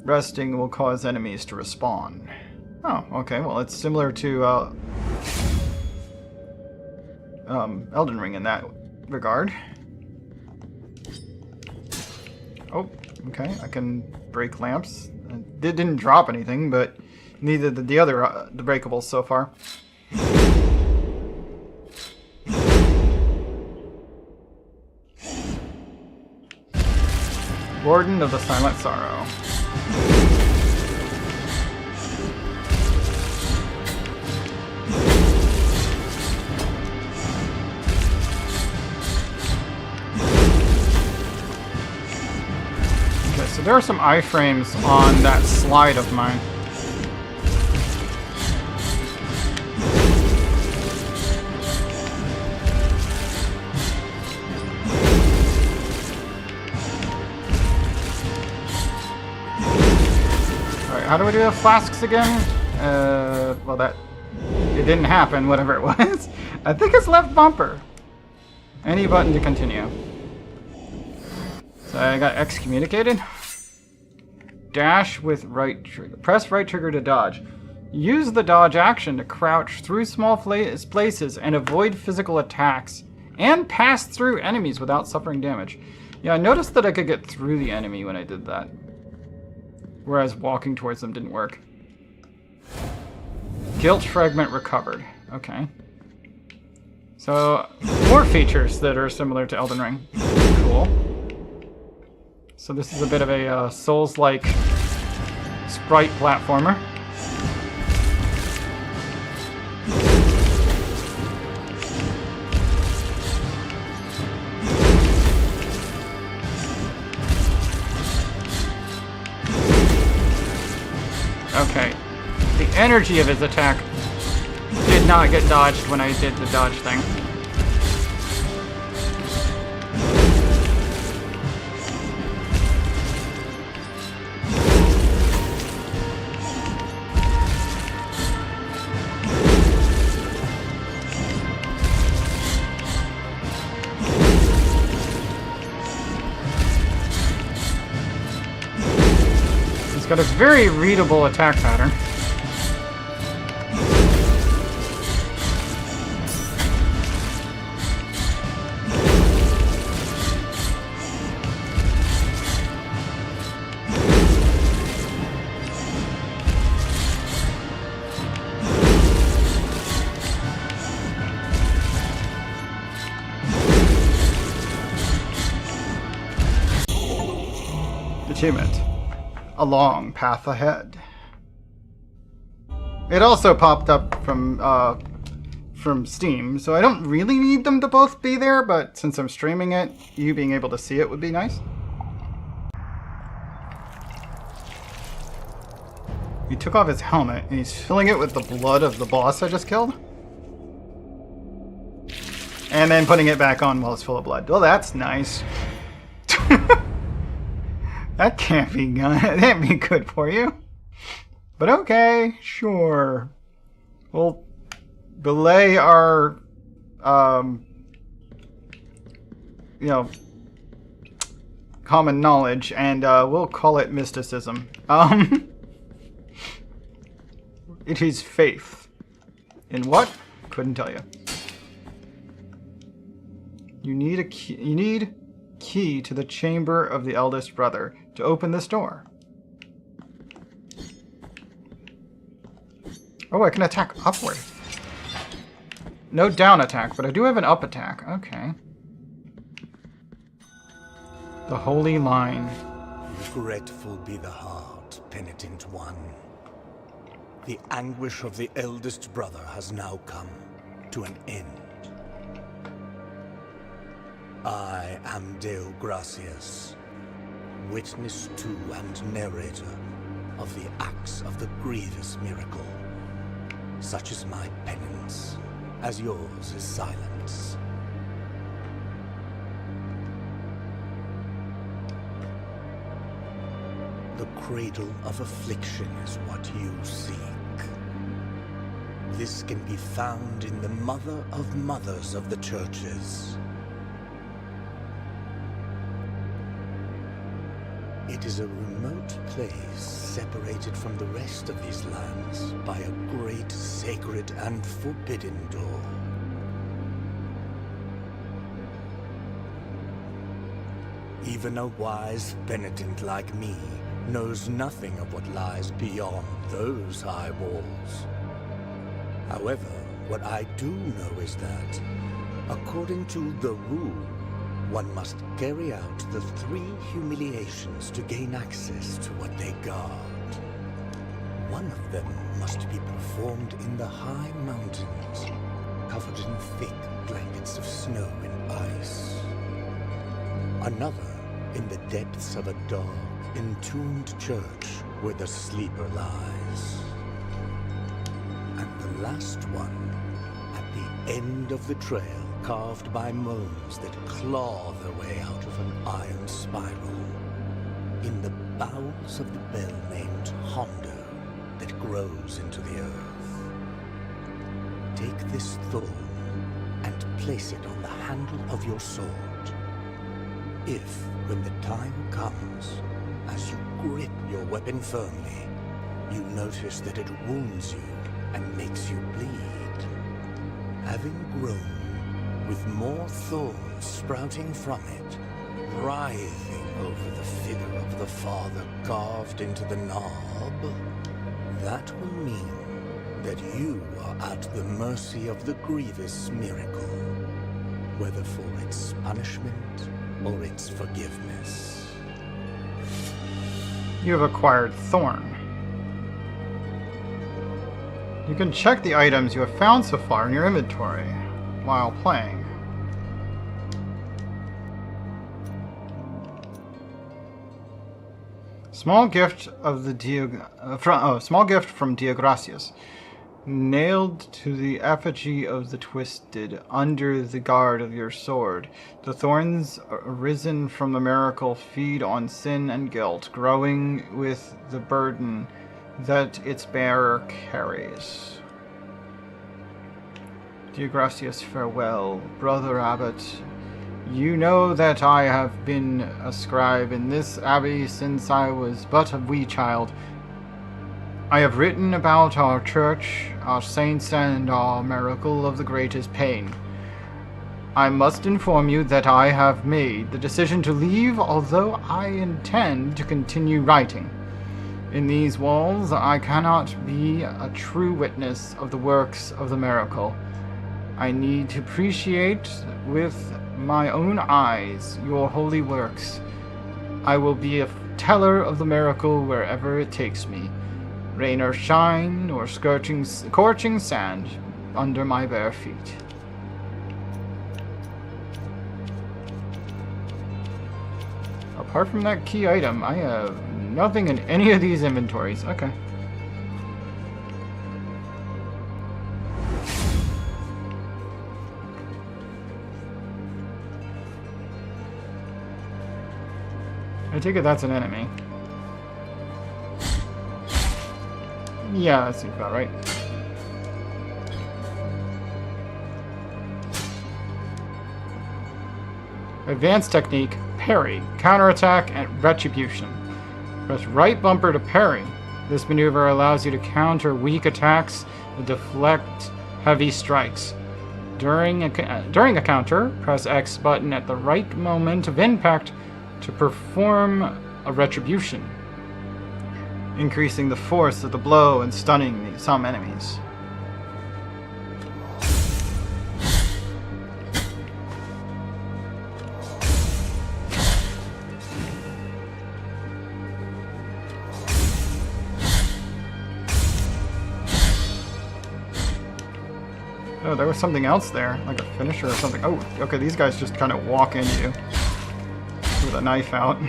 Resting will cause enemies to respawn. Oh, okay. Well, it's similar to Elden Ring in that regard. Oh, okay. I can break lamps. It didn't drop anything, but neither did the other the breakables so far. Warden of the Silent Sorrow. Okay, so there are some iframes on that slide of mine. How do we do the flasks again? Well, it didn't happen, whatever it was. I think it's left bumper. Any button to continue. So I got excommunicated. Dash with right trigger. Press right trigger to dodge. Use the dodge action to crouch through small places and avoid physical attacks. And pass through enemies without suffering damage. Yeah, I noticed that I could get through the enemy when I did that. Whereas walking towards them didn't work. Guilt fragment recovered. Okay. So, more features that are similar to Elden Ring. Cool. So this is a bit of a Souls-like sprite platformer. Okay. The energy of his attack did not get dodged when I did the dodge thing. He's got a very readable attack pattern. Achievement. A long path ahead. It also popped up from Steam, so I don't really need them to both be there, but since I'm streaming it, you being able to see it would be nice. He took off his helmet, and he's filling it with the blood of the boss I just killed. And then putting it back on while it's full of blood. Well, that's nice. That can't be good for you. But okay, sure. We'll belay our, common knowledge, and we'll call it mysticism. It is faith. In what? Couldn't tell you. You need a key. You need key to the chamber of the eldest brother to open this door. Oh, I can attack upward. No down attack, but I do have an up attack. Okay. The Holy Line. Regretful be the heart, penitent one. The anguish of the eldest brother has now come to an end. I am Deo Gracias, witness to and narrator of the acts of the grievous miracle. Such is my penance, as yours is silence. The cradle of affliction is what you seek. This can be found in the mother of mothers of the churches. It is a remote place separated from the rest of these lands by a great sacred and forbidden door. Even a wise penitent like me knows nothing of what lies beyond those high walls. However, what I do know is that, according to the rule, one must carry out the 3 humiliations to gain access to what they guard. One of them must be performed in the high mountains, covered in thick blankets of snow and ice. Another in the depths of a dark, entombed church where the sleeper lies. And the last one at the end of the trail, carved by moans that claw their way out of an iron spiral, in the bowels of the bell named Hondo that grows into the earth. Take this thorn and place it on the handle of your sword. If, when the time comes, as you grip your weapon firmly, you notice that it wounds you and makes you bleed, having grown with more thorns sprouting from it, writhing over the figure of the father carved into the knob, that will mean that you are at the mercy of the grievous miracle, whether for its punishment or its forgiveness. You have acquired Thorn. You can check the items you have found so far in your inventory while playing. Small gift of the small gift from Deo Gracias, nailed to the effigy of the Twisted under the guard of your sword. The thorns arisen from the miracle feed on sin and guilt, growing with the burden that its bearer carries. Deo Gracias, farewell, Brother Abbot. You know that I have been a scribe in this abbey since I was but a wee child. I have written about our church, our saints, and our miracle of the greatest pain. I must inform you that I have made the decision to leave, although I intend to continue writing. In these walls, I cannot be a true witness of the works of the miracle. I need to appreciate with my own eyes your holy works. I will be a teller of the miracle wherever it takes me, rain or shine, or scorching sand under my bare feet. Apart from that key item, I have nothing in any of these inventories. Okay. I take it that's an enemy. Yeah, that seems about right. Advanced technique, parry, counterattack, and retribution. Press right bumper to parry. This maneuver allows you to counter weak attacks and deflect heavy strikes. During a counter, press X button at the right moment of impact to perform a retribution, increasing the force of the blow and stunning some enemies. Oh, there was something else there, like a finisher or something. Oh, okay, these guys just kind of walk into you with a knife out.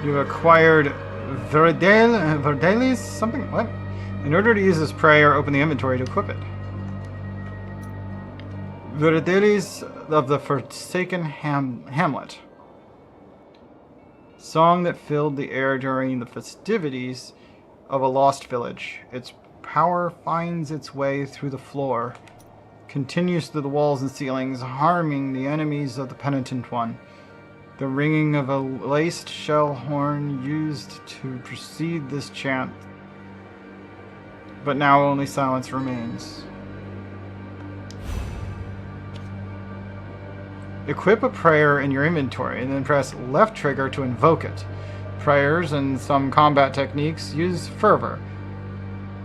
You've acquired Verdalis? Something? What? In order to use this prayer, open the inventory to equip it. Verdalis of the Forsaken Hamlet. Song that filled the air during the festivities of a lost village. Its power finds its way through the floor, continues through the walls and ceilings, harming the enemies of the penitent one. The ringing of a laced shell horn used to precede this chant, but now only silence remains. Equip a prayer in your inventory and then press left trigger to invoke it. Prayers and some combat techniques use fervor.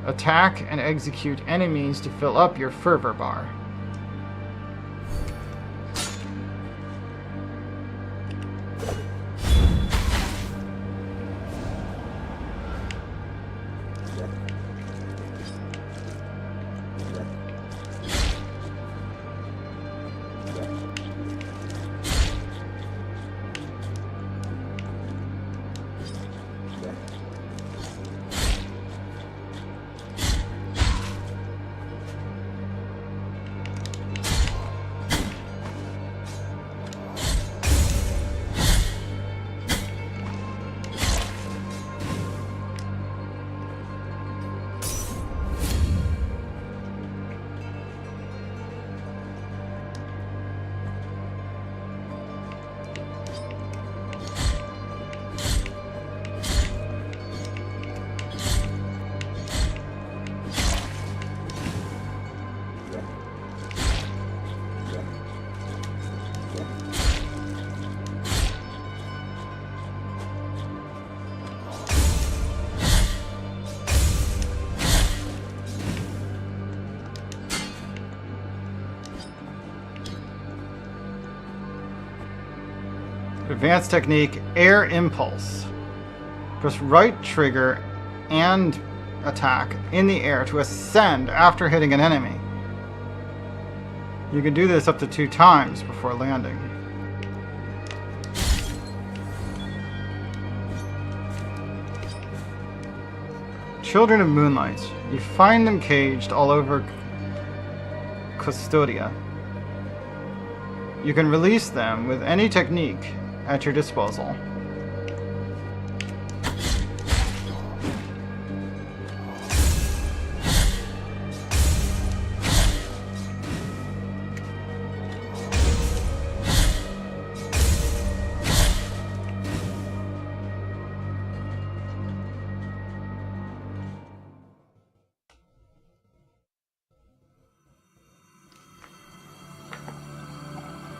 Attack and execute enemies to fill up your fervor bar. Advanced technique, Air Impulse. Press right trigger and attack in the air to ascend after hitting an enemy. You can do this up to 2 times before landing. Children of Moonlight. You find them caged all over Custodia. You can release them with any technique at your disposal.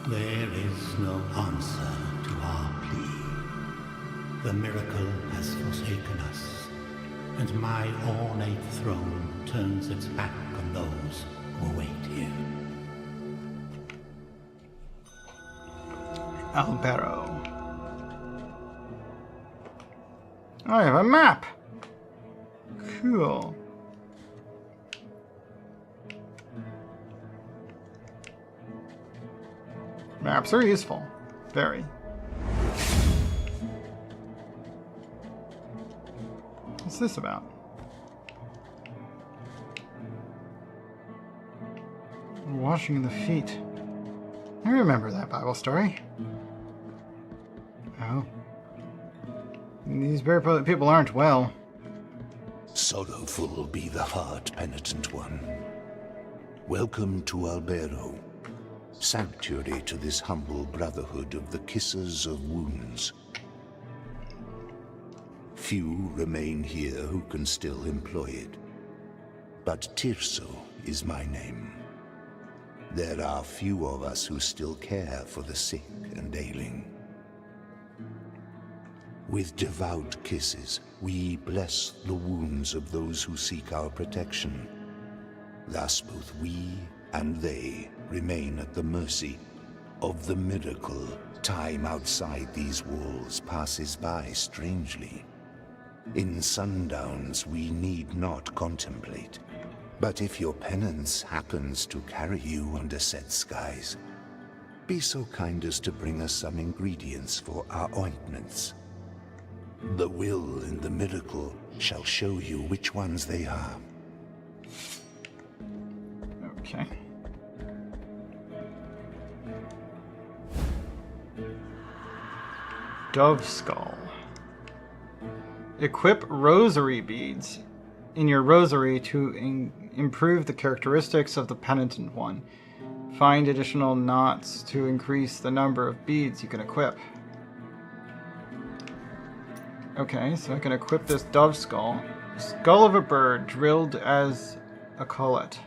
There is no answer to our plea. The miracle has forsaken us, and my ornate throne turns its back on those who await here. Albero. I have a map! Cool. Maps are useful. Very. What's this about? Washing the feet. I remember that Bible story. Oh. These people aren't well. Sorrowful be the heart, penitent one. Welcome to Albero, sanctuary to this humble brotherhood of the Kissers of Wounds. Few remain here who can still employ it, but Tirso is my name. There are few of us who still care for the sick and ailing. With devout kisses, we bless the wounds of those who seek our protection. Thus both we and they remain at the mercy of the miracle. Time outside these walls passes by strangely. In sundowns we need not contemplate. But if your penance happens to carry you under set skies, be so kind as to bring us some ingredients for our ointments. The will and the miracle shall show you which ones they are. Okay. Dove Skull. Equip rosary beads in your rosary to improve the characteristics of the penitent one. Find additional knots to increase the number of beads you can equip. Okay, so I can equip this dove skull. Skull of a bird drilled as a collet.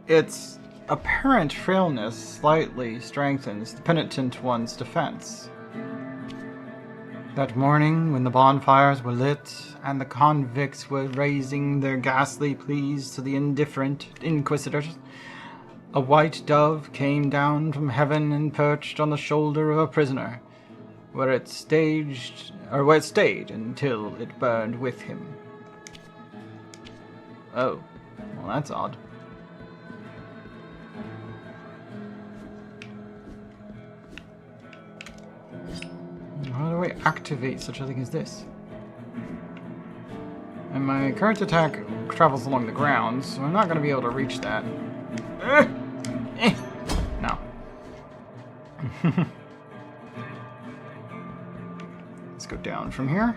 Its apparent frailness slightly strengthens the penitent one's defense. That morning, when the bonfires were lit and the convicts were raising their ghastly pleas to the indifferent inquisitors, a white dove came down from heaven and perched on the shoulder of a prisoner, where it stayed until it burned with him. Oh, well, that's odd. How do I activate such a thing as this? And my current attack travels along the ground, so I'm not going to be able to reach that. No. Let's go down from here.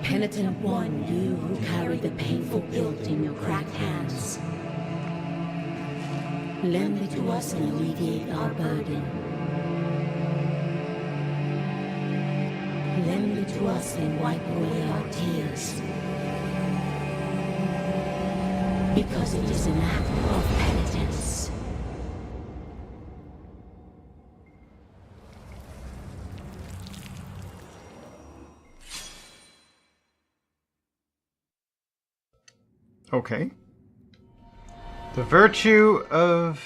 Penitent one, you who carry the painful guilt in your cracked hands. Lend it to us and alleviate our burden. Lend it to us and wipe away our tears. Because it is an act of penitence. Okay. The virtue of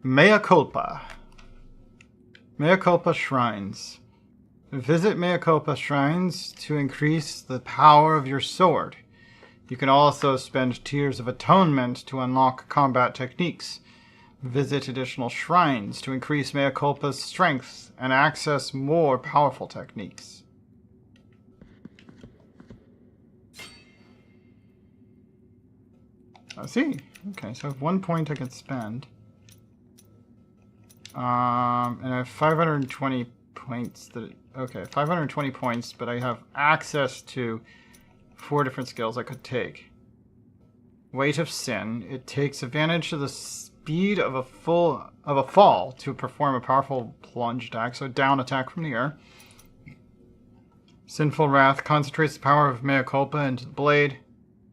Mea Culpa. Mea Culpa shrines. Visit Mea Culpa shrines to increase the power of your sword. You can also spend Tears of Atonement to unlock combat techniques. Visit additional shrines to increase Mea Culpa's strength and access more powerful techniques. I see. Okay, so I have 1 point I can spend. And I have 520 points that... Okay, 520 points, but I have access to 4 different skills I could take. Weight of Sin. It takes advantage of the speed of a fall to perform a powerful plunge attack, so down attack from the air. Sinful Wrath concentrates the power of Mea Culpa into the blade,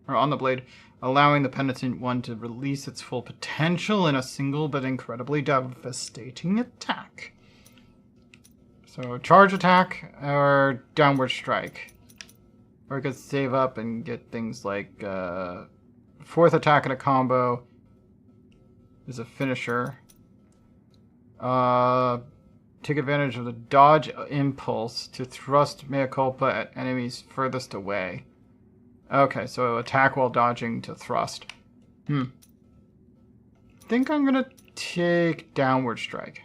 or on the blade, allowing the penitent one to release its full potential in a single but incredibly devastating attack. So charge attack or downward strike. Or I could save up and get things like 4th attack in a combo is a finisher. Take advantage of the dodge impulse to thrust Mea Culpa at enemies furthest away. Okay, so attack while dodging to thrust. I think I'm gonna take Downward Strike.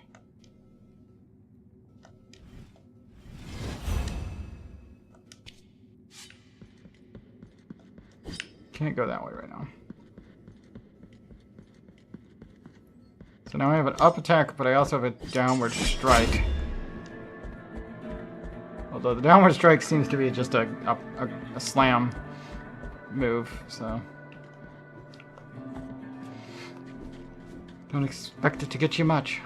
Can't go that way right now. So now I have an up attack, but I also have a Downward Strike. Although the Downward Strike seems to be just a slam move, so... Don't expect it to get you much.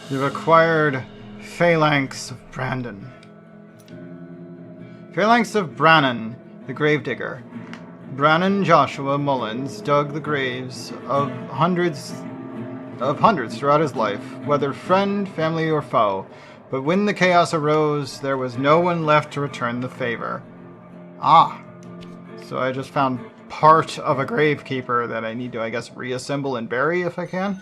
You've acquired Phalanx of Brandon. Phalanx of Brannon, the Gravedigger. Brannon Joshua Mullins dug the graves of hundreds throughout his life, whether friend, family, or foe. But when the chaos arose, there was no one left to return the favor. Ah, so I just found part of a gravekeeper that I need to, I guess, reassemble and bury if I can.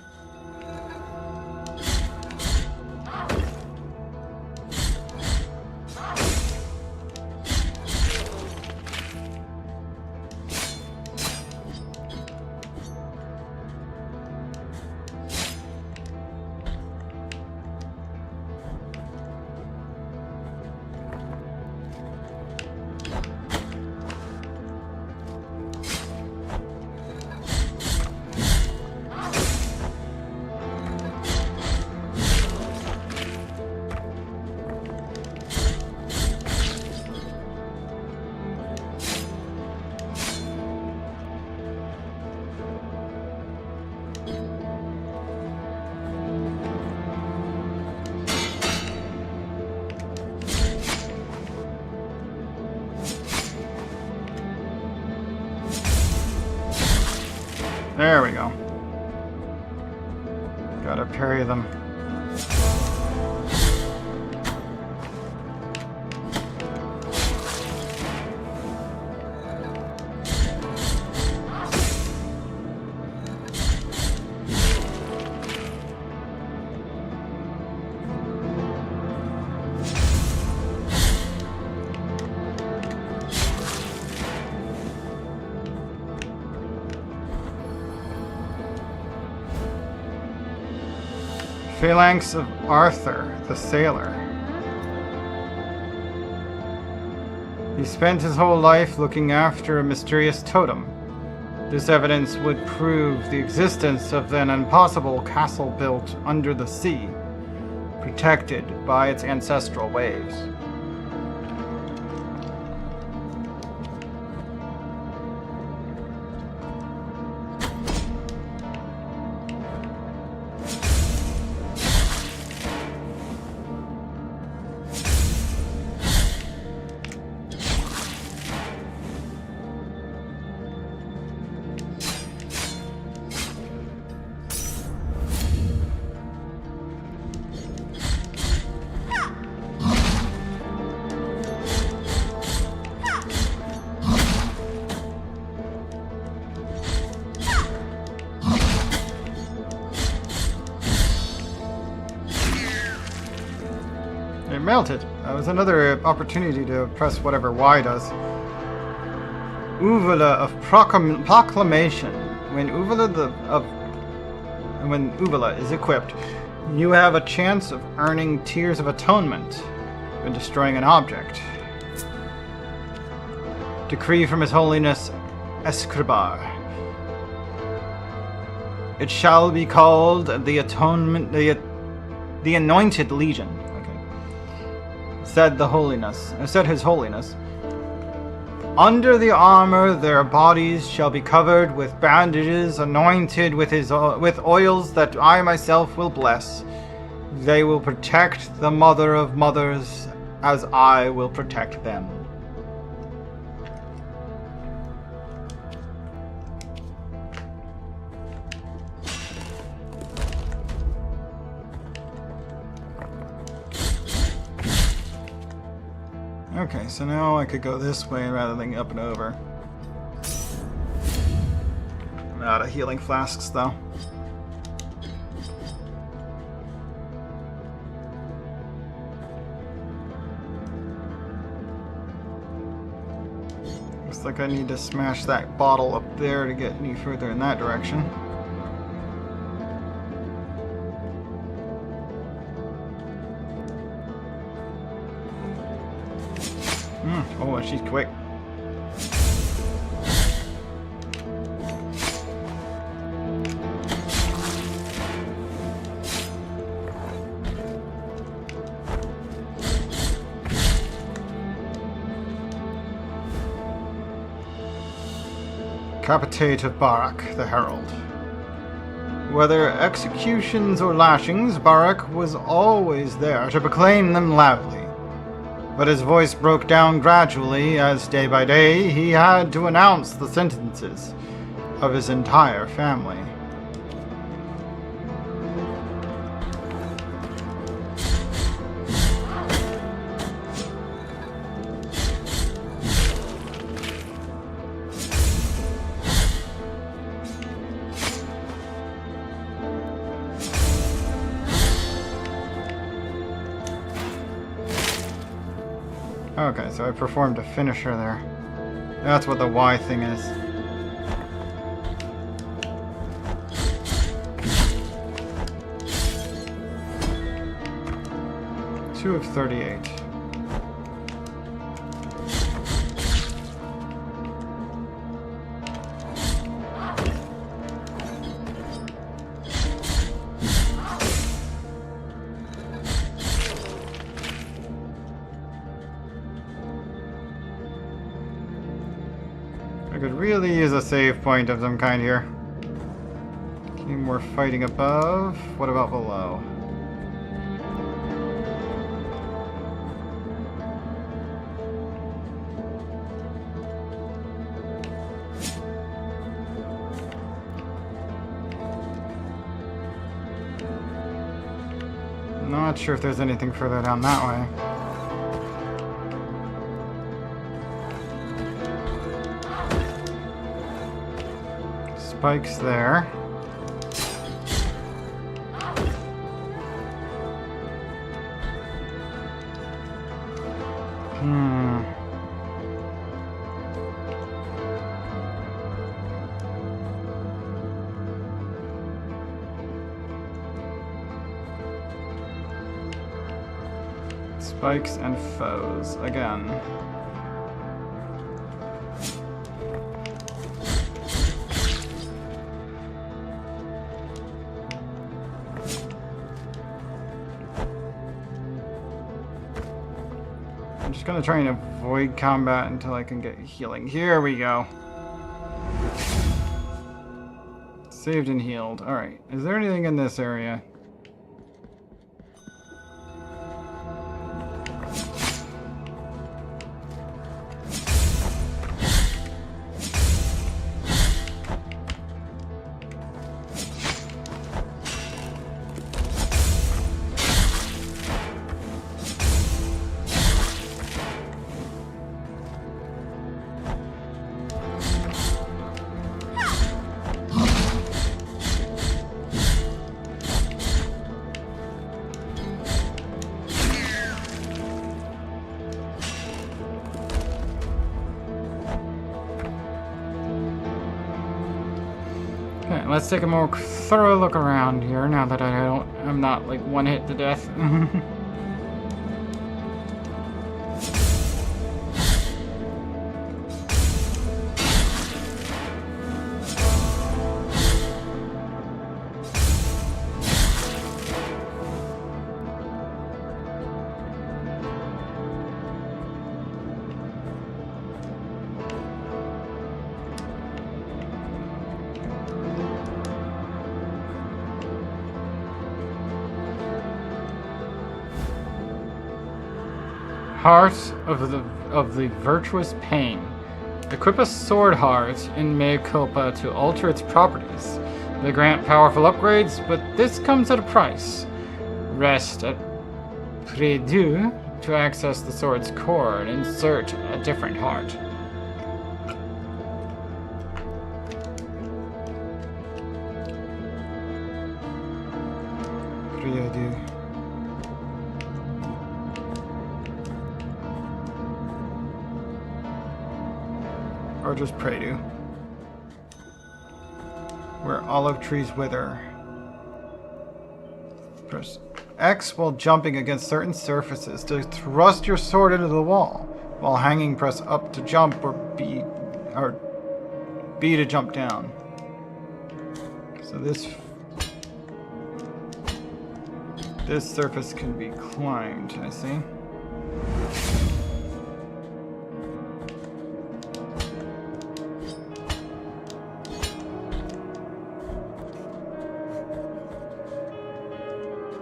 There we go. Gotta parry them. Phalanx of Arthur, the sailor. He spent his whole life looking after a mysterious totem. This evidence would prove the existence of an impossible castle built under the sea, protected by its ancestral waves. It melted. That was another opportunity to press whatever Y does. Uvula of Proclamation. When Uvula is equipped, you have a chance of earning Tears of Atonement when destroying an object. Decree from His Holiness Escribar. It shall be called the Atonement, the Anointed Legion. Said His Holiness, under the armor their bodies shall be covered with bandages, anointed with oils that I myself will bless. They will protect the Mother of Mothers as I will protect them. Okay, so now I could go this way rather than up and over. I'm out of healing flasks, though. Looks like I need to smash that bottle up there to get any further in that direction. Oh, she's quick. Capitate of Barak, the Herald. Whether executions or lashings, Barak was always there to proclaim them loudly. But his voice broke down gradually as, day by day, he had to announce the sentences of his entire family. Okay, so I performed a finisher there. That's what the Y thing is. Two of 38. I could really use a save point of some kind here. Okay, more fighting above. What about below? Not sure if there's anything further down that way. Spikes there. Spikes and foes again. I'm just gonna try and avoid combat until I can get healing. Here we go. Saved and healed. Alright. Is there anything in this area? Okay, let's take a more thorough look around here now that I'm not like one hit to death. Heart of the virtuous pain. Equip a sword heart in mea culpa to alter its properties. They grant powerful upgrades, but this comes at a price. Rest at Prie-Dieu to access the sword's core and insert a different heart. Prie-Dieu. just pray to. Where olive trees wither. Press X while jumping against certain surfaces to thrust your sword into the wall. While hanging, press up to jump or B to jump down. So this surface can be climbed, I see.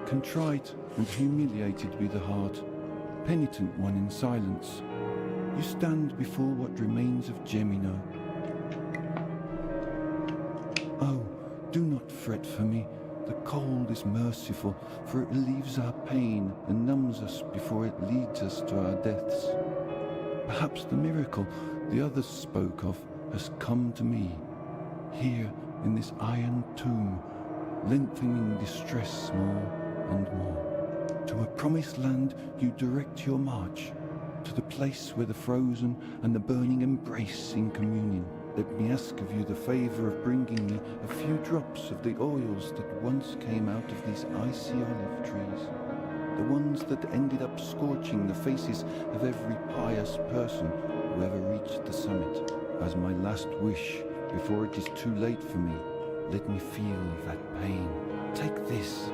Contrite and humiliated be the heart, penitent one in silence, you stand before what remains of Gemino. Oh, do not fret for me. The cold is merciful, for it relieves our pain and numbs us before it leads us to our deaths. Perhaps the miracle the others spoke of has come to me, here in this iron tomb, lengthening distress more and more. To a promised land you direct your march, to the place where the frozen and the burning embrace in communion. Let me ask of you the favor of bringing me a few drops of the oils that once came out of these icy olive trees, the ones that ended up scorching the faces of every pious person who ever reached the summit. As my last wish, before it is too late for me, let me feel that pain. Take this.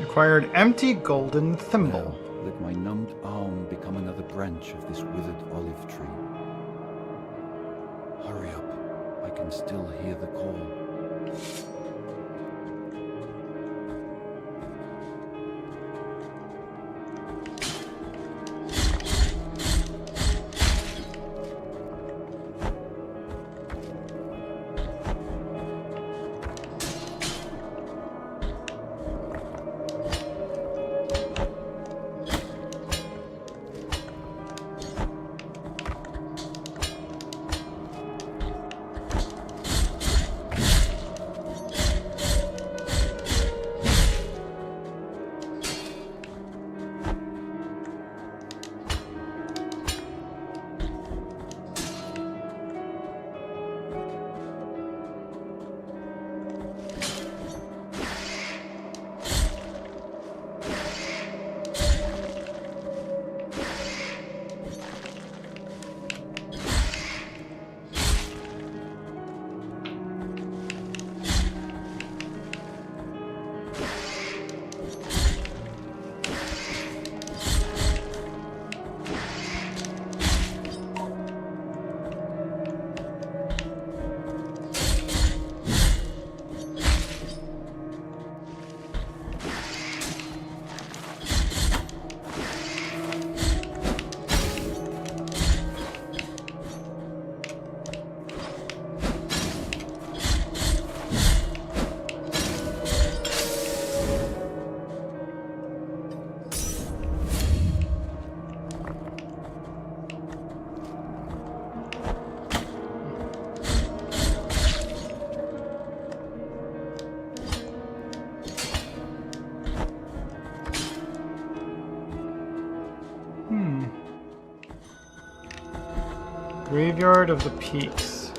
Acquired empty golden thimble. Now, let my numbed arm become another branch of this withered olive tree. Hurry up, I can still hear the call. Graveyard of the Peaks.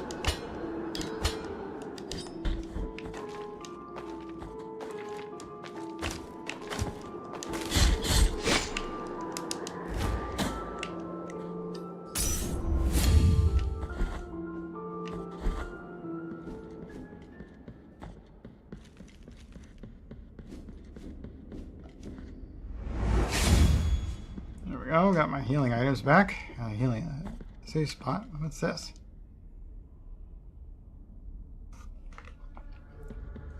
There we go, got my healing items back. Healing. Save spot? What's this?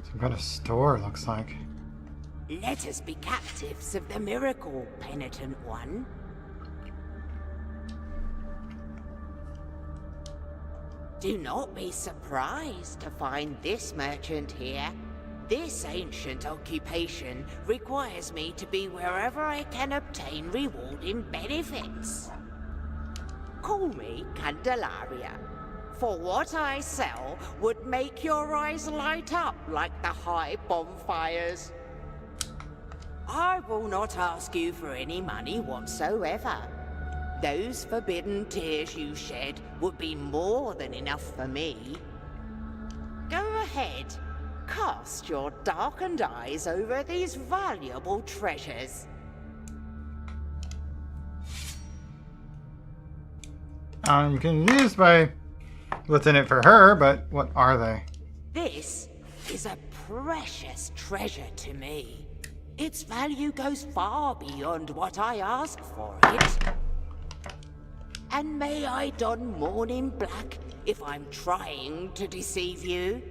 Some kind of store, it looks like. Let us be captives of the miracle, penitent one. Do not be surprised to find this merchant here. This ancient occupation requires me to be wherever I can obtain rewarding benefits. Call me Candelaria, for what I sell would make your eyes light up like the high bonfires. I will not ask you for any money whatsoever. Those forbidden tears you shed would be more than enough for me. Go ahead, cast your darkened eyes over these valuable treasures. I'm confused by what's in it for her, but what are they? This is a precious treasure to me. Its value goes far beyond what I ask for it. And may I don mourning black if I'm trying to deceive you?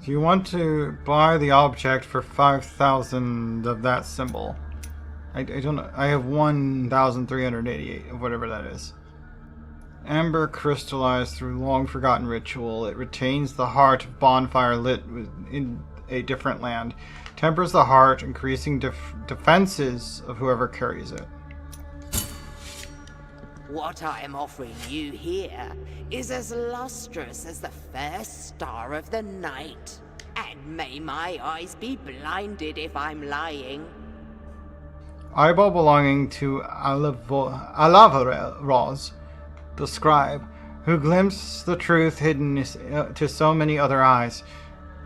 Do you want to buy the object for 5,000 of that symbol? I don't know. I have 1,388 of whatever that is. Amber crystallized through long-forgotten ritual. It retains the heart of bonfire lit in a different land. Tempers the heart, increasing defenses of whoever carries it. What I am offering you here is as lustrous as the first star of the night. And may my eyes be blinded if I'm lying. Eyeball belonging to Alavaroz, the scribe, who glimpsed the truth hidden to so many other eyes.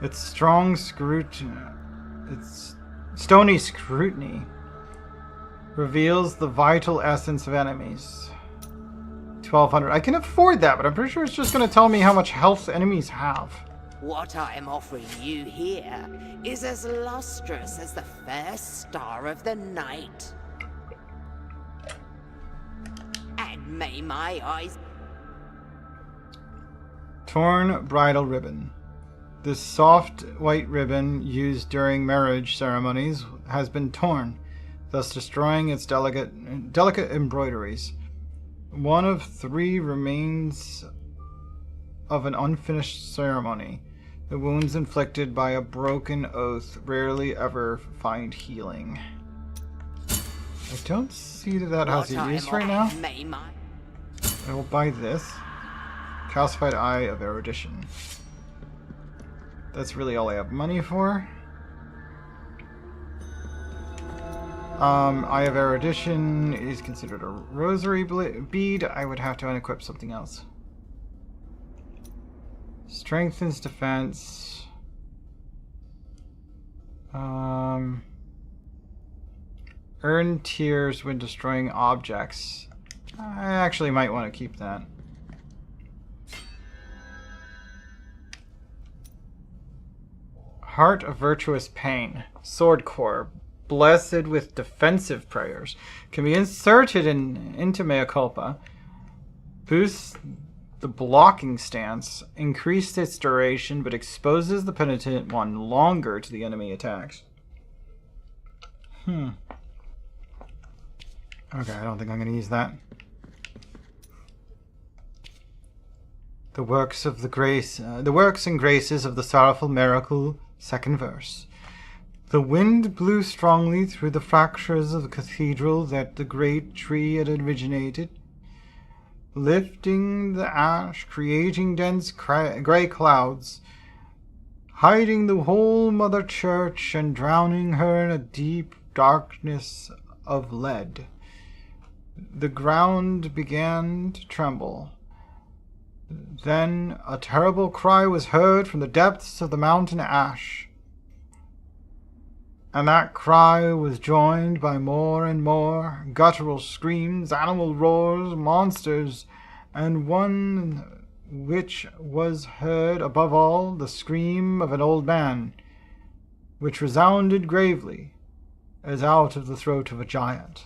Its stony scrutiny reveals the vital essence of enemies. 1,200. I can afford that, but I'm pretty sure it's just going to tell me how much health enemies have. What I am offering you here is as lustrous as the first star of the night. And may my eyes... Torn bridal ribbon. This soft white ribbon used during marriage ceremonies has been torn, thus destroying its delicate embroideries. One of 3 remains of an unfinished ceremony. The wounds inflicted by a broken oath rarely ever find healing. I don't see that has a use right now. I will buy this. Calcified Eye of Erudition. That's really all I have money for. Eye of Erudition is considered a rosary bead. I would have to unequip something else. Strengthens defense. Earn tears when destroying objects. I actually might want to keep that. Heart of Virtuous Pain. Sword Core. Blessed with defensive prayers. Can be inserted into Mea Culpa. Boosts the blocking stance. Increased its duration, but exposes the penitent one longer to the enemy attacks. Okay, I don't think I'm going to use that. The works and graces of the sorrowful miracle, second verse. The wind blew strongly through the fractures of the cathedral that the great tree had originated, lifting the ash, creating dense grey clouds, hiding the whole mother church and drowning her in a deep darkness of lead. The ground began to tremble. Then a terrible cry was heard from the depths of the mountain ash. And that cry was joined by more and more guttural screams, animal roars, monsters, and one which was heard above all, the scream of an old man, which resounded gravely as out of the throat of a giant.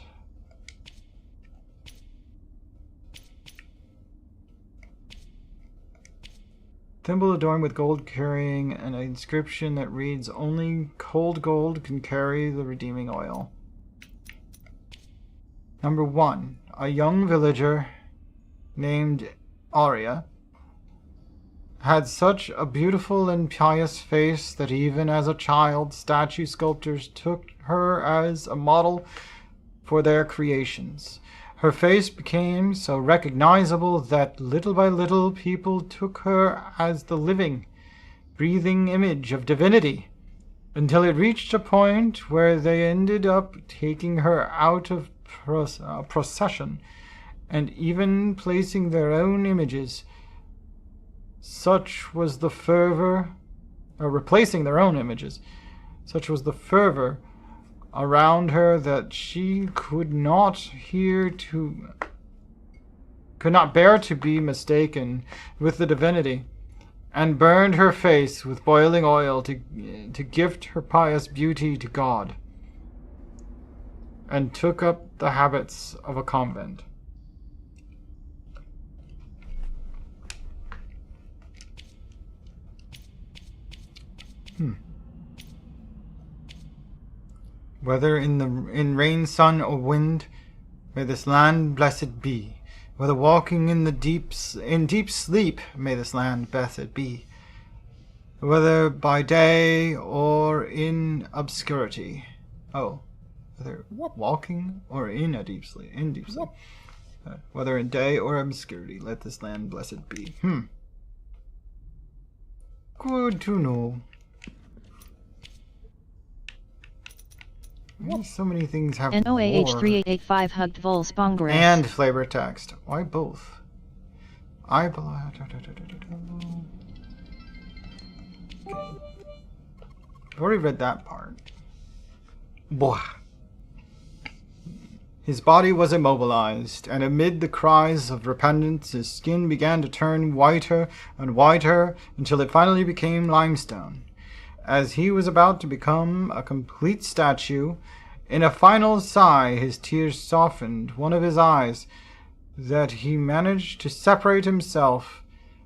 Thimble adorned with gold carrying an inscription that reads, "Only cold gold can carry the redeeming oil." Number 1. A young villager named Aria had such a beautiful and pious face that even as a child, statue sculptors took her as a model for their creations. Her face became so recognizable that little by little people took her as the living, breathing image of divinity. until it reached a point where they ended up taking her out of procession and even placing their own images. Such was the fervor, or replacing their own images. Such was the fervor around her that she could not bear to be mistaken with the divinity, and burned her face with boiling oil to gift her pious beauty to God, and took up the habits of a convent. Whether in rain, sun, or wind, may this land blessed be. Whether walking in deep sleep, may this land blessed be. Whether by day or in obscurity. Oh, whether walking or in deep sleep. Whether in day or obscurity, let this land blessed be. Good to know. So many things have NOAH3885 hugged Vulse Bongress. And flavor text. Why both? I've already read that part. Boah. His body was immobilized, and amid the cries of repentance, his skin began to turn whiter and whiter until it finally became limestone. As he was about to become a complete statue, in a final sigh his tears softened one of his eyes, that he managed to separate himself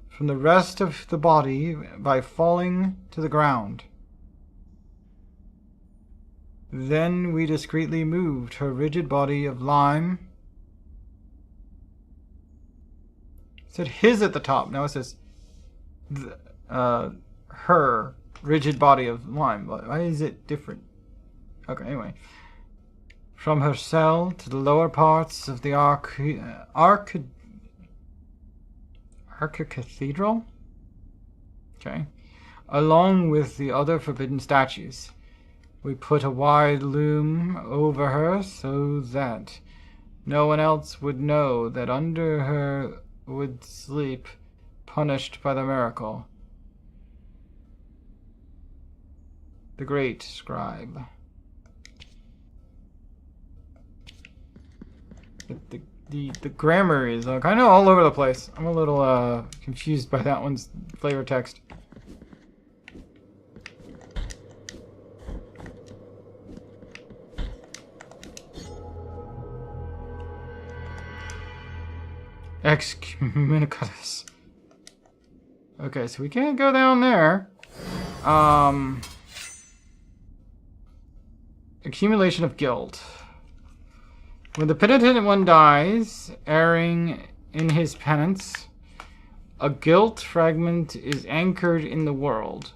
from the rest of the body by falling to the ground. Then we discreetly moved her rigid body of lime. It said his at the top, now it says her rigid body of lime. Why is it different? Okay, anyway. From her cell to the lower parts of the Archicathedral? Okay. Along with the other forbidden statues. We put a wide loom over her so that no one else would know that under her would sleep, punished by the miracle, the great scribe. The grammar is kind of all over the place. I'm a little confused by that one's flavor text. Excommunicatus. Okay, so we can't go down there. Accumulation of guilt. When the penitent one dies, erring in his penance, a guilt fragment is anchored in the world.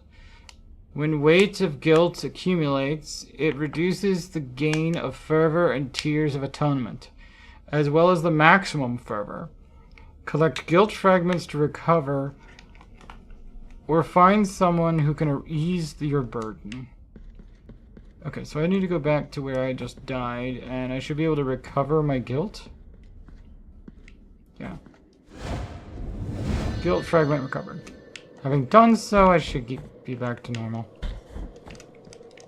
When weight of guilt accumulates, it reduces the gain of fervor and tears of atonement, as well as the maximum fervor. Collect guilt fragments to recover, or find someone who can ease your burden. Okay, so I need to go back to where I just died, and I should be able to recover my guilt. Yeah. Guilt fragment recovered. Having done so, I should be back to normal.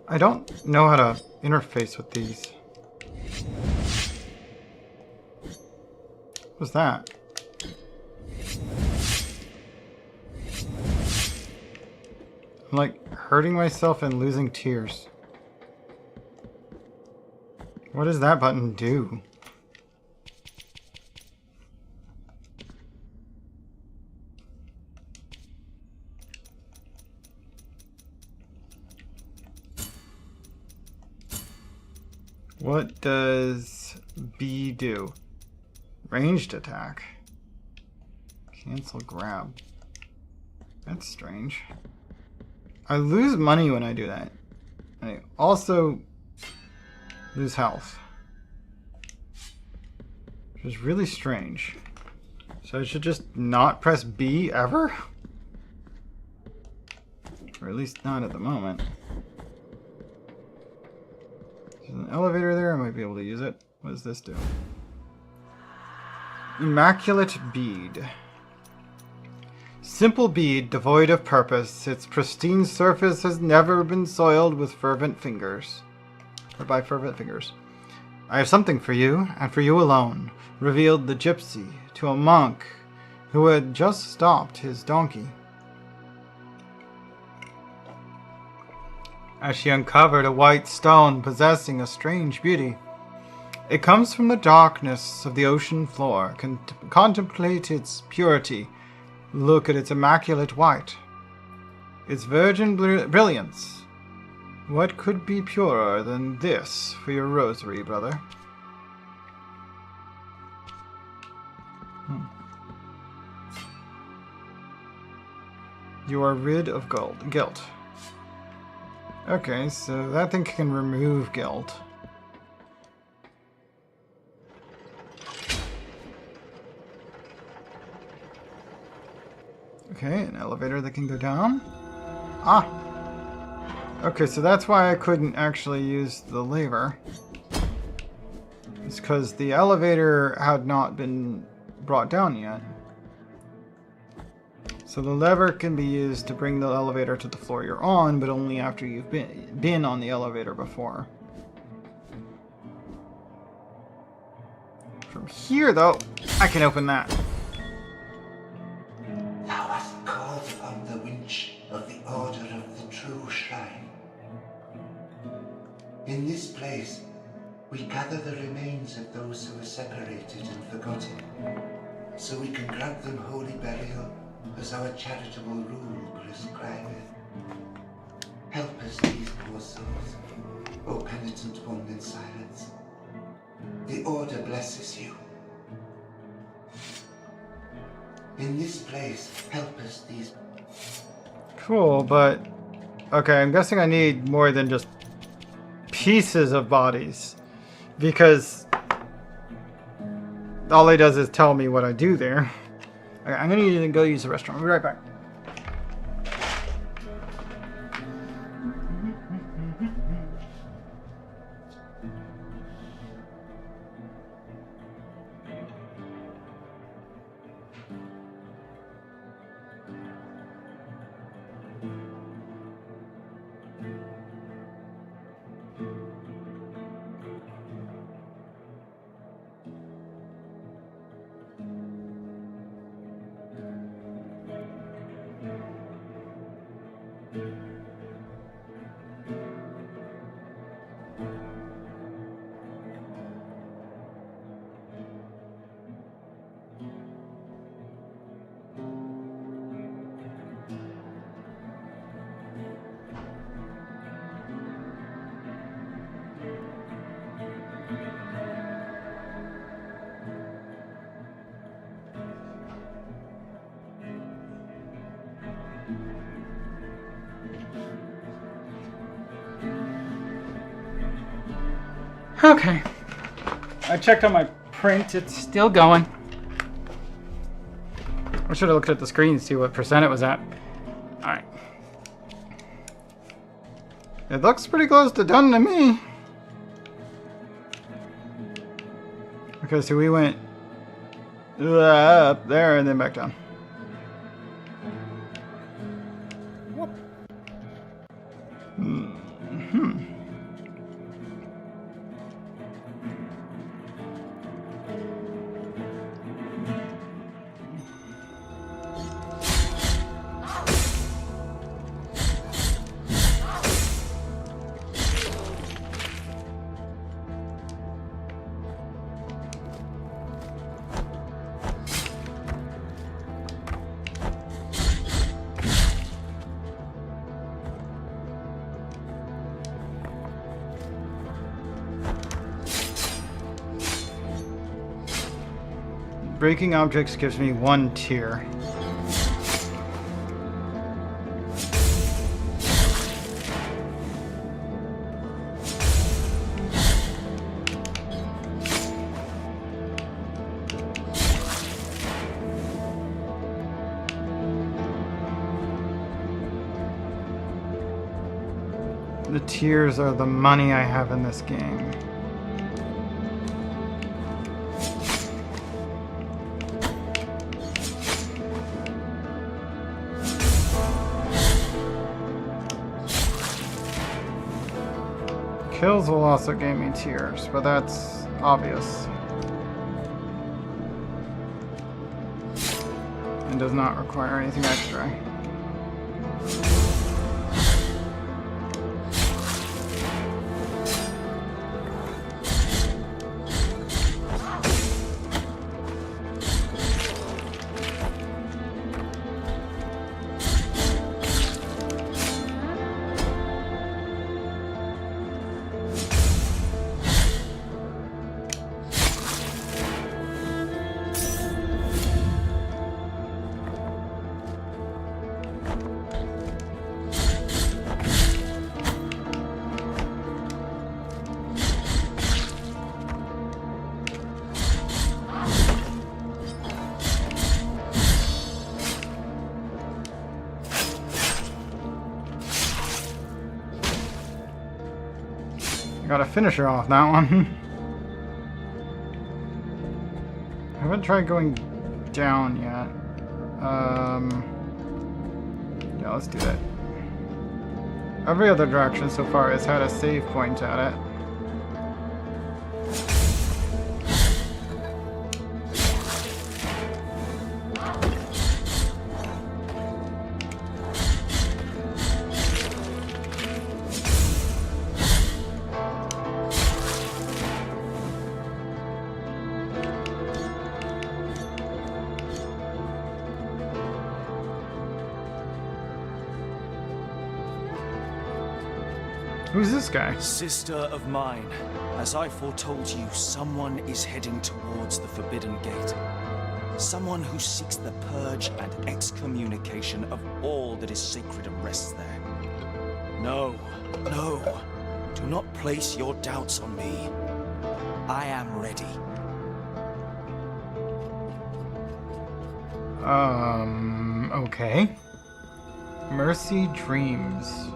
I don't know how to interface with these. What was that? I'm like hurting myself and losing tears. What does that button do? What does B do? Ranged attack. Cancel grab. That's strange. I lose money when I do that. I also lose health, which is really strange. So I should just not press B ever? Or at least not at the moment. elevator there. I might be able to use it. What does this do? Immaculate bead. Simple bead, devoid of purpose. Its pristine surface has never been soiled with fervent fingers. Or by fervent fingers. I have something for you, and for you alone, revealed the gypsy to a monk who had just stopped his donkey. As she uncovered a white stone possessing a strange beauty. It comes from the darkness of the ocean floor. Contemplate its purity. Look at its immaculate white. Its virgin brilliance. What could be purer than this for your rosary, brother? You are rid of guilt. Okay, so that thing can remove guilt. Okay, an elevator that can go down. Ah! Okay, so that's why I couldn't actually use the lever. It's because the elevator had not been brought down yet. So the lever can be used to bring the elevator to the floor you're on, but only after you've been on the elevator before. From here, though, I can open that. Thou hast called upon the winch of the Order of the True Shrine. In this place, we gather the remains of those who were separated and forgotten, so we can grant them holy burial as our charitable rule prescribeth. Help us, these poor souls, O penitent one in silence. The Order blesses you. In this place, help us, these... Cool, but... Okay, I'm guessing I need more than just pieces of bodies. Because all it does is tell me what I do there. Okay, I'm gonna need to go use the restroom. I'll be right back. Okay. I checked on my print. It's still going. I should have looked at the screen to see what percent it was at. Alright. It looks pretty close to done to me. Okay, so we went up there and then back down. Breaking objects gives me 1 tier. The tears are the money I have in this game. Kills will also gain me tears, but that's obvious. And does not require anything extra. Got a finisher off that one. I haven't tried going down yet. Yeah, let's do that. Every other direction so far has had a save point at it. Who's this guy? Sister of mine, as I foretold you, someone is heading towards the Forbidden Gate. Someone who seeks the purge and excommunication of all that is sacred and rests there. No, no, do not place your doubts on me. I am ready. Okay. Mercy Dreams.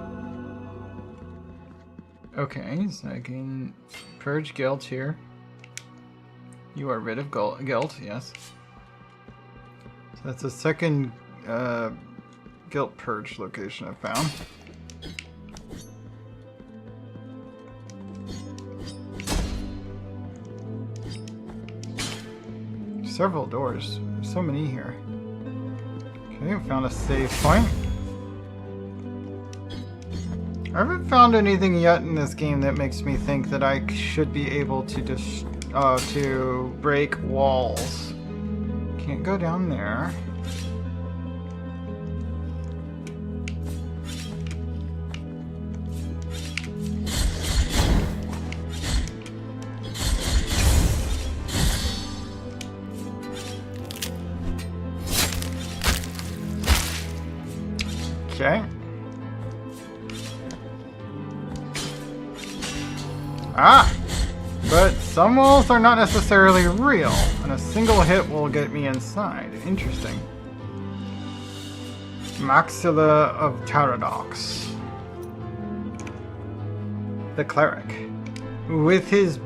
Okay, so I can purge guilt here. You are rid of guilt, yes. So that's the second guilt purge location I found. Several doors. There's so many here. Okay, I found a save point. I haven't found anything yet in this game that makes me think that I should be able to just to break walls. Can't go down there. Okay. Ah! But some walls are not necessarily real, and a single hit will get me inside. Interesting. Maxilla of Paradox. The Cleric. With his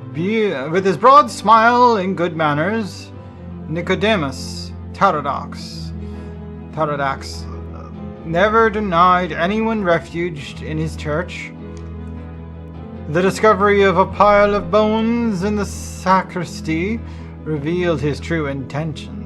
broad smile and good manners, Nicodemus Paradox never denied anyone refuge in his church. The discovery of a pile of bones in the sacristy revealed his true intentions.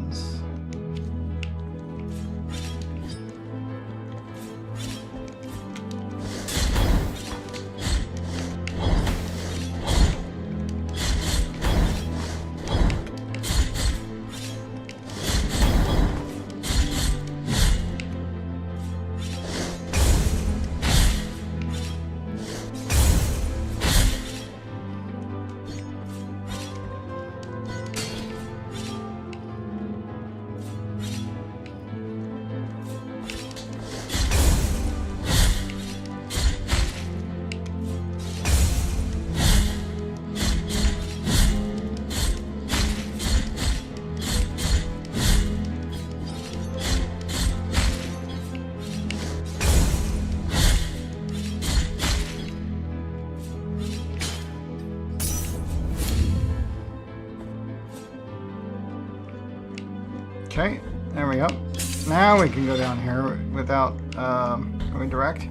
Okay, there we go. Now we can go down here without going direct.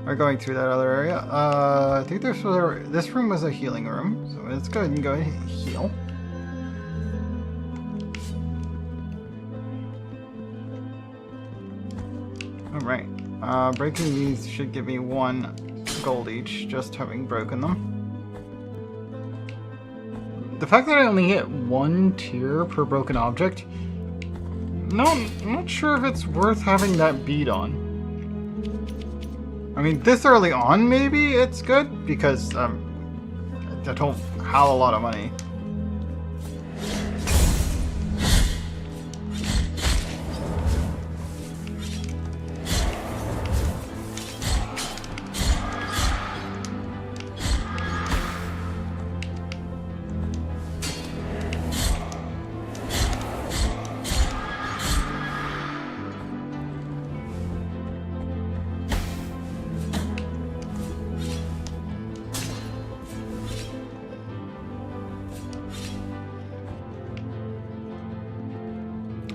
Or going through that other area. I think this room was a healing room, so let's go ahead and go and heal. Alright. Breaking these should give me 1 gold each, just having broken them. The fact that I only get 1 tier per broken object, no, I'm not sure if it's worth having that bead on. I mean, this early on, maybe it's good, because I don't have a lot of money.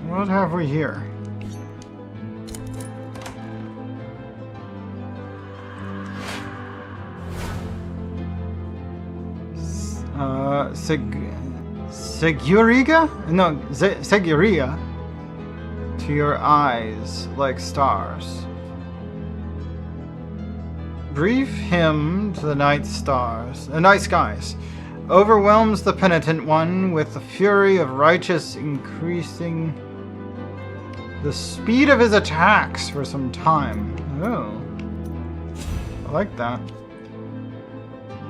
What have we here? Seguriga? No, Seguria. To your eyes like stars. Brief hymn to the night skies. Overwhelms the penitent one with the fury of righteous, increasing the speed of his attacks for some time. Oh. I like that.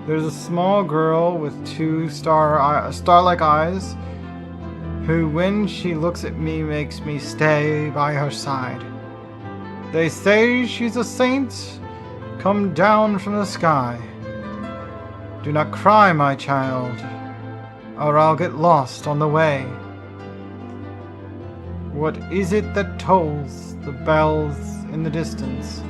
There's a small girl with 2 star-like eyes, who when she looks at me makes me stay by her side. They say she's a saint, come down from the sky. Do not cry, my child, or I'll get lost on the way. What is it that tolls the bells in the distance?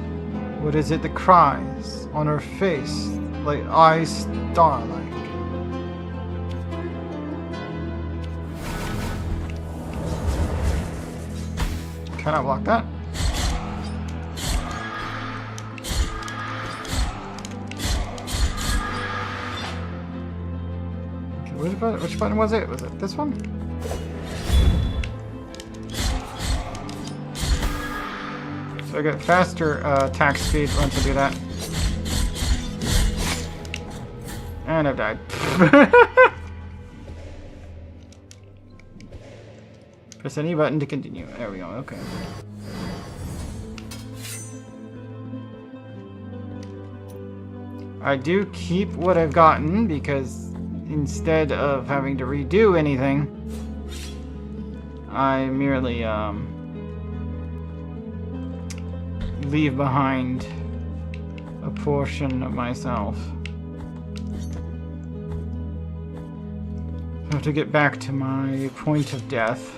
What is it that cries on her face like eyes starlike? Can I block that? Which button was it? Was it this one? So I get faster attack speed once I do that. And I've died. Press any button to continue. There we go, okay. I do keep what I've gotten because instead of having to redo anything, I merely leave behind a portion of myself. So to get back to my point of death.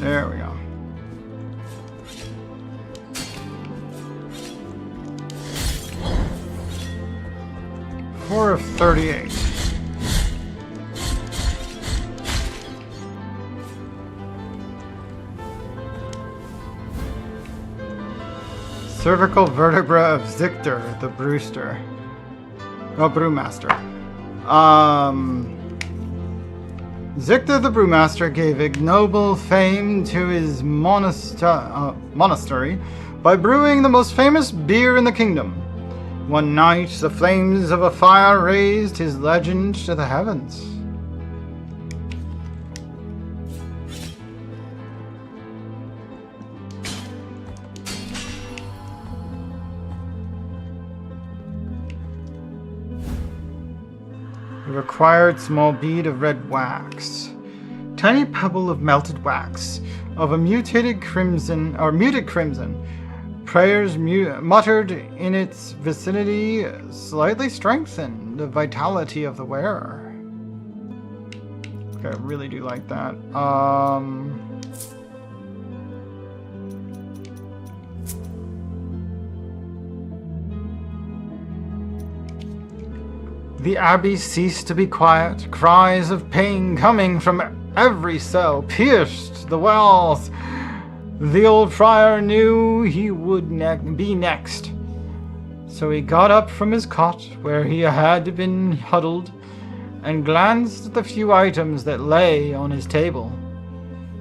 There we go. Four of 38. Cervical vertebra of Zictor, the Brewster. Oh, Brewmaster. Zictor the brewmaster gave ignoble fame to his monastery by brewing the most famous beer in the kingdom. One night, the flames of a fire raised his legend to the heavens. The required small bead of red wax. Tiny pebble of melted wax of a muted crimson. Prayers muttered in its vicinity slightly strengthen the vitality of the wearer. Okay, I really do like that. The abbey ceased to be quiet. Cries of pain coming from every cell pierced the walls. The old friar knew he would be next. So he got up from his cot, where he had been huddled, and glanced at the few items that lay on his table.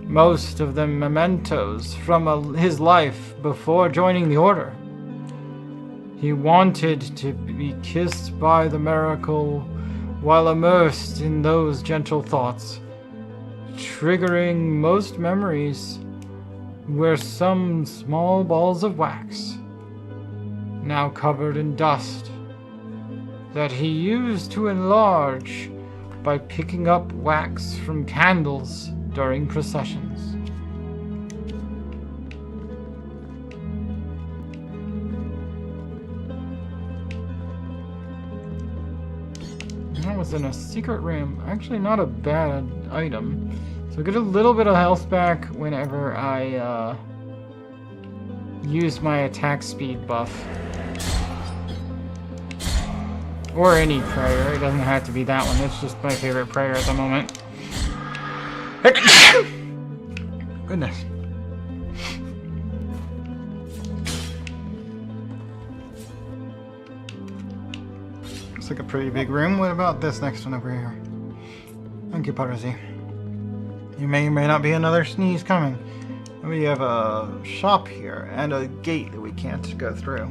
Most of them mementos from his life before joining the order. He wanted to be kissed by the miracle while immersed in those gentle thoughts. Triggering most memories were some small balls of wax, now covered in dust, that he used to enlarge by picking up wax from candles during processions. That was in a secret room. Actually, not a bad item. So I get a little bit of health back whenever I use my attack speed buff. Or any prayer. It doesn't have to be that one. It's just my favorite prayer at the moment. Goodness. Looks like a pretty big room. What about this next one over here? Thank you, Parisi. You may or may not be another sneeze coming. We have a shop here and a gate that we can't go through.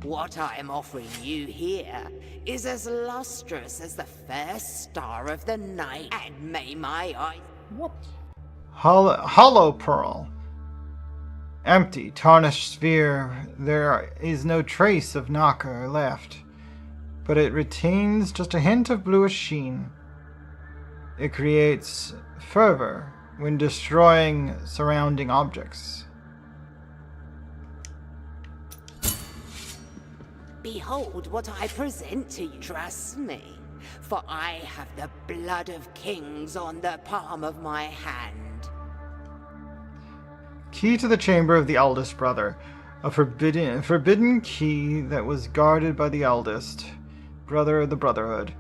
What I am offering you here is as lustrous as the first star of the night, and may my eyes... What? Hollow pearl. Empty, tarnished sphere. There is no trace of knocker left, but it retains just a hint of bluish sheen. It creates fervor when destroying surrounding objects. Behold what I present to you. Trust me, for I have the blood of kings on the palm of my hand. Key to the chamber of the eldest brother. A forbidden key that was guarded by the eldest brother of the Brotherhood,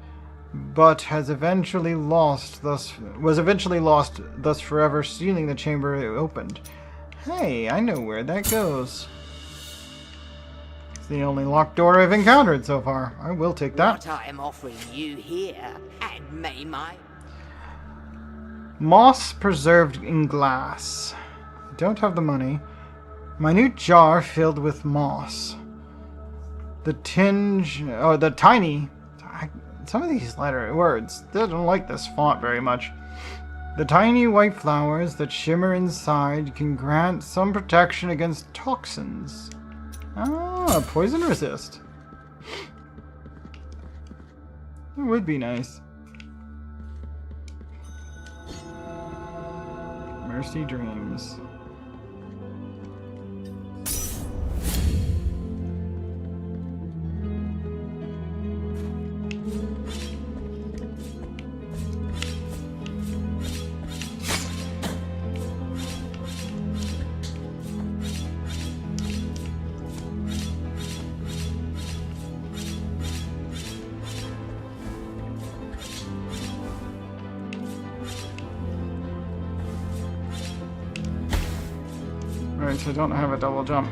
but was eventually lost, thus forever sealing the chamber it opened. Hey, I know where that goes. It's the only locked door I've encountered so far. I will take that. What I am offering you here, and may my... Moss preserved in glass. Don't have the money. Minute jar filled with moss. The tiny... Some of these words, I don't like this font very much. The tiny white flowers that shimmer inside can grant some protection against toxins. Ah, poison resist. That would be nice. Mercy Dreams. Alright, so I don't have a double jump.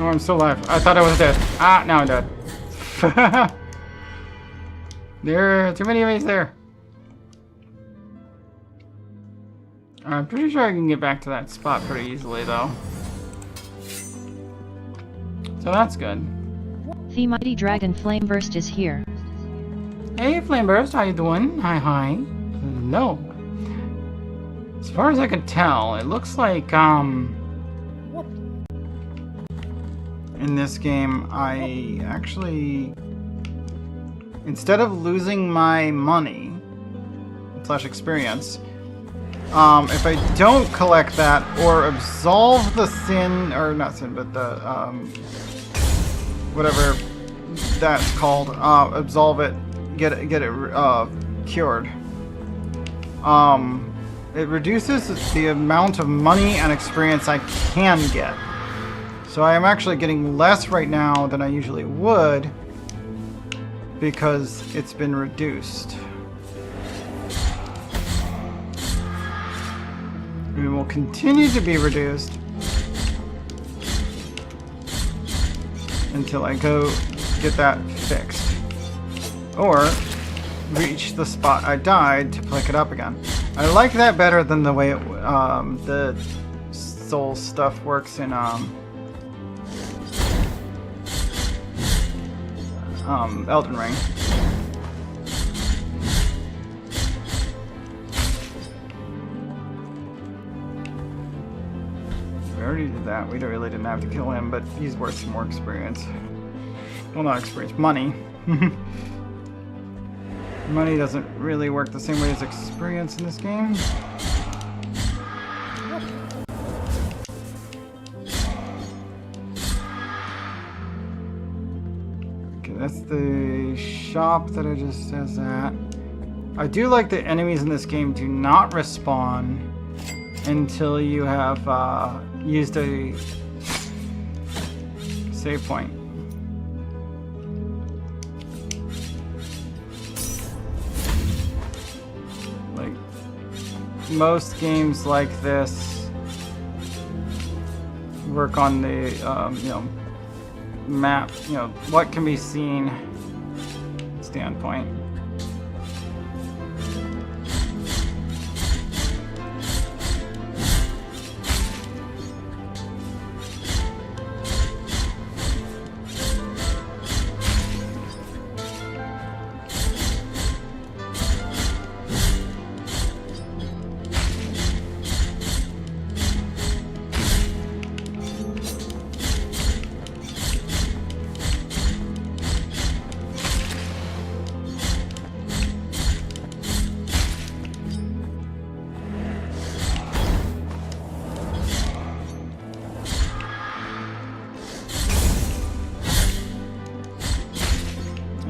Oh, I'm still alive. I thought I was dead. Ah, now I'm dead. There are too many enemies there. I'm pretty sure I can get back to that spot pretty easily, though. So that's good. The mighty dragon Flameburst is here. Hey, Flameburst, how you doing? Hi. No. As far as I can tell, it looks like, in this game, I actually, instead of losing my money / experience, if I don't collect that or absolve the sin, or not sin, but the, whatever that's called, absolve it, get it cured, it reduces the amount of money and experience I can get. So I am actually getting less right now than I usually would because it's been reduced. And it will continue to be reduced until I go get that fixed. Or reach the spot I died to pick it up again. I like that better than the way it, the soul stuff works in Elden Ring. We already did that. We really didn't have to kill him, but he's worth some more experience. Well, not experience, money. Money doesn't really work the same way as experience in this game. Okay, that's the shop that I just says that. I do like the enemies in this game do not respawn until you have used a save point. Like most games like this work on the you know, map, you know, what can be seen standpoint.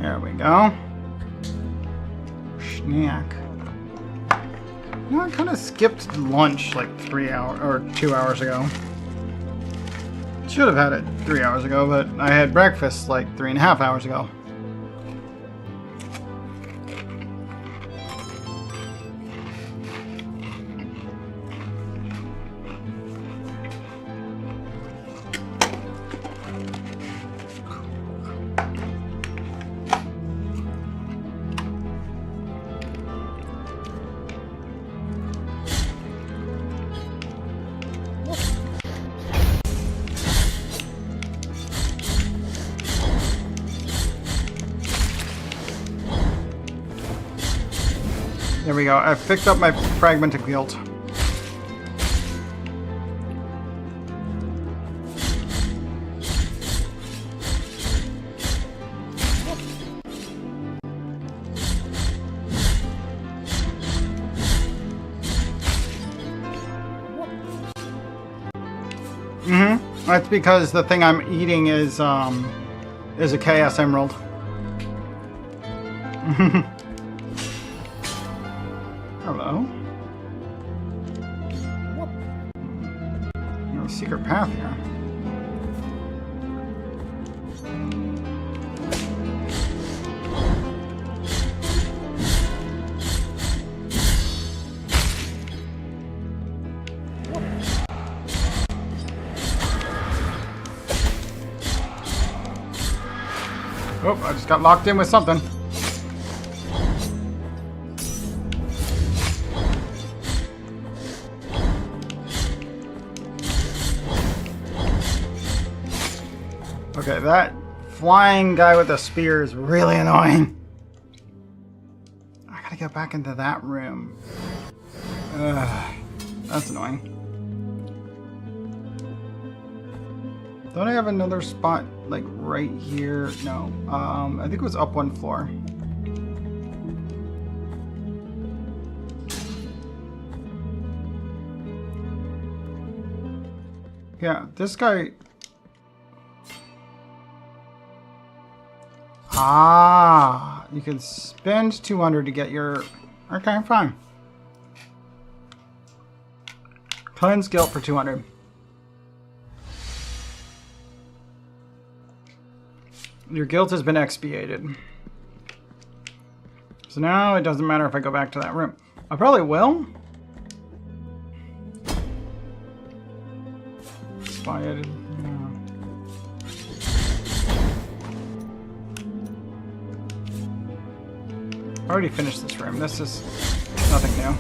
There we go. Snack. You know, I kind of skipped lunch like 3 hours or 2 hours ago. Should have had it 3 hours ago, but I had breakfast like 3.5 hours ago. There we go. I've picked up my fragment of guilt. That's because the thing I'm eating is a Chaos Emerald. Hello. No secret path here. Oh, I just got locked in with something. Okay, that flying guy with the spear is really annoying. I gotta get back into that room. Ugh, that's annoying. Don't I have another spot like right here? No. I think it was up one floor. Yeah, this guy. Ah, you can spend 200 to get your. Okay, fine. Cleanse guilt for 200. Your guilt has been expiated. So now it doesn't matter if I go back to that room. I probably will. Expiated. No. I already finished this room. This is nothing new.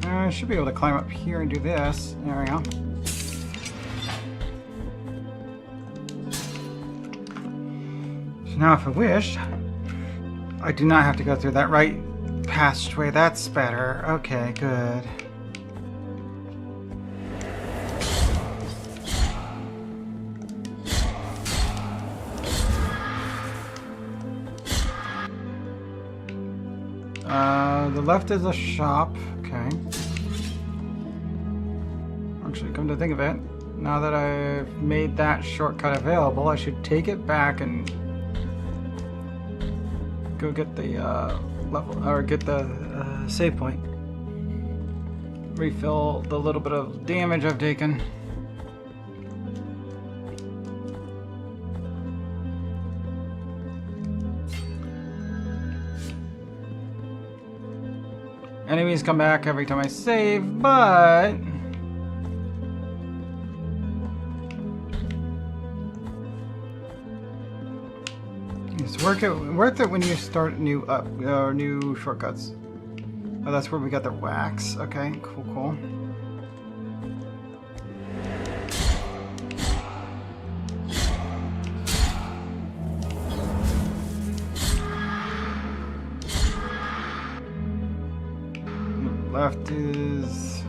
I should be able to climb up here and do this. There we go. So now if I wished, I do not have to go through that right passageway. That's better. Okay, good. The left is a shop. Okay. Actually, come to think of it, now that I've made that shortcut available, I should take it back and go get the level, or get the save point. Refill the little bit of damage I've taken. Enemies come back every time I save, but it's worth it when you start new new shortcuts. Oh, that's where we got the wax. Okay, cool, cool. Left is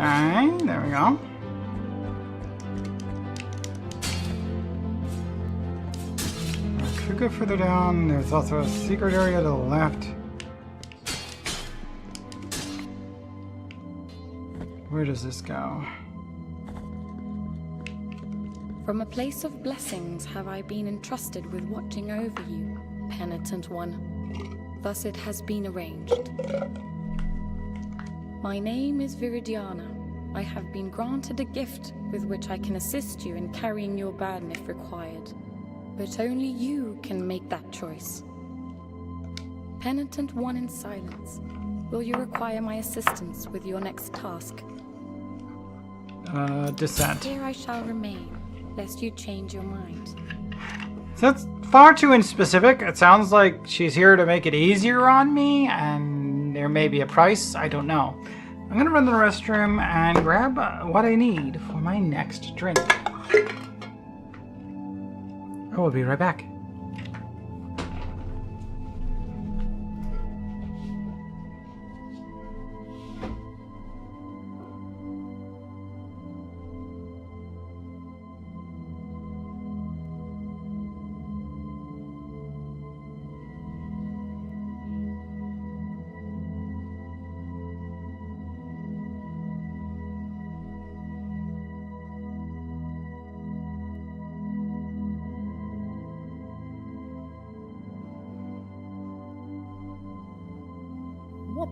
Okay, there we go. Could go further down. There's also a secret area to the left. Where does this go? From a place of blessings have I been entrusted with watching over you, penitent one. Thus it has been arranged. My name is Viridiana. I have been granted a gift with which I can assist you in carrying your burden if required. But only you can make that choice. Penitent one in silence, will you require my assistance with your next task? Descent. Here I shall remain, lest you change your mind. So that's far too inspecific. It sounds like she's here to make it easier on me, and there may be a price. I don't know. I'm gonna run to the restroom and grab what I need for my next drink. I will be right back. What?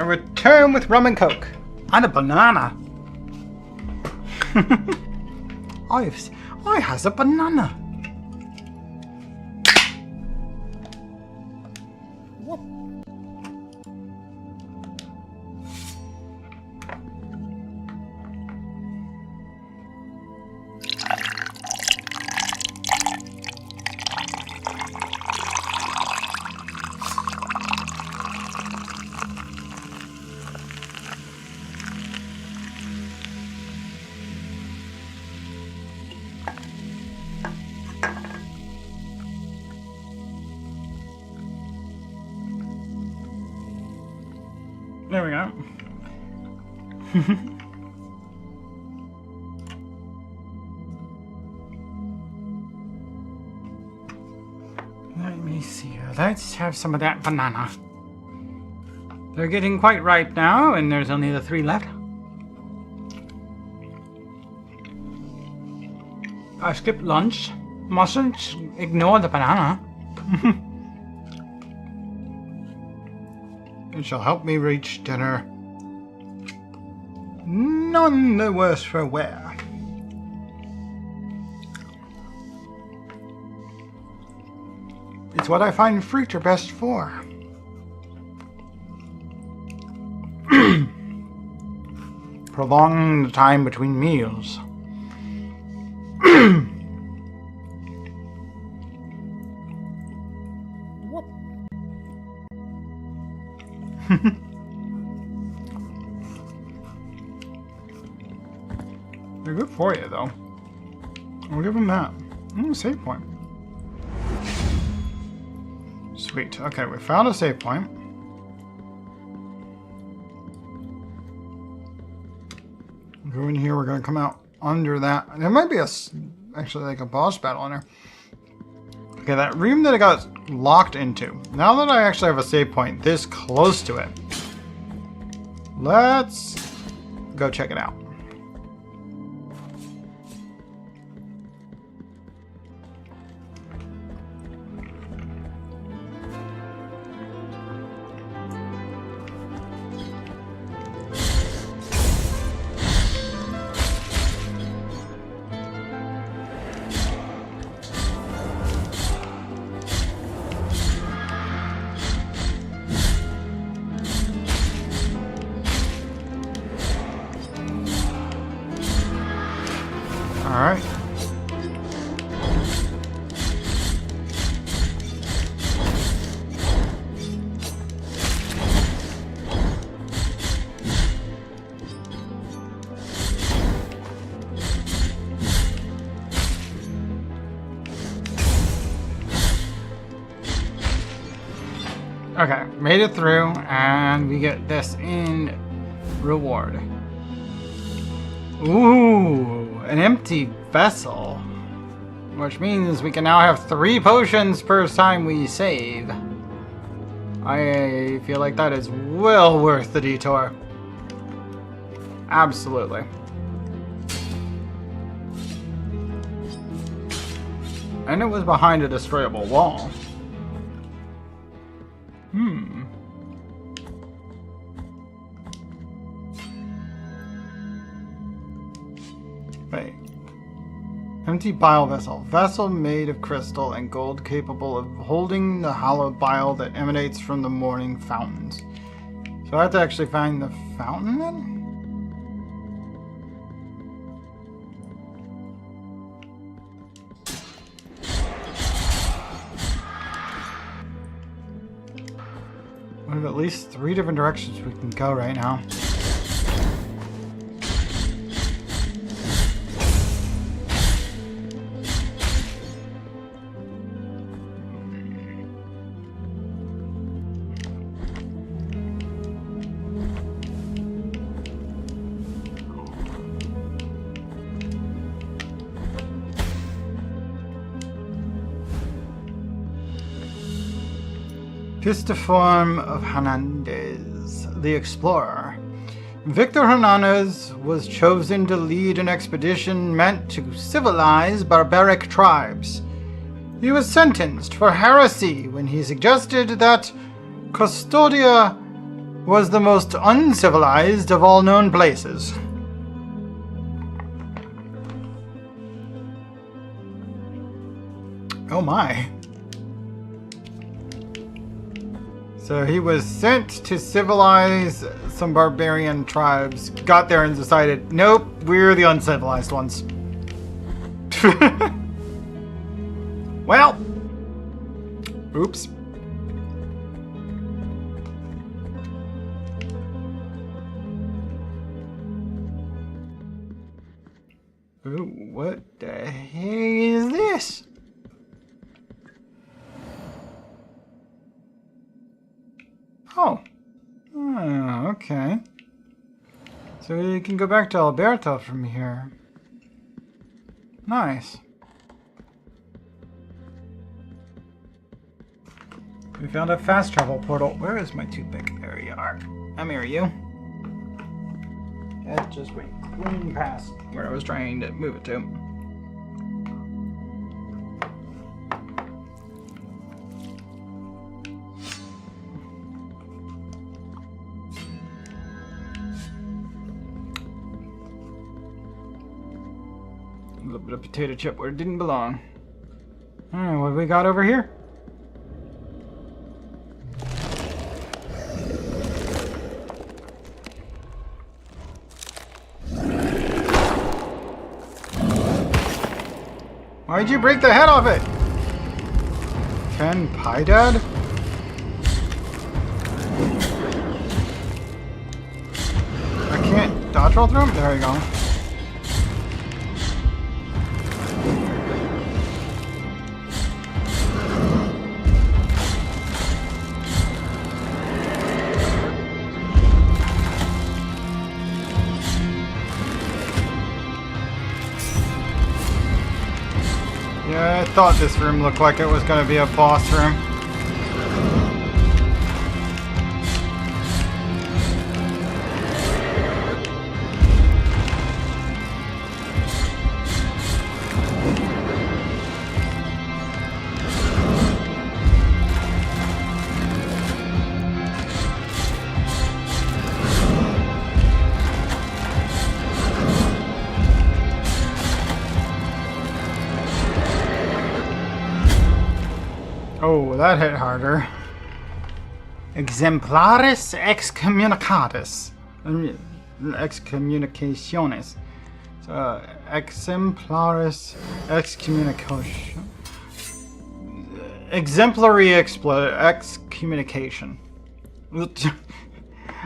A return with rum and coke. And a banana. I has a banana. What? There we go. Let me see. Let's have some of that banana. They're getting quite ripe now, and there's only the 3 left. I skipped lunch. Mustn't ignore the banana. It shall help me reach dinner. None the worse for wear. It's what I find fruit are best for. Prolong the time between meals. What? They're good for you, though. I'll give them that. Save point. Sweet. Okay, we found a save point. Go in here. We're gonna come out under that. There might be actually like a boss battle in there. Okay, that room that I got locked into. Now that I actually have a save point this close to it, let's go check it out. Alright. Okay, made it through, and we get this in reward. Ooh, an empty vessel. Which means we can now have 3 potions per time we save. I feel like that is well worth the detour. Absolutely. And it was behind a destroyable wall. Wait. Empty bile vessel. Vessel made of crystal and gold capable of holding the hallowed bile that emanates from the morning fountains. So I have to actually find the fountain then? We have at least 3 different directions we can go right now. Pistiform of Hernandez, the explorer. Victor Hernandez was chosen to lead an expedition meant to civilize barbaric tribes. He was sentenced for heresy when he suggested that Custodia was the most uncivilized of all known places. Oh my. So he was sent to civilize some barbarian tribes, got there and decided, nope, we're the uncivilized ones. Well, oops. Ooh, what the heck is this? Oh. Oh, okay. So we can go back to Alberto from here. Nice. We found a fast travel portal. Where is my toothpick? There you are. I'm here, you. It just went clean past where I was trying to move it to. A little bit of potato chip where it didn't belong. Alright, what have we got over here? Why'd you break the head off it? Ken Pie Dad? I can't dodge roll through him? There you go. thought this room looked like it was going to be a boss room. Oh, that hit harder. Exemplaris excommunicatis. Excommunicationis. So, exemplaris excommunication. Exemplary excommunication.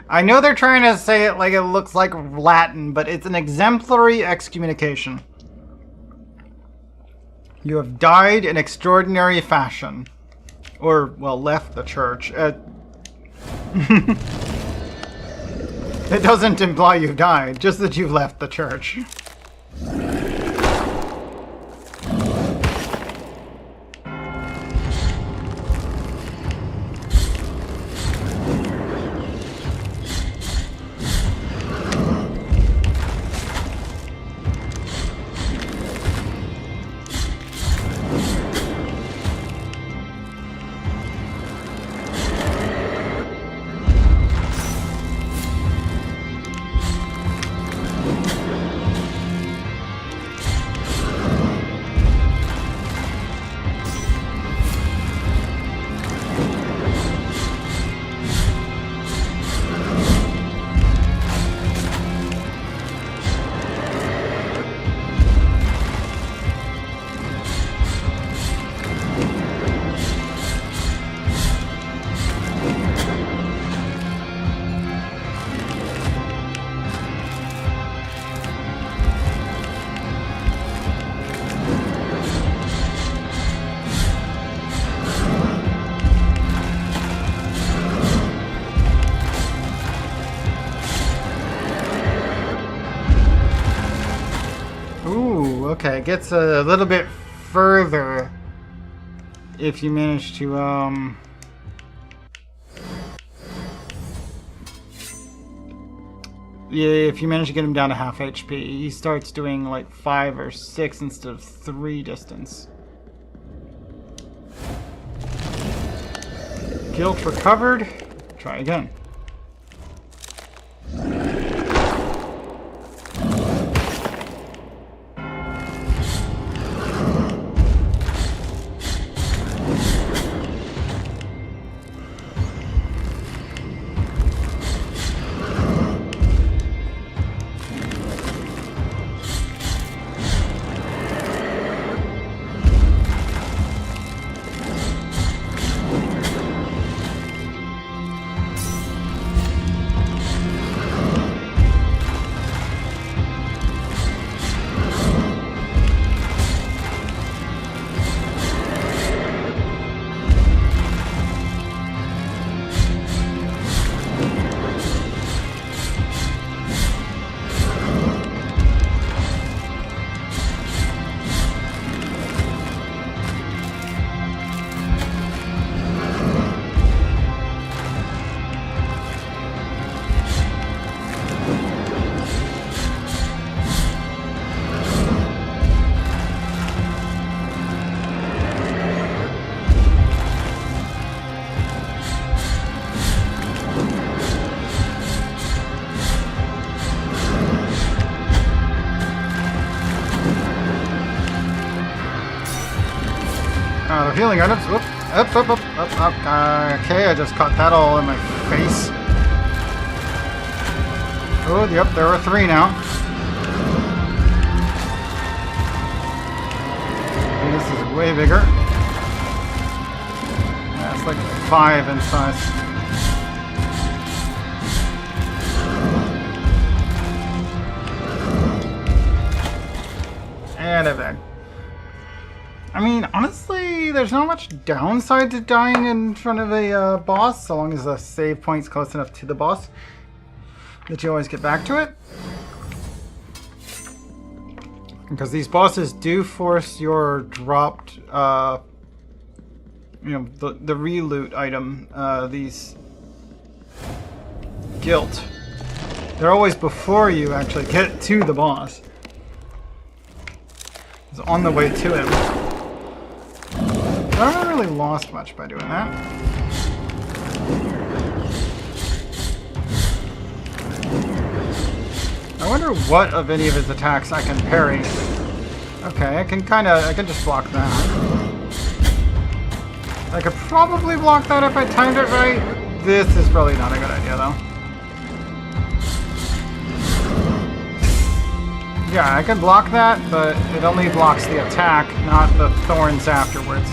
I know they're trying to say it like it looks like Latin, but it's an exemplary excommunication. You have died in extraordinary fashion. Or, well, left the church. It doesn't imply you've died, just that you've left the church. Okay, it gets a little bit further if you manage to, yeah, if you manage to get him down to half HP, he starts doing like 5 or 6 instead of 3 distance. Guilt recovered. Try again. Healing items. Whoop. Up. Okay, I just caught that all in my face. Oh, yep, there are 3 now. And this is way bigger. Yeah, it's like 5 in size. And a bag. I mean, honestly, there's not much downside to dying in front of a boss, so long as the save point's close enough to the boss that you always get back to it. Because these bosses do force your dropped, you know, the re-loot item, these guilt. They're always before you actually get to the boss. It's on the way to him. I haven't really lost much by doing that. I wonder what of any of his attacks I can parry. Okay, I can just block that. I could probably block that if I timed it right. This is probably not a good idea though. Yeah, I can block that, but it only blocks the attack, not the thorns afterwards.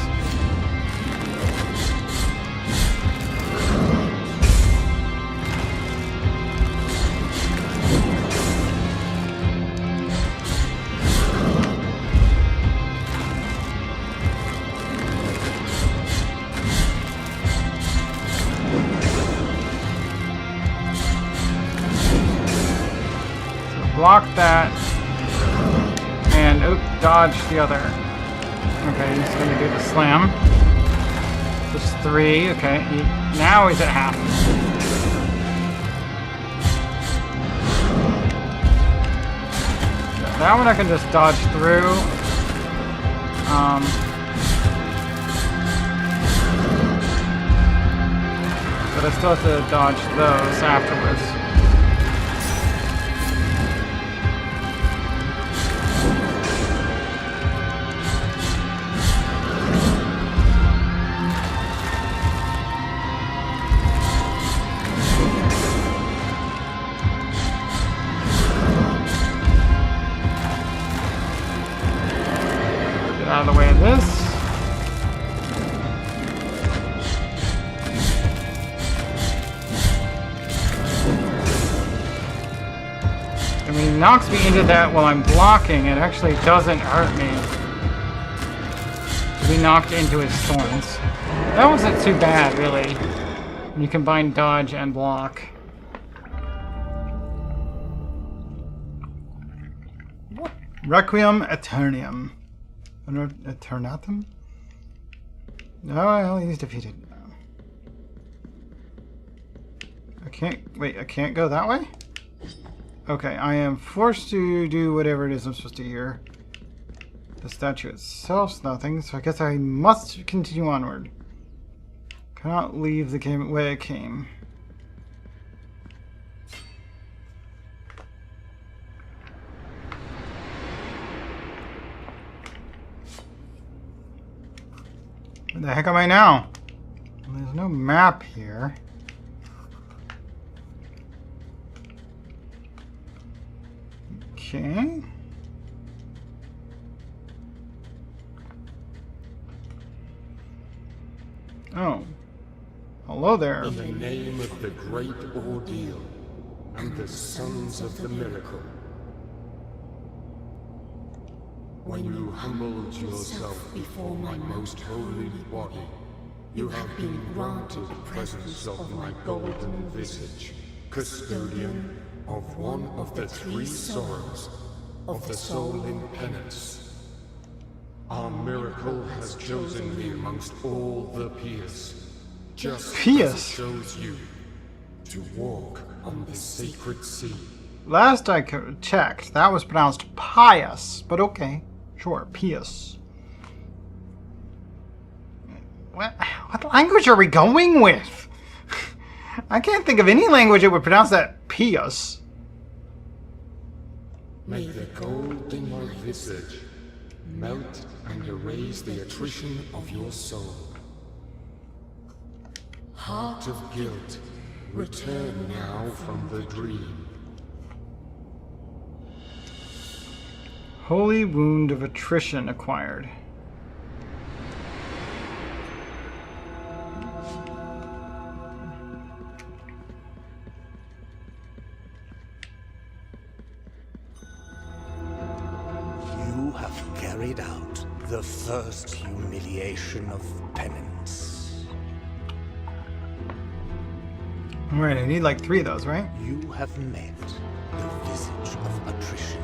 Block that, and dodge the other. Okay, he's gonna do the slam. Just 3, okay. Now he's at half. That one I can just dodge through. But I still have to dodge those afterwards. Out of the way of this. I mean, he knocks me into that while I'm blocking. It actually doesn't hurt me to be knocked into his thorns. That wasn't too bad, really. When you combine dodge and block. Requiem Aeternium. Eternatum? Oh, well, he's defeated. I can't go that way? Okay, I am forced to do whatever it is I'm supposed to hear. The statue itself's nothing, so I guess I must continue onward. Cannot leave the game the way I came. Where the heck am I now? There's no map here. Okay. Oh. Hello there. In the name of the great ordeal and the sons of the miracle. When you humbled yourself before my most holy body, you have been granted the presence of my golden visage, custodian of one of the 3 sorrows of the soul in penance. Our miracle has chosen me amongst all the Pious, just as it chose you to walk on the sacred sea. Last I checked, that was pronounced pious, but okay. Sure, Pious. What language are we going with? I can't think of any language that would pronounce that Pious. May the gold in my visage melt and erase the attrition of your soul. Heart of guilt, return now from the dream. Holy wound of attrition acquired. You have carried out the first humiliation of penance. Alright, I need like 3 of those, right? You have met the visage of attrition.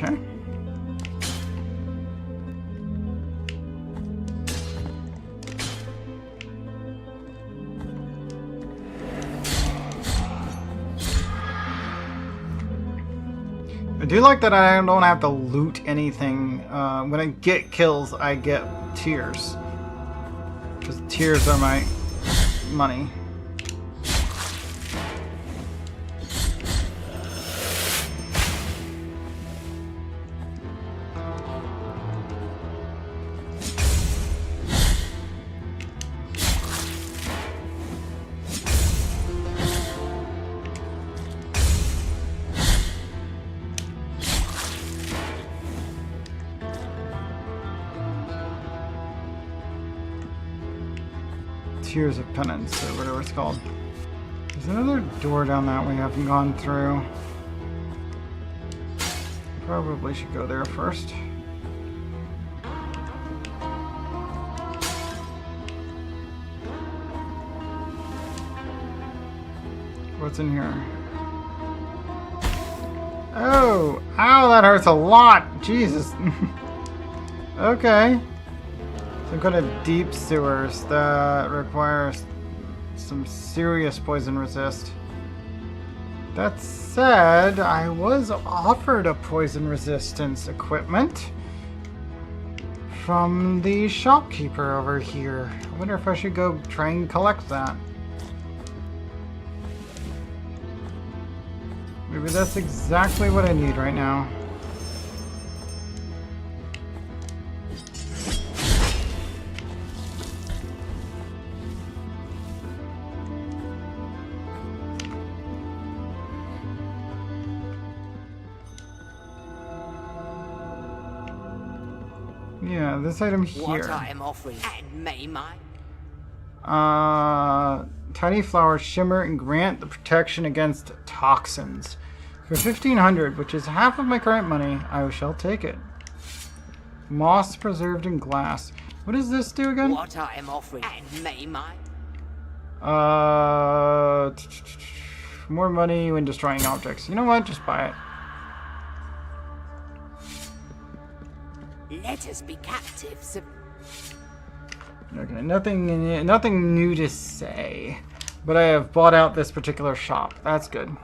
Okay. I do like that I don't have to loot anything. When I get kills, I get tears. Because tears are my money. Tears of Penance, or whatever it's called. There's another door down that way I haven't gone through. Probably should go there first. What's in here? Oh! Ow, that hurts a lot! Jesus! Okay. Some kind of deep sewers that requires some serious poison resist. That said, I was offered a poison resistance equipment from the shopkeeper over here. I wonder if I should go try and collect that. Maybe that's exactly what I need right now. Yeah, this item here. What I am offering, and may my tiny flowers shimmer and grant the protection against toxins. For 1,500, which is half of my current money, I shall take it. Moss preserved in glass. What does this do again? What I am offering, and may my more money when destroying objects. You know what? Just buy it. Let us be captives of... Okay, nothing new to say. But I have bought out this particular shop. That's good.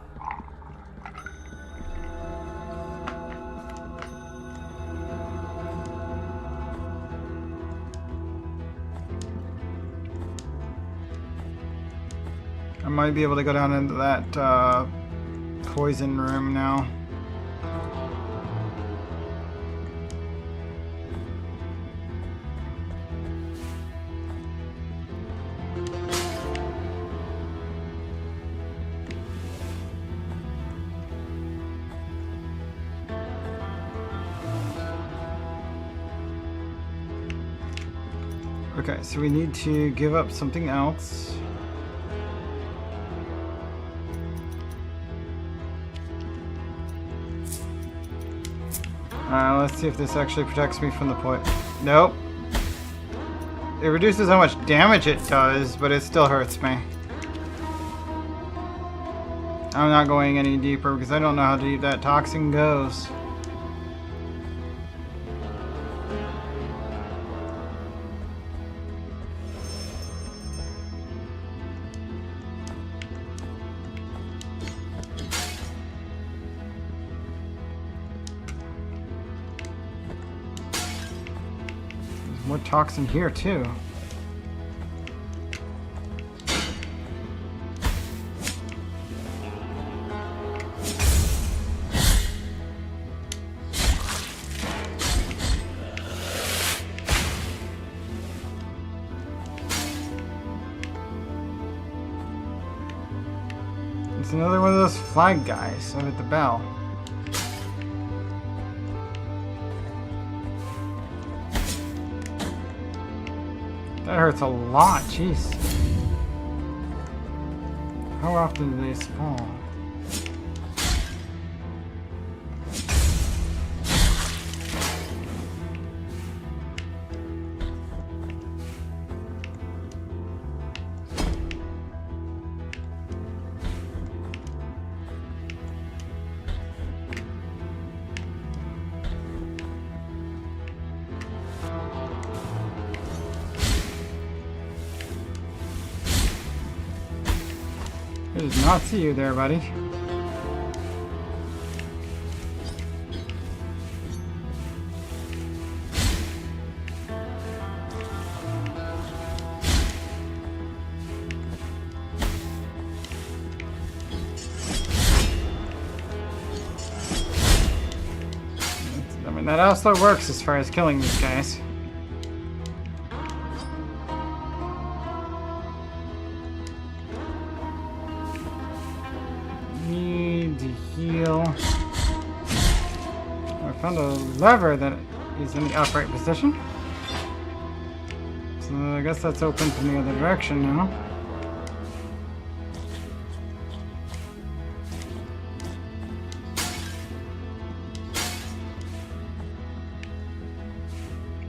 I might be able to go down into that poison room now. Okay, so we need to give up something else. Let's see if this actually protects me from the point. Nope. It reduces how much damage it does, but it still hurts me. I'm not going any deeper because I don't know how deep that toxin goes. More toxin here too. It's another one of those flag guys over at the bell. That hurts a lot, jeez. How often do they spawn? did not see you there, buddy. I mean, that also works as far as killing these guys. Heal. I found a lever that is in the upright position. So I guess that's open from the other direction now.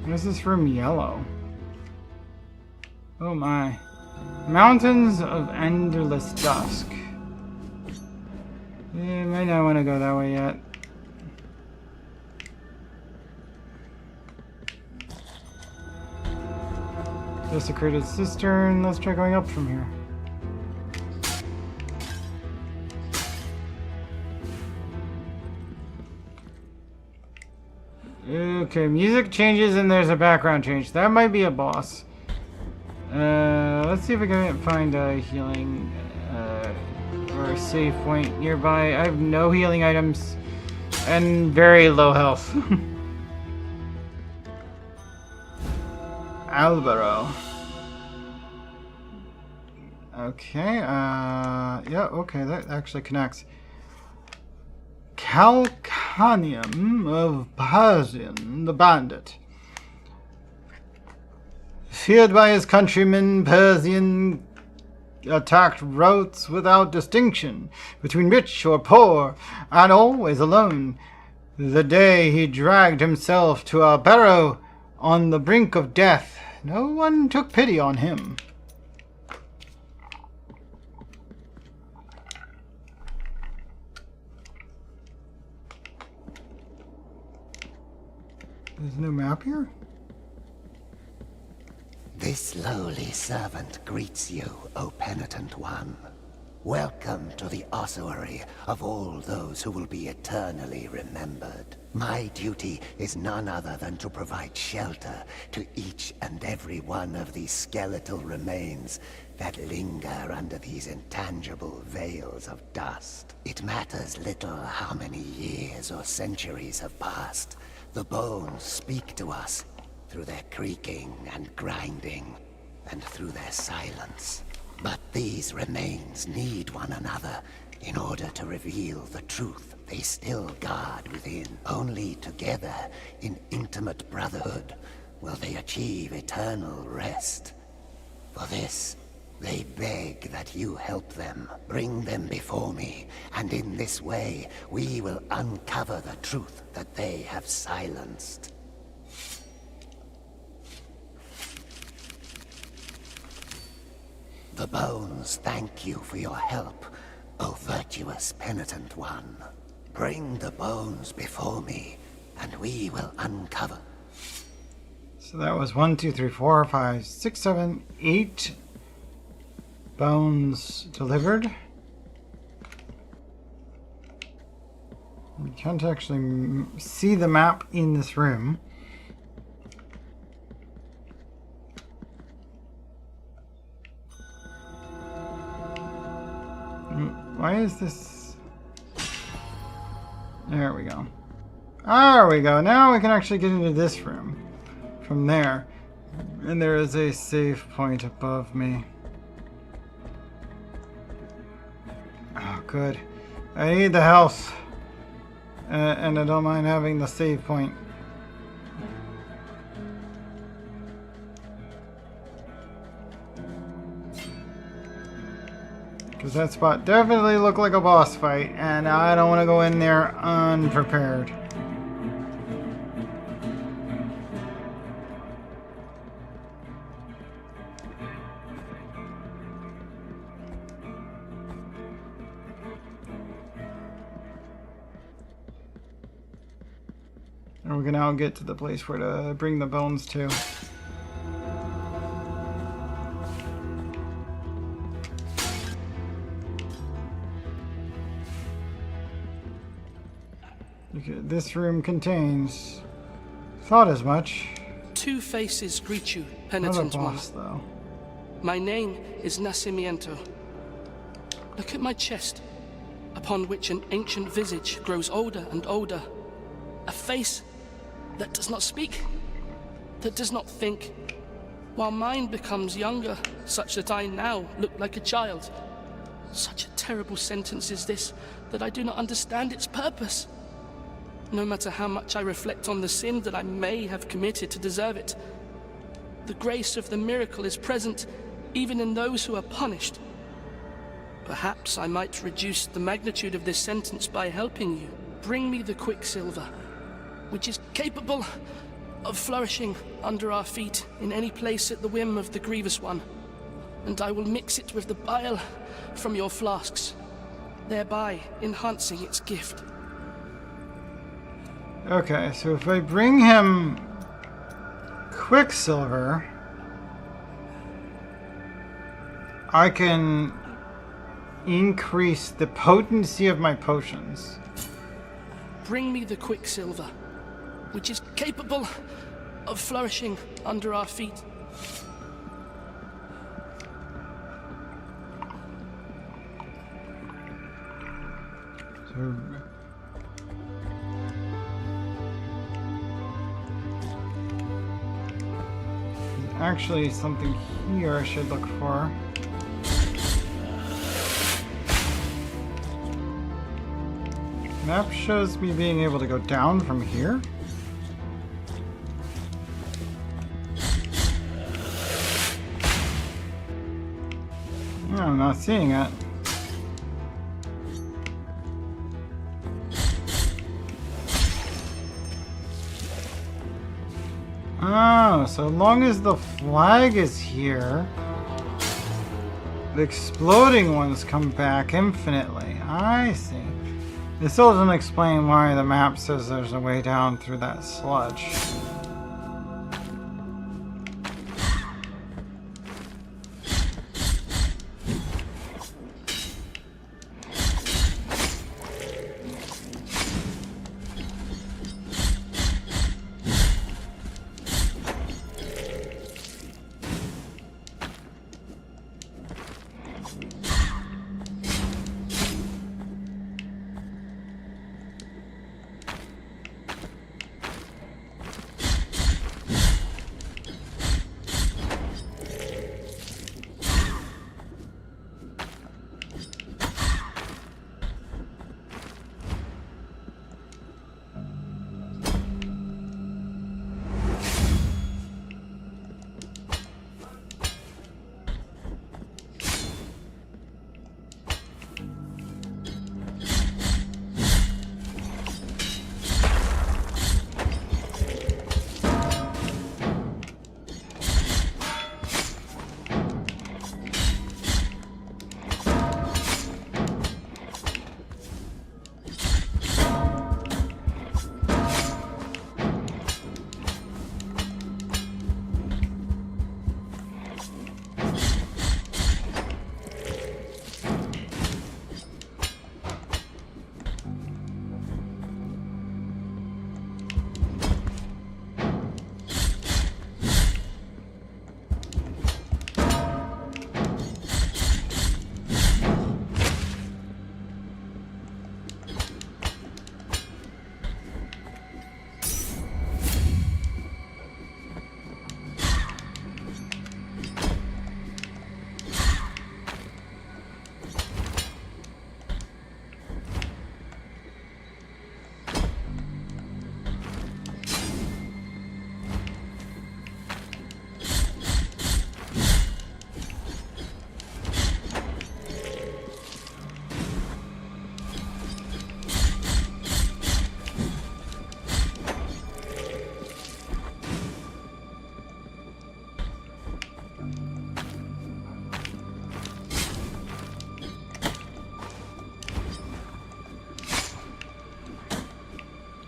Why is this room yellow? Oh my. Mountains of Endless Dusk. Yeah, might not want to go that way yet. Desecrated cistern. Let's try going up from here. Okay, music changes and there's a background change. That might be a boss. Let's see if we can find a healing or a save point nearby. I have no healing items and very low health. Albaro. Okay, yeah, okay, that actually connects. Calcanium of Persian, the bandit. Feared by his countrymen, Persian attacked routes without distinction between rich or poor, and always alone. The day he dragged himself to a barrow on the brink of death, no one took pity on him. There's no map here? This lowly servant greets you, O penitent one. Welcome to the ossuary of all those who will be eternally remembered. My duty is none other than to provide shelter to each and every one of these skeletal remains that linger under these intangible veils of dust. It matters little how many years or centuries have passed. The bones speak to us through their creaking and grinding, and through their silence. But these remains need one another in order to reveal the truth they still guard within. Only together, in intimate brotherhood, will they achieve eternal rest. For this, they beg that you help them. Bring them before me, and in this way, we will uncover the truth that they have silenced. The bones thank you for your help, O virtuous penitent one. Bring the bones before me, and we will uncover. So that was 1, 2, 3, 4, 5, 6, 7, 8 bones delivered. You can't actually see the map in this room. Why is this? There we go. There we go. Now we can actually get into this room from there. And there is a save point above me. Oh, good. I need the health. And I don't mind having the save point. Because that spot definitely looked like a boss fight, and I don't want to go in there unprepared. And we can now get to the place where to bring the bones to. This room contains... Thought as much. Two faces greet you, Not a penitent boss, one. though. My name is Nacimiento. Look at my chest, upon which an ancient visage grows older and older. A face that does not speak, that does not think, while mine becomes younger, such that I now look like a child. Such a terrible sentence is this, that I do not understand its purpose. No matter how much I reflect on the sin that I may have committed to deserve it, the grace of the miracle is present even in those who are punished. Perhaps I might reduce the magnitude of this sentence by helping you. Bring me the quicksilver, which is capable of flourishing under our feet in any place at the whim of the Grievous One, and I will mix it with the bile from your flasks, thereby enhancing its gift. Okay, so if I bring him Quicksilver, I can increase the potency of my potions. Bring me the quicksilver, which is capable of flourishing under our feet. So, actually, something here I should look for. Map shows me being able to go down from here. No, I'm not seeing it. Oh, so long as the flag is here, the exploding ones come back infinitely. I see. This still doesn't explain why the map says there's a way down through that sludge.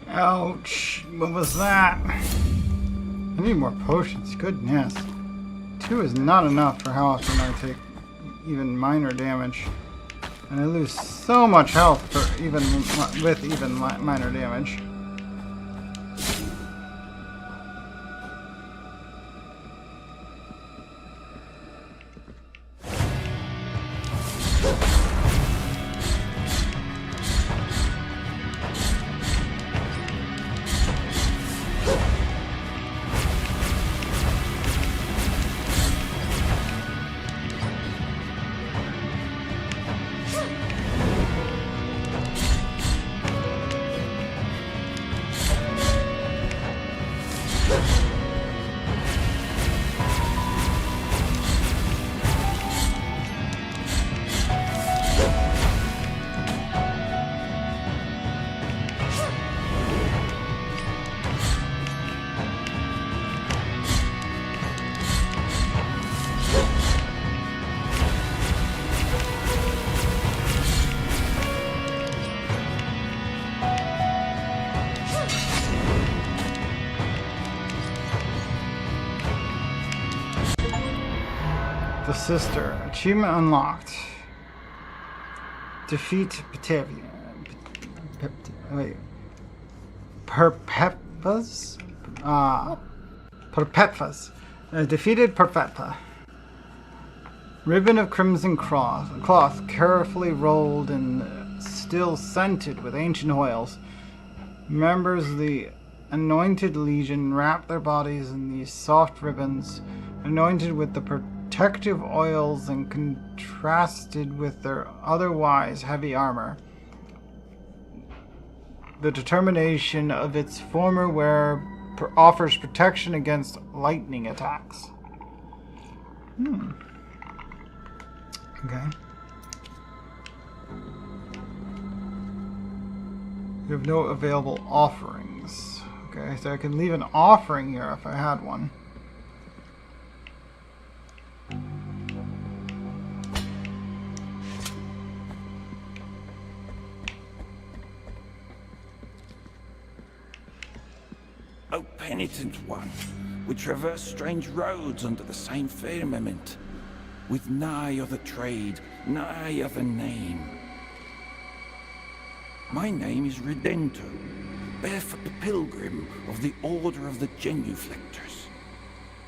Ouch! What was that? I need more potions, goodness. 2 is not enough for how often I take even minor damage. And I lose so much health for with even minor damage. The Sister. Achievement unlocked. Defeat Batavia. Wait. Perpetuas? Perpetuas. Defeated Perpetua. Ribbon of crimson cloth carefully rolled and still scented with ancient oils. Members of the Anointed Legion wrap their bodies in these soft ribbons, anointed with the protective oils and contrasted with their otherwise heavy armor. The determination of its former wearer offers protection against lightning attacks. Okay. You have no available offerings. Okay, so I can leave an offering here if I had one. O penitent one, we traverse strange roads under the same firmament, with nigh other trade, nigh other name. My name is Redento, barefoot the pilgrim of the Order of the Genuflectors.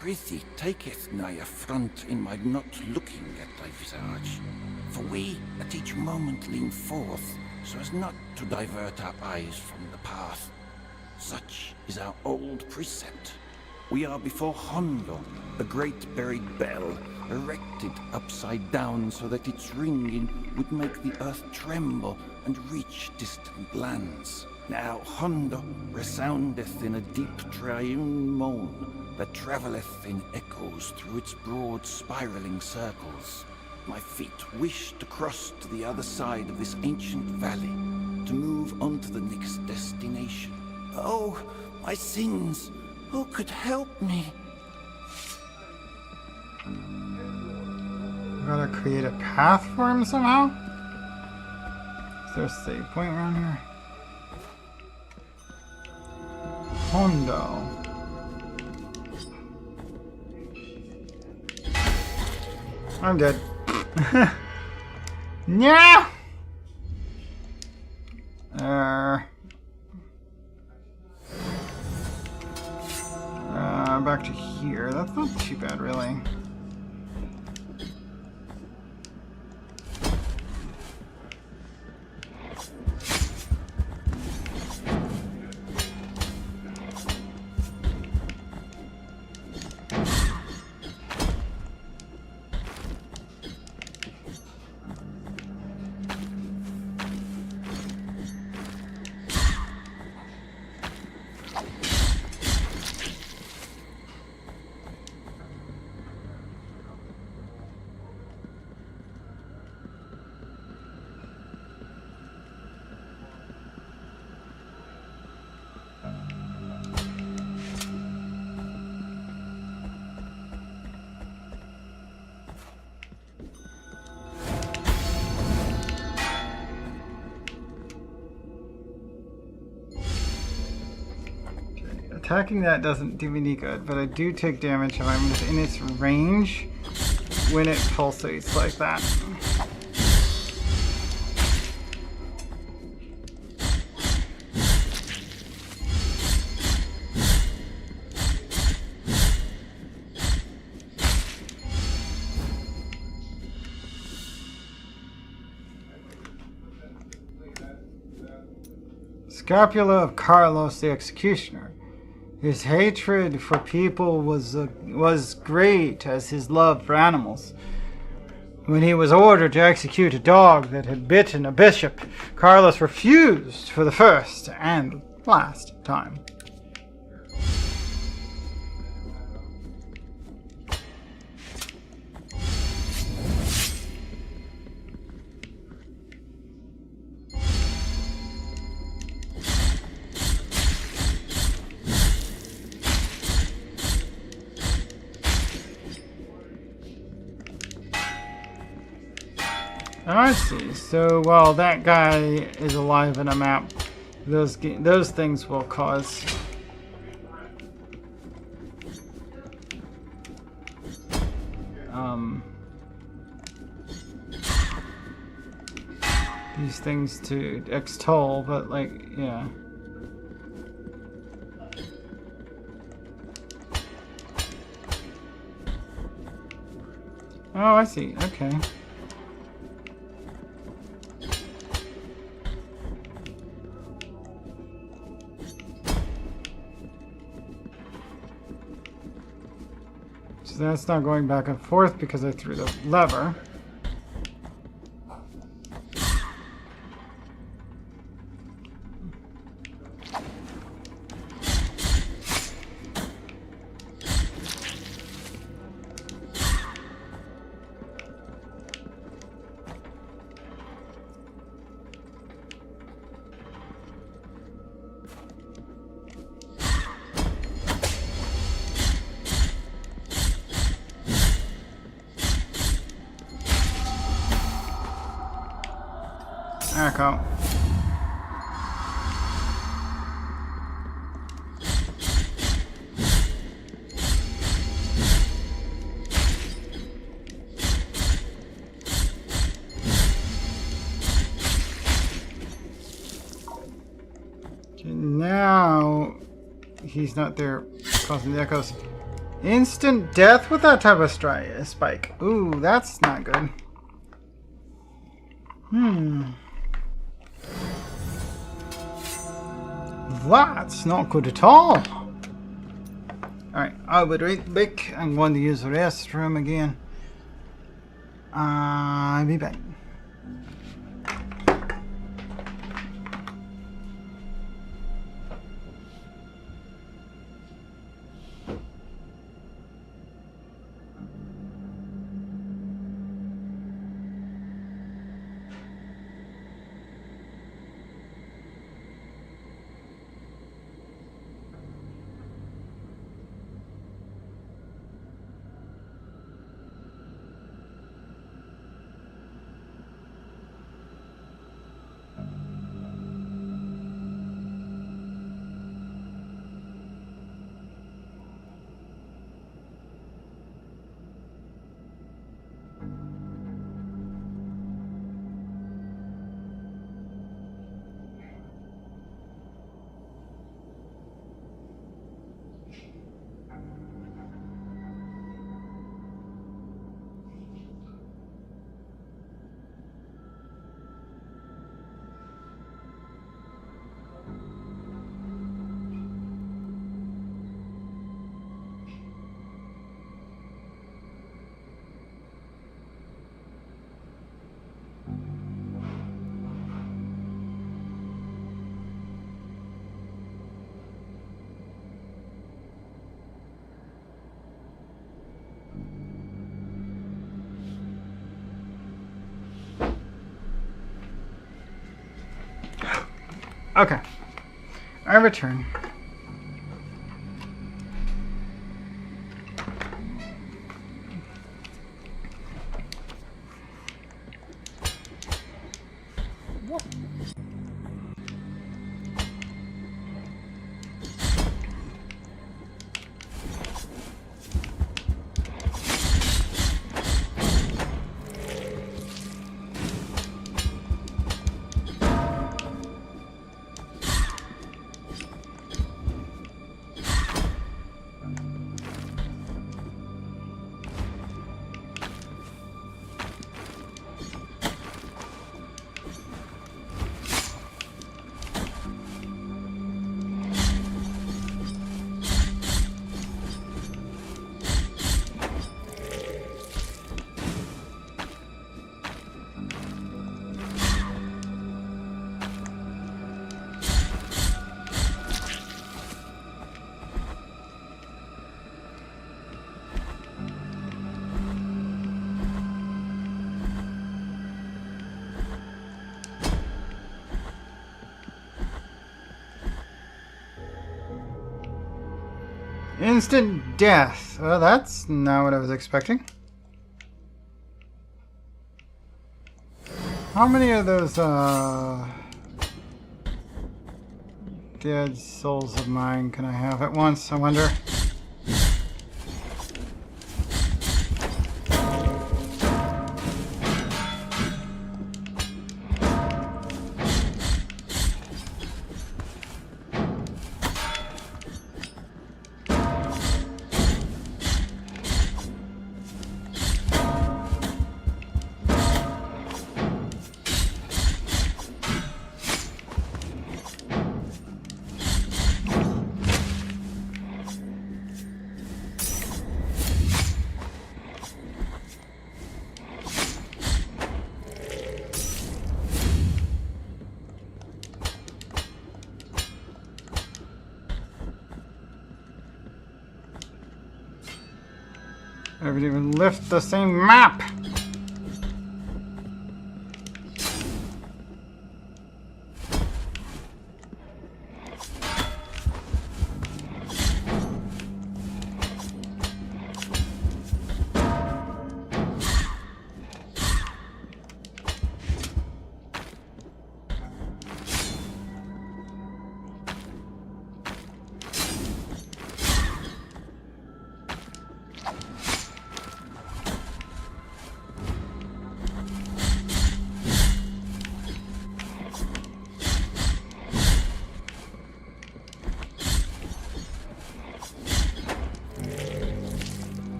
Prithee taketh nigh affront in my not looking at thy visage, for we at each moment lean forth, so as not to divert our eyes from the path. Such is our old precept. We are before Hondo, the great buried bell, erected upside down so that its ringing would make the earth tremble and reach distant lands. Now Hondo resoundeth in a deep triune moan that travelleth in echoes through its broad spiraling circles. My feet wish to cross to the other side of this ancient valley, to move on to the next destination. Oh, my sins! Who could help me? Gotta create a path for him somehow? Is there a save point around here? Hondo. I'm dead. Yeah. Back to here. That's not too bad, really. Attacking that doesn't do me any good, but I do take damage if I'm within its range when it pulsates like that. scapula of Carlos the Executioner. His hatred for people was great as his love for animals. When he was ordered to execute a dog that had bitten a bishop, Carlos refused for the first and last time. I see. So while that guy is alive in a map, those things will cause these things to extol, but like, yeah. Oh, I see. Okay. So that's not going back and forth because I threw the lever. Echo. Okay, now he's not there causing the echoes. Instant death with that type of spike. Ooh, that's not good. That's not good at all. Alright, I'll be right back. I'm going to use the restroom again. I'll be back. Okay, I return. Instant death. Well, that's not what I was expecting. How many of those dead souls of mine can I have at once, I wonder? I haven't even lifted the same map!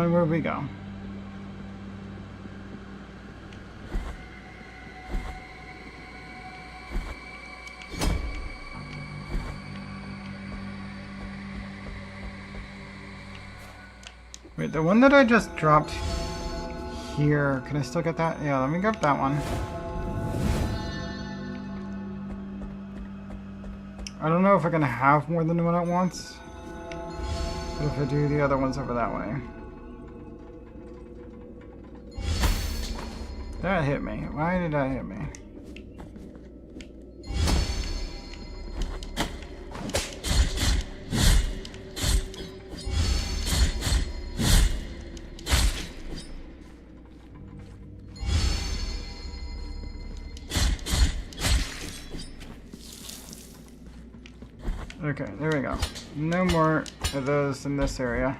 Where we go? Wait, the one that I just dropped here, can I still get that? Yeah, let me grab that one. I don't know if I can have more than one at once, but if I do, the other one's over that way. That hit me. Why did that hit me? Okay, there we go. No more of those in this area.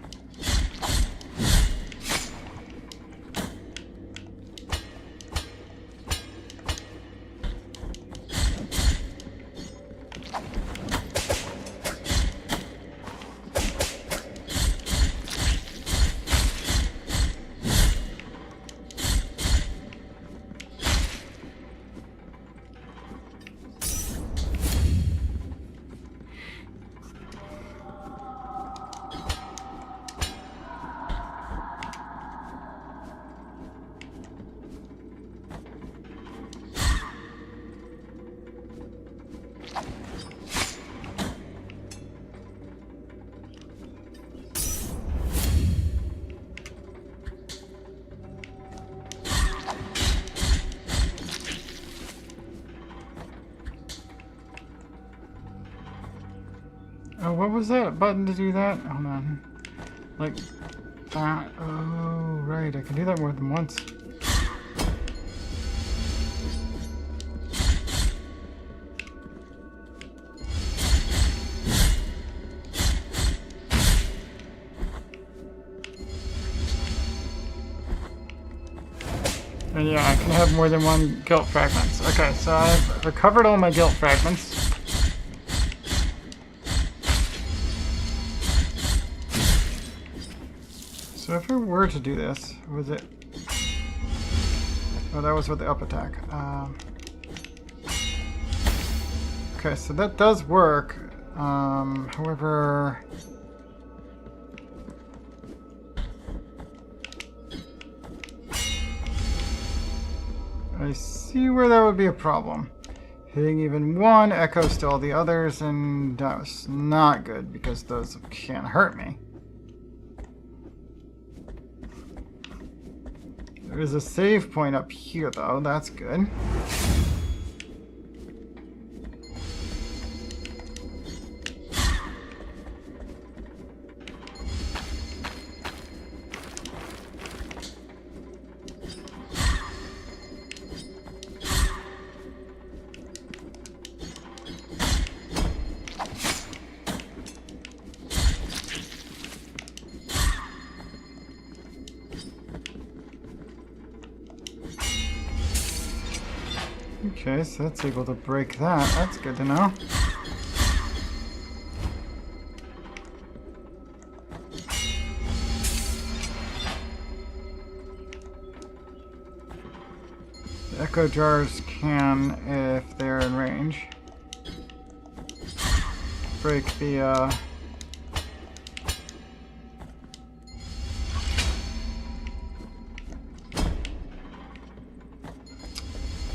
Oh, what was that button to do that? Hold on. Like that. Oh, right. I can do that more than once. And yeah, I can have more than one guilt fragments. Okay, so I've recovered all my guilt fragments. So if I were to do this, was it? Oh, that was with the up attack. Okay, so that does work. However, I see where that would be a problem. Hitting even one echoes to all the others, and that was not good because those can't hurt me. There is a save point up here, though. That's good. Okay, so that's able to break that. That's good to know. The echo jars can, if they're in range, break the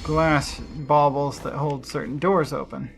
glass baubles that hold certain doors open.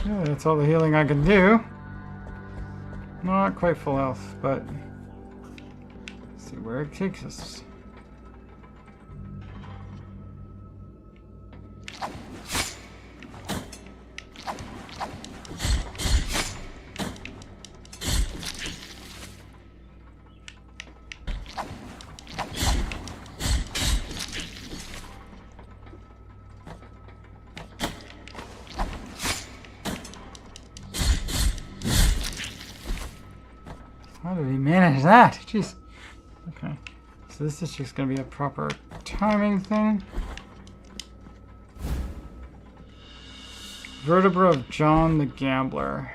Yeah, that's all the healing I can do. Not quite full health, but let's see where it takes us. How did he manage that? Jeez. Okay. So this is just going to be a proper timing thing. Vertebra of John the Gambler.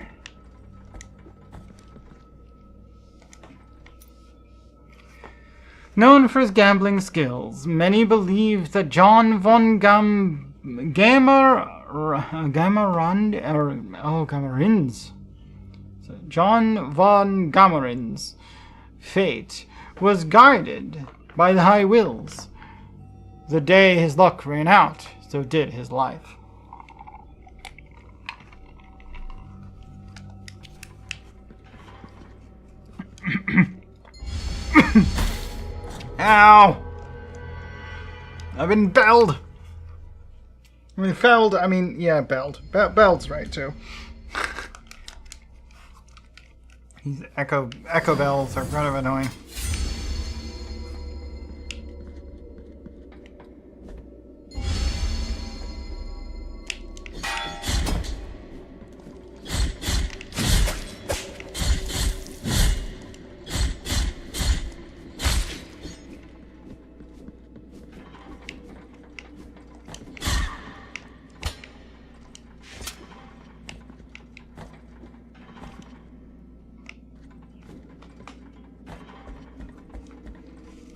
Known for his gambling skills, many believe that John von Gamerin's John von Gamerin's fate was guided by the High Wills. The day his luck ran out, so did his life. Ow! I've been belled! I mean, felled, I mean, yeah, belled. Belled's right, too. These echo bells are kind of annoying.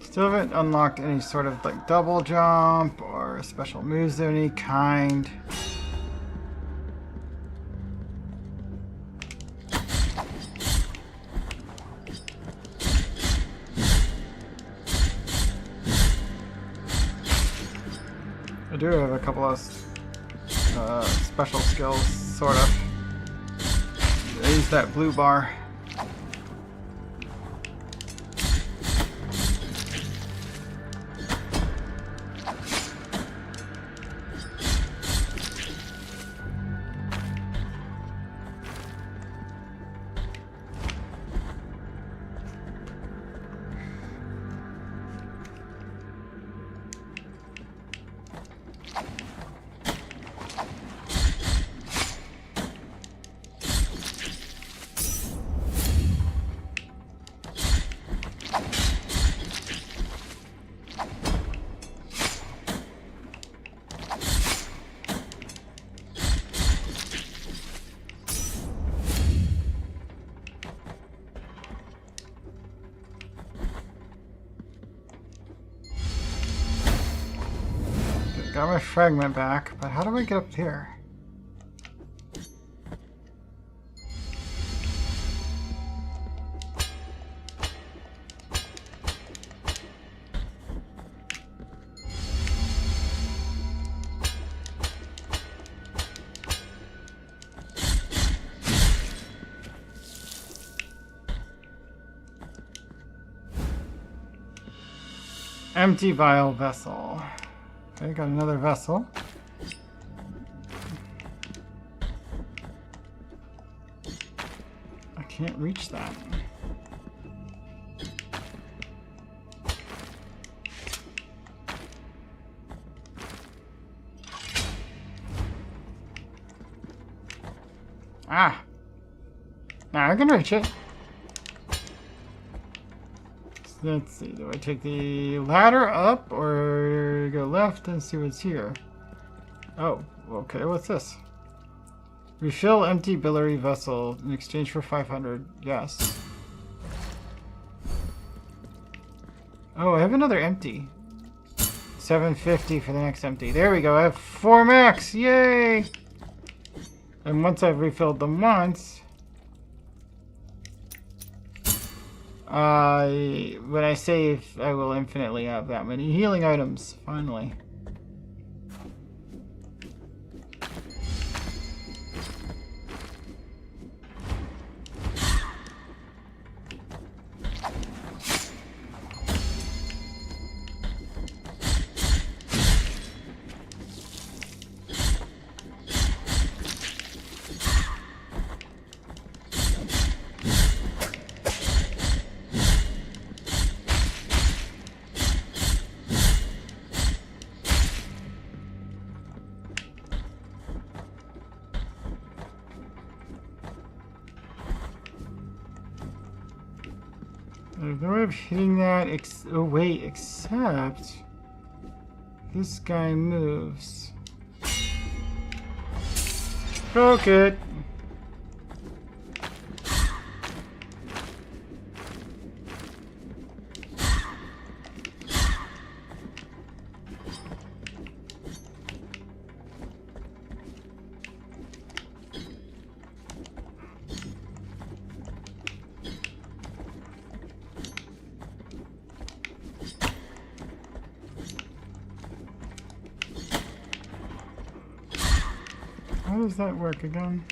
Still haven't unlocked any sort of like double jump or special moves of any kind. I do have a couple of special skills, sort of. I use that blue bar. got my fragment back, but how do I get up here? Empty vial vessel. Okay, got another vessel. I can't reach that. Ah! Now I can reach it. Let's see, do I take the ladder up or go left and see what's here? Oh, okay, what's this? Refill empty biliary vessel in exchange for 500. Yes. Oh, I have another empty. 750 for the next empty. There we go, I have 4 max! Yay! And once I've refilled them once... when I save, I will infinitely have that many healing items, finally. There's no way of hitting that, oh wait, except this guy moves. Broke it! How does that work again?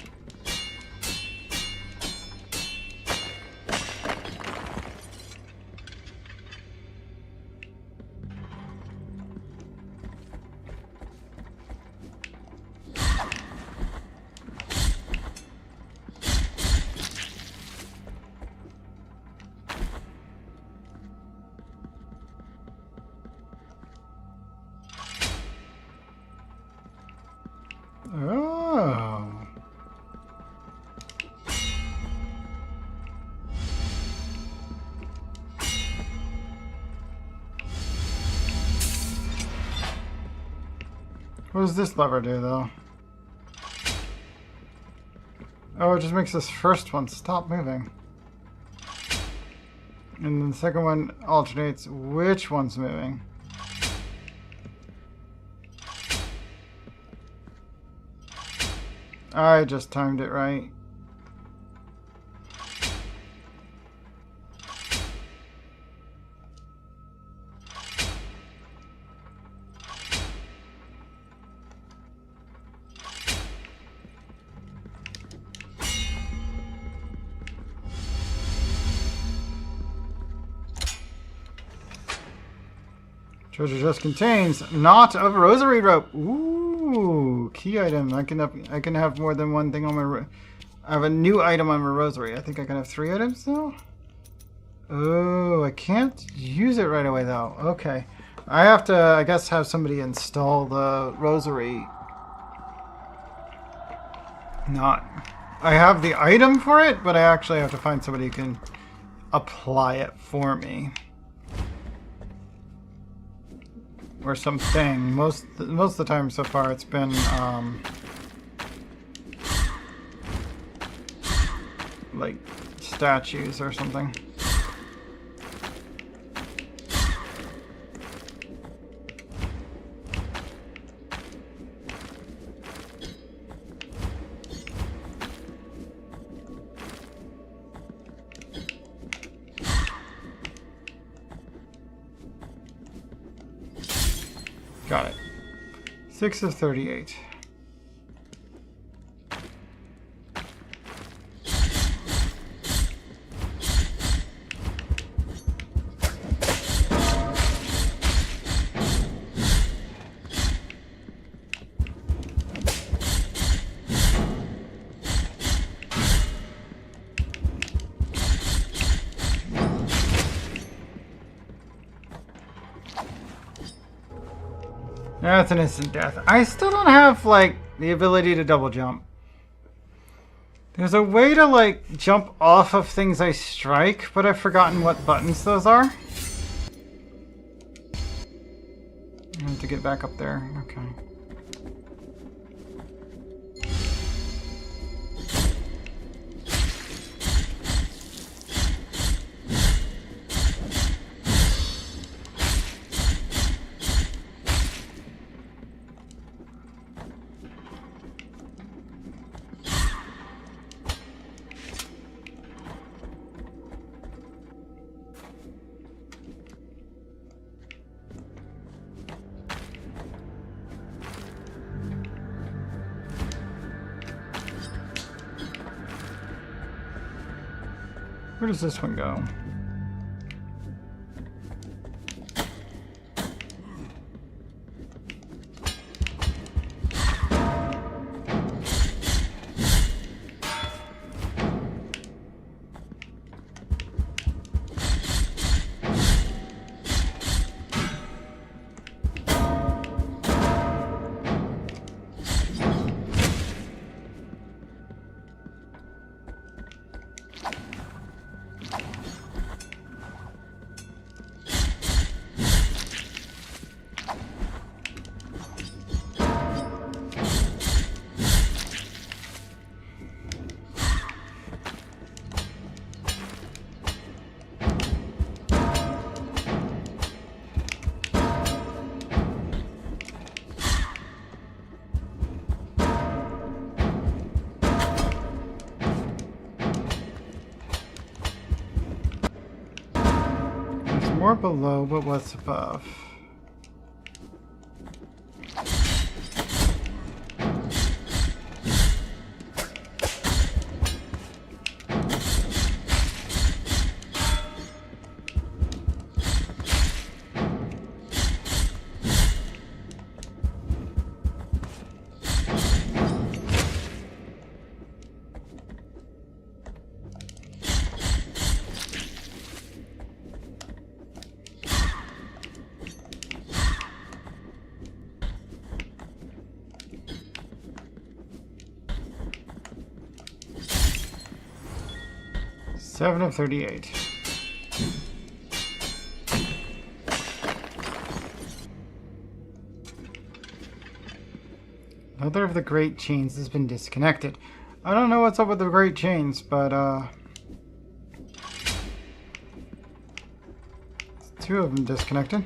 Oh. What does this lever do, though? Oh, it just makes this first one stop moving. And then the second one alternates which one's moving. I just timed it right. Treasure chest contains knot of rosary rope. Ooh, key item. I can have more than one thing on my. I have a new item on my rosary. I think I can have 3 items now. Oh, I can't use it right away though. Okay, I have to, I guess, have somebody install the rosary. Not. I have the item for it, but I actually have to find somebody who can apply it for me. Or something. Most of the time so far it's been like statues or something. Got it. 6 of 38. That's an instant death. I still don't have, like, the ability to double jump. There's a way to, like, jump off of things I strike, but I've forgotten what buttons those are. I have to get back up there. Okay. Where does this one go? More below, but what's above? Seven of 38. Another of the great chains has been disconnected. I don't know what's up with the great chains, but two of them disconnected.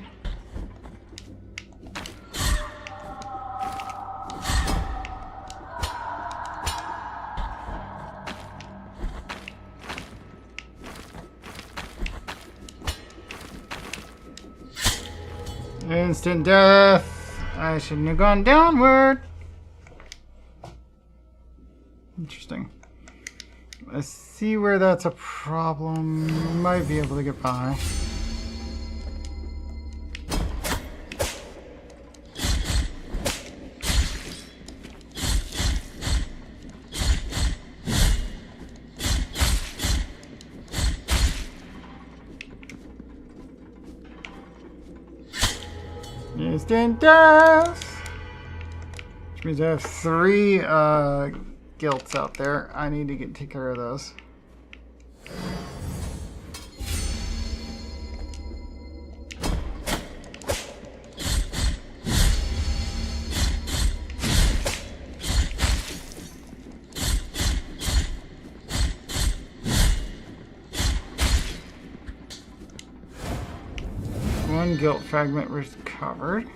Instant death. I shouldn't have gone downward. Interesting. I see where that's a problem. Might be able to get by. Instant death! Which means I have 3 guilts out there. I need to take care of those. One guilt fragment recovered.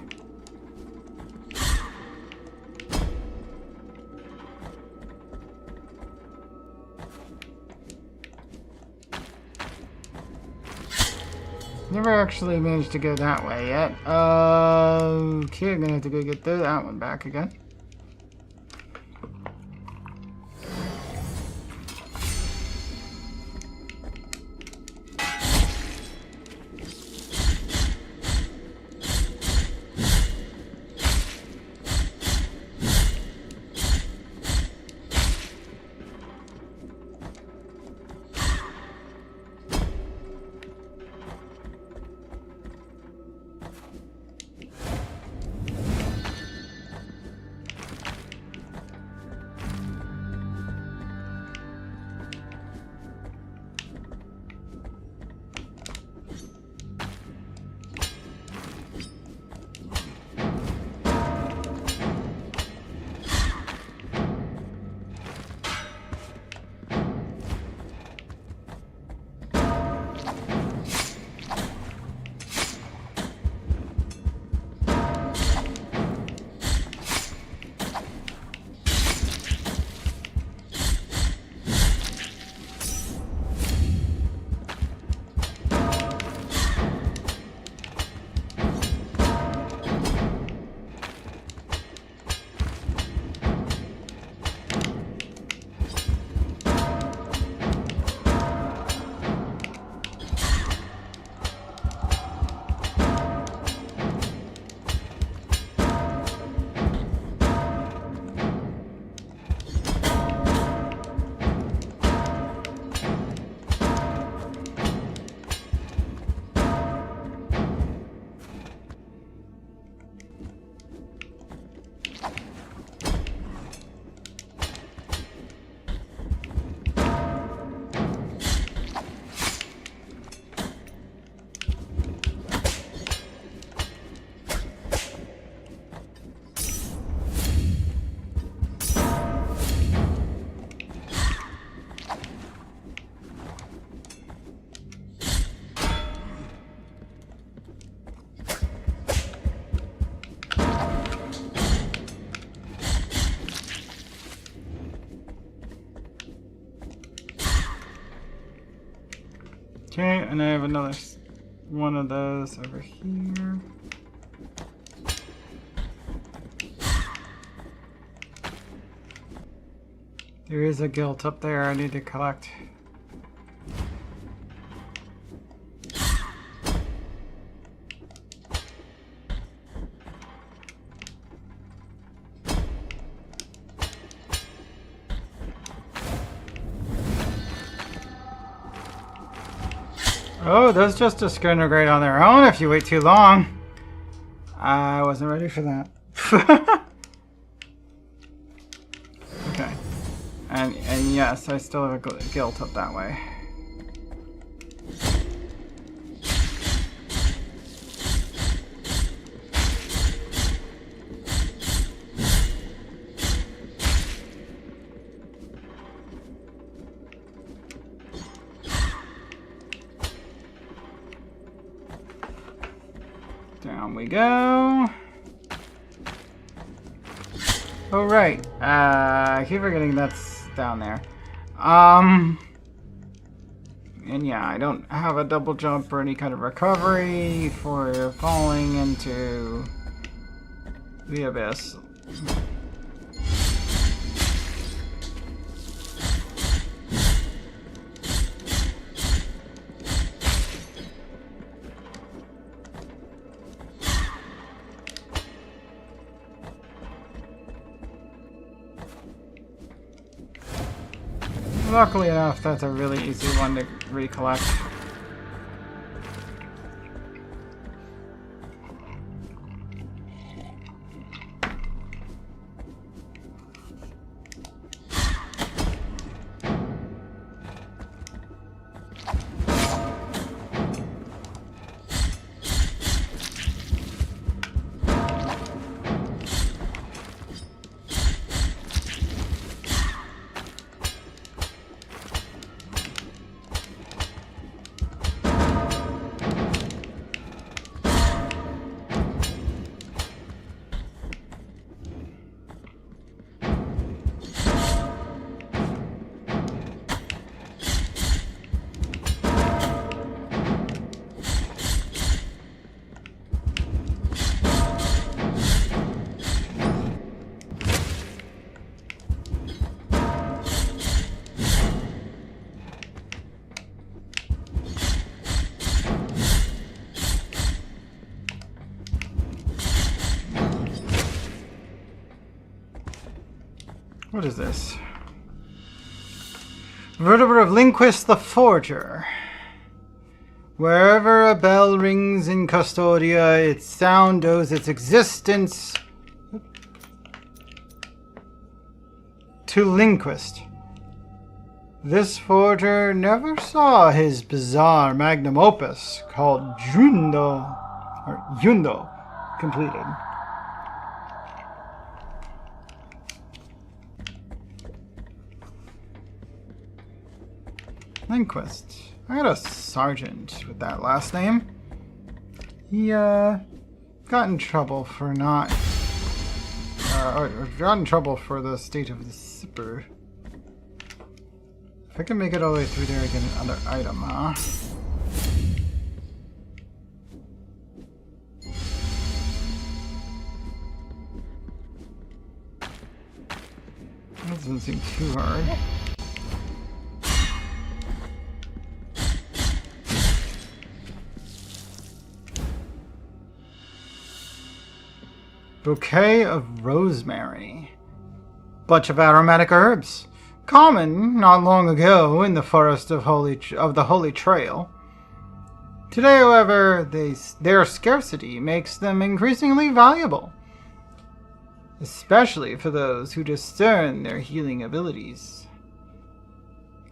Never actually managed to go that way yet. Okay, I'm gonna have to go get that one back again. Okay, and I have another one of those over here. There is a gilt up there I need to collect. Oh, those just disintegrate on their own if you wait too long. I wasn't ready for that. Okay. And yes, I still have a guilt up that way. Down we go. Oh right, I keep forgetting that's down there. And yeah, I don't have a double jump or any kind of recovery for falling into the abyss. Luckily enough, that's a really easy one to recollect. What is this? Vertebra of Linquist the Forger. Wherever a bell rings in Custodia, its sound owes its existence to Linquist. This forger never saw his bizarre magnum opus called Jundo completed. Linquist. I had a sergeant with that last name. He got in trouble for not or got in trouble for the state of the zipper. If I can make it all the way through there, I get another item, huh? That doesn't seem too hard. Bouquet of rosemary. Bunch of aromatic herbs. Common not long ago in the forest of the Holy Trail. Today, however, their scarcity makes them increasingly valuable, especially for those who discern their healing abilities.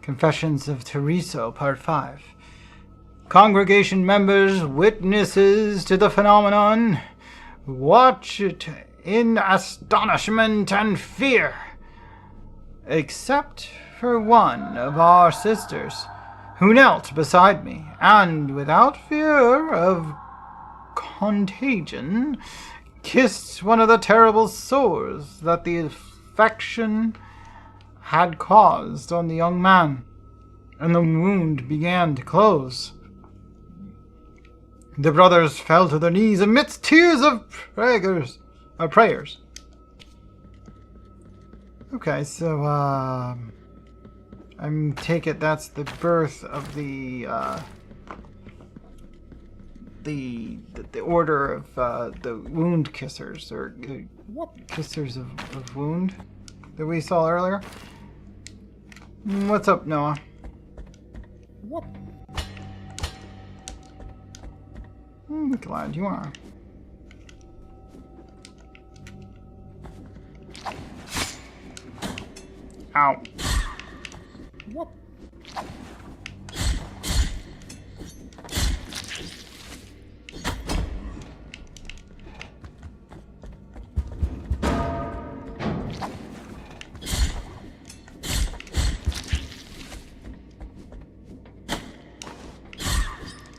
Confessions of Tereso, Part 5. Congregation members, witnesses to the phenomenon, watch it in astonishment and fear. Except for one of our sisters, who knelt beside me, and without fear of contagion, kissed one of the terrible sores that the infection had caused on the young man, and the wound began to close. The brothers fell to their knees amidst tears of prayers. Okay, so, I take it that's the birth of the order of, the wound kissers, or the kissers of wound that we saw earlier. What's up, Noah? I'm glad you are. Ow. Whoop.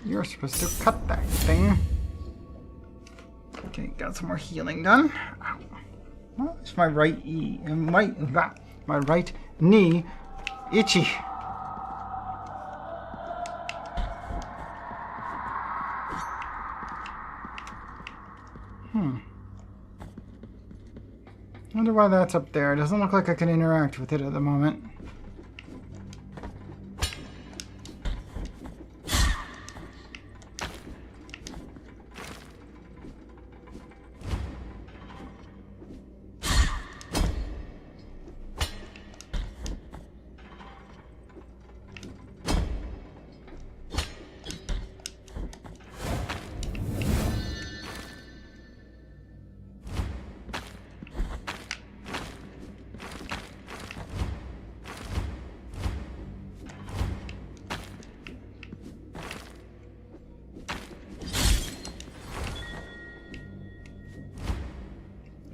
You're supposed to cut that thing. Okay, got some more healing done. Ow. Well, it's my right my right knee itchy. Wonder why that's up there. It doesn't look like I can interact with it at the moment.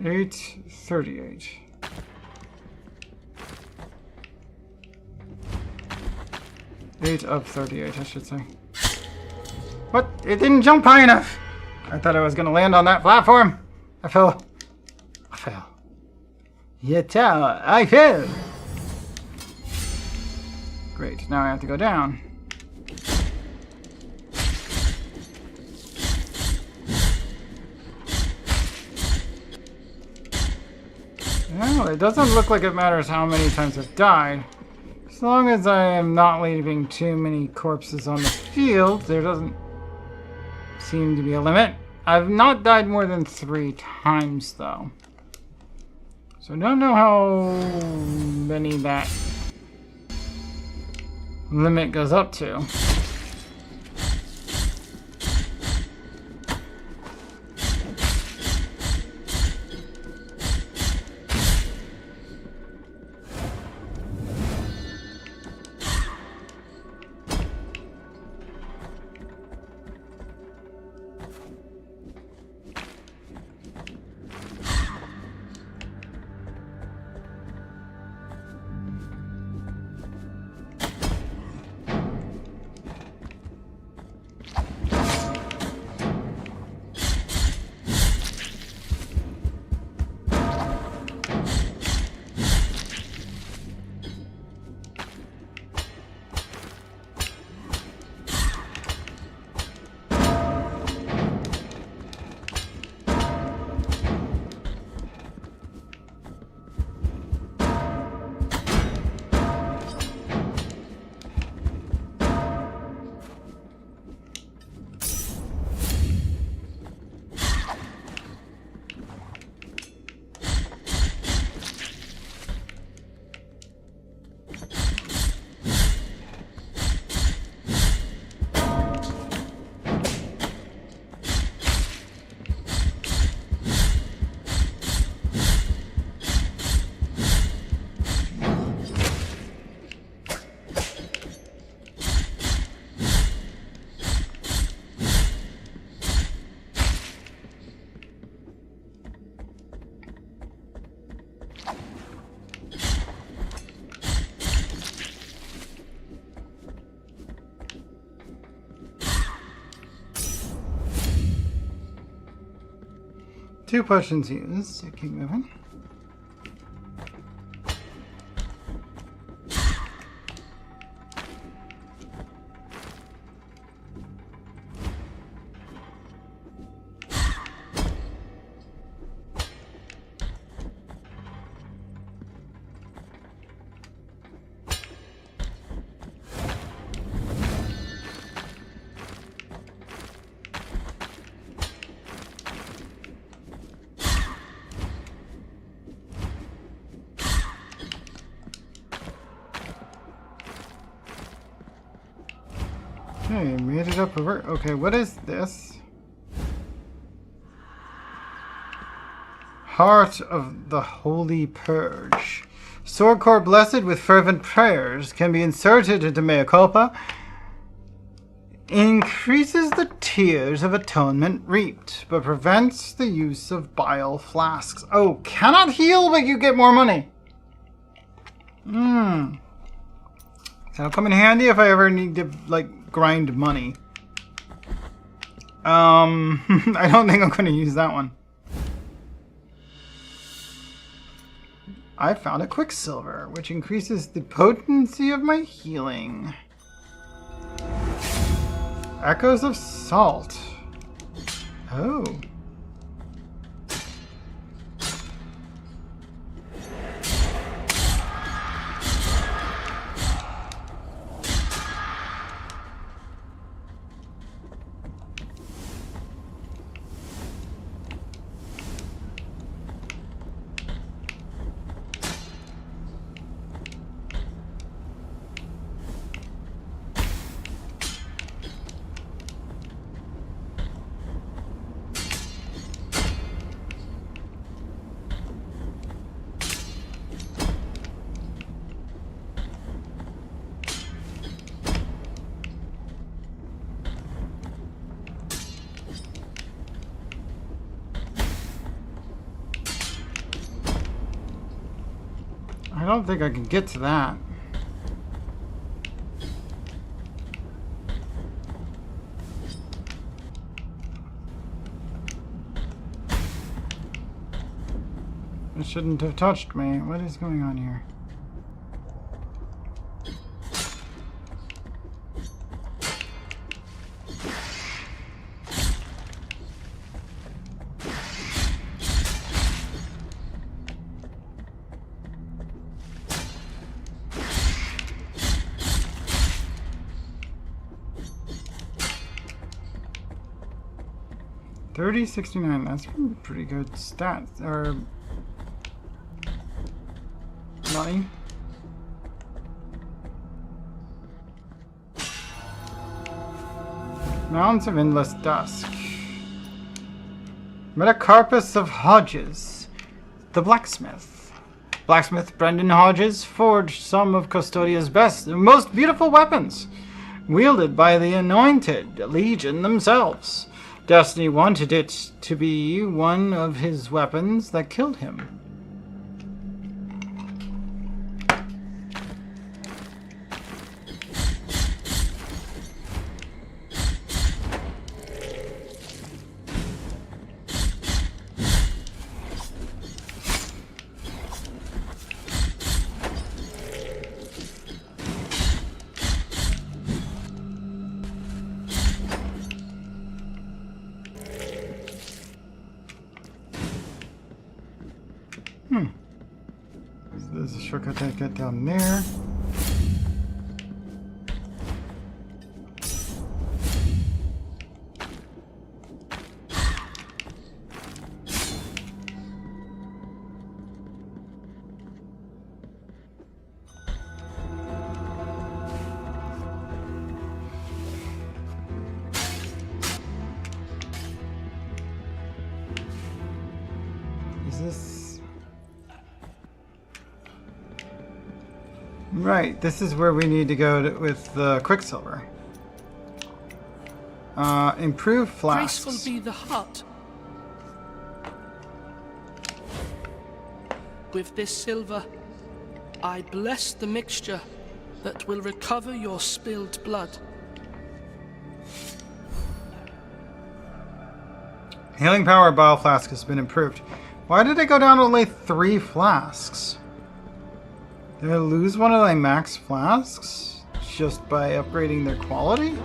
$8.38. $8 of 38, I should say. What? It didn't jump high enough! I thought I was gonna land on that platform. I fell. Yeah, I fell! Great, now I have to go down. Well, it doesn't look like it matters how many times I've died. As long as I am not leaving too many corpses on the field, there doesn't seem to be a limit. I've not died more than 3 times, though. So I don't know how many that limit goes up to. Two potions used. Keep moving. Okay, made it up over. Okay, what is this? Heart of the Holy Purge. Sword core blessed with fervent prayers can be inserted into mea culpa. Increases the tears of atonement reaped, but prevents the use of bile flasks. Oh, cannot heal, but you get more money. That'll come in handy if I ever need to, like, grind money. I don't think I'm going to use that one. I found a Quicksilver, which increases the potency of my healing. Echoes of Salt. Oh. I don't think I can get to that. It shouldn't have touched me. What is going on here? $30.69. That's pretty good stats. Or money. Mountains of Endless Dusk. Metacarpus of Hodges, the blacksmith. Blacksmith Brendan Hodges forged some of Custodia's best and most beautiful weapons, wielded by the anointed Legion themselves. Destiny wanted it to be one of his weapons that killed him. So there's a shortcut to get down there. Is this... Right, this is where we need to go with Quicksilver. Improve flasks. Graceful be the heart. With this silver, I bless the mixture that will recover your spilled blood. Healing power bile flask has been improved. Why did it go down to only 3 flasks? Did I lose one of my max flasks just by upgrading their quality?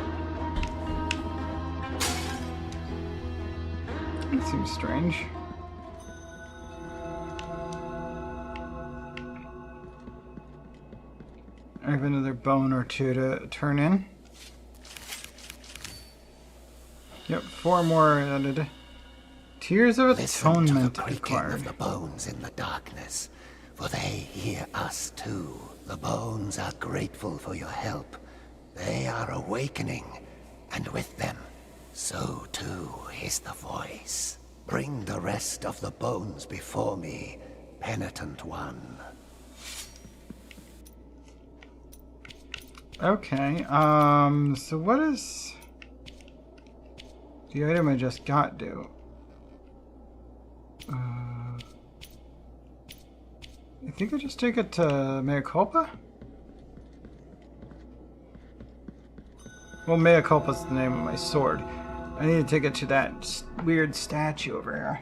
That seems strange. I have another bone or two to turn in. Yep, 4 more added. Tears of Atonement acquired. Of the bones in the darkness, for they hear us too. The bones are grateful for your help. They are awakening, and with them, so too is the voice. Bring the rest of the bones before me, penitent one. Okay, so what is the item I just got do? I think I just take it to Mea Culpa? Well, Mea Culpa is the name of my sword. I need to take it to that weird statue over here.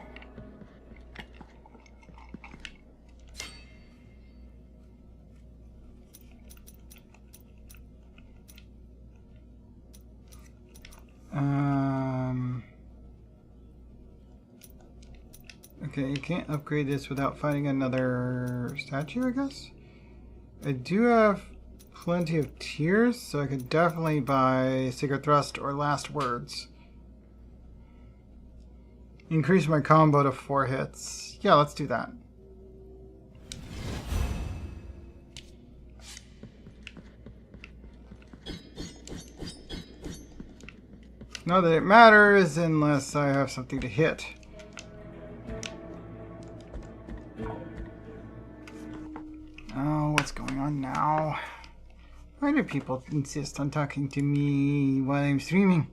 Okay, you can't upgrade this without finding another statue, I guess? I do have plenty of tears, so I could definitely buy Secret Thrust or Last Words. Increase my combo to 4 hits. Yeah, let's do that. Not that it matters unless I have something to hit. Oh, what's going on now? Why do people insist on talking to me while I'm streaming?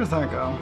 does that go?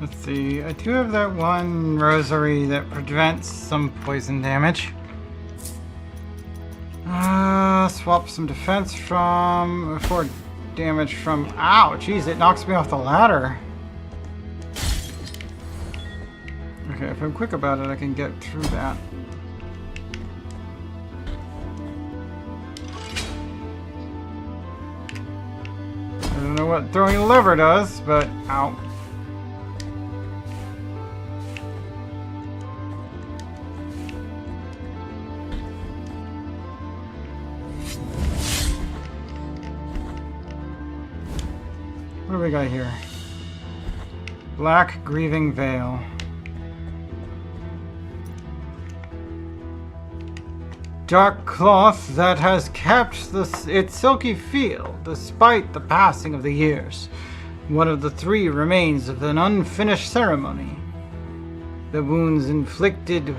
Let's see, I do have that one rosary that prevents some poison damage. Swap some defense from, for damage from, ow, jeez, it knocks me off the ladder. Okay, if I'm quick about it, I can get through that. I don't know what throwing a lever does, but ow. What do we got here? Black Grieving Veil. Dark cloth that has kept its silky feel despite the passing of the years. One of the three remains of an unfinished ceremony. The wounds inflicted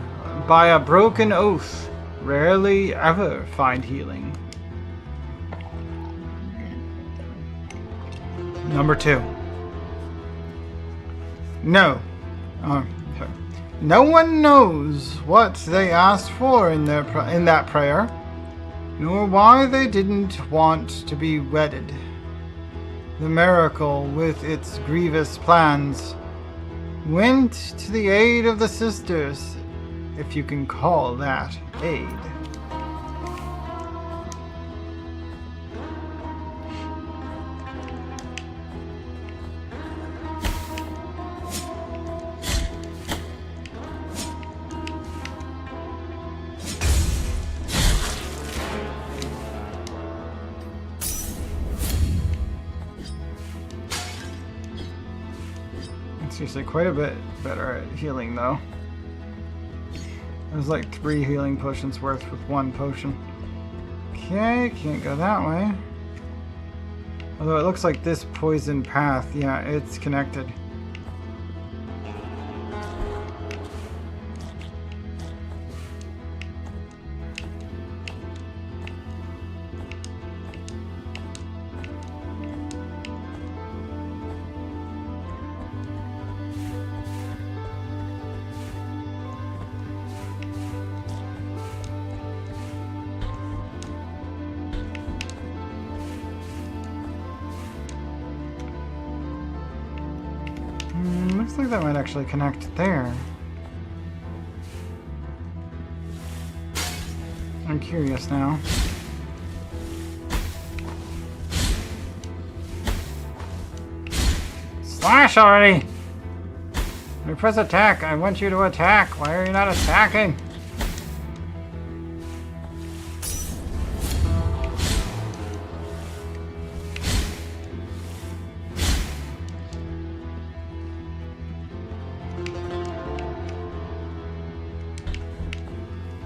by a broken oath rarely ever find healing. Number 2. No. No one knows what they asked for in that prayer, nor why they didn't want to be wedded. The miracle, with its grievous plans, went to the aid of the sisters, if you can call that aid. Seriously, quite a bit better at healing, though. There's like 3 healing potions worth with 1 potion. Okay, can't go that way. Although it looks like this poison path, yeah, it's connected. Looks like that might actually connect there. I'm curious now. Slash already! When you press attack, I want you to attack. Why are you not attacking?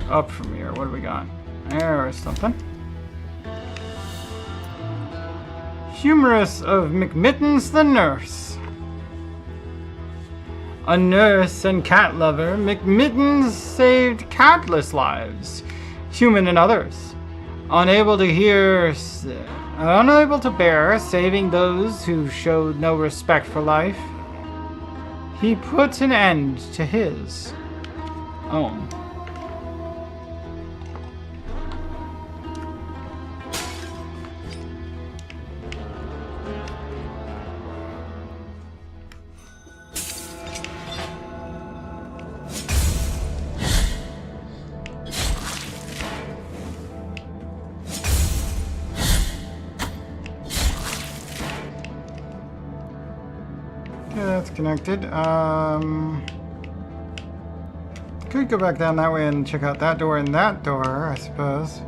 Up from here, what do we got? There is something. Humorous of McMittens the nurse. A nurse and cat lover, McMittens saved countless lives, human and others. Unable to bear saving those who showed no respect for life, he put an end to his own. that's connected. Could go back down that way and check out that door and that door, I suppose.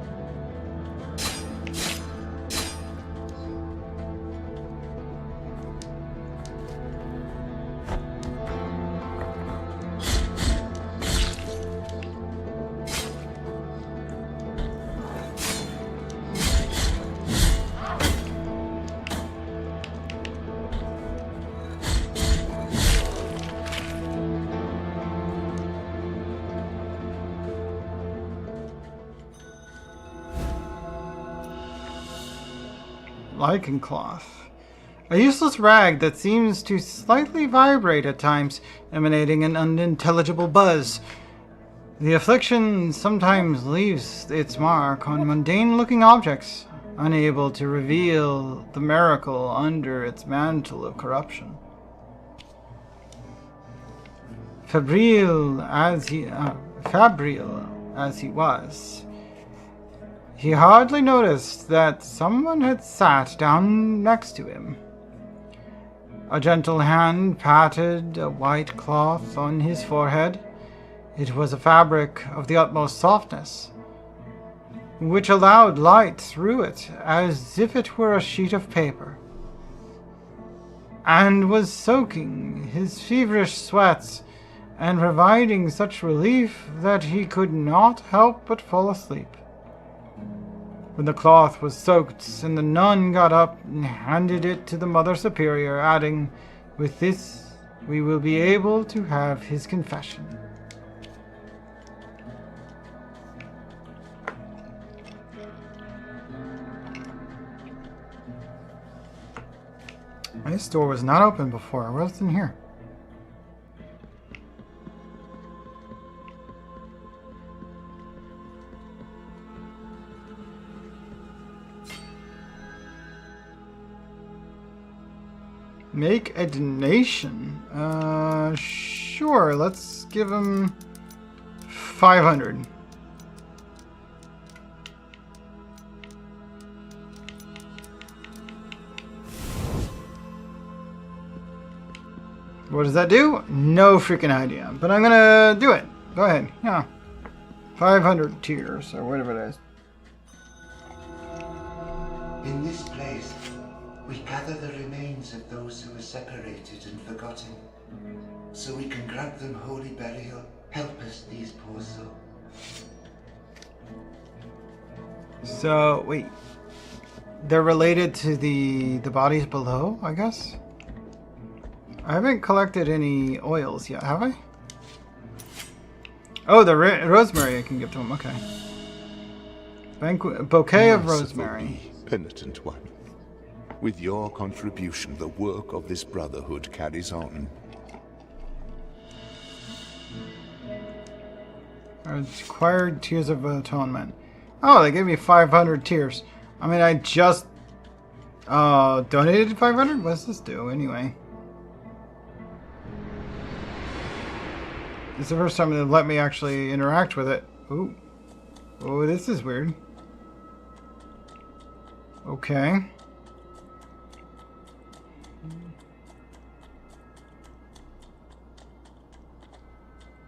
Lichen cloth. A useless rag that seems to slightly vibrate at times, emanating an unintelligible buzz. The affliction sometimes leaves its mark on mundane-looking objects, unable to reveal the miracle under its mantle of corruption. Febrile as he was, he hardly noticed that someone had sat down next to him. A gentle hand patted a white cloth on his forehead. It was a fabric of the utmost softness, which allowed light through it as if it were a sheet of paper, and was soaking his feverish sweats and providing such relief that he could not help but fall asleep. When the cloth was soaked, and the nun got up and handed it to the Mother Superior, adding, "With this, we will be able to have his confession." This door was not open before. What's in here? Make a donation. Sure, let's give him 500. What does that do? No freaking idea, but I'm gonna do it. Go ahead, yeah. 500 tears, or whatever it is. In this place, we gather the remains of those who were separated and forgotten, so we can grant them holy burial. Help us, these poor souls. So, wait. They're related to the bodies below, I guess? I haven't collected any oils yet, have I? Oh, the rosemary I can give to them, okay. Bouquet of rosemary. Penitent one. With your contribution, the work of this brotherhood carries on. Acquired tears of atonement. Oh, they gave me 500 tears. I mean, I just donated 500? What does this do, anyway? It's the first time they've let me actually interact with it. Ooh. Oh, this is weird. Okay.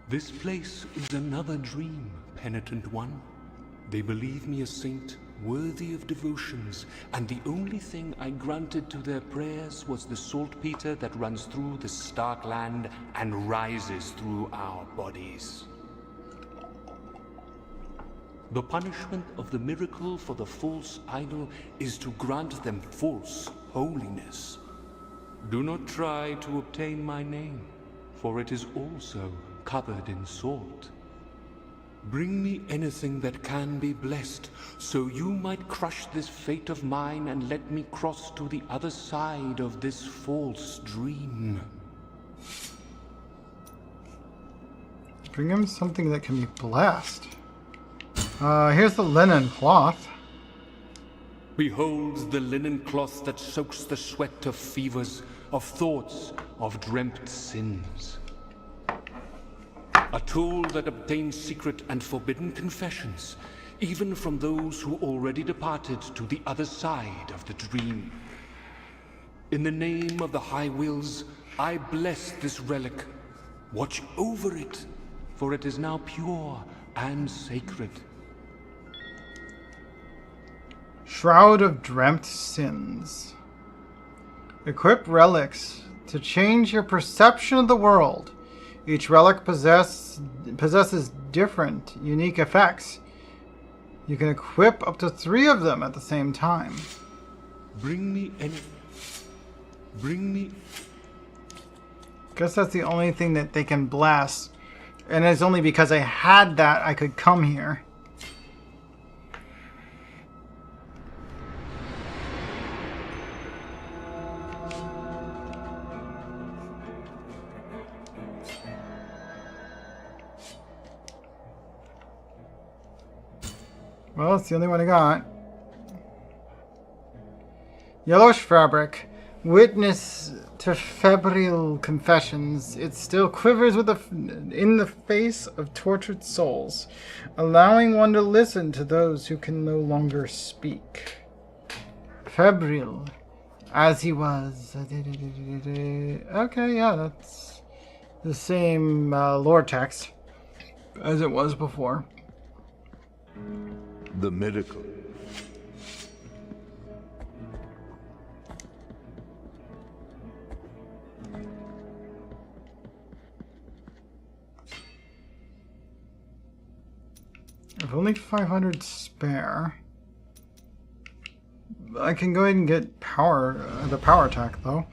This place is another dream, penitent one. They believe me a saint, worthy of devotions, and the only thing I granted to their prayers was the saltpeter that runs through the stark land and rises through our bodies. The punishment of the miracle for the false idol is to grant them false holiness. Do not try to obtain my name, for it is also covered in salt. Bring me anything that can be blessed, so you might crush this fate of mine and let me cross to the other side of this false dream. Bring him something that can be blessed. Here's the linen cloth. Behold the linen cloth that soaks the sweat of fevers, of thoughts, of dreamt sins. A tool that obtains secret and forbidden confessions, even from those who already departed to the other side of the dream. In the name of the High Wills, I bless this relic. Watch over it, for it is now pure and sacred. Shroud of Dreamt Sins. Equip relics to change your perception of the world. Each relic possesses different, unique effects. You can equip up to 3 of them at the same time. Bring me. Guess that's the only thing that they can bless. And it's only because I had that I could come here. Well, it's the only one I got. Yellowish fabric. Witness to febrile confessions. It still quivers with in the face of tortured souls, allowing one to listen to those who can no longer speak. Febrile, as he was. Okay, yeah, that's the same lore text as it was before. The miracle. I've only 500 spare. I can go ahead and get power, the power attack though.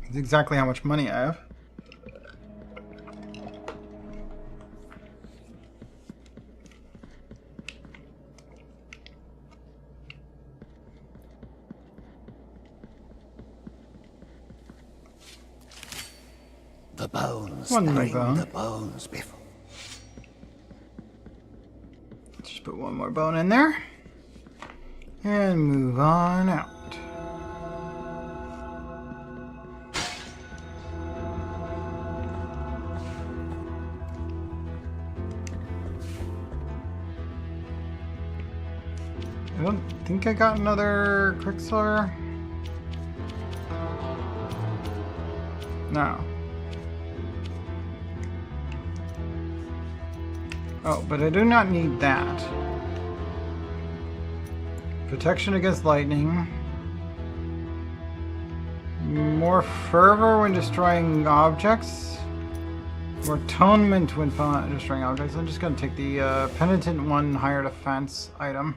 It's exactly how much money I have. The bones. One more Bring bone. the bones before. Just put one more bone in there. And move on out. I don't think I got another Quicksilver. No. Oh, but I do not need that. Protection against lightning. More fervor when destroying objects. More atonement when destroying objects. I'm just going to take the penitent one higher defense item.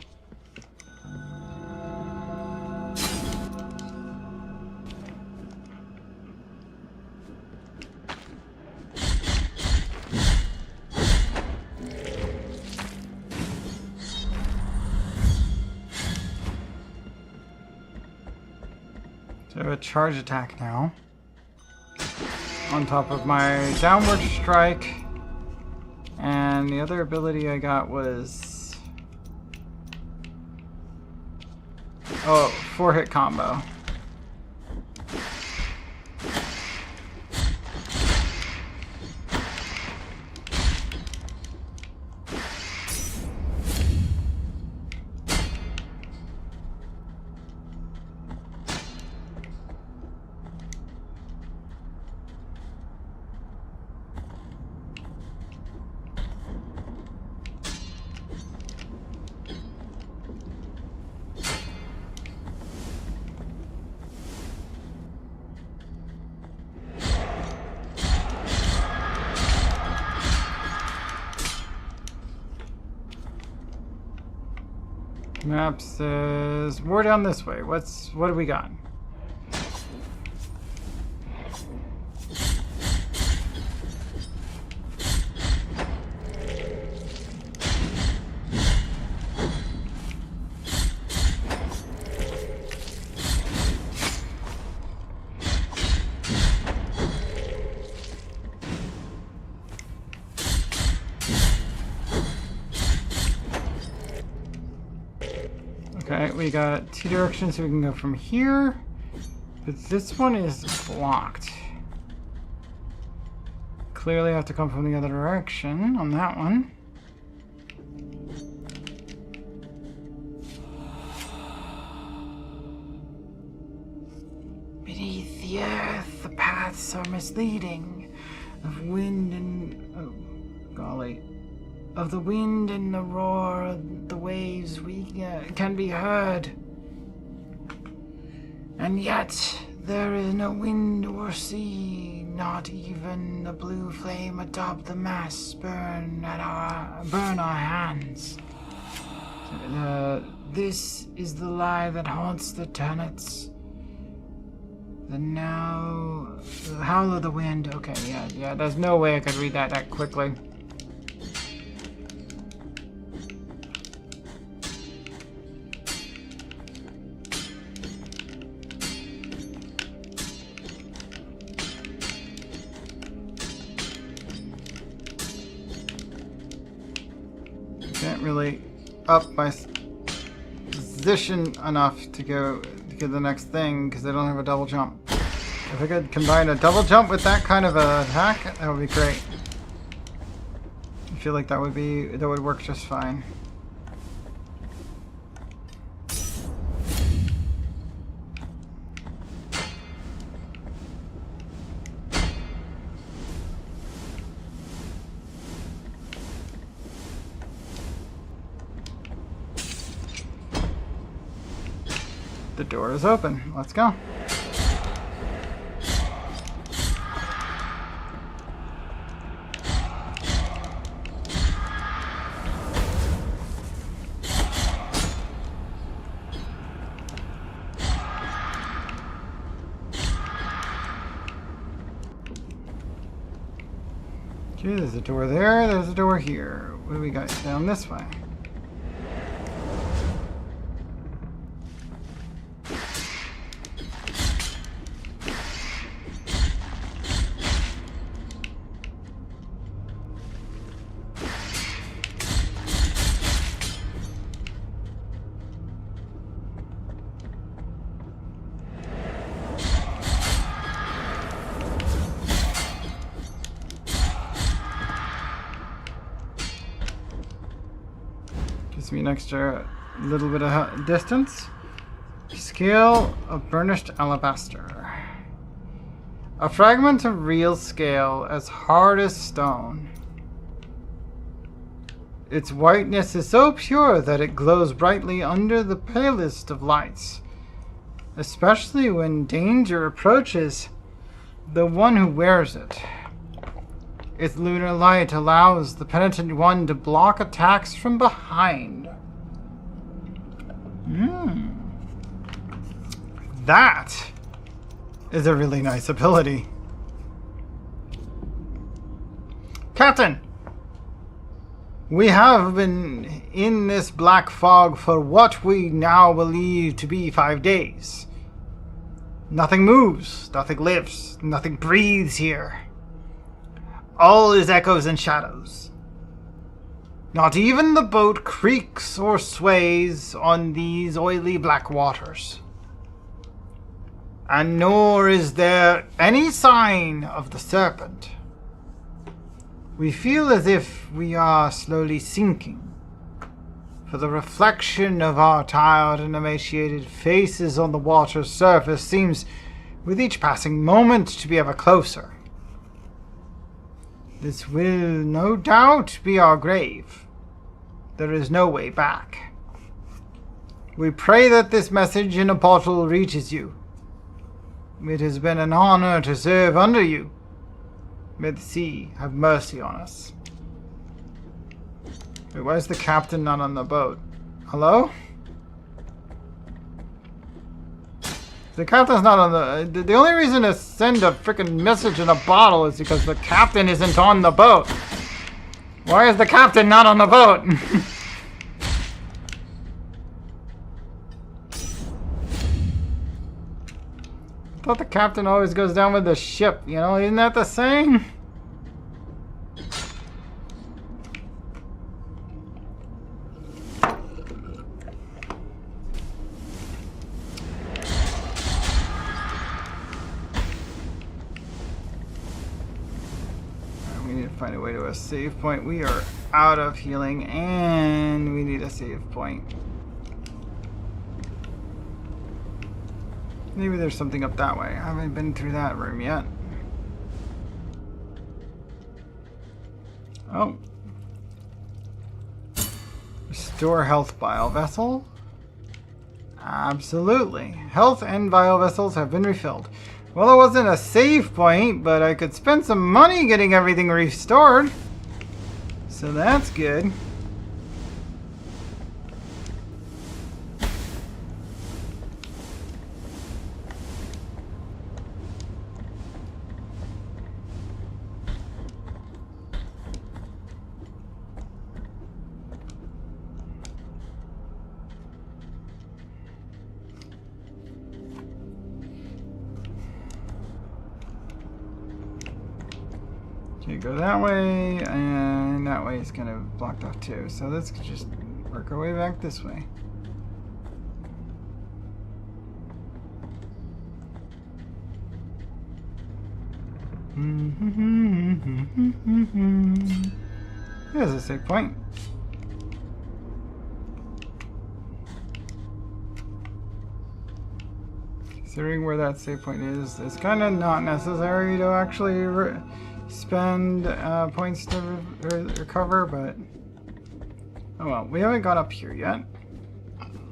So I have a charge attack now. On top of my downward strike. And the other ability I got was... oh, 4-hit combo. Map says we're down this way. What do we got? Okay, we got 2 directions, so we can go from here. But this one is blocked. Clearly I have to come from the other direction on that one. lights are misleading. Of wind and... oh, golly. Of the wind and the roar of the waves we can be heard. And yet, there is no wind or sea, not even the blue flame atop the mast burn our hands. This is the lie that haunts the tenets. The howl of the wind. Okay, yeah, there's no way I could read that quickly. Can't really up my position enough to go to get the next thing because I don't have a double jump. If I could combine a double jump with that kind of an attack, that would be great. I feel like that would work just fine. The door is open. Let's go. Okay, there's a door there. There's a door here. What do we got down this way? Gives me an extra little bit of distance. Scale of burnished alabaster. A fragment of real scale as hard as stone. Its whiteness is so pure that it glows brightly under the palest of lights, especially when danger approaches the one who wears it. Its lunar light allows the penitent one to block attacks from behind. That is a really nice ability. Captain! We have been in this black fog for what we now believe to be 5 days. Nothing moves, nothing lives, nothing breathes here. All is echoes and shadows. Not even the boat creaks or sways on these oily black waters. And nor is there any sign of the serpent. We feel as if we are slowly sinking, for the reflection of our tired and emaciated faces on the water's surface seems, with each passing moment, to be ever closer. This will no doubt be our grave. There is no way back. We pray that this message in a bottle reaches you. It has been an honor to serve under you. May the sea have mercy on us. Wait, why is the captain not on the boat? Hello? The captain's not on the only reason to send a freaking message in a bottle is because the captain isn't on the boat. Why is the captain not on the boat? I thought the captain always goes down with the ship, you know, isn't that the saying? We need to find a way to a save point. We are out of healing and we need a save point. Maybe there's something up that way. I haven't been through that room yet. Oh. Restore health vial vessel. Absolutely. Health and vial vessels have been refilled. Well, it wasn't a save point, but I could spend some money getting everything restored. So that's good. Okay, go that way, and that way is kind of blocked off too. So let's just work our way back this way. There's a save point. Considering where that save point is, it's kind of not necessary to actually spend points to recover, but oh well, we haven't got up here yet.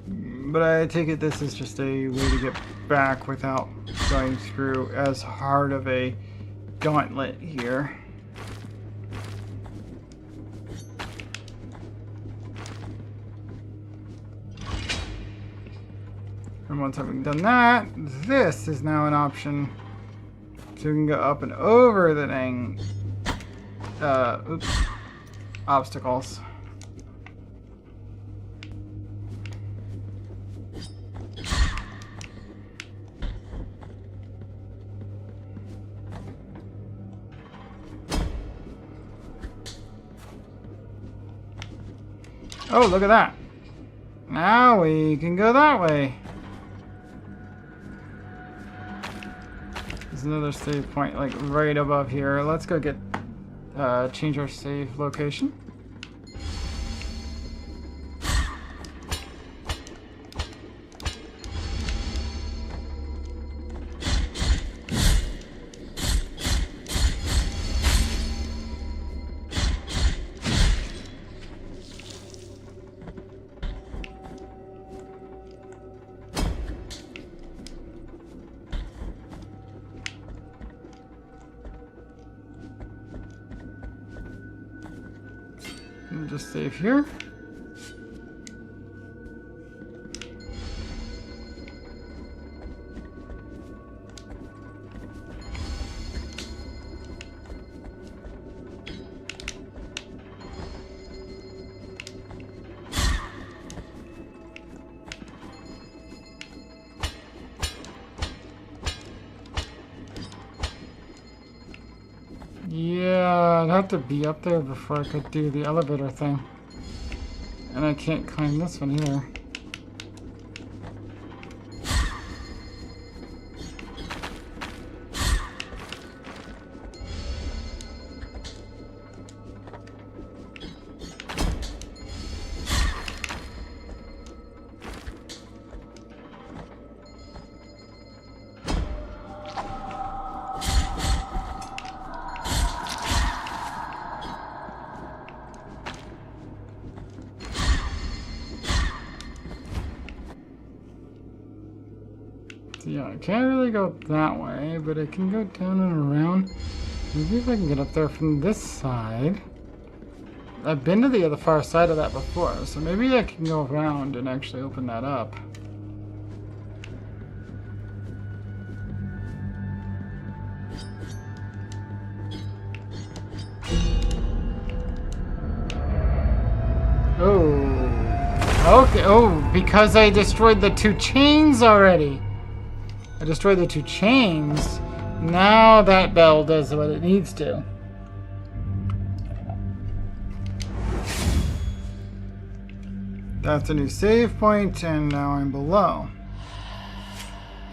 But I take it this is just a way to get back without going through as hard of a gauntlet here. And once having done that, this is now an option. So we can go up and over the dang obstacles. Oh, look at that. Now we can go that way. There's another save point like right above here. Let's go get change our save location. And just save here. Yeah, I'd have to be up there before I could do the elevator thing. And I can't climb this one either. Yeah, I can't really go that way, but I can go down and around. Maybe if I can get up there from this side. I've been to the other far side of that before, so maybe I can go around and actually open that up. Oh. Okay, oh, because I destroyed the 2 chains already. I destroyed the 2 chains. Now that bell does what it needs to. That's a new save point, and now I'm below.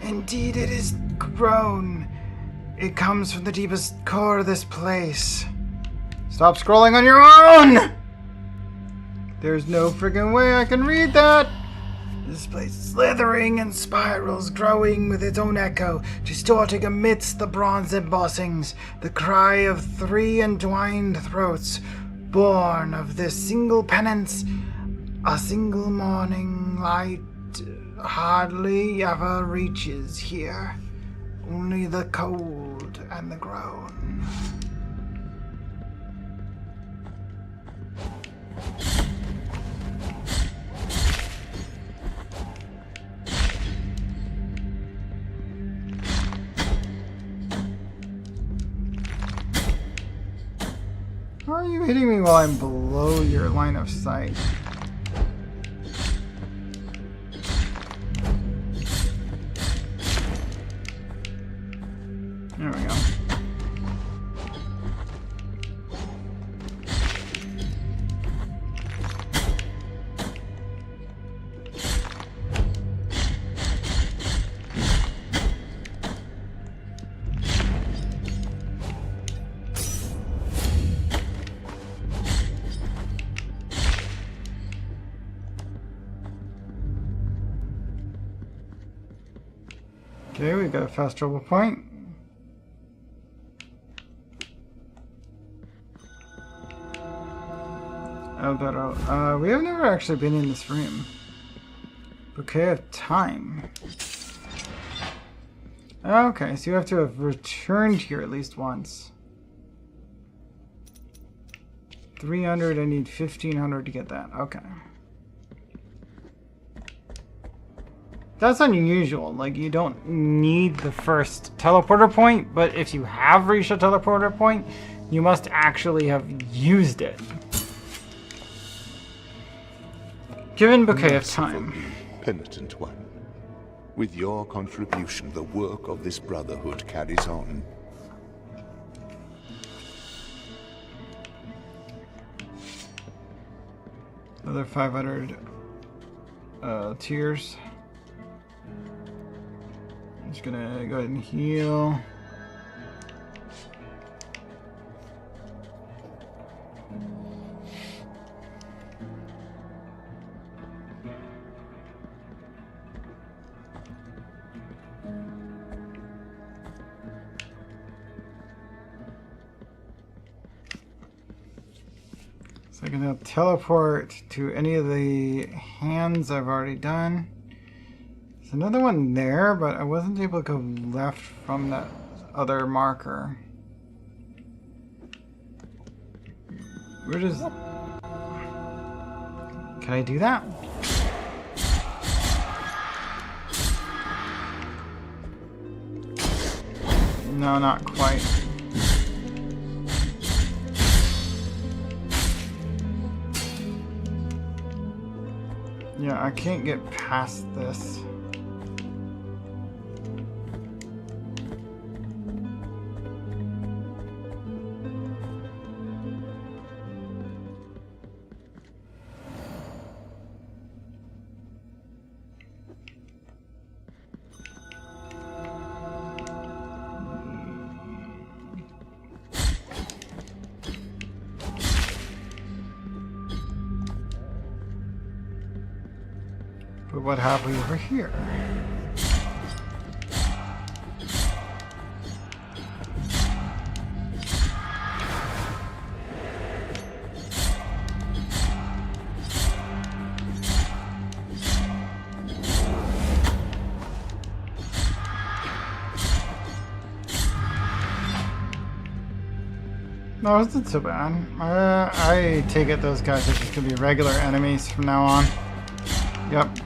Indeed, it is grown. It comes from the deepest core of this place. Stop scrolling on your own! There's no friggin' way I can read that! This place slithering and spirals, growing with its own echo, distorting amidst the bronze embossings, the cry of 3 entwined throats. born of this single penance, a single morning light hardly ever reaches here. Only the cold and the groan. How are you hitting me while I'm below your line of sight? There we go. Okay, we got a fast travel point. Alberto. We have never actually been in this room. Bouquet of Time. Okay, so you have to have returned here at least once. 300, I need 1500 to get that. Okay. That's unusual. Like, you don't need the first teleporter point, but if you have reached a teleporter point, you must actually have used it. Given Bouquet of Time. Penitent one. With your contribution, the work of this brotherhood carries on. Another 500 tears. I'm just gonna go ahead and heal. So I can now teleport to any of the hands I've already done. There's another one there, but I wasn't able to go left from that other marker. Where does... Can I do that? No, not quite. Yeah, I can't get past this. But what have we over here? No, it wasn't so bad. I take it those guys are just gonna be regular enemies from now on. Yep.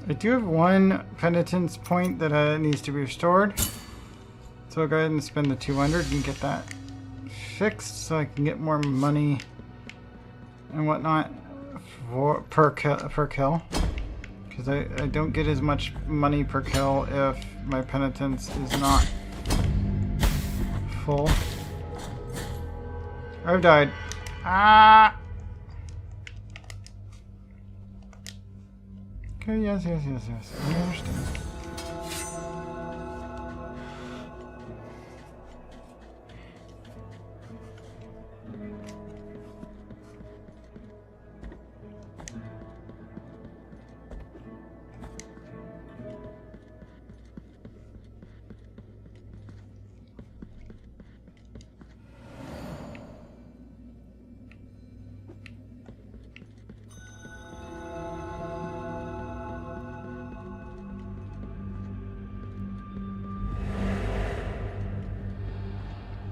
I do have one penitence point that needs to be restored. So I'll go ahead and spend the 200 and get that fixed so I can get more money and whatnot for per kill. Because I don't get as much money per kill if my penitence is not full. I've died. Ah! Okay, yes. I understand.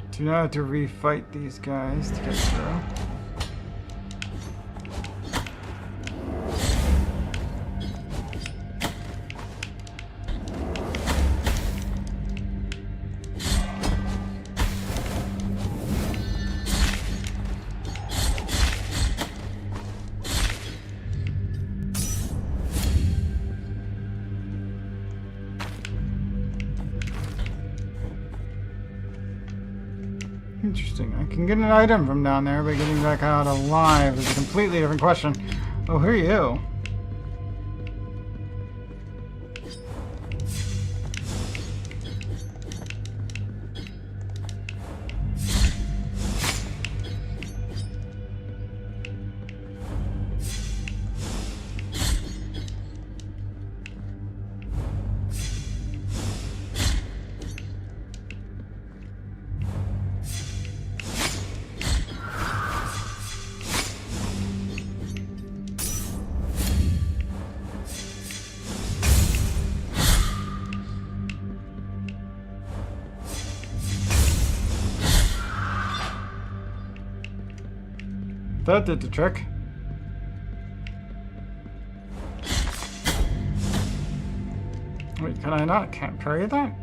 Do not have to refight these guys to get through. Interesting. I can get an item from down there, but getting back out alive is a completely different question. Oh, who are you? That did the trick. Wait, can I not? Can't parry that?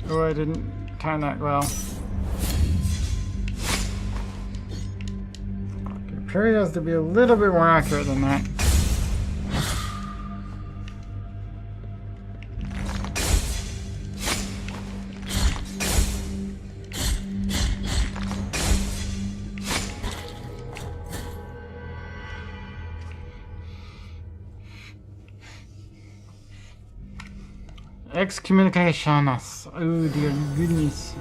Oh, I didn't time that well. Okay, parry has to be a little bit more accurate than that. Excommunications. Oh dear goodness.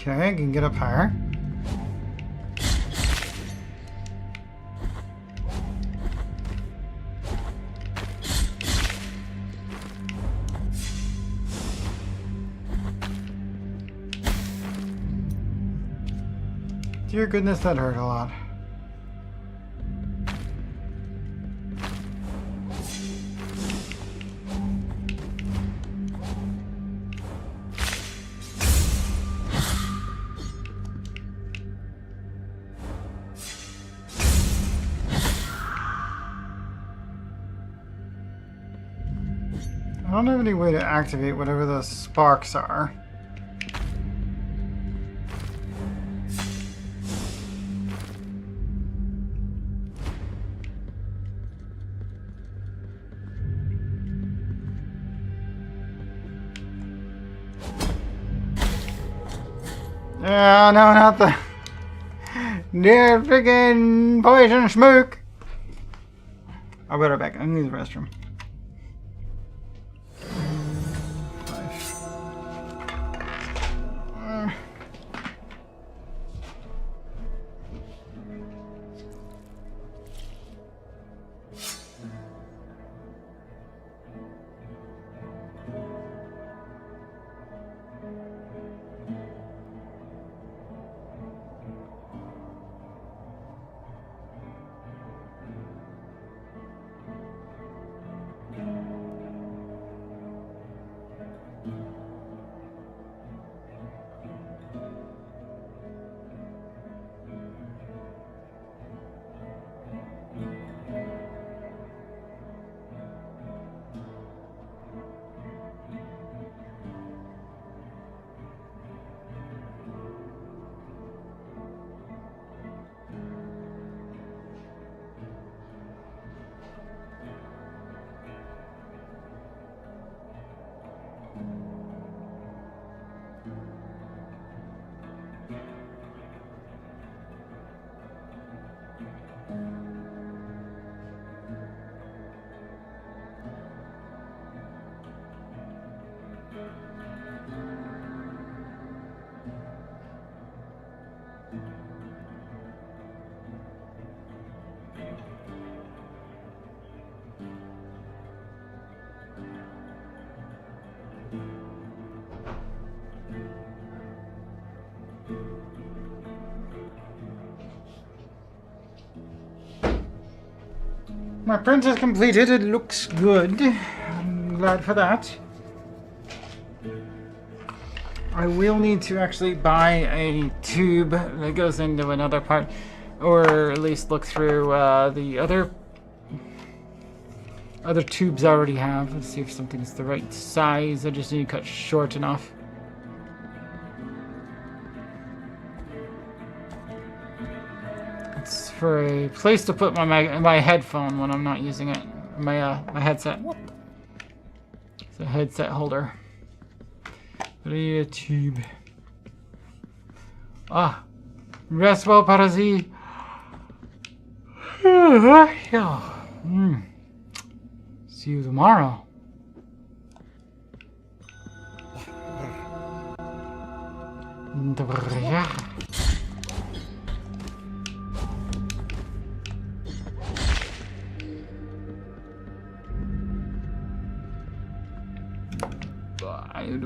Okay, I can get up higher. Dear goodness, that hurt a lot. I don't have any way to activate whatever those sparks are. Yeah, no, not the near freaking poison smoke. I'll be right back. I need the restroom. My print is completed. It looks good. I'm glad for that. I will need to actually buy a tube that goes into another part, or at least look through the other tubes I already have. Let's see if something's the right size. I just need to cut short enough. It's for a place to put my headphone when I'm not using it. My headset. It's a headset holder. But I need a tube. Ah, rest well, Parazi. See you tomorrow.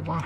Bye.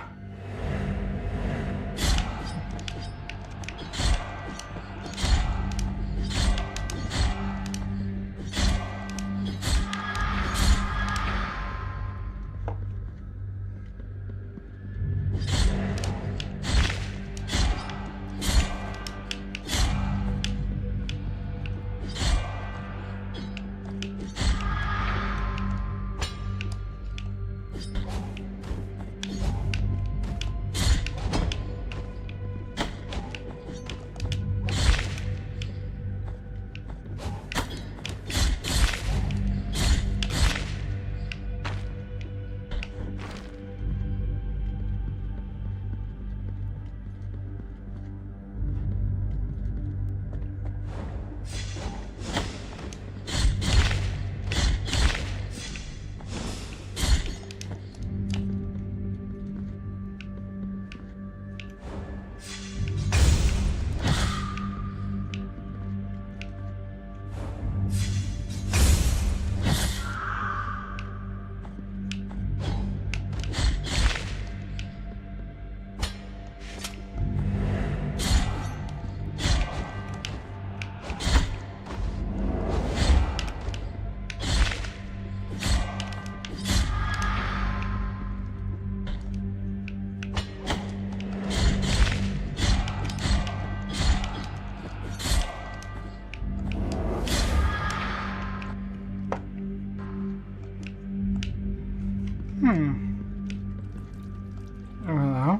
Hello.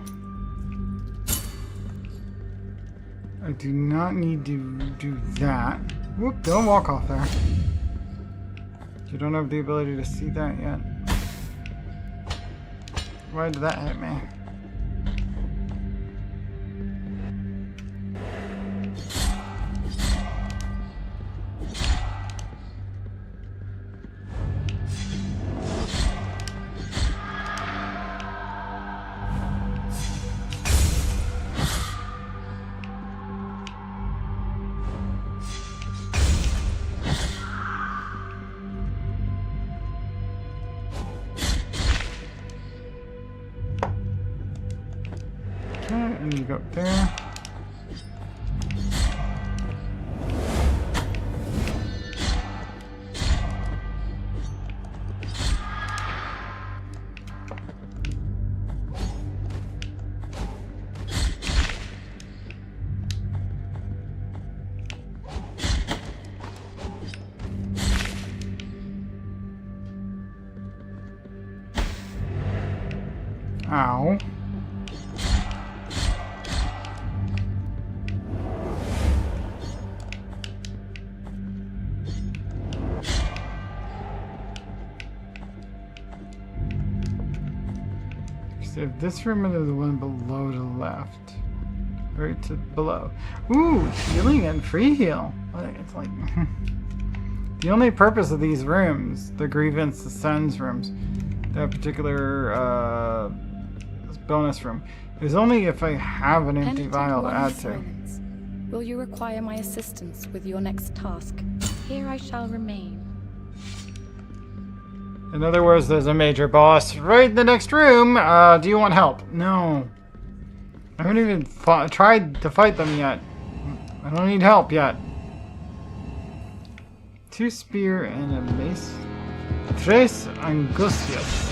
I do not need to do that. Whoop, don't walk off there. You don't have the ability to see that yet. Why did that hit me? And you go there. Ow. So this room is the one below the left. Right to below. Ooh, healing and free heal. It's like the only purpose of these rooms, the grievance, the sun's rooms, that particular bonus room, is only if I have an empty vial to add to. Will you require my assistance with your next task? Here I shall remain. In other words, there's a major boss right in the next room. Do you want help? No. I haven't even tried to fight them yet. I don't need help yet. 2 spear and a mace. Tres angustias.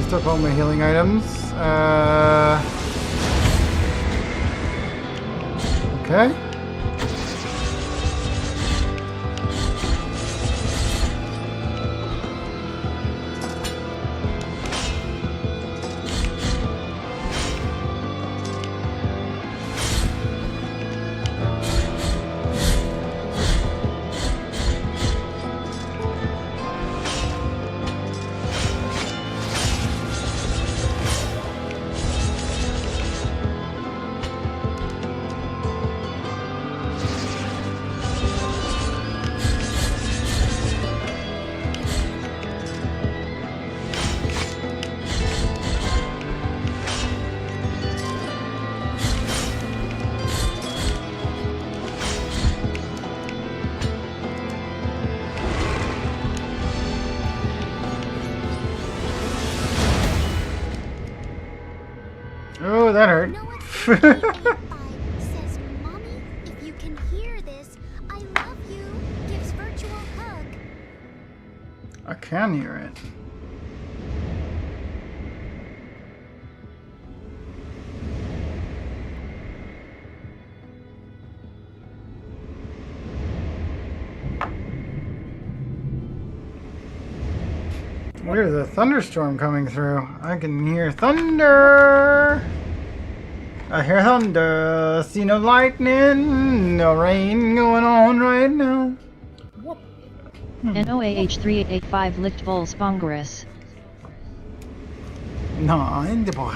Took all my healing items. Okay. Oh, that hurt. Says, Mommy, if you can hear this, I love you. Gives virtual hug. I can hear it. There's a thunderstorm coming through. I can hear thunder. I hear thunder. See no lightning, no rain going on right now. NOAH3885 licht Vulse Bongaris. No, in the boy.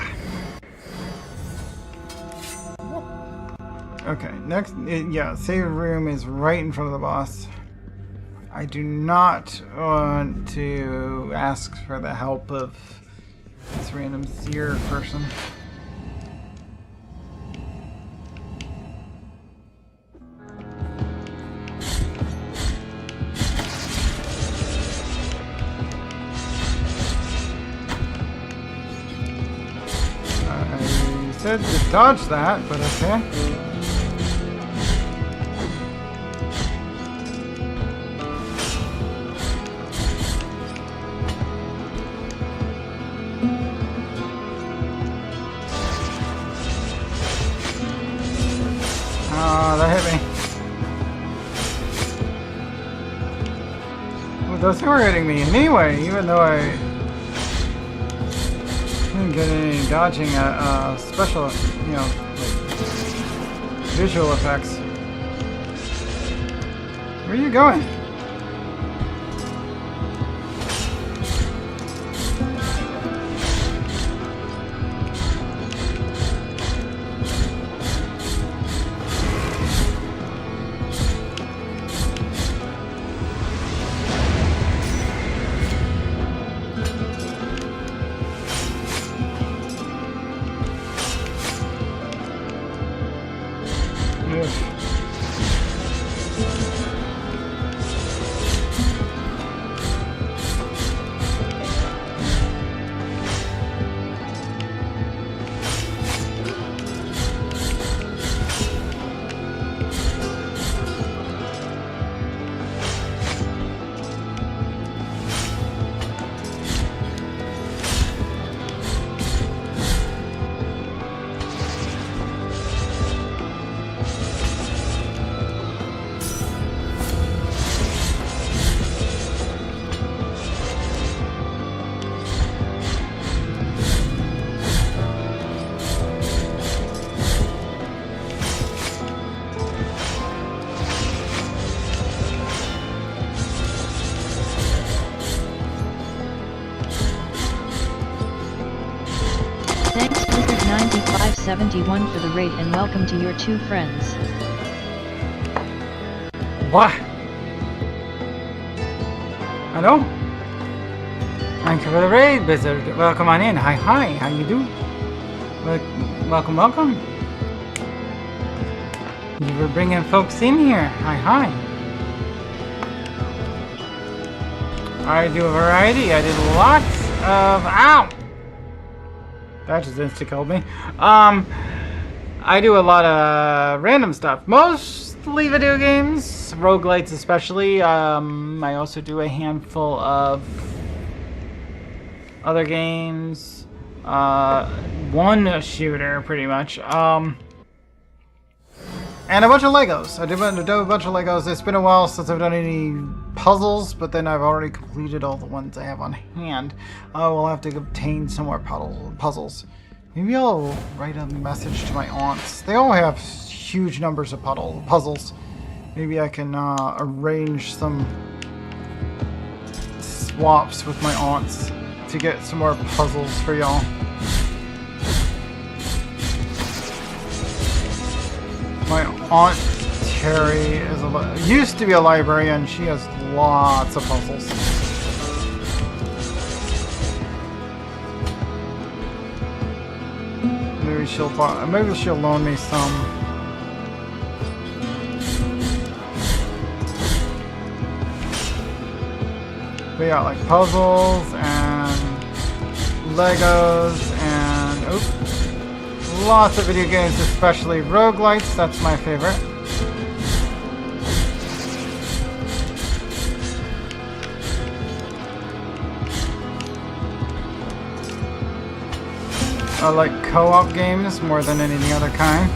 Okay, next, yeah, save room is right in front of the boss. I do not want to ask for the help of this random seer person. I said to dodge that, but okay. That hit me. Well, those two were hitting me anyway, even though I didn't get any dodging special, you know, like visual effects. Where are you going? Thanks Blizzard9571 for the raid and welcome to your two friends. What? Hello? Thank you for the raid, Blizzard. Welcome on in. Hi, how you do? Welcome. You were bringing folks in here. Hi. I do a variety. I did lots of... Ow! That just insta-killed me. I do a lot of random stuff. Mostly video games. Roguelites especially. I also do a handful of other games. One shooter, pretty much. And a bunch of Legos. I do a bunch of Legos. It's been a while since I've done any puzzles, but then I've already completed all the ones I have on hand. I will have to obtain some more puzzles. Maybe I'll write a message to my aunts. They all have huge numbers of puzzles. Maybe I can arrange some swaps with my aunts to get some more puzzles for y'all. My aunt Terry used to be a librarian. She has lots of puzzles. Maybe she'll loan me some. We got like puzzles and Legos and lots of video games, especially roguelites. That's my favorite. I like co-op games more than any other kind.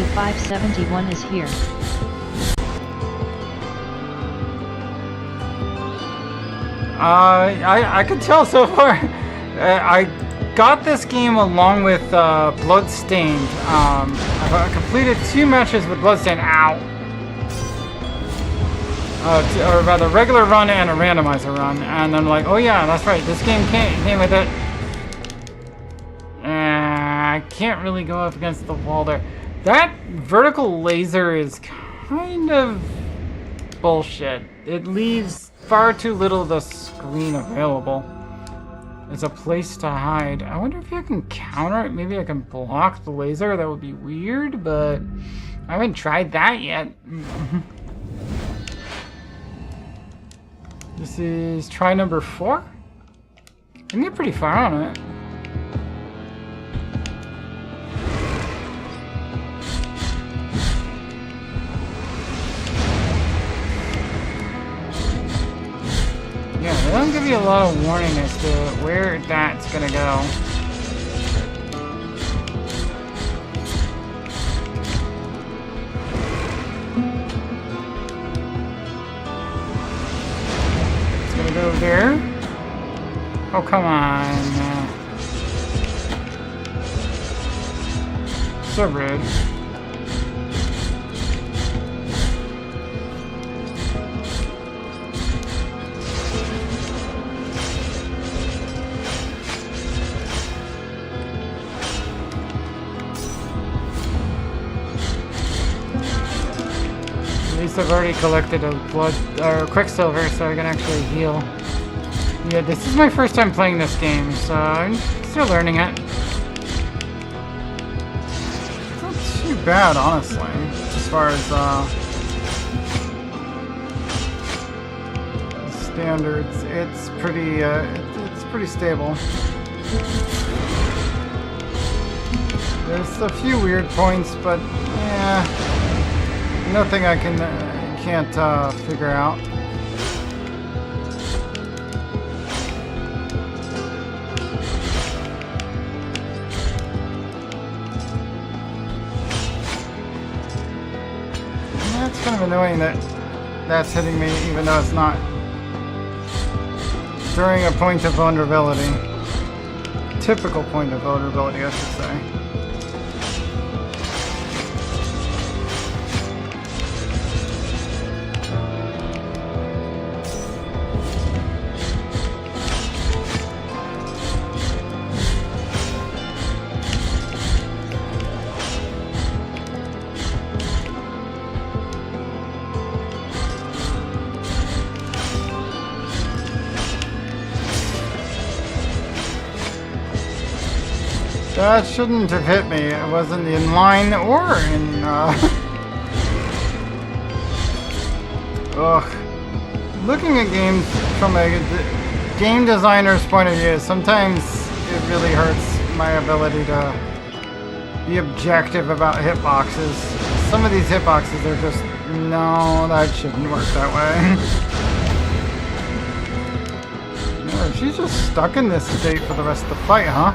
7571 is here. I could tell so far. I got this game along with Bloodstained. I've completed 2 matches with Bloodstained. Ow. Or rather, regular run and a randomizer run. And I'm like, oh yeah, that's right. This game came with it. I can't really go up against the wall there. That vertical laser is kind of bullshit. It leaves far too little of the screen available. It's a place to hide. I wonder if you can counter it. Maybe I can block the laser. That would be weird, but I haven't tried that yet. This is try number 4. I can get pretty far on it. Yeah, they don't give you a lot of warning as to where that's gonna go. It's gonna go there. Oh, come on. So rude. I've already collected a blood or quicksilver, so I can actually heal. Yeah, this is my first time playing this game, so I'm still learning it. It's not too bad, honestly, as far as standards. It's pretty stable. There's a few weird points, but yeah. Nothing I can't figure out. That's kind of annoying that that's hitting me, even though it's not during a point of vulnerability. Typical point of vulnerability, I should say. That shouldn't have hit me. It wasn't in line or in, Ugh. Looking at games from a game designer's point of view, sometimes it really hurts my ability to be objective about hitboxes. Some of these hitboxes are just, no, that shouldn't work that way. No, she's just stuck in this state for the rest of the fight, huh?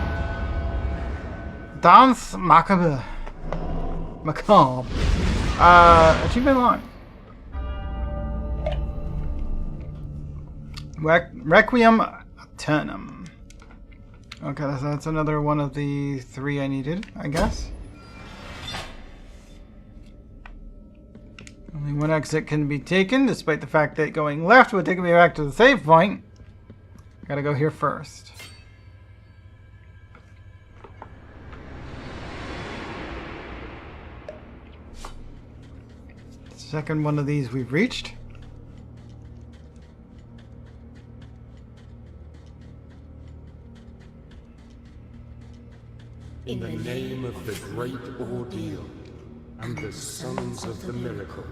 Dance macabre. Macabre. Achievement line. Requiem Aeternum. Okay, that's another one of the 3 I needed, I guess. Only one exit can be taken, despite the fact that going left would take me back to the save point. Gotta go here first. Second one of these we've reached. In the name of the great ordeal and the sons of the miracle,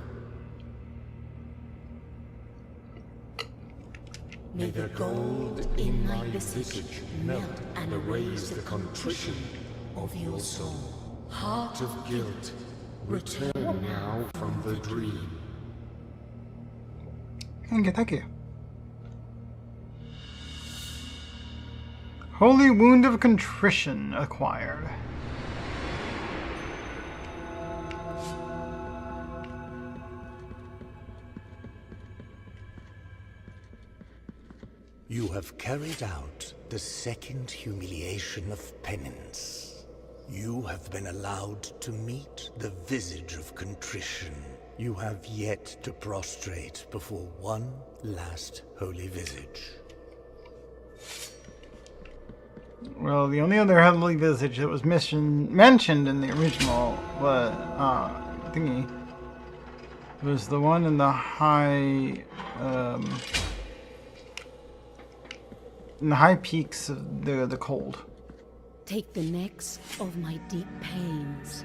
may the gold in my visage melt and erase the contrition of your soul. Heart of guilt, return now from the dream. Thank you. Holy Wound of Contrition acquired. You have carried out the second humiliation of penance. You have been allowed to meet the visage of contrition. You have yet to prostrate before one last holy visage. Well, the only other holy visage that was mentioned in the original thingy was the one in the high peaks of the cold. Take the necks of my deep pains.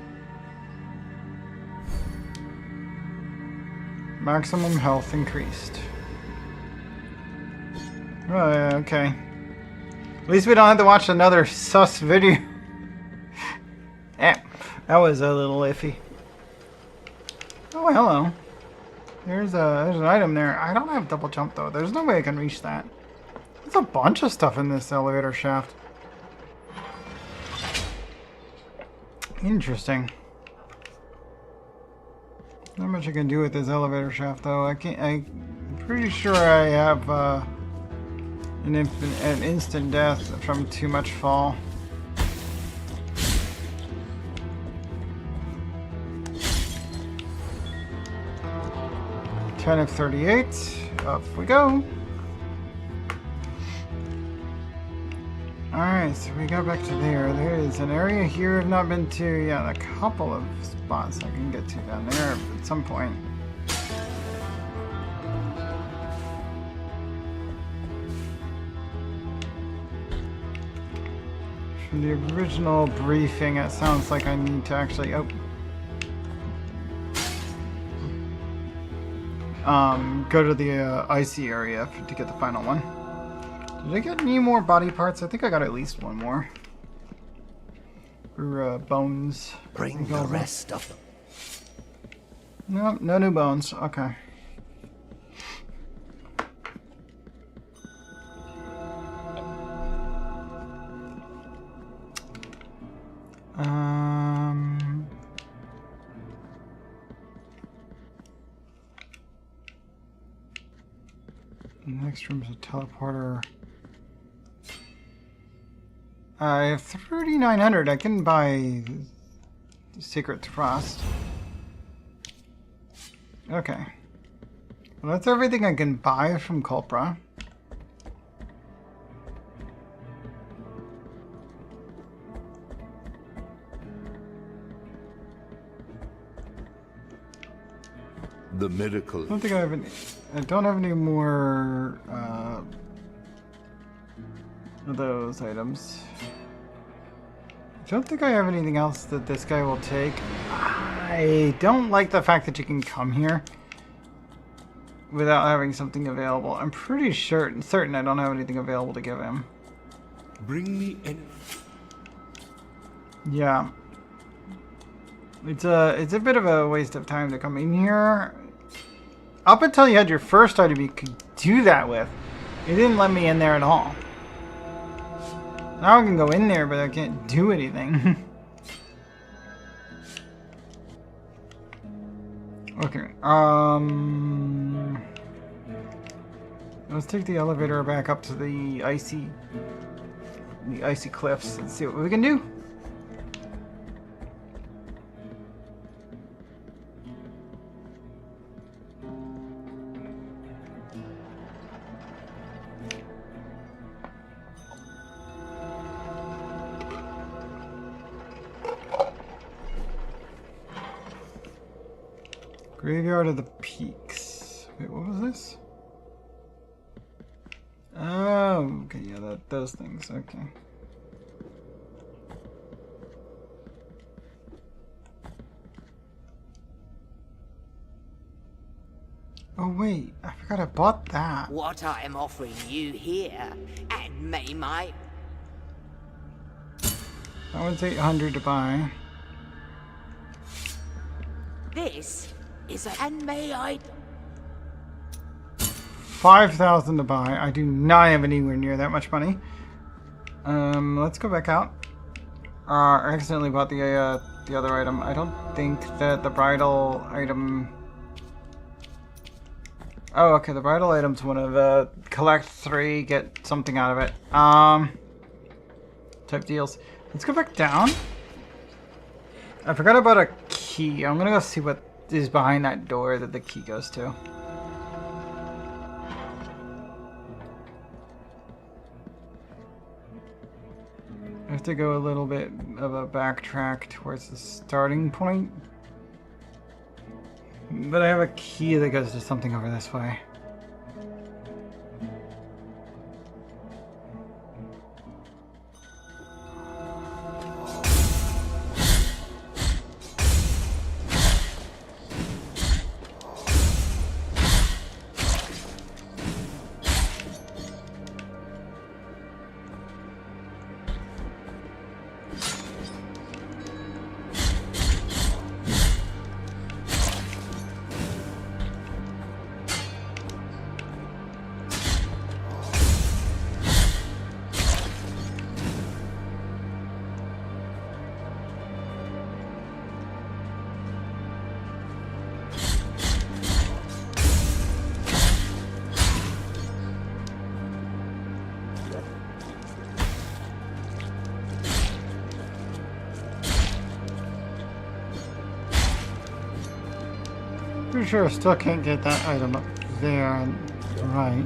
Maximum health increased. Oh, yeah, okay. At least we don't have to watch another sus video. That was a little iffy. Oh, hello. There's an item there. I don't have double jump though. There's no way I can reach that. There's a bunch of stuff in this elevator shaft. Interesting. Not much I can do with this elevator shaft though. I'm pretty sure I have an instant death from too much fall. Ten of 38. Up we go. Alright, so we got back to there. There is an area here I've not been to. Yeah, a couple of spots I can get to down there at some point. From the original briefing, it sounds like I need to actually go to the icy area to get the final one. Did I get any more body parts? I think I got at least one more. Or bones. Bring the rest of them. No, no new bones. Okay. Next room's a teleporter. I have 3,900. I can buy the Secret Thrust. Okay. Well, that's everything I can buy from Culpra. The miracle. I don't think I have any. I don't have any more of those items. I don't think I have anything else that this guy will take. I don't like the fact that you can come here without having something available. I'm pretty certain I don't have anything available to give him. Bring me any. Yeah. It's a bit of a waste of time to come in here. Up until you had your first item you could do that with. It didn't let me in there at all. Now I can go in there, but I can't do anything. Okay. Let's take the elevator back up to the icy cliffs and see what we can do. Graveyard of the Peaks. Wait, what was this? Oh, okay, yeah, those things, okay. Oh wait, I forgot I bought that. What I am offering you here, and may my... That one's 800 to buy. This is a... and may I... 5,000 to buy. I do not have anywhere near that much money. Let's go back out. I accidentally bought the other item. I don't think that the bridal item Oh, okay, the vital item's one of collect 3, get something out of it. Type deals. Let's go back down. I forgot about a key. I'm gonna go see what is behind that door that the key goes to. I have to go a little bit of a backtrack towards the starting point. But I have a key that goes to something over this way. Pretty sure I still can't get that item up there. Right.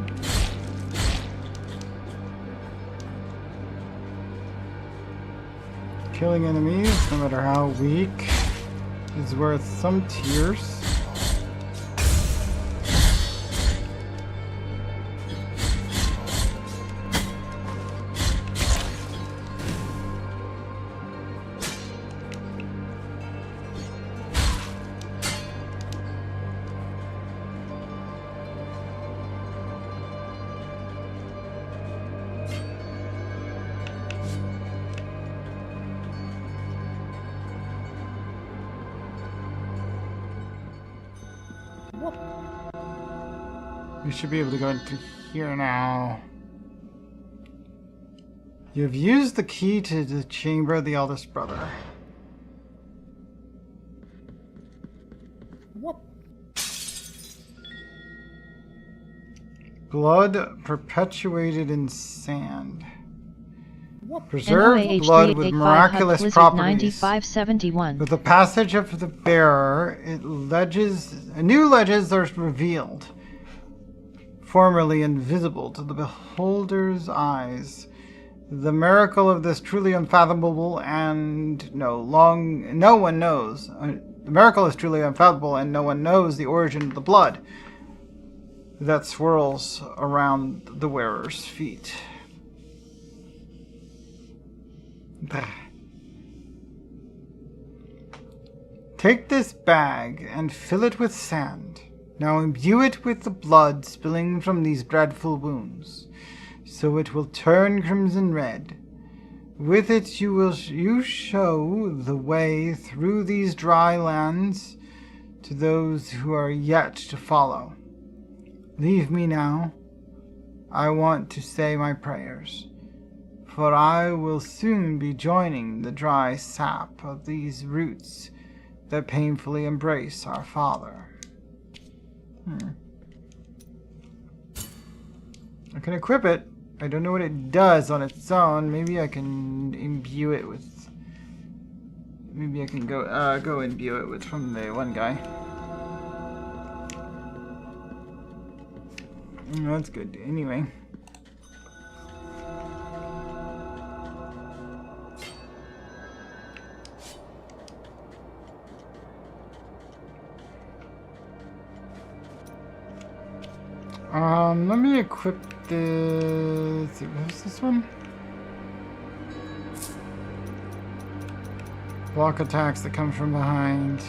Killing enemies, no matter how weak, is worth some tears. We should be able to go into here now. You have used the key to the chamber of the eldest brother. What? Blood perpetuated in sand. What? Preserved blood with miraculous properties. 9571. With the passage of the bearer, new ledges are revealed, formerly invisible to the beholder's eyes. The miracle of this truly unfathomable and no one knows. The miracle is truly unfathomable and no one knows the origin of the blood that swirls around the wearer's feet. Take this bag and fill it with sand. Now imbue it with the blood spilling from these dreadful wounds, so it will turn crimson red. With it you show the way through these dry lands to those who are yet to follow. Leave me now. I want to say my prayers, for I will soon be joining the dry sap of these roots that painfully embrace our Father. I can equip it. I don't know what it does on its own. Maybe I can imbue it with... Maybe I can go imbue it with from the one guy. That's good. Anyway. Let me equip this. What's this one? Block attacks that come from behind.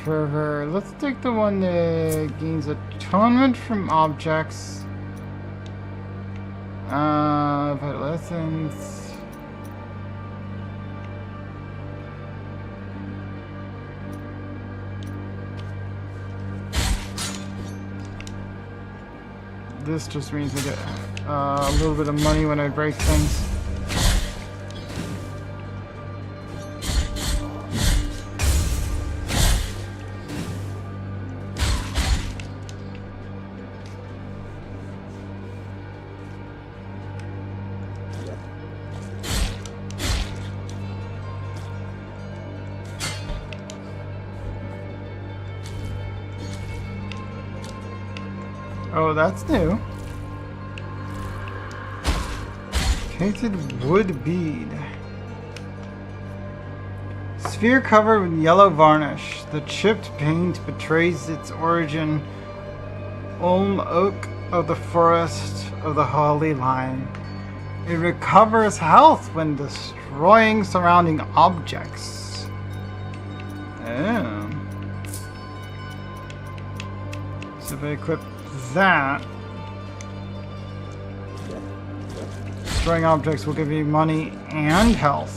Fervor. Let's take the one that gains atonement from objects. Vital essence. This just means I get a little bit of money when I break things. Oh, that's new. Painted wood bead. Sphere covered with yellow varnish. The chipped paint betrays its origin. Ulm oak of the forest of the Holy Line. It recovers health when destroying surrounding objects. Oh. So if I equip that, destroying objects will give you money and health.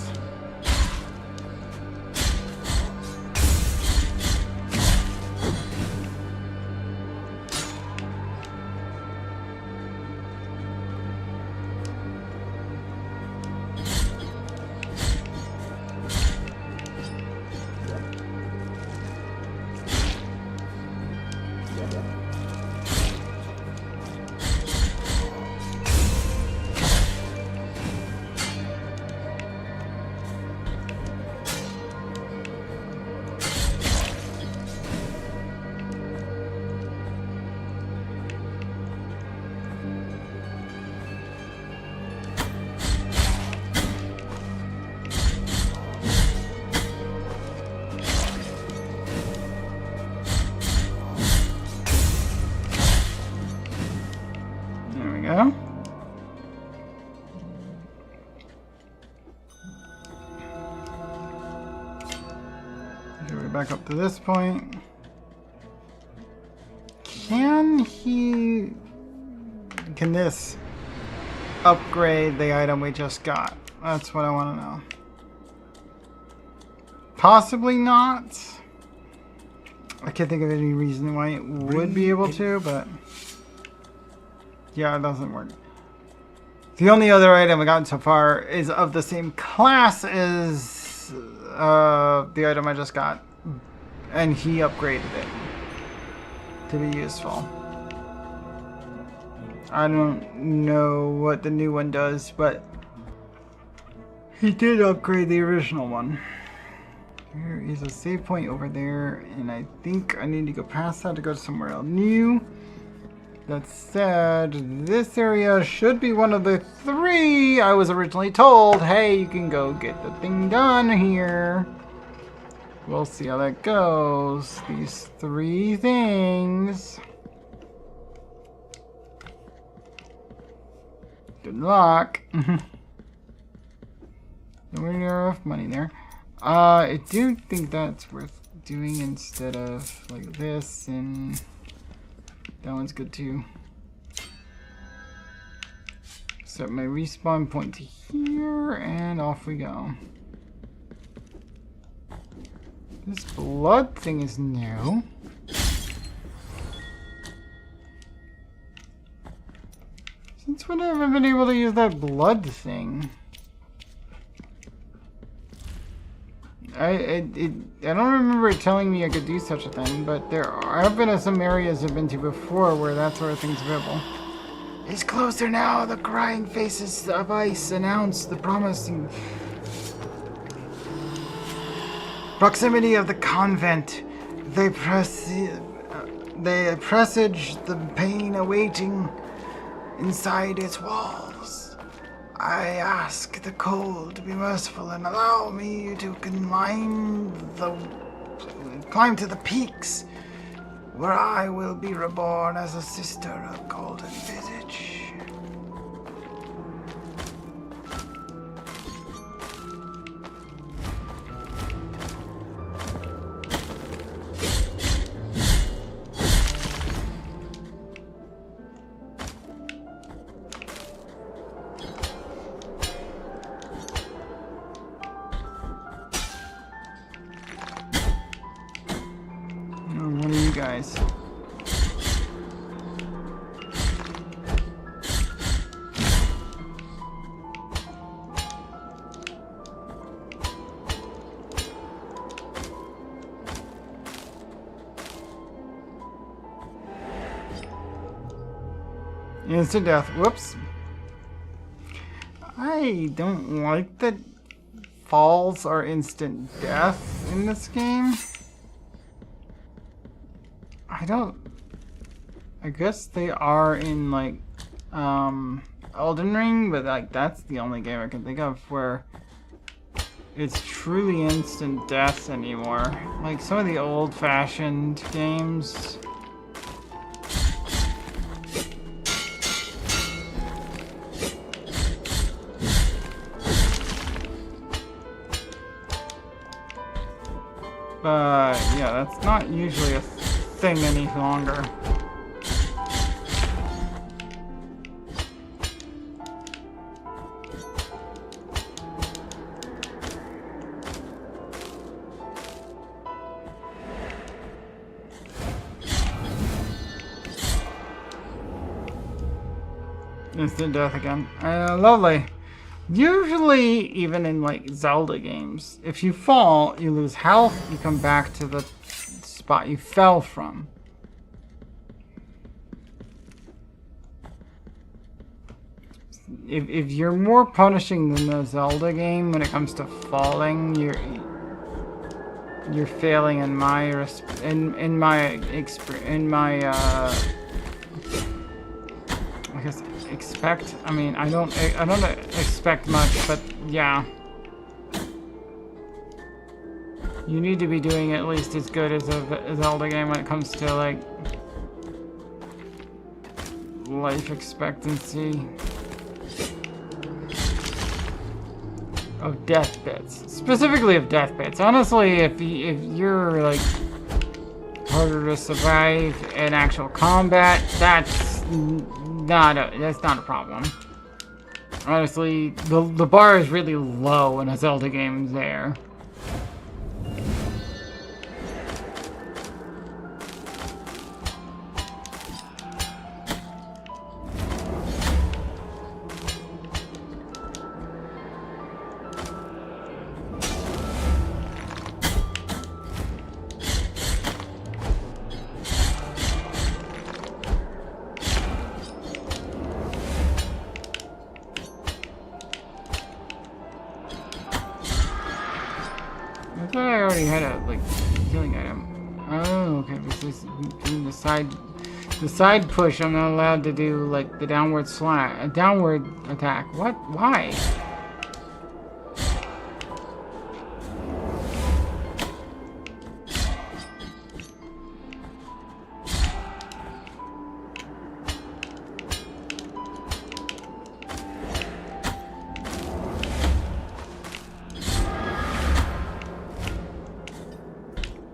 Back up to this point. Can this upgrade the item we just got? That's what I want to know. Possibly not. I can't think of any reason why it would be able to, but yeah, it doesn't work. The only other item we gotten so far is of the same class as the item I just got. And he upgraded it to be useful. I don't know what the new one does, but he did upgrade the original one. There is a save point over there, and I think I need to go past that to go somewhere else new. That said, this area should be one of the 3 I was originally told, hey, you can go get the thing done here. We'll see how that goes. These 3 things. Good luck. Nowhere near enough money there. I do think that's worth doing instead of like this, and that one's good too. Set my respawn point to here, and off we go. This blood thing is new. Since when have I been able to use that blood thing? I don't remember it telling me I could do such a thing, but there have been some areas I've been to before where that sort of thing's available. It's closer now. The crying faces of ice announce the promising proximity of the convent. They presage the pain awaiting inside its walls. I ask the cold to be merciful and allow me to climb to the peaks, where I will be reborn as a sister of Golden Visage. Guys. Instant death. Whoops. I don't like that falls are instant death in this game. I guess they are in like Elden Ring, but like that's the only game I can think of where it's truly instant death anymore. Like some of the old-fashioned games. But yeah, that's not usually a thing any longer. Instant death again. Lovely. Usually, even in like Zelda games, if you fall, you lose health, you come back to the spot you fell from. If you're more punishing than the Zelda game when it comes to falling, you're failing in my I guess expect. I mean, I don't expect much, but yeah, you need to be doing at least as good as a Zelda game when it comes to like life expectancy of death bits, specifically of death bits. Honestly, if you're like harder to survive in actual combat, that's not a problem. Honestly, the bar is really low in a Zelda game there. I thought I already had a like healing item. Oh, okay. This is doing the side push. I'm not allowed to do like the downward attack. What? Why?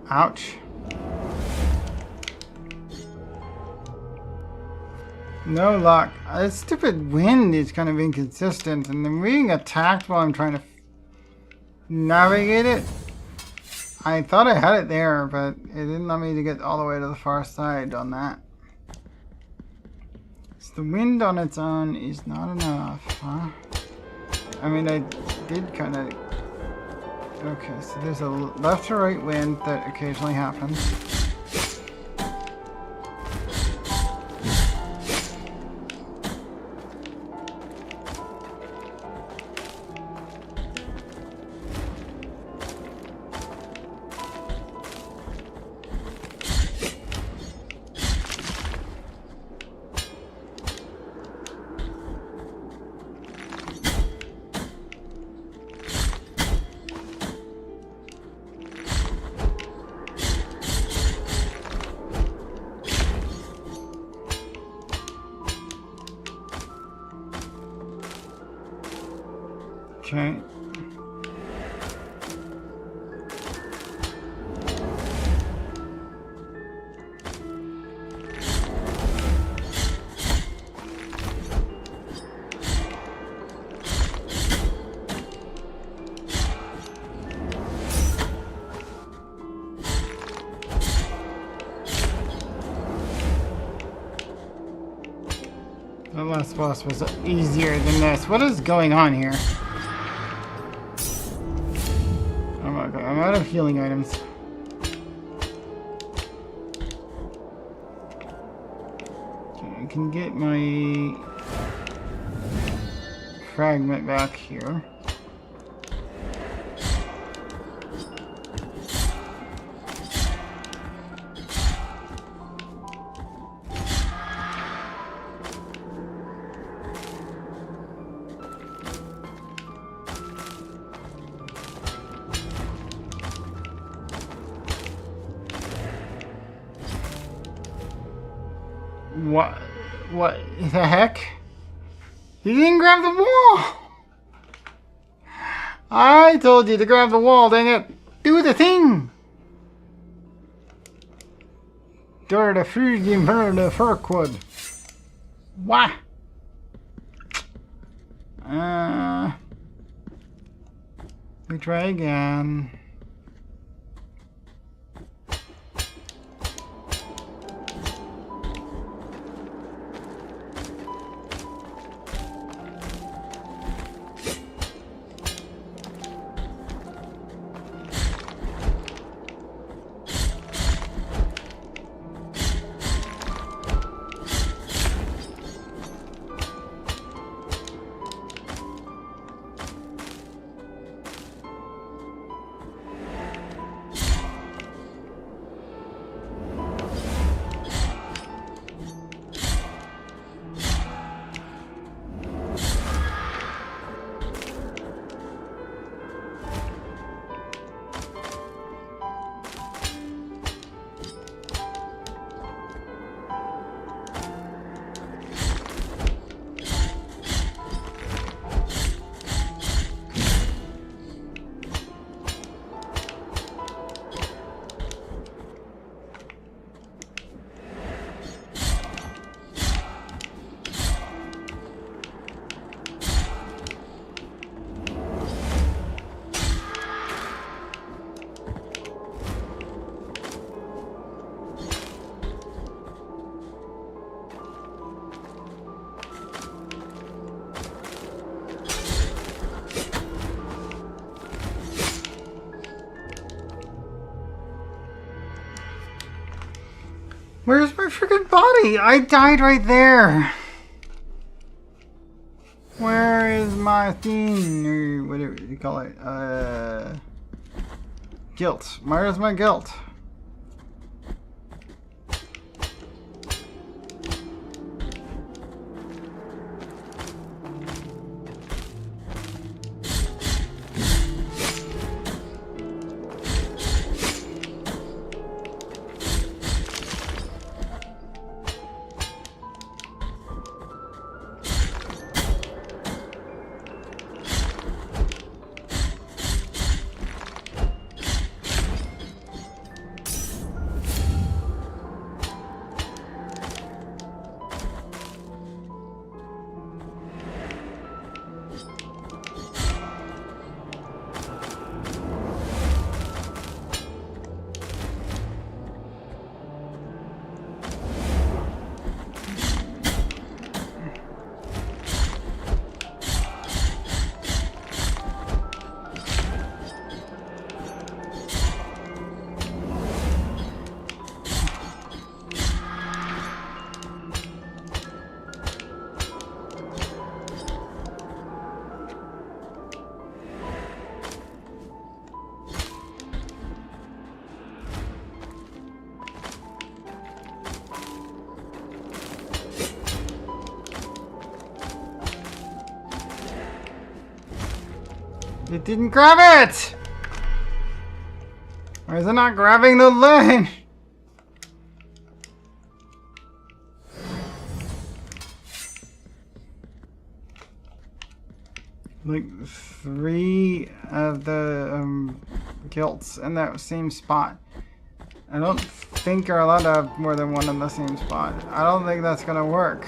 Ouch. No luck. This stupid wind is kind of inconsistent, and I'm being attacked while I'm trying to navigate it. I thought I had it there, but it didn't let me to get all the way to the far side on that. So the wind on its own is not enough, huh? I mean, I did kind of... Okay, so there's a left to right wind that occasionally happens. Okay. The last boss was easier than this. What is going on here? Oh my god, I'm out of healing items. Okay, I can get my fragment back here. What? What the heck? He didn't grab the wall! I told you to grab the wall, dang it! Do the thing! Door the freaking burn the Firkwood. What? We try again. Where's my freaking body? I died right there. Where is my thing? Or whatever you call it. Guilt. Where's my guilt? It didn't grab it! Why is it not grabbing the leg? Like 3 of the guilts in that same spot. I don't think you're allowed to have more than one in the same spot. I don't think that's gonna work.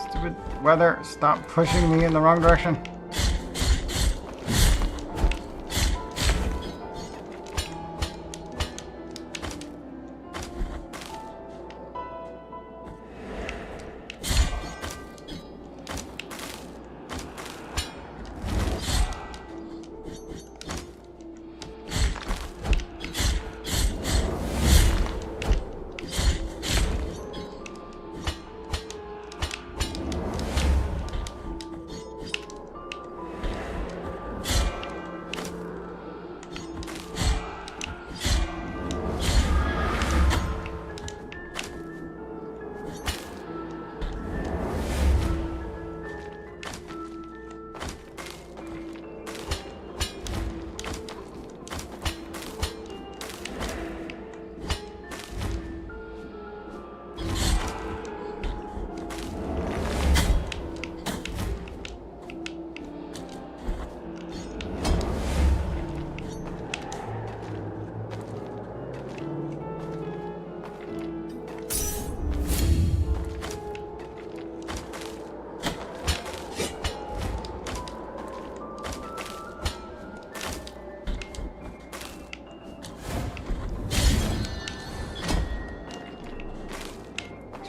Stupid weather, stop pushing me in the wrong direction.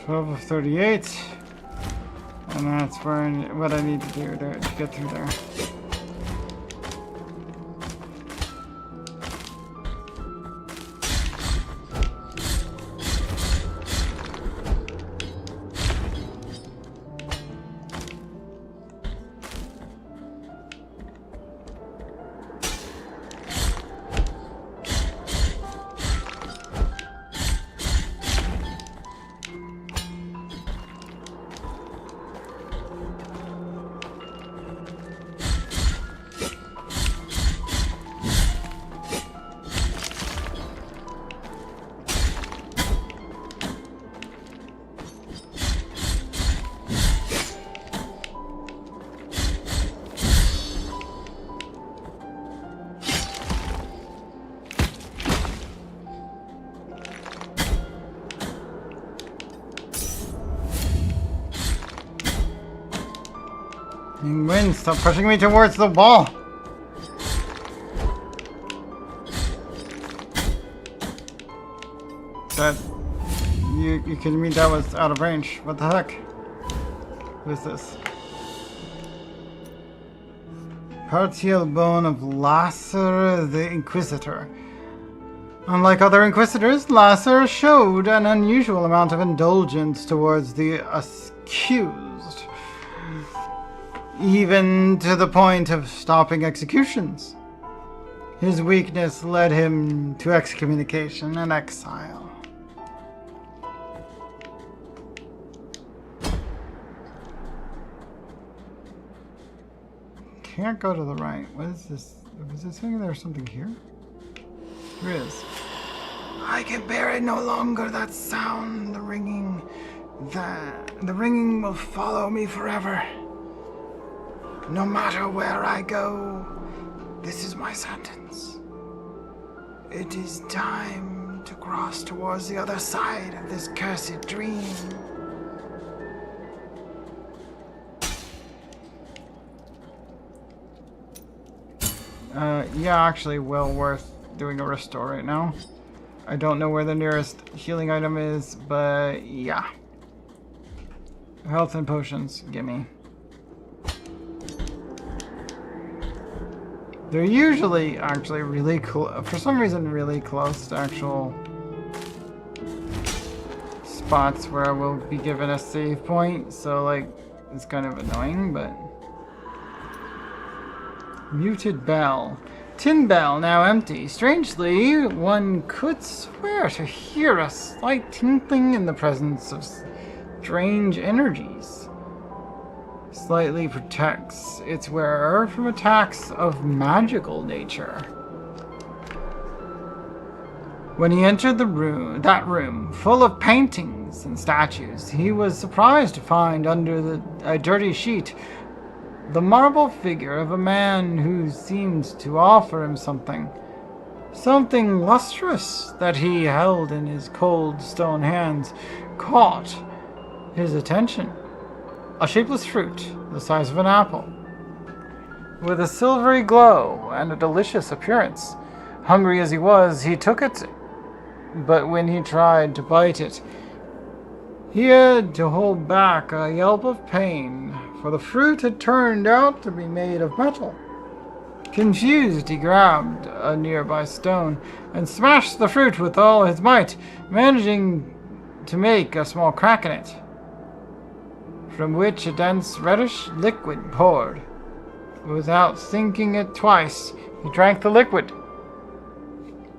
12 of 38. And that's where what I need to do there to get through there. Win, stop pushing me towards the wall. That you kidding me? That was out of range. What the heck? Who is this? Partial bone of Lasser the Inquisitor. Unlike other Inquisitors, Lasser showed an unusual amount of indulgence towards the accused, even to the point of stopping executions. His weakness led him to excommunication and exile. Can't go to the right. What is this? Was it saying there's something here? There is. I can bear it no longer, that sound, the ringing. The ringing will follow me forever. No matter where I go, this is my sentence. It is time to cross towards the other side of this cursed dream. Yeah, actually well worth doing a restore right now. I don't know where the nearest healing item is, but yeah. Health and potions, gimme. They're usually actually really cool, for some reason really close to actual spots where I will be given a save point, so like, it's kind of annoying, but... Muted bell. Tin bell now empty. Strangely, one could swear to hear a slight tinkling in the presence of strange energies. Slightly protects its wearer from attacks of magical nature. When he entered that room, full of paintings and statues, he was surprised to find under a dirty sheet the marble figure of a man who seemed to offer him something lustrous that he held in his cold stone hands, caught his attention. A shapeless fruit, the size of an apple, with a silvery glow and a delicious appearance. Hungry as he was, he took it, but when he tried to bite it, he had to hold back a yelp of pain, for the fruit had turned out to be made of metal. Confused, he grabbed a nearby stone and smashed the fruit with all his might, managing to make a small crack in it, from which a dense reddish liquid poured. Without thinking it twice, he drank the liquid,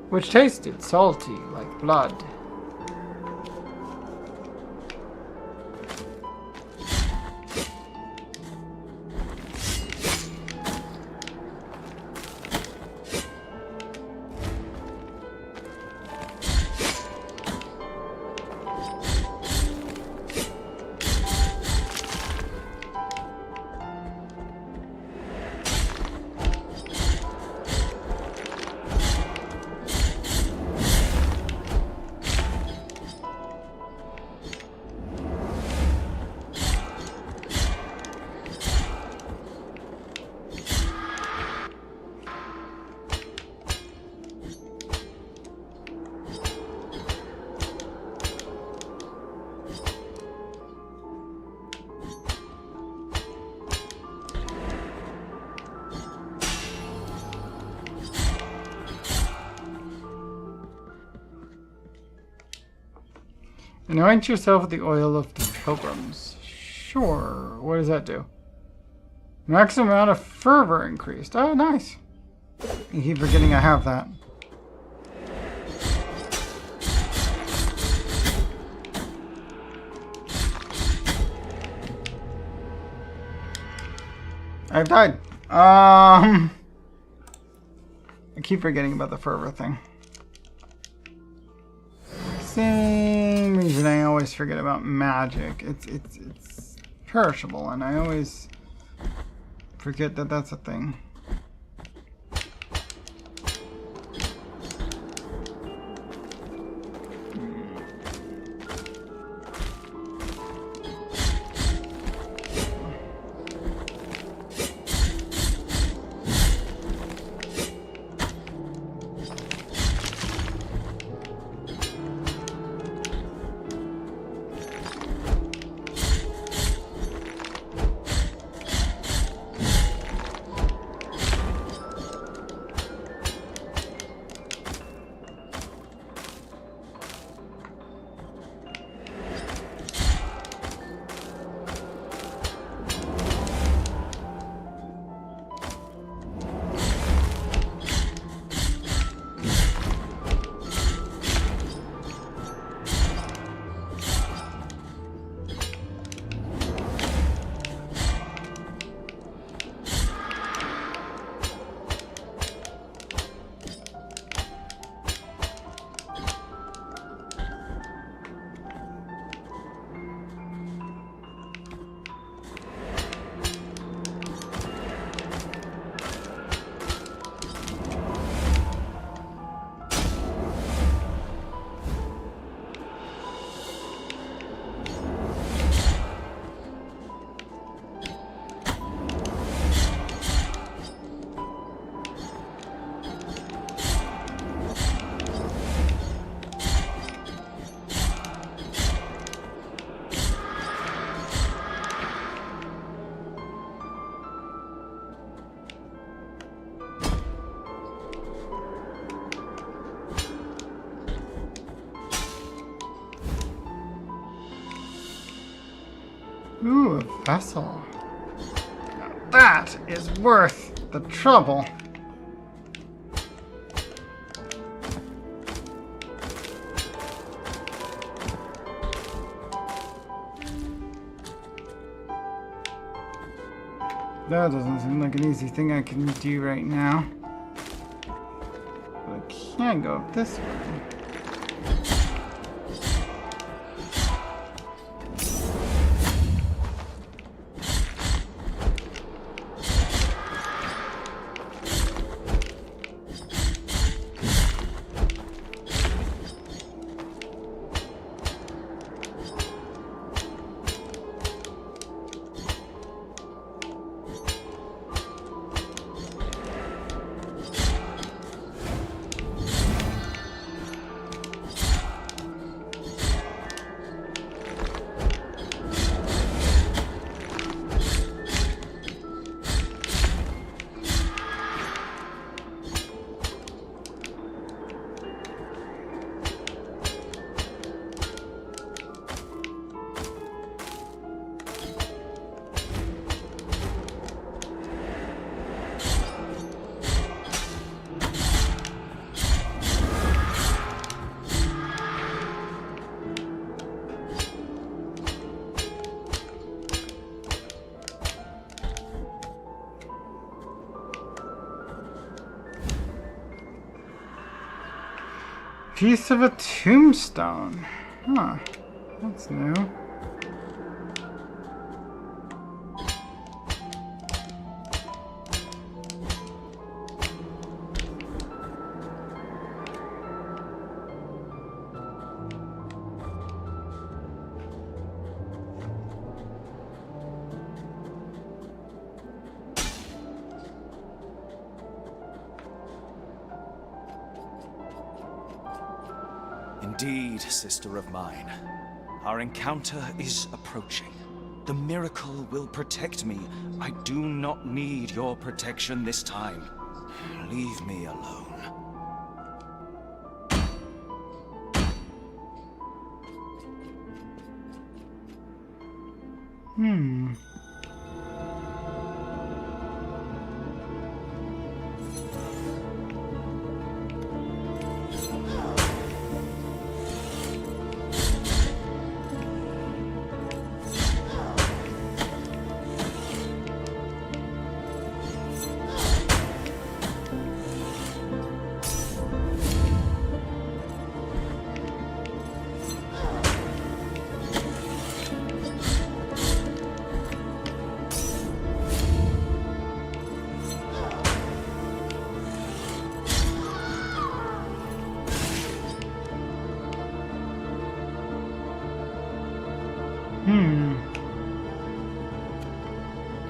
which tasted salty like blood. Anoint yourself with the oil of the pilgrims. Sure. What does that do? Maximum amount of fervor increased. Oh, nice. You keep forgetting I have that. I've died. I keep forgetting about the fervor thing. Same reason I always forget about magic. It's perishable, and I always forget that that's a thing. Ooh, a vessel. Now that is worth the trouble. That doesn't seem like an easy thing I can do right now. But I can go up this way. Piece of a tombstone. Huh. That's new. Indeed, sister of mine. Our encounter is approaching. The miracle will protect me. I do not need your protection this time. Leave me alone.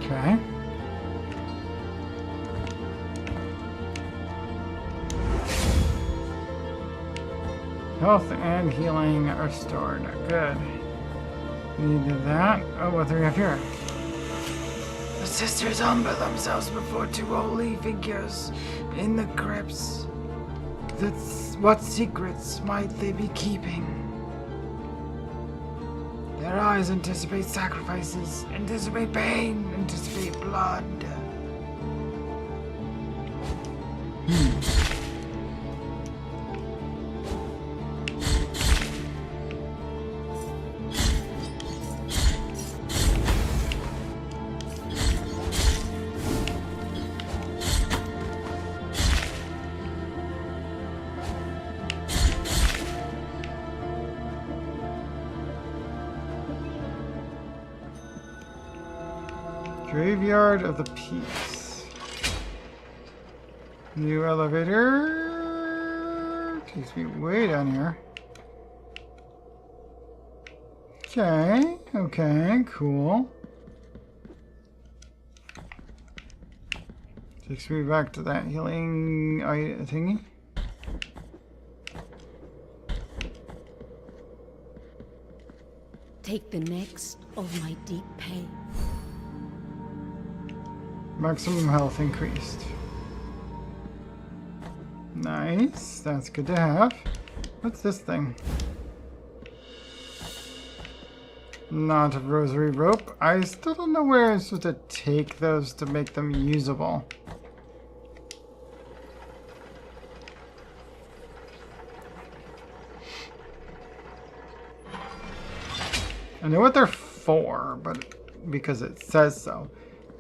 Okay. Health and healing are restored. Good. Needed that. Oh, what do we have here? The sisters humble themselves before two holy figures in the crypts. What secrets might they be keeping? Their eyes anticipate sacrifices, anticipate pain, anticipate blood. Graveyard of the Peace. New elevator. Takes me way down here. Okay, okay, cool. Takes me back to that healing thingy. Take the next of my deep pain. Maximum health increased. Nice, that's good to have. What's this thing? Knot of rosary rope. I still don't know where I'm supposed to take those to make them usable. I know what they're for, but because it says so.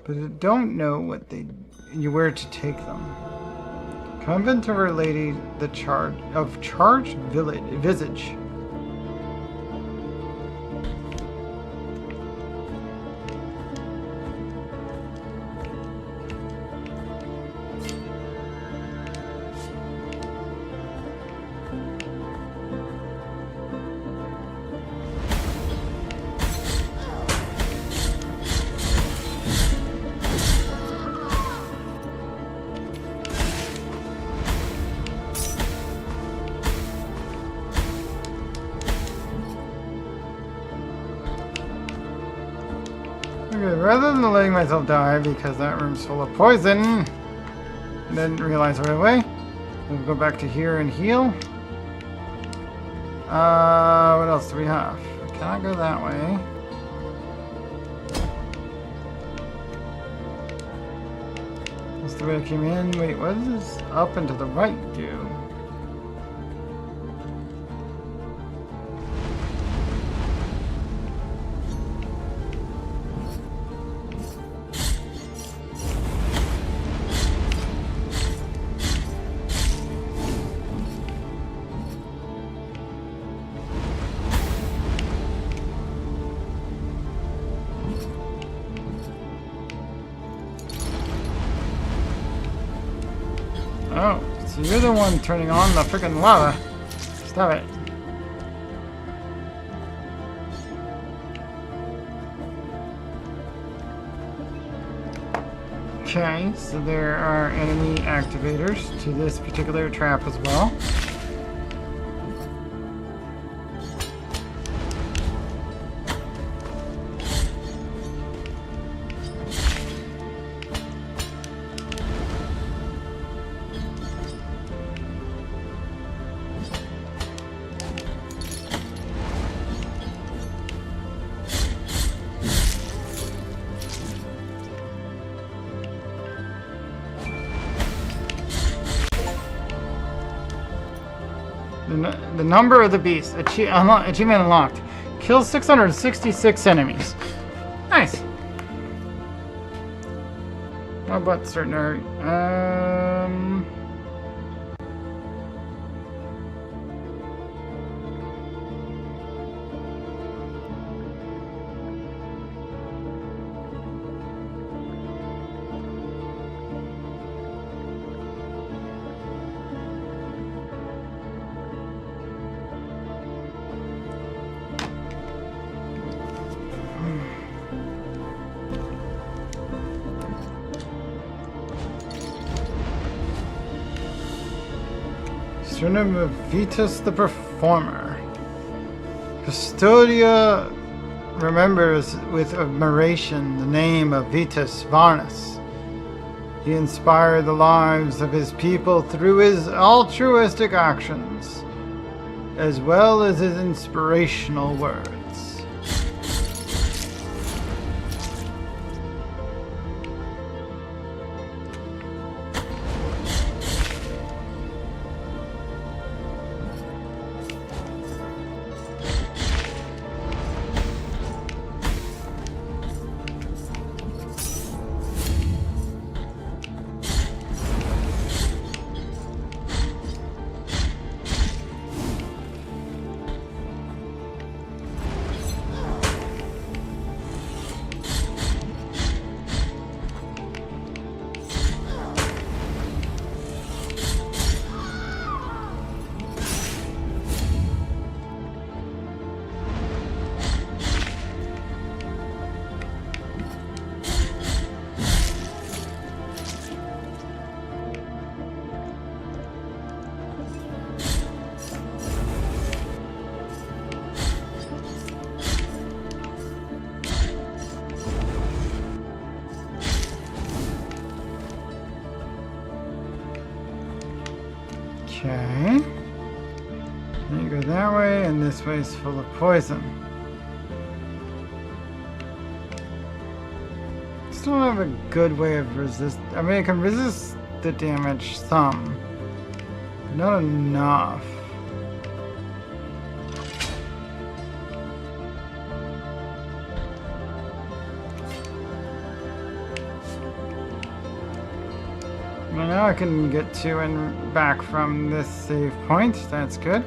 But I don't know what where to take them. Convent of Our Lady the Charged Visage. Okay, rather than letting myself die because that room's full of poison, didn't realize right away. We'll go back to here and heal. What else do we have? Can I go that way? That's the way I came in. Wait, what does this up and to the right do? Oh, so you're the one turning on the freaking lava. Stop it. Okay, so there are enemy activators to this particular trap as well. the number of the beast. Achievement unlocked. Kill 666 enemies. Nice. How about certain area? Surname of Vitus the Performer. Custodia remembers with admiration the name of Vitus Varnus. He inspired the lives of his people through his altruistic actions, as well as his inspirational words. Okay. Then you go that way, and this way is full of poison. Still don't have a good way of resist. I mean, I can resist the damage some, but not enough. Well, now I can get to and back from this save point. That's good.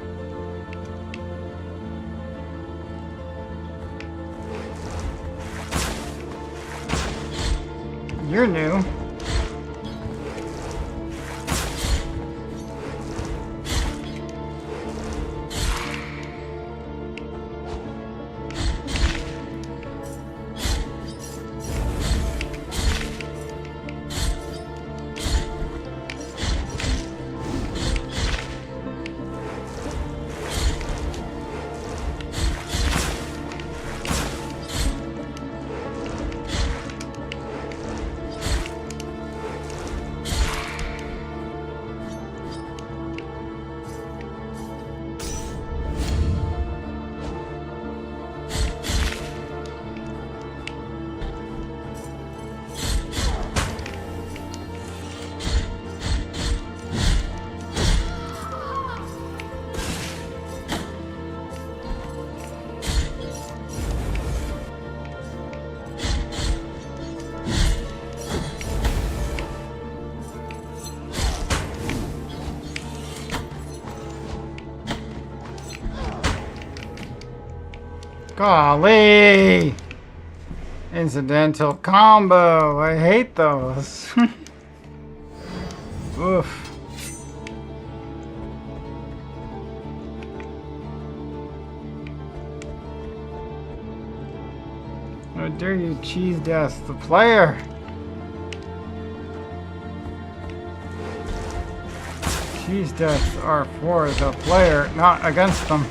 You're new. Golly! Incidental combo. I hate those. Oof. How dare you cheese death the player? Cheese deaths are for the player, not against them.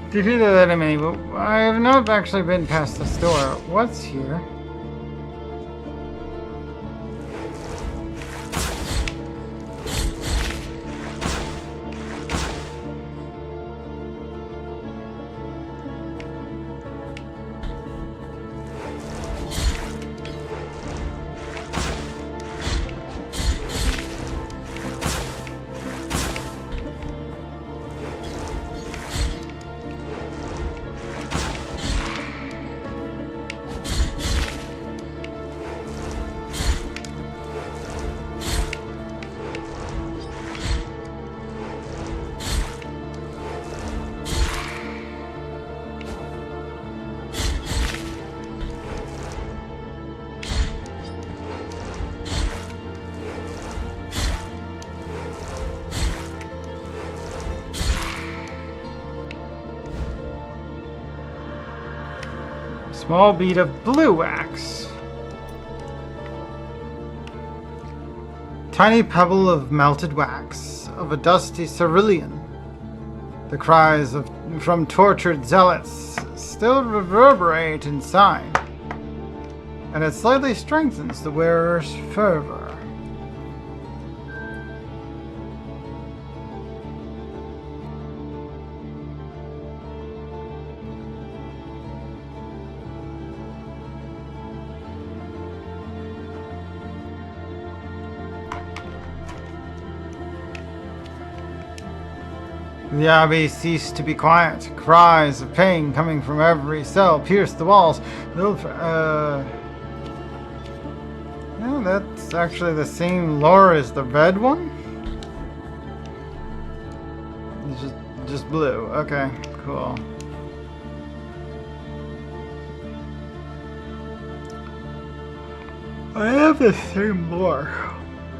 Defeated that enemy, but I have not actually been past the store. What's here? Small bead of blue wax. Tiny pebble of melted wax of a dusty cerulean. The cries from tortured zealots still reverberate inside, and it slightly strengthens the wearer's fervor. The abbey ceased to be quiet. Cries of pain coming from every cell pierced the walls. Yeah, that's actually the same lore as the red one. It's just blue. Okay, cool. I have the same lore.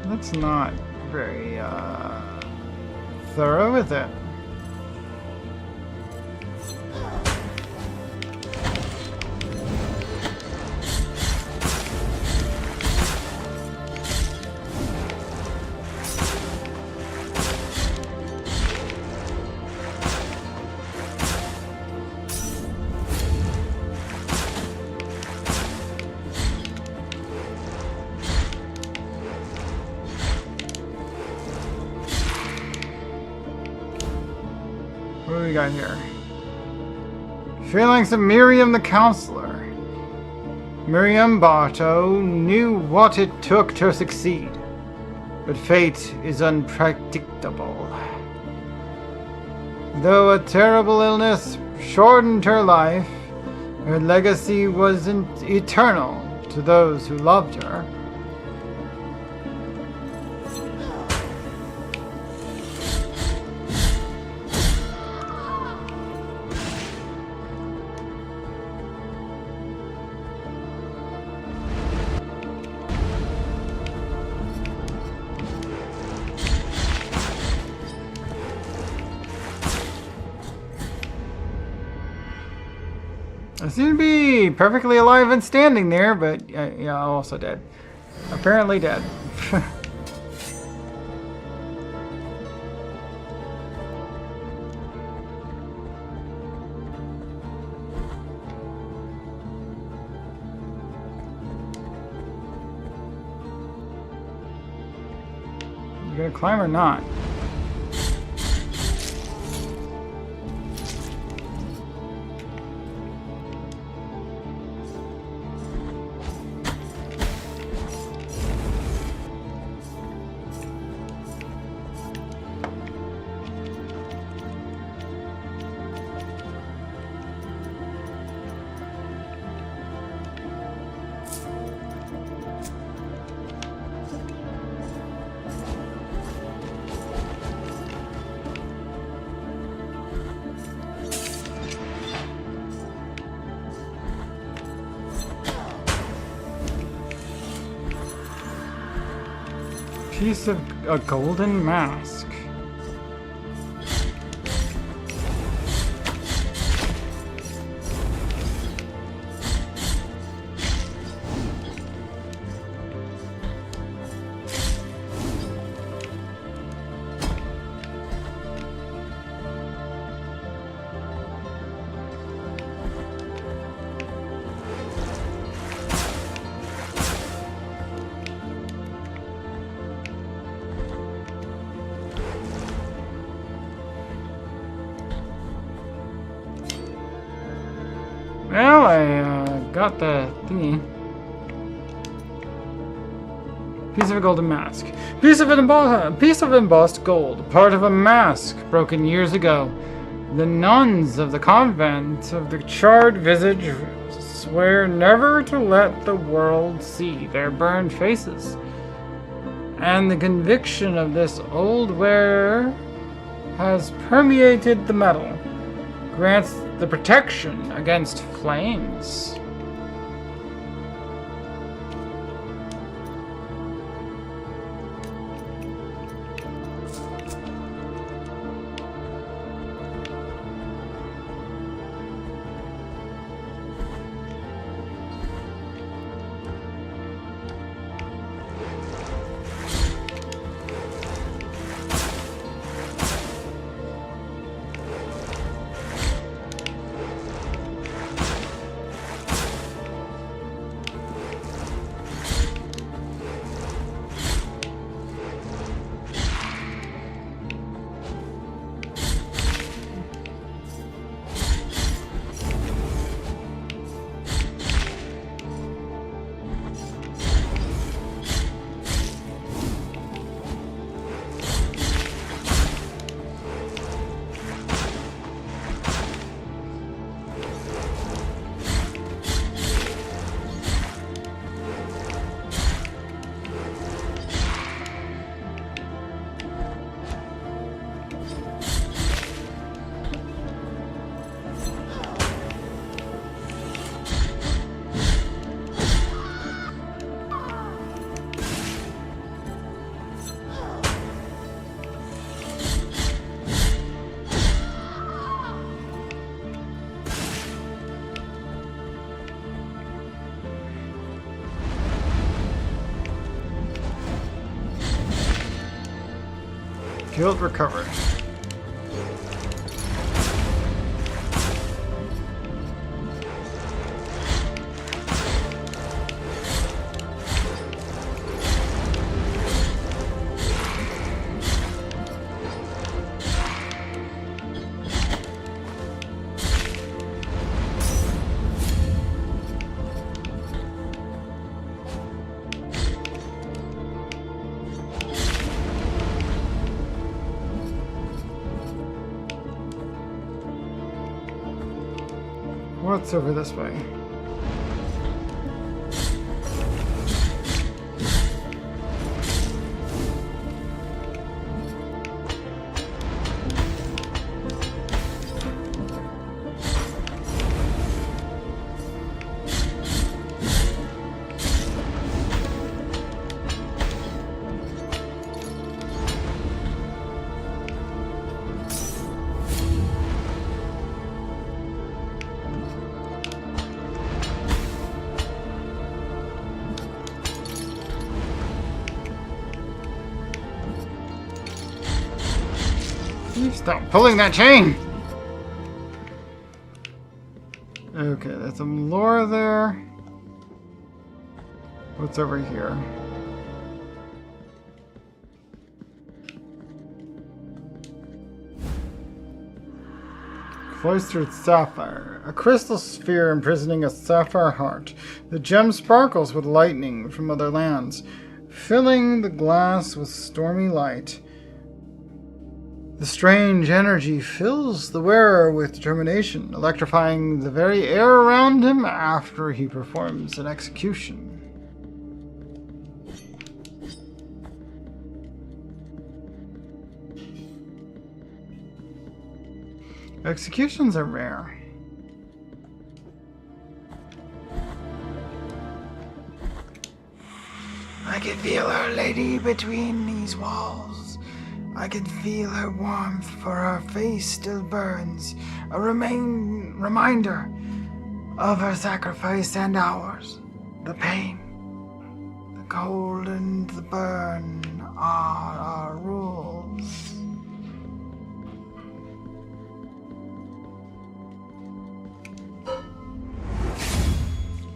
That's not very thorough, is it? What do we got here? Feelings of Miriam the Counselor. Miriam Bartow knew what it took to succeed, but fate is unpredictable. Though a terrible illness shortened her life, her legacy was eternal to those who loved her. I seem to be perfectly alive and standing there, but yeah, also dead. Apparently dead. You gonna climb or not? Piece of a golden mask. I got the thingy. Piece of a golden mask. Piece of embossed gold. Part of a mask broken years ago. The nuns of the convent of the charred visage swear never to let the world see their burned faces. And the conviction of this old wearer has permeated the metal, grants the protection against flames. Guild recovered. What's over this way? Stop pulling that chain! Okay, there's some lore there. What's over here? Cloistered sapphire. A crystal sphere imprisoning a sapphire heart. The gem sparkles with lightning from other lands, filling the glass with stormy light. The strange energy fills the wearer with determination, electrifying the very air around him after he performs an execution. Executions are rare. I can feel Our Lady between these walls. I can feel her warmth, for her face still burns, a reminder of her sacrifice and ours. The pain, the cold and the burn are our rules.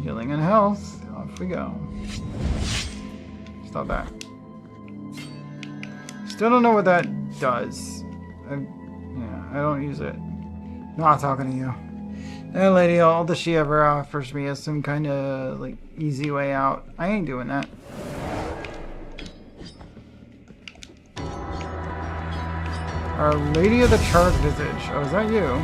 Healing and health, off we go. Stop that. Still don't know what that does. I don't use it. Not talking to you. That lady, all that she ever offers me is some kind of like easy way out. I ain't doing that. Our Lady of the Charred Visage. Oh, is that you?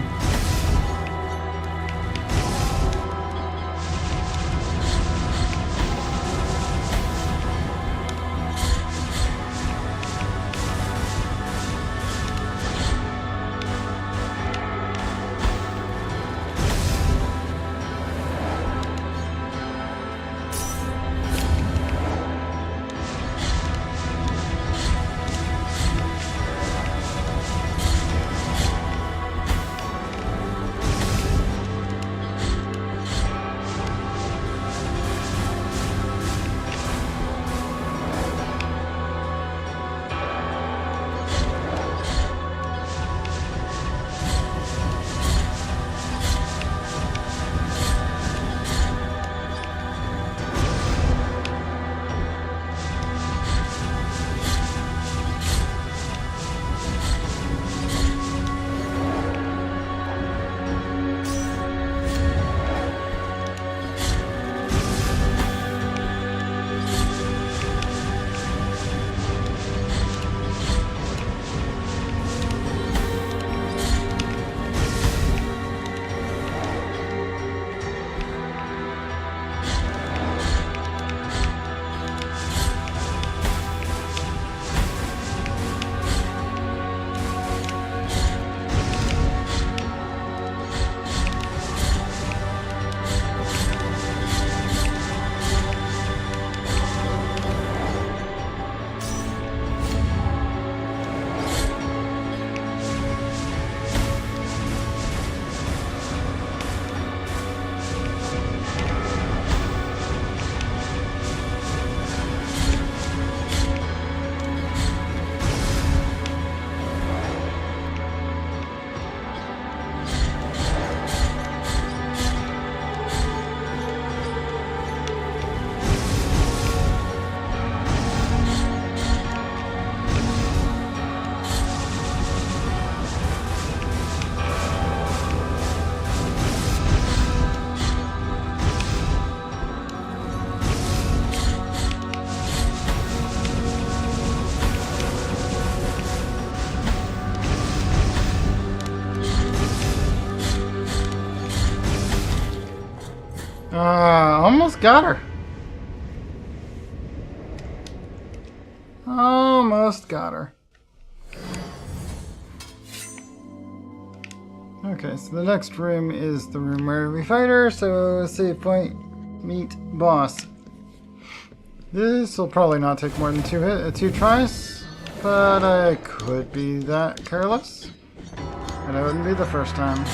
Almost got her. Almost got her. Okay, so the next room is the room where we fight her, so save point, meet boss. This will probably not take more than two tries, but I could be that careless, and it wouldn't be the first time.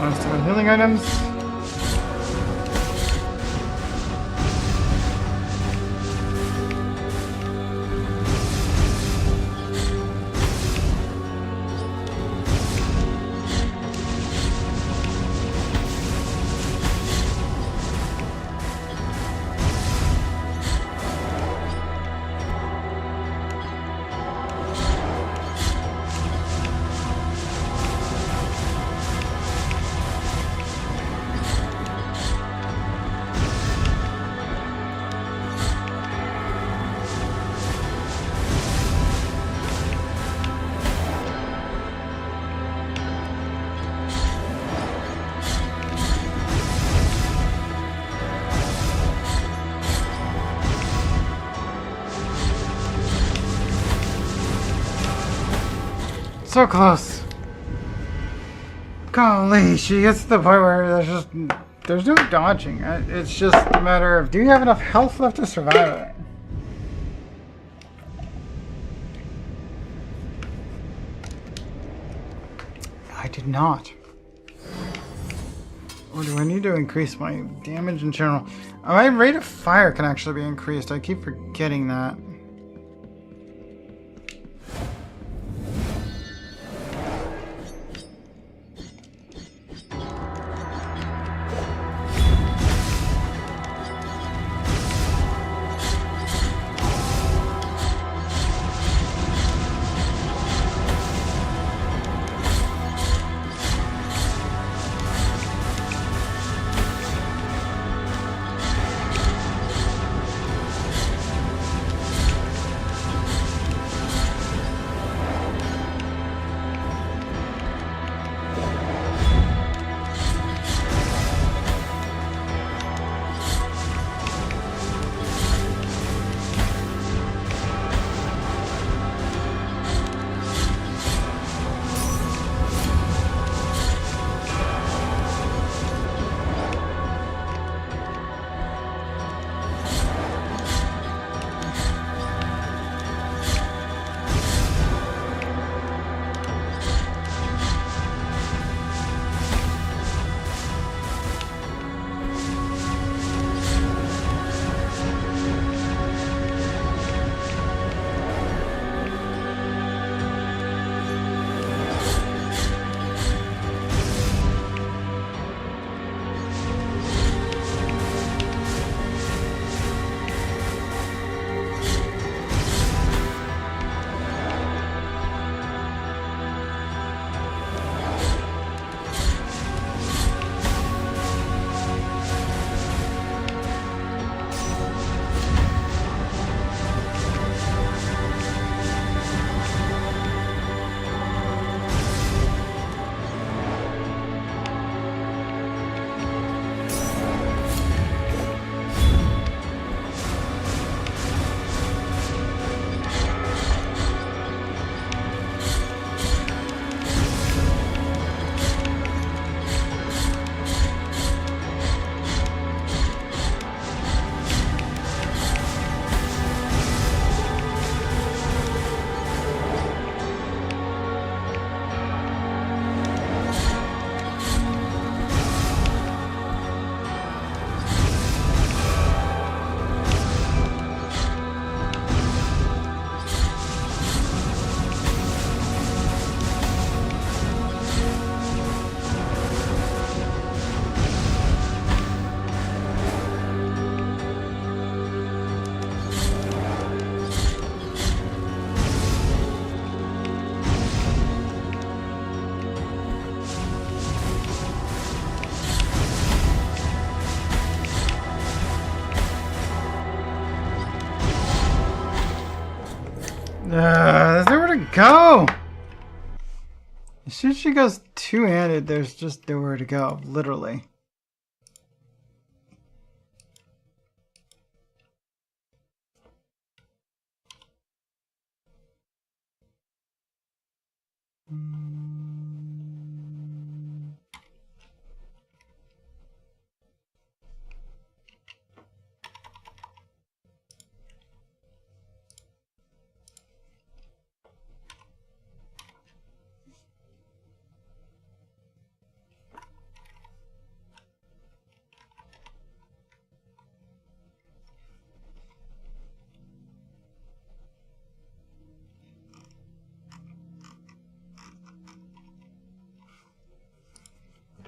Last of my healing items. So close. Golly, she gets to the point where there's no dodging. It's just a matter of, do you have enough health left to survive it? I did not. Or do I need to increase my damage in general? My rate of fire can actually be increased. I keep forgetting that. There's nowhere to go! As soon as she goes two-handed, there's just nowhere to go, literally.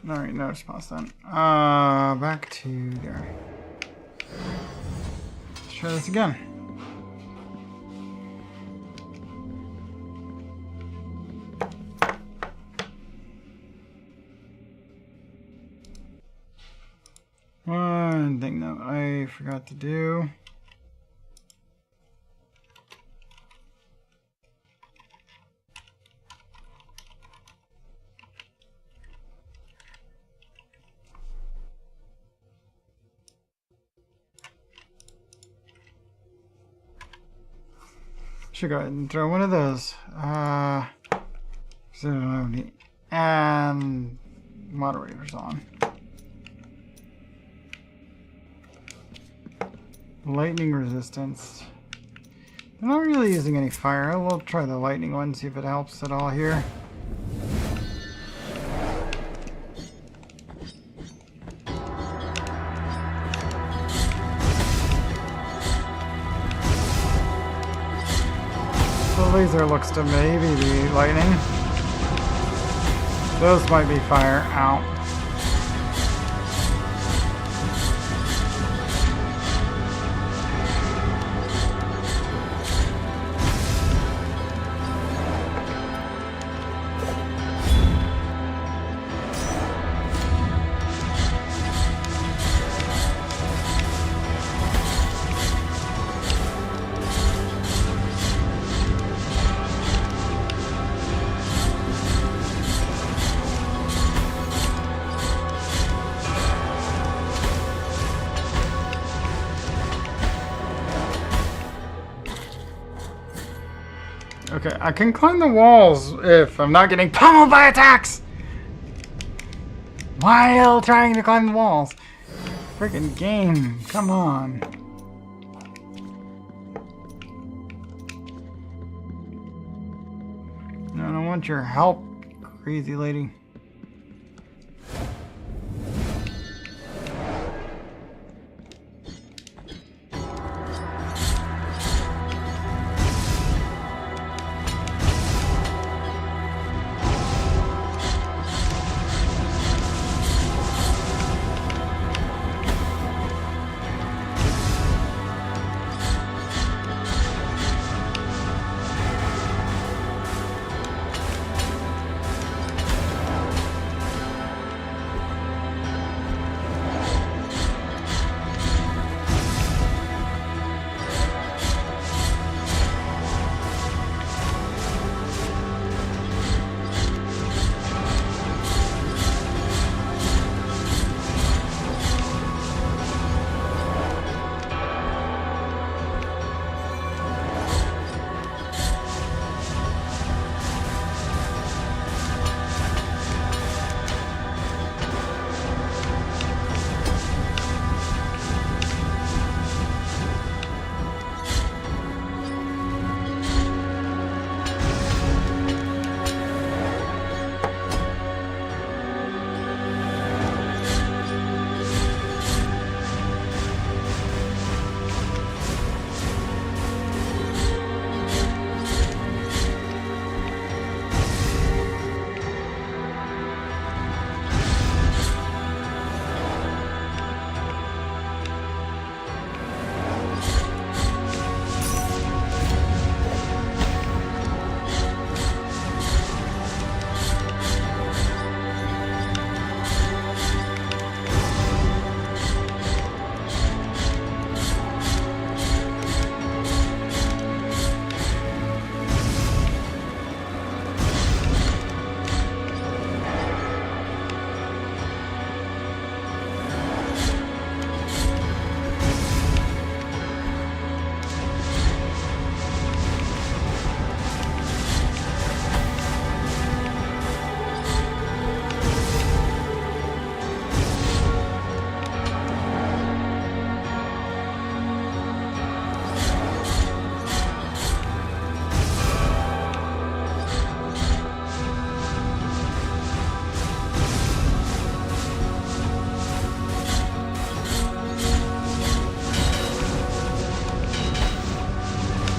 Alright, no response then. Back to there. Let's try this again. One thing that I forgot to do. Should go ahead and throw one of those. So I don't have any. And moderators on. Lightning resistance. I'm not really using any fire. We'll try the lightning one, see if it helps at all here. The laser looks to maybe be lightning. Those might be fire. Ow. Okay, I can climb the walls if I'm not getting pummeled by attacks! While trying to climb the walls. Freaking game, come on. No, I don't want your help, crazy lady.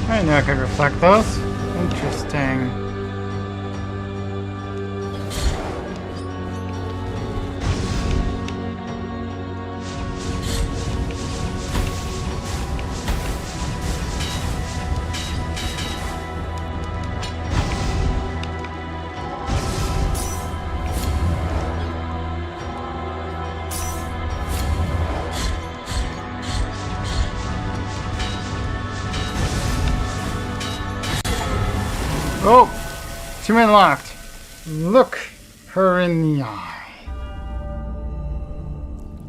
I knew I could reflect those. Interesting. Achievement locked. Look her in the eye.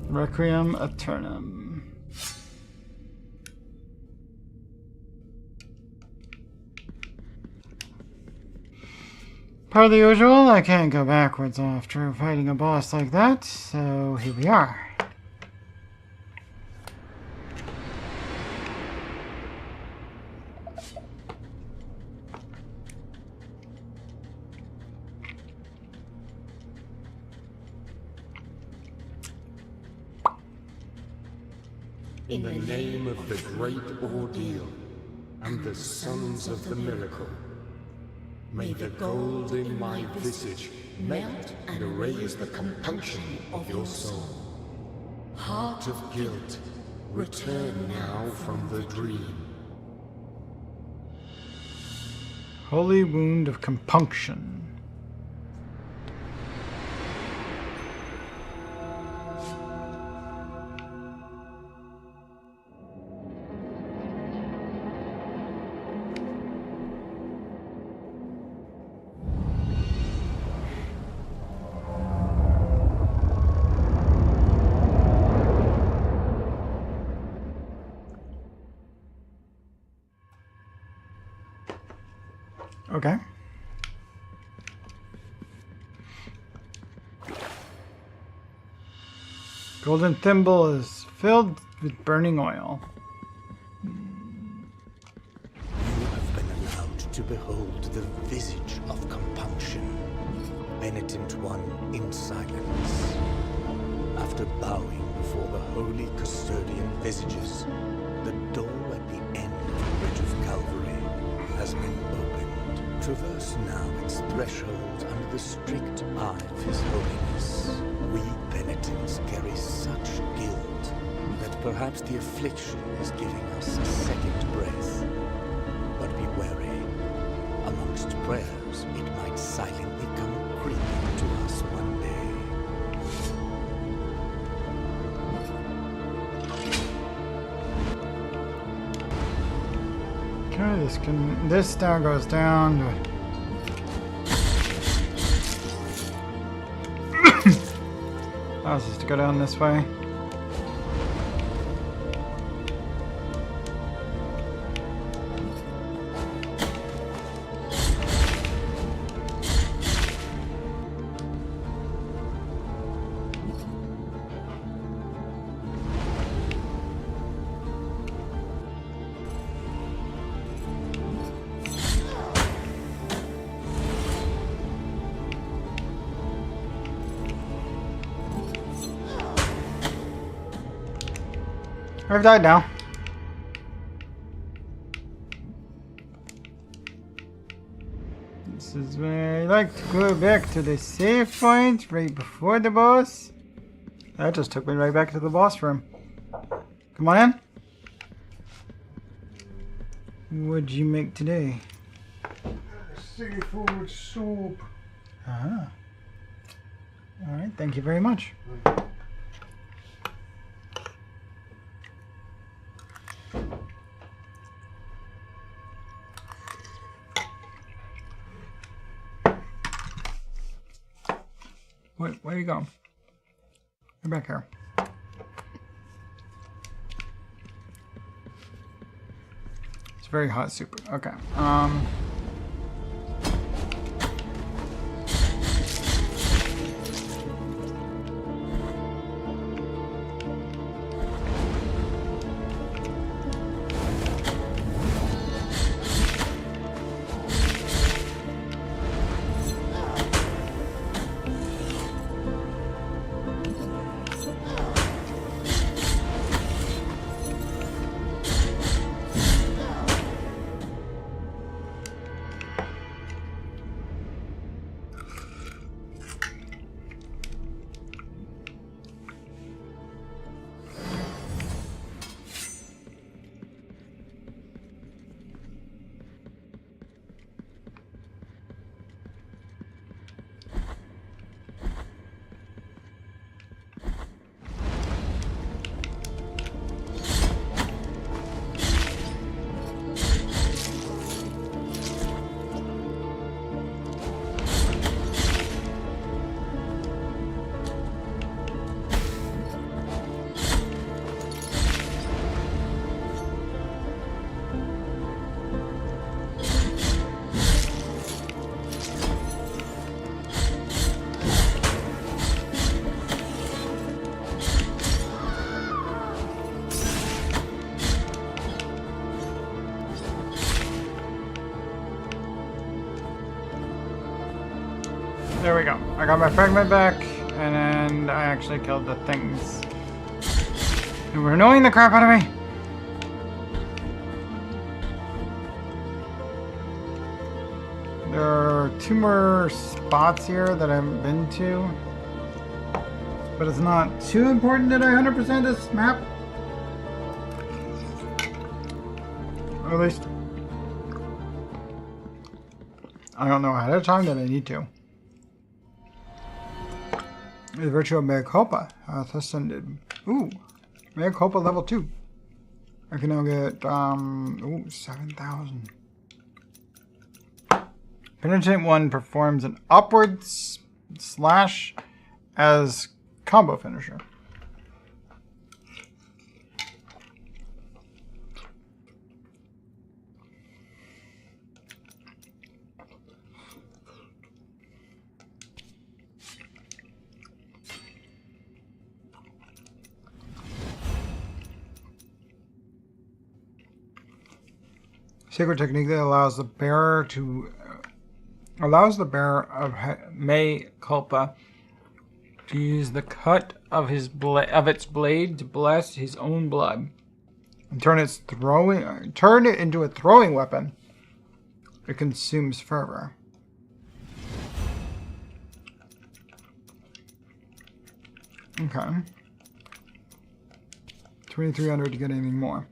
Requiem Aeternum. Per the usual, I can't go backwards after fighting a boss like that, so here we are. In the name of the great ordeal and the sons of the miracle, may the gold in my visage melt and erase the compunction of your soul. Heart of guilt, return now from the dream. Holy wound of compunction. Okay. Golden thimble is filled with burning oil. You have been allowed to behold the visage of compunction, penitent one in silence. After bowing before the holy custodian visages, the door at the end of the Bridge of Calvary has been opened. Traverse now its threshold under the strict eye of His Holiness. We penitents carry such guilt that perhaps the affliction is giving us a second breath. But be wary. Amongst prayers, it might silently come creeping to us one day. Okay, this now goes down to allows us to go down this way. I've died now. This is where I like to go back to the save point right before the boss. That just took me right back to the boss room. Come on in. What'd you make today? Seafood soup. Ah. Alright, thank you very much. Wait, where you going? Come back here. It's very hot soup. Okay. there we go. I got my fragment back, and then I actually killed the things who were annoying the crap out of me. There are 2 more spots here that I haven't been to, but it's not too important that I 100% this map. Or at least I don't know ahead of time that I need to. The virtue of Mea Culpa hath ascended. Ooh, Mea Culpa level 2. I can now get 7,000. Penitent 1 performs an upward slash as combo finisher. Sacred technique that allows the bearer of Mea Culpa to use the cut of its blade to bless his own blood and turn it into a throwing weapon. It consumes fervor. Okay. 2,300 to get anything more.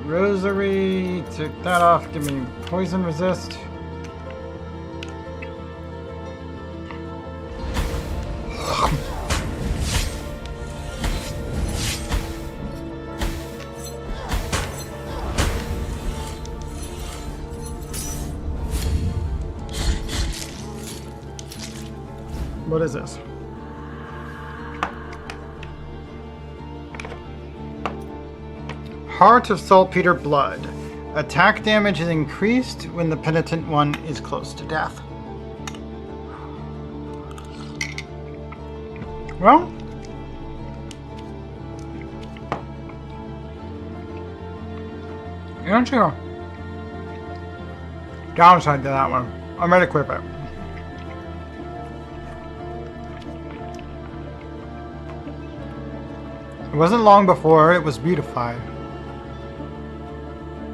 Rosary, took that off, give me poison resist. What is this? Heart of Saltpeter Blood. Attack damage is increased when the Penitent One is close to death. Well, you know, downside to that one. I might equip it. It wasn't long before it was beautified.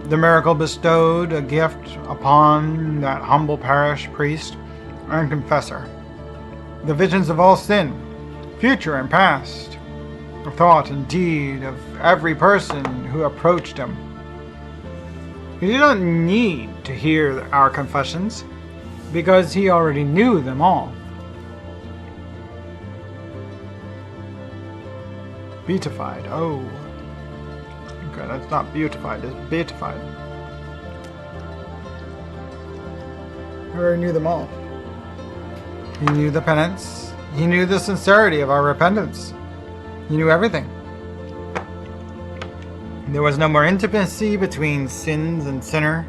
The miracle bestowed a gift upon that humble parish priest and confessor. The visions of all sin, future and past, the thought and deed of every person who approached him. He did not need to hear our confessions, because he already knew them all. Beatified, oh. Okay, that's not beautified, it's beatified. He already knew them all. He knew the penance. He knew the sincerity of our repentance. He knew everything. There was no more intimacy between sins and sinners.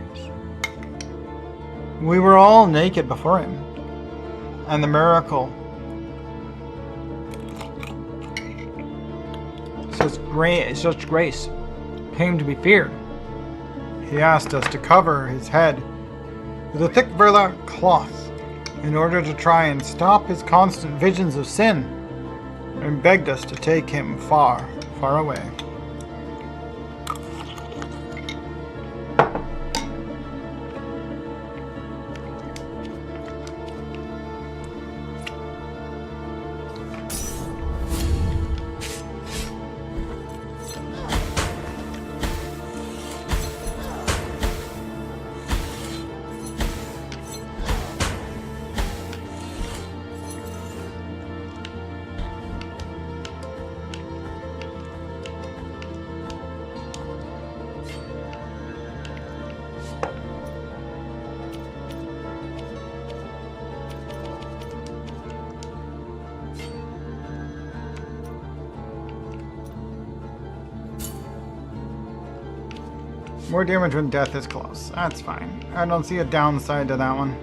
We were all naked before him. And the miracle, such grace, came to be feared. He asked us to cover his head with a thick burlap cloth in order to try and stop his constant visions of sin, and begged us to take him far, far away. More damage when death is close. That's fine. I don't see a downside to that one.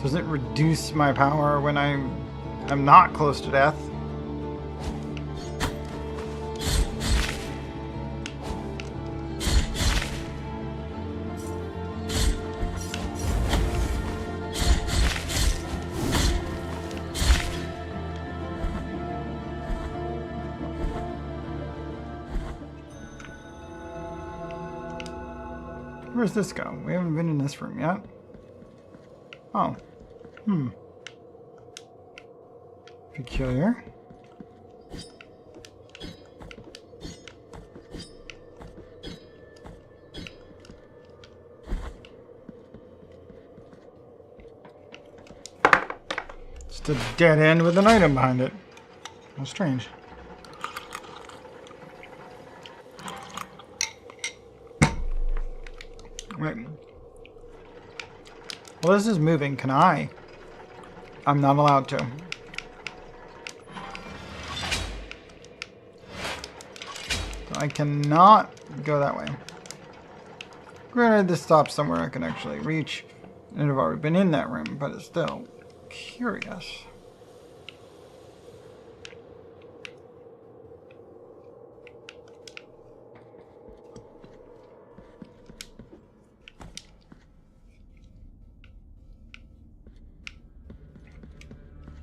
Does it reduce my power when I'm not close to death? Where's this go? We haven't been in this room yet. Oh. Peculiar. Just a dead end with an item behind it. How strange. Wait. Well, this is moving. Can I? I'm not allowed to. I cannot go that way. Granted, this stops somewhere I can actually reach. And I've already been in that room, but it's still curious.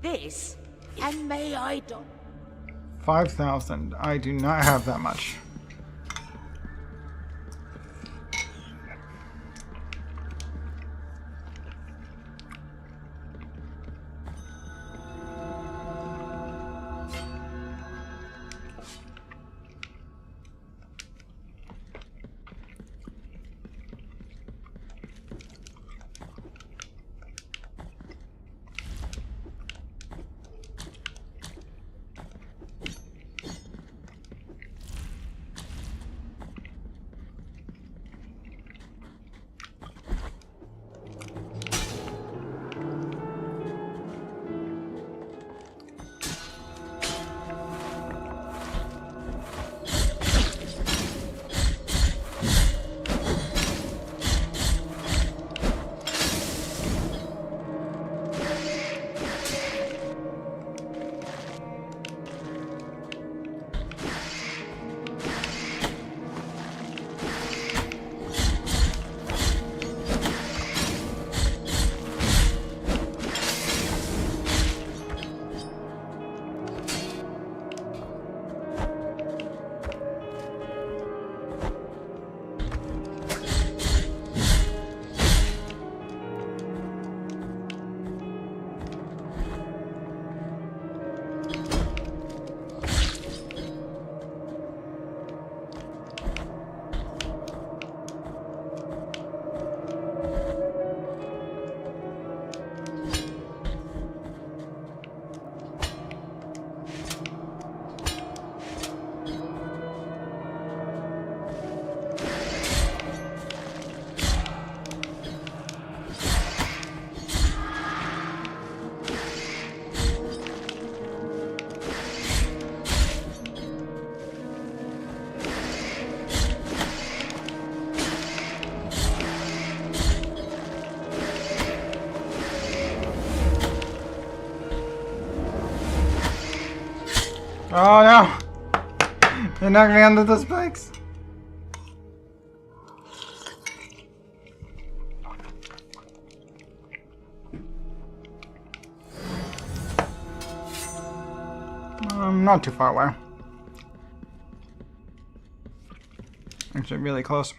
This, and may I don't. 5,000. I do not have that much. Oh no! They knocked me under the spikes. Not too far away. Actually, really close.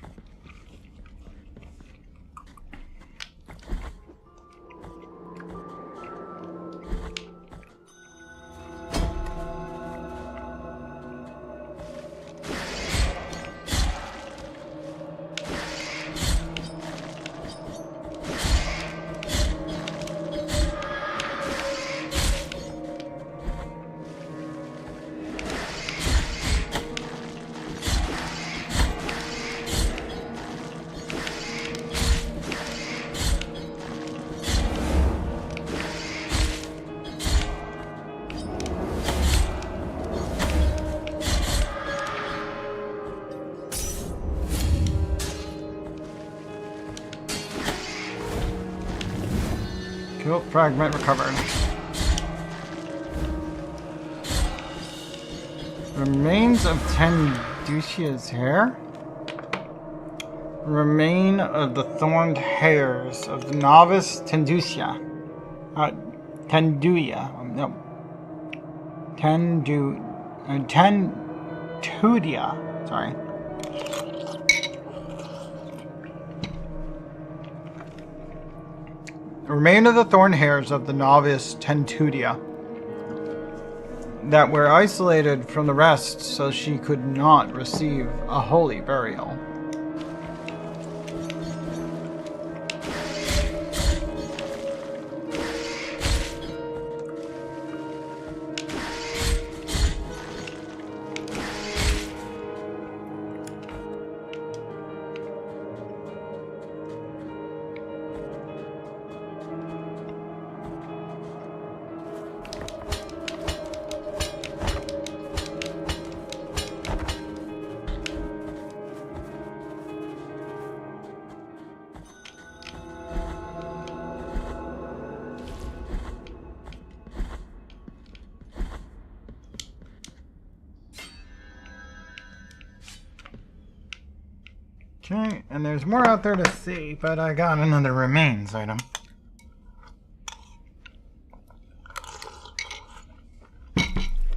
Guilt fragment recovered. Remains of Tenducia's hair? Remain of the thorned hairs of the novice Tenducia. Tenduia. No. Tentudia. Sorry. Remain of the thorned hairs of the novice Tentudia that were isolated from the rest so she could not receive a holy burial. Okay, and there's more out there to see, but I got another remains item.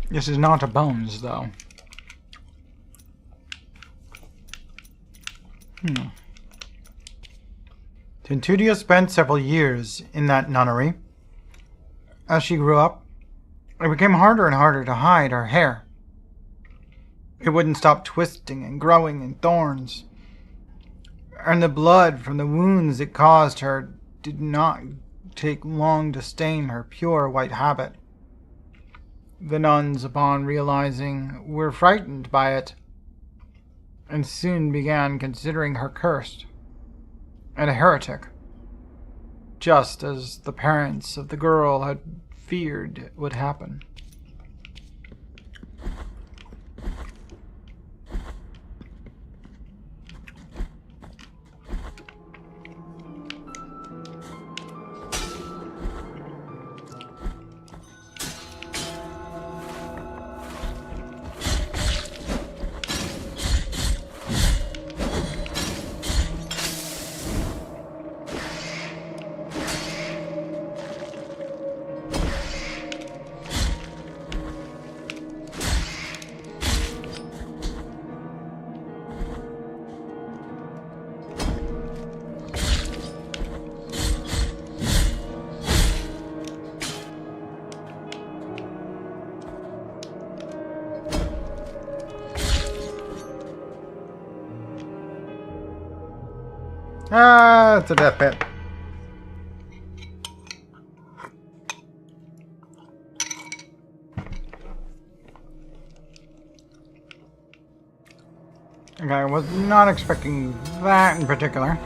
This is not a bones, though. Tentudia spent several years in that nunnery. As she grew up, it became harder and harder to hide her hair. It wouldn't stop twisting and growing in thorns. And the blood from the wounds it caused her did not take long to stain her pure white habit. The nuns, upon realizing, were frightened by it, and soon began considering her cursed and a heretic, just as the parents of the girl had feared would happen. Ah, it's a death pit. Okay, I was not expecting that in particular.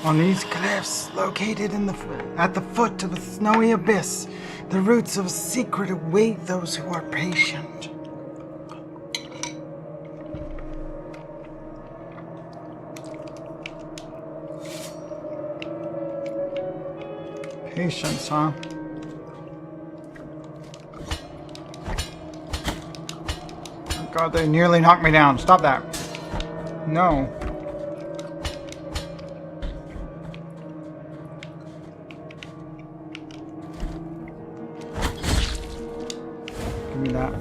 On these cliffs, located at the foot of a snowy abyss, the roots of a secret await those who are patient. Patience, huh? Oh God, they nearly knocked me down. Stop that. No. Give me that.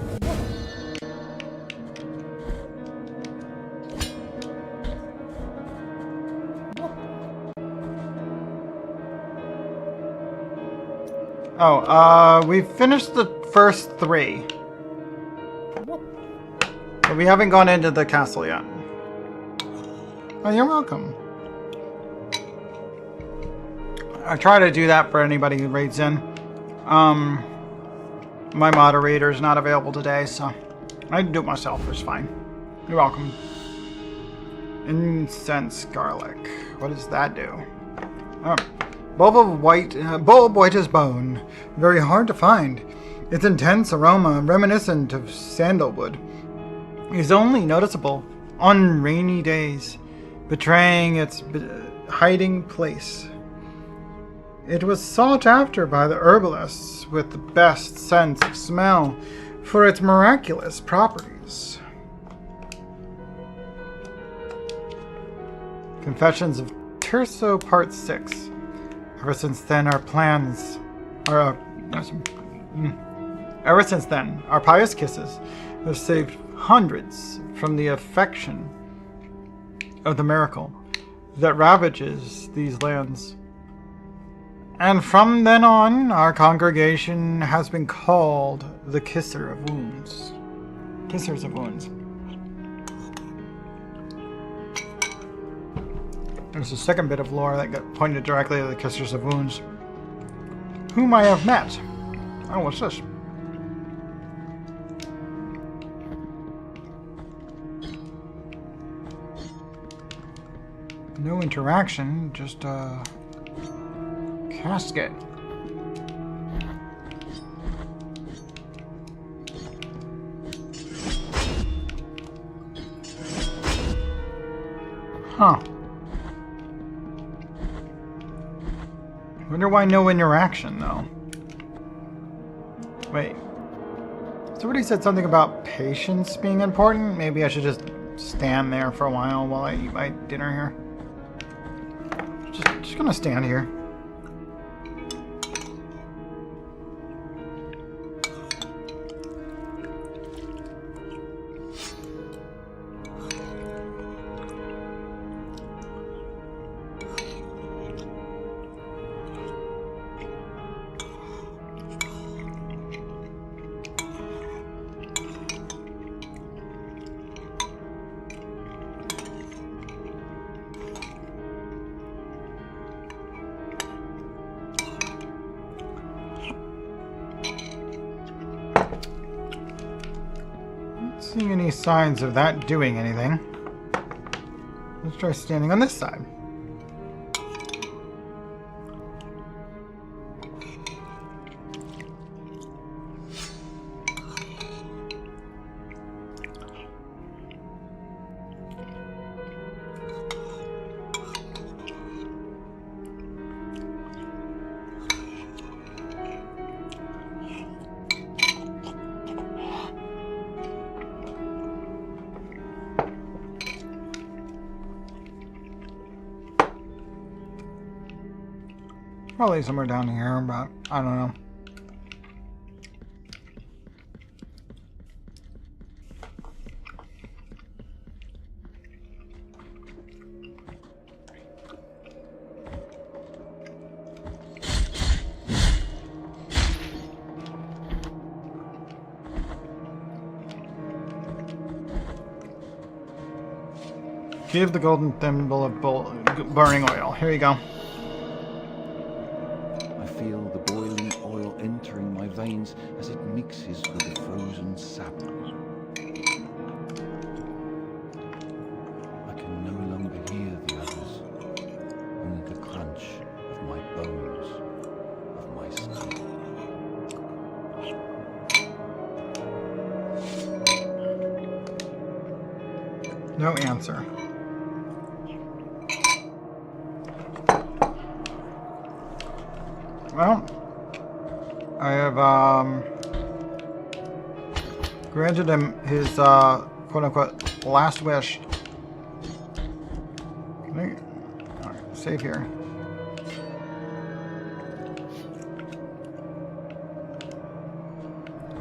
Oh, we finished the first 3. But we haven't gone into the castle yet. Oh, you're welcome. I try to do that for anybody who raids in. My moderator is not available today, so I can do it myself. It's fine. You're welcome. Incense garlic. What does that do? Oh. Bowl of white as bone. Very hard to find. Its intense aroma, reminiscent of sandalwood, is only noticeable on rainy days, betraying its hiding place. It was sought after by the herbalists with the best sense of smell for its miraculous properties. Confessions of Terso Part 6. Ever since then, our pious kisses have saved hundreds from the affection of the miracle that ravages these lands. And from then on, our congregation has been called the Kisser of Wounds. Kissers of Wounds. There's a second bit of lore that got pointed directly at the Kissers of Wounds, whom I have met. Oh, what's this? No interaction, just a casket. Huh. Wonder why no interaction, though. Wait. Somebody said something about patience being important. Maybe I should just stand there for a while I eat my dinner here. Just gonna stand here. Seeing any signs of that doing anything. Let's try standing on this side. Probably somewhere down here, but I don't know. Give the golden thimble of burning oil. Here you go. I feel the boiling oil entering my veins as it mixes with the frozen sap. I can no longer hear the others, only the crunch of my bones, of my skin. No answer. Well, I have granted him his quote-unquote last wish. Alright, save here.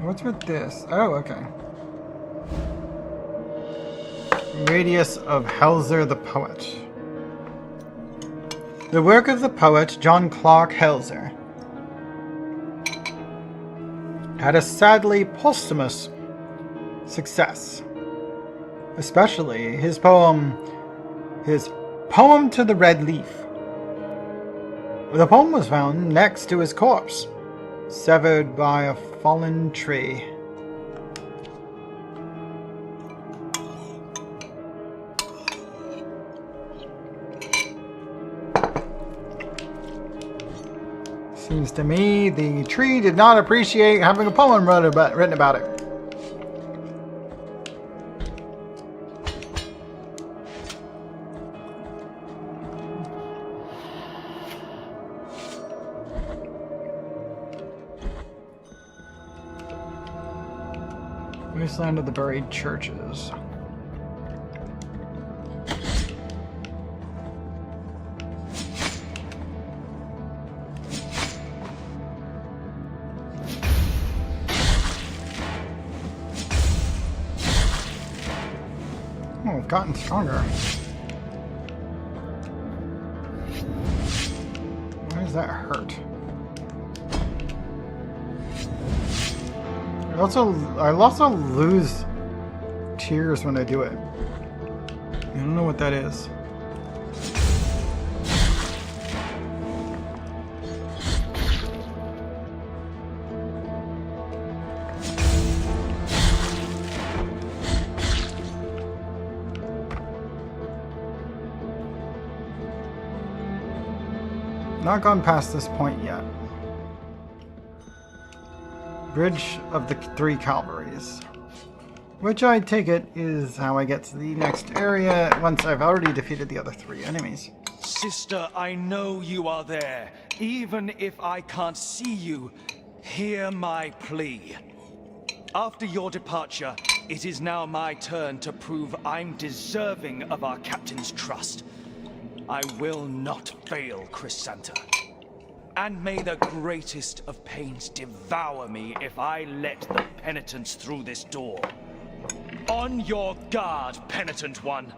What's with this? Oh, okay. Radius of Helzer the Poet. The work of the poet John Clark Helzer. had a sadly posthumous success. Especially his poem to the Red Leaf. The poem was found next to his corpse, severed by a fallen tree. Seems to me the tree did not appreciate having a poem written about it. Wasteland of the Buried Churches. Oh, we've gotten stronger. Why does that hurt? I also lose tears when I do it. I don't know what that is. Not gone past this point yet. Bridge of the Three Calvaries. Which I take it is how I get to the next area once I've already defeated the other three enemies. Sister, I know you are there. Even if I can't see you, hear my plea. After your departure, it is now my turn to prove I'm deserving of our captain's trust. I will not fail, Chrysanta. And may the greatest of pains devour me if I let the penitents through this door. On your guard, penitent one.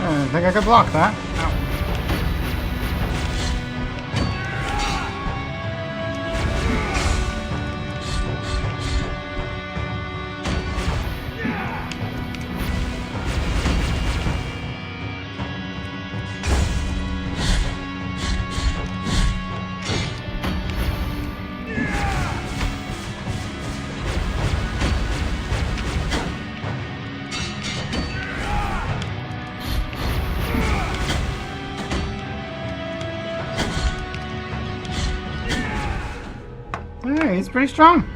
I think I could block that. pretty strong.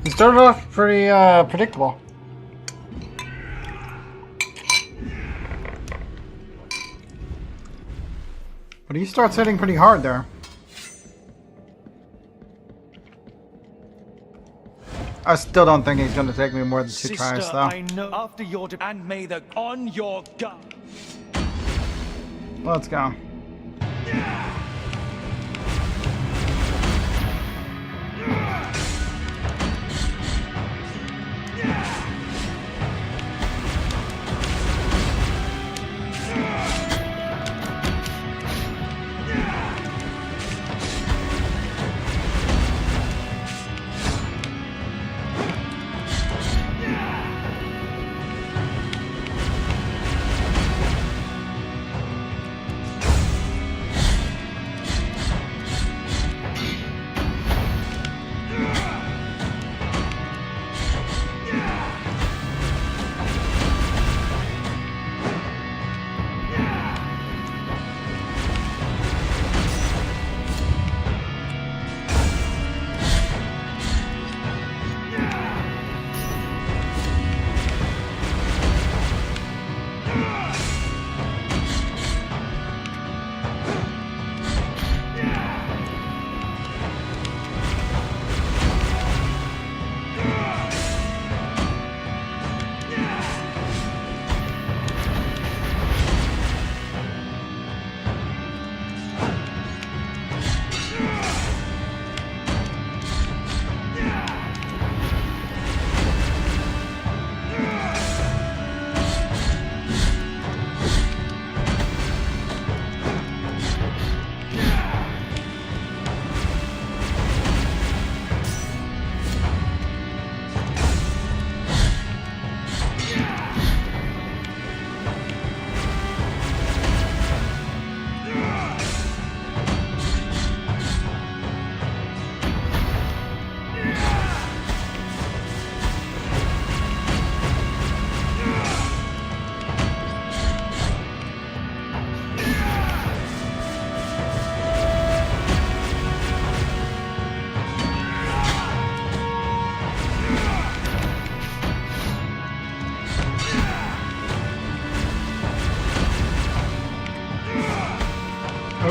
He started off pretty predictable. But he starts hitting pretty hard there. I still don't think he's going to take me more than 2 tries, though. I know after your and may the on your gun. Let's go.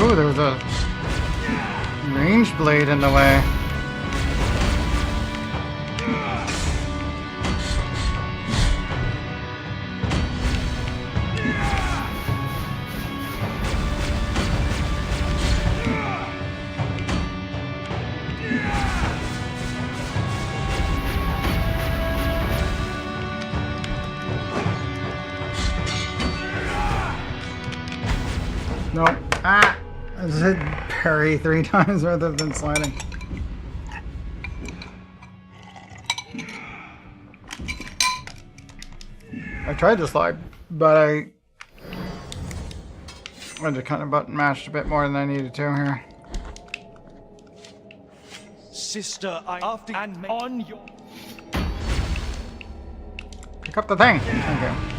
Oh, there was a range blade in the way. Nope. Ah! I just hit parry 3 times rather than sliding. I tried to slide, but I just kind of button mashed a bit more than I needed to here. Sister, I after and on your Pick up the thing. Thank you.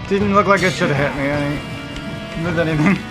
Didn't look like it should have hit me with anything.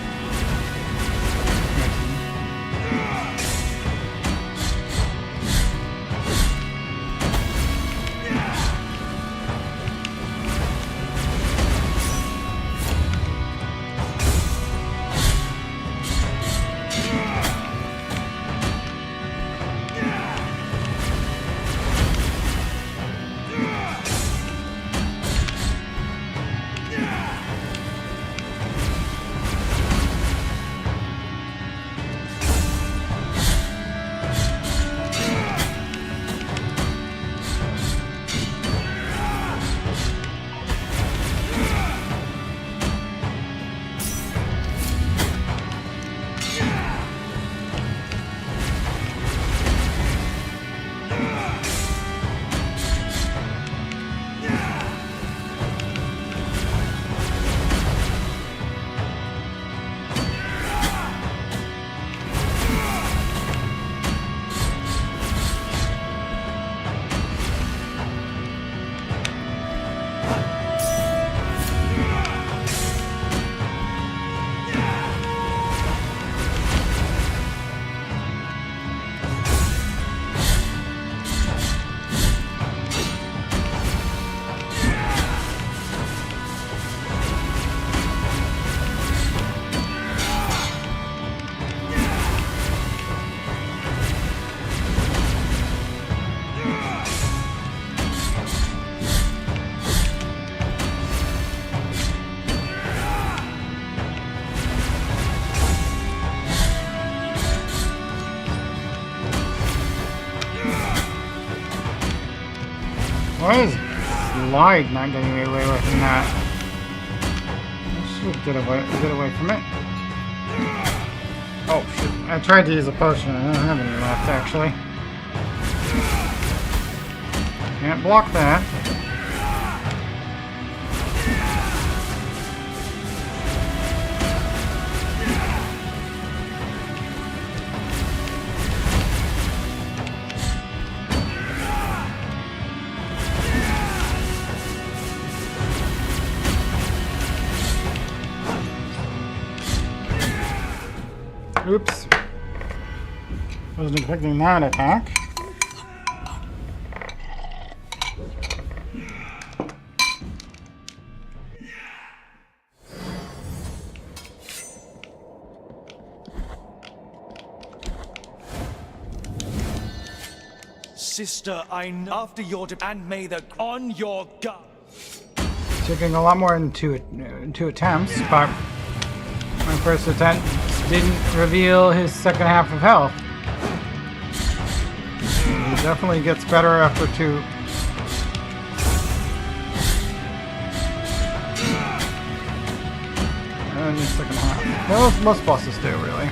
Why is Slide not getting me away with that? I should get away from it. Oh shit. I tried to use a potion. I don't have any left actually. Can't block that. Oops. Wasn't expecting that attack. Sister, I know after your and may the on your gut. Taking a lot more in two attempts, but my first attempt didn't reveal his second half of health. He definitely gets better after two. And the second half. Most bosses do, really.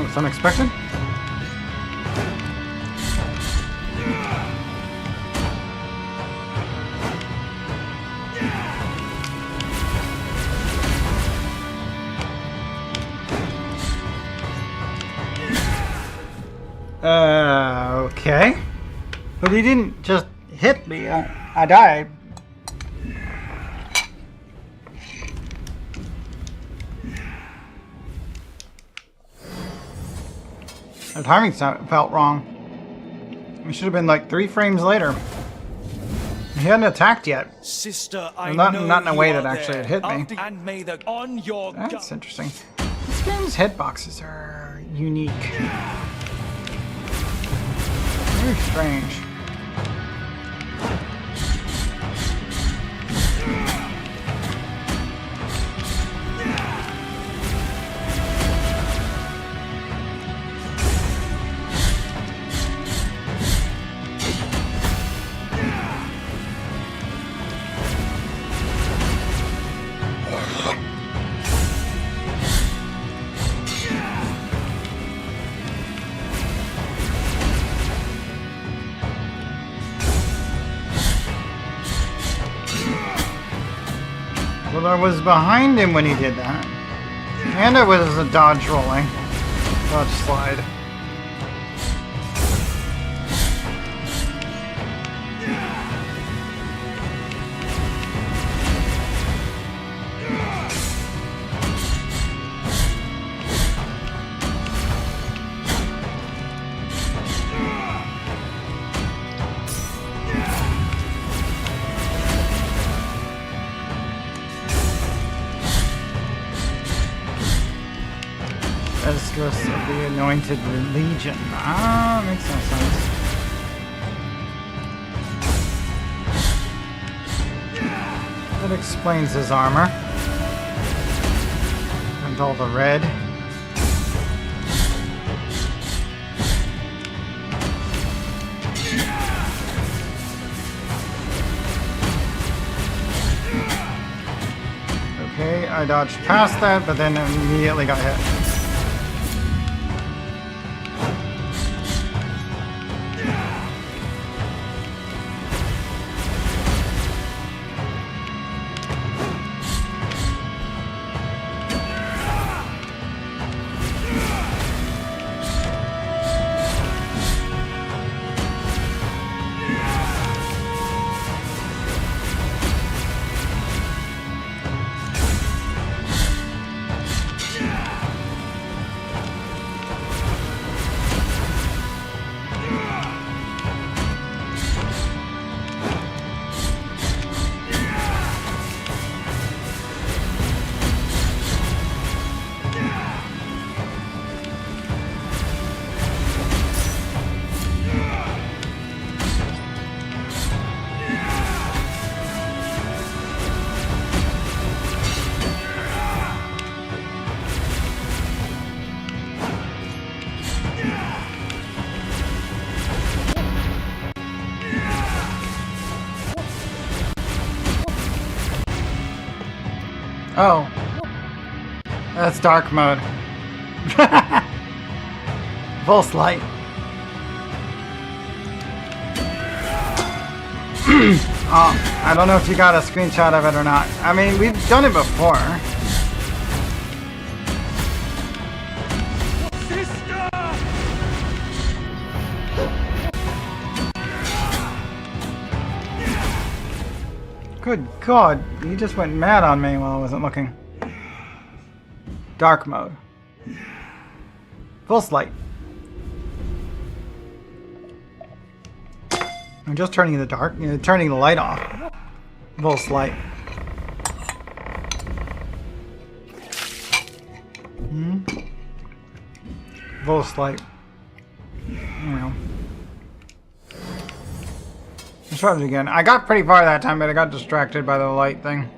It's unexpected. Okay. But he didn't just hit me. I died. The timing felt wrong. It should have been like 3 frames later. He hadn't attacked yet. Sister, not in a way that actually had hit me. That's interesting. This game's hitboxes are unique. Very strange. Well, I was behind him when he did that. And it was a dodge rolling. Dodge slide. service of the Anointed Legion. Ah, makes no sense. That explains his armor. And all the red. Okay, I dodged past that, but then immediately got hit. Oh. That's dark mode. Vulse light. Oh, I don't know if you got a screenshot of it or not. I mean, we've done it before. Good God, he just went mad on me while I wasn't looking. Dark mode. Vulse light. I'm just turning the dark, turning the light off. Vulse light. Vulse light. Let's try it again. I got pretty far that time, but I got distracted by the light thing.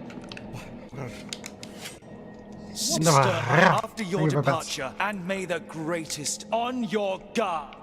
Sister, after your departure, and may the greatest on your guard.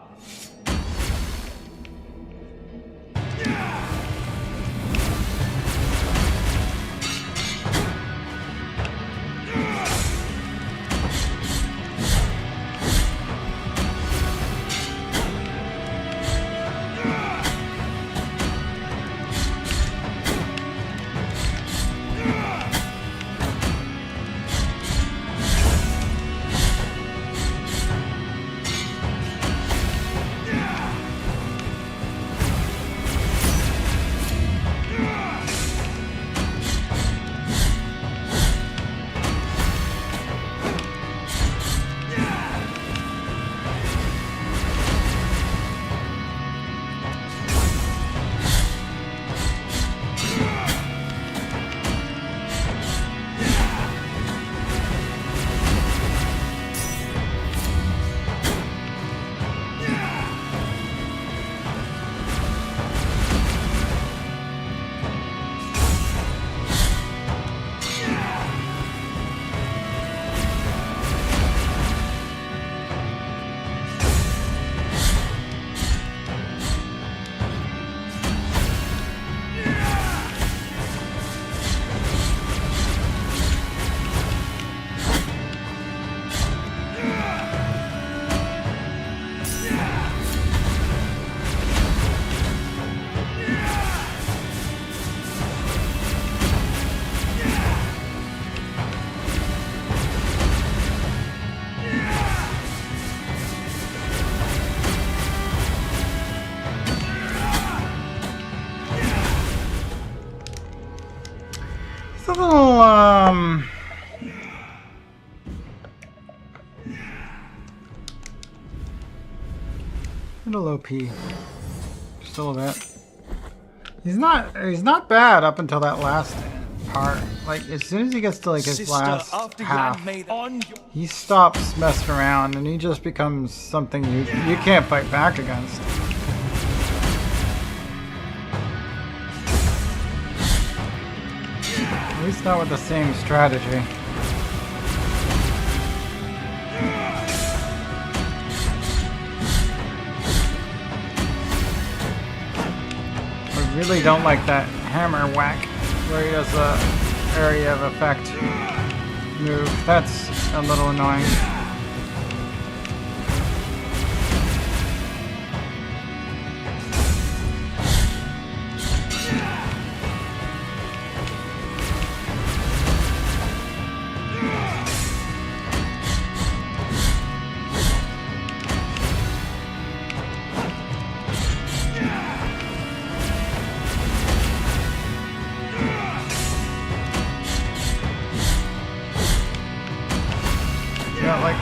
It's a little, little OP. Just a little bit. He's not bad up until that last part. Like, as soon as he gets to like his Sister, last after you half, and me, on your... he stops messing around and he just becomes something you can't fight back against. At least not with the same strategy. I really don't like that hammer whack where he does the area of effect move. That's a little annoying.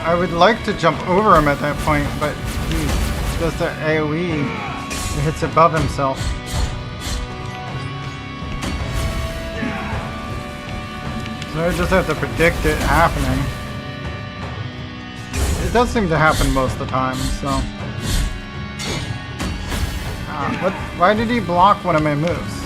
I would like to jump over him at that point, but he does that AoE. He hits above himself. So I just have to predict it happening. It does seem to happen most of the time, so... why did he block one of my moves?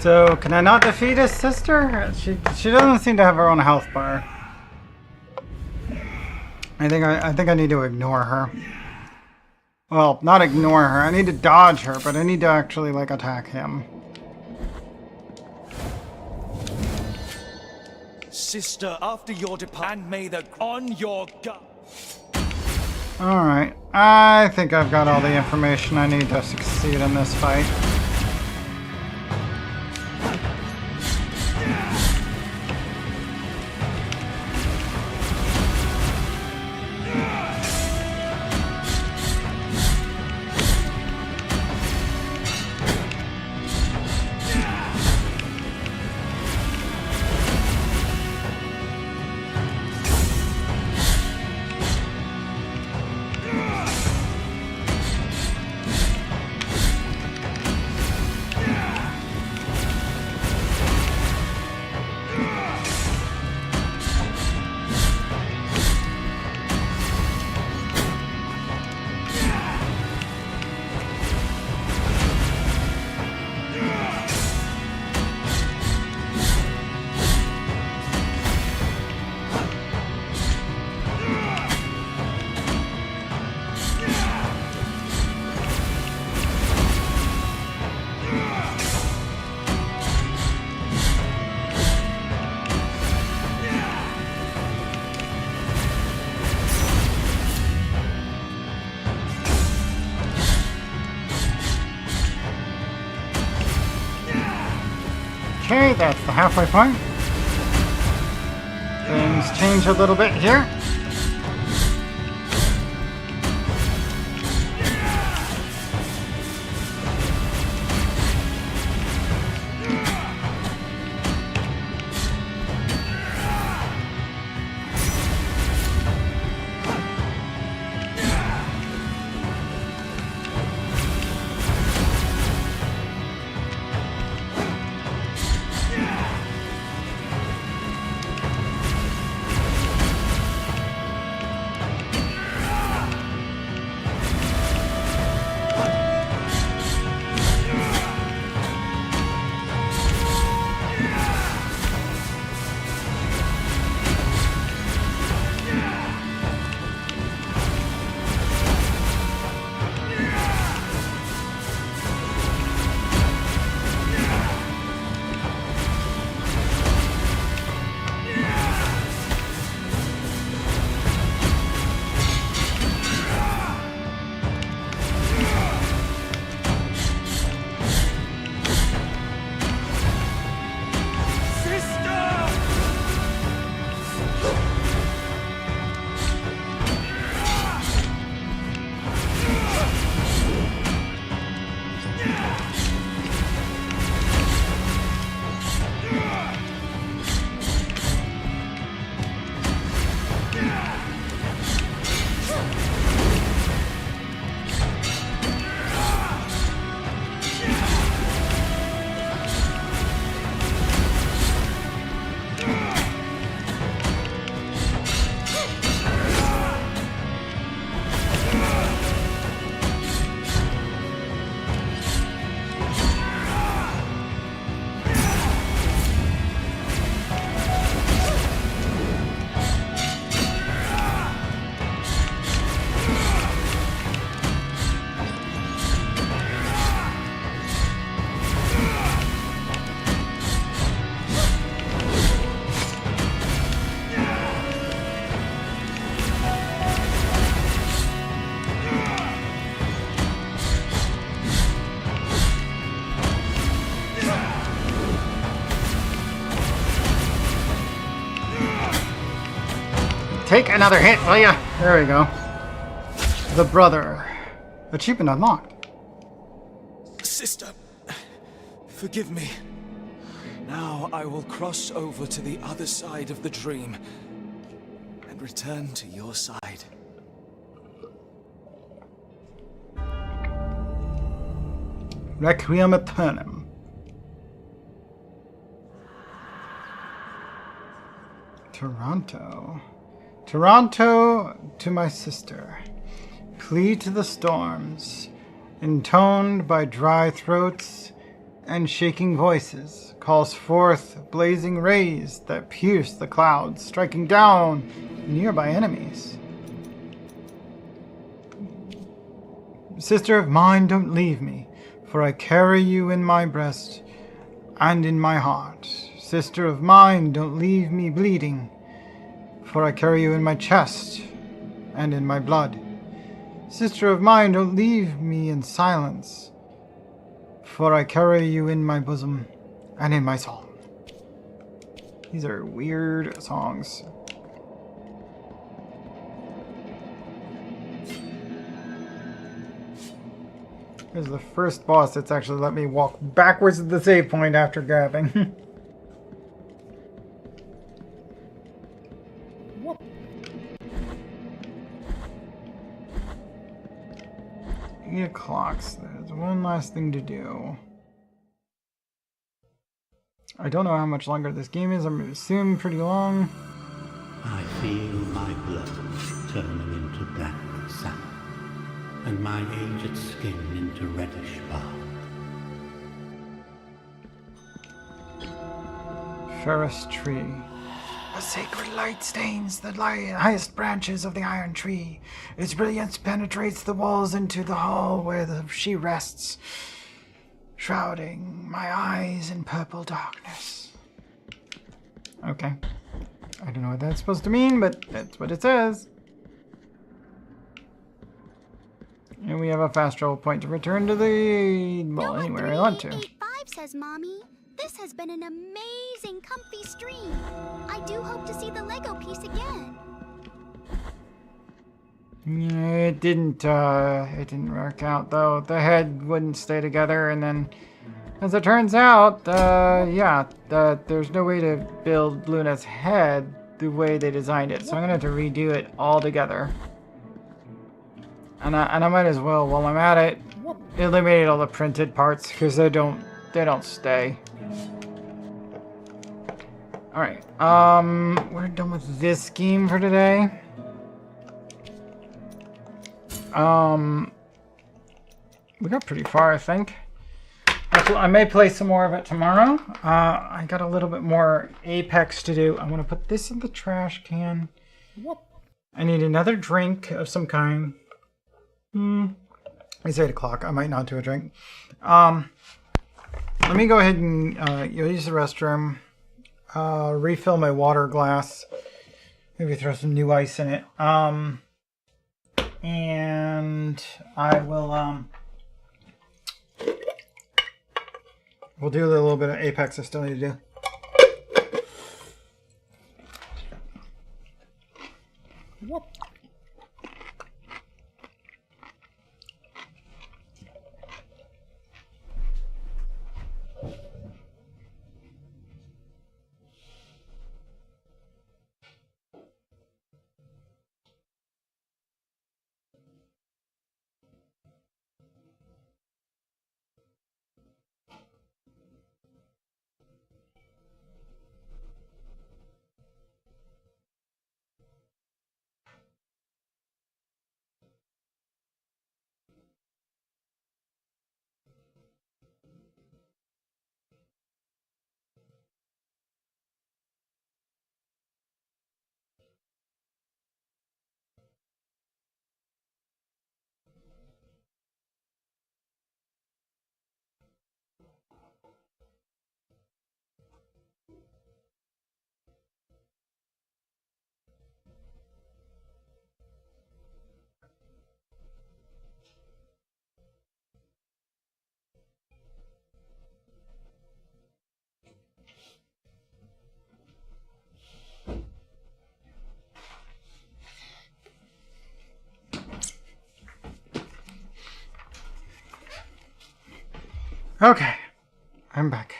So, can I not defeat his sister? She doesn't seem to have her own health bar. I think I need to ignore her. Well, not ignore her. I need to dodge her, but I need to actually like attack him. Sister, after your departure, may the on your gut. Alright, I think I've got all the information I need to succeed in this fight. Okay, that's the halfway point. Things change a little bit here. Take another hit, will ya? There we go. The brother. Achievement unlocked. Sister, forgive me. Now I will cross over to the other side of the dream and return to your side. Requiem Aeternam. Toronto. Toronto to my sister. Plea to the storms, intoned by dry throats and shaking voices, calls forth blazing rays that pierce the clouds, striking down nearby enemies. Sister of mine, don't leave me, for I carry you in my breast and in my heart. Sister of mine, don't leave me bleeding, for I carry you in my chest and in my blood. Sister of mine, don't leave me in silence, for I carry you in my bosom and in my song. These are weird songs. Here's the first boss that's actually let me walk backwards to the save point after grabbing. 8 o'clock, so there's one last thing to do. I don't know how much longer this game is. I'm going to assume pretty long. I feel my blood turning into black sap, and my aged skin into reddish bark. Ferrous tree. A sacred light stains the highest branches of the iron tree. Its brilliance penetrates the walls into the hall where she rests, shrouding my eyes in purple darkness. Okay. I don't know what that's supposed to mean, but that's what it says. And we have a fast travel point to return to the... well, anywhere I want to. 385 says Mommy. This has been an amazing, comfy stream. I do hope to see the Lego piece again. Yeah, it didn't work out though. The head wouldn't stay together, and then, as it turns out, there's no way to build Luna's head the way they designed it, so I'm gonna have to redo it all together. And I might as well, while I'm at it, eliminate all the printed parts because they don't stay. All right, we're done with this game for today. We got pretty far, I think. I may play some more of it tomorrow. I got a little bit more Apex to do. I want to put this in the trash can. I need another drink of some kind. It's 8 o'clock. I might not do a drink. Let me go ahead and use the restroom. Refill my water glass. Maybe throw some new ice in it. And I will we'll do a little bit of Apex I still need to do. Okay, I'm back.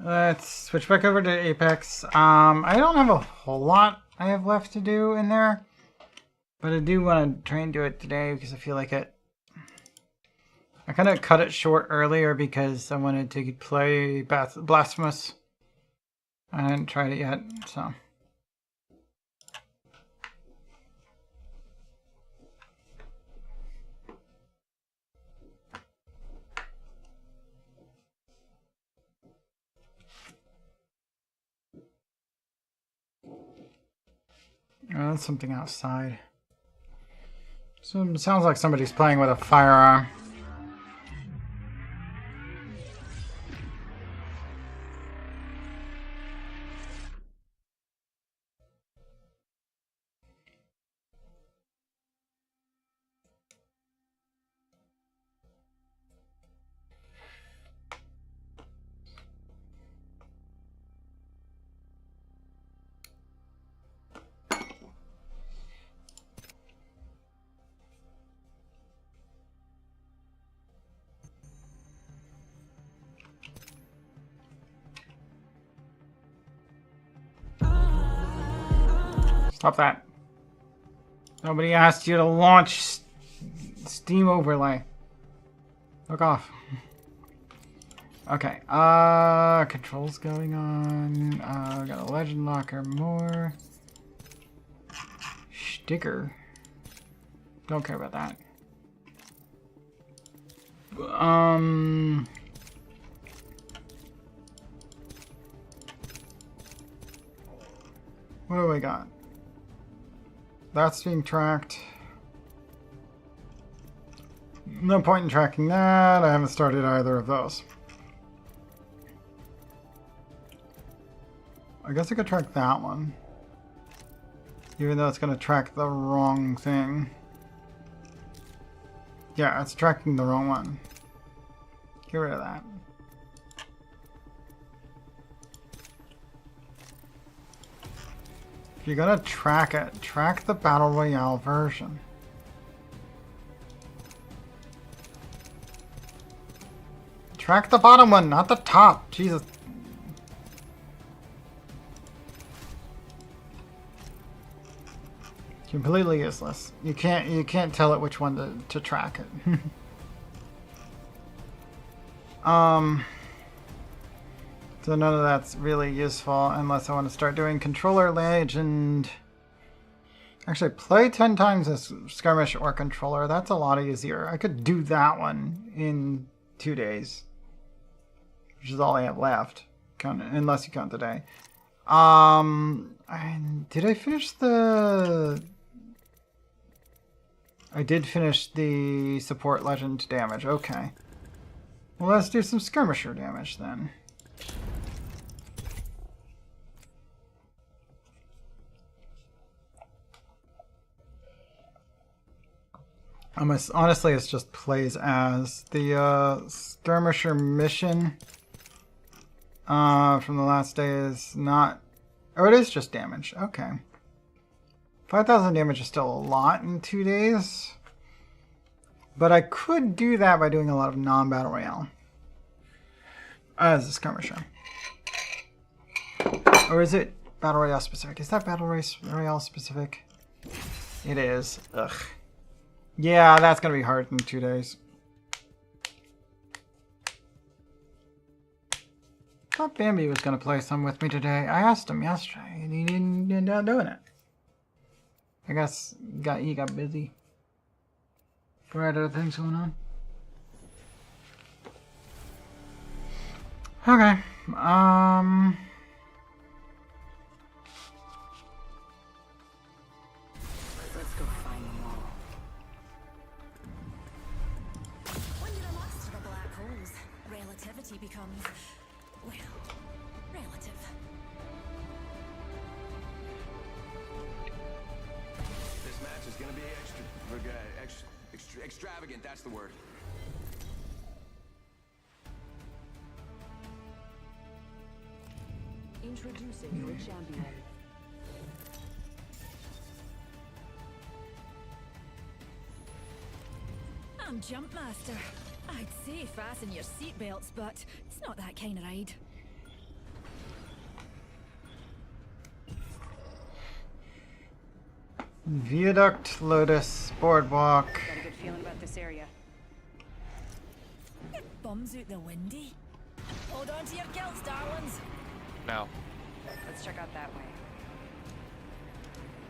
Let's switch back over to Apex. I don't have a whole lot I have left to do in there, but I do want to try and do it today because I feel like it. I kind of cut it short earlier because I wanted to play Blasphemous. I hadn't tried it yet, so. Oh, that's something outside. So it sounds like somebody's playing with a firearm. Stop that. Nobody asked you to launch Steam overlay. Look off. Okay, controls going on. We got a legend locker more. Sticker. Don't care about that. What do we got? That's being tracked. No point in tracking that. I haven't started either of those. I guess I could track that one. Even though it's going to track the wrong thing. Yeah, it's tracking the wrong one. Get rid of that. If you're gonna track it, track the Battle Royale version. Track the bottom one, not the top. Jesus. Completely useless. You can't tell it which one to track it. So none of that's really useful unless I want to start doing controller legend. Actually, play 10 times as skirmish or controller. That's a lot easier. I could do that one in 2 days, which is all I have left, unless you count today. Did I finish the? I did finish the support legend damage. Okay. Well, let's do some skirmisher damage then. Honestly, it just plays as the skirmisher mission from the last day is not... Oh, it is just damage. Okay. 5,000 damage is still a lot in 2 days. But I could do that by doing a lot of non-Battle Royale as a skirmisher. Or is it Battle Royale specific? Is that Battle Royale specific? It is. Ugh. Yeah, that's going to be hard in 2 days. Thought Bambi was going to play some with me today. I asked him yesterday, and he didn't end up doing it. I guess he got busy. He had other things going on. Okay. Let's go find them all. When you're a master of black holes, relativity becomes, well, relative. This match is gonna be extravagant, that's the word. Introducing your champion. I'm Jumpmaster. I'd say fasten your seatbelts, but it's not that kind of ride. Viaduct, Lotus, Boardwalk. Got a good feeling about this area. Your bum's out the windy. Hold on to your kilts, darlings. No. Let's check out that way.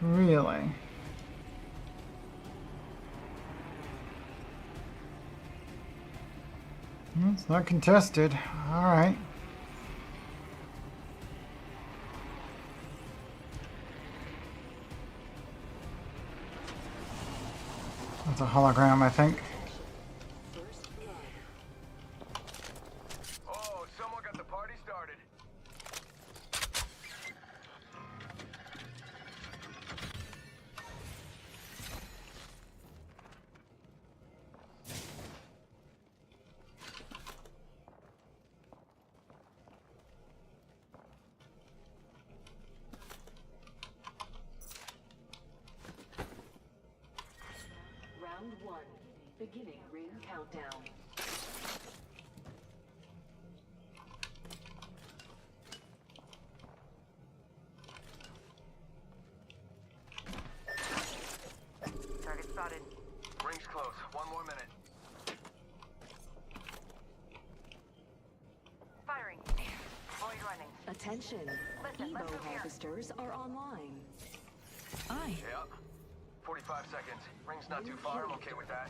Really? It's not contested. Alright. That's a hologram, I think. Oh, someone got the party started. Round 1. Beginning ring countdown. Target spotted. Ring's close. 1 more minute. Firing. Void running. Attention. Evo harvesters are online. Aye. Yeah. 45 seconds. Ring's not too far. I'm okay with that.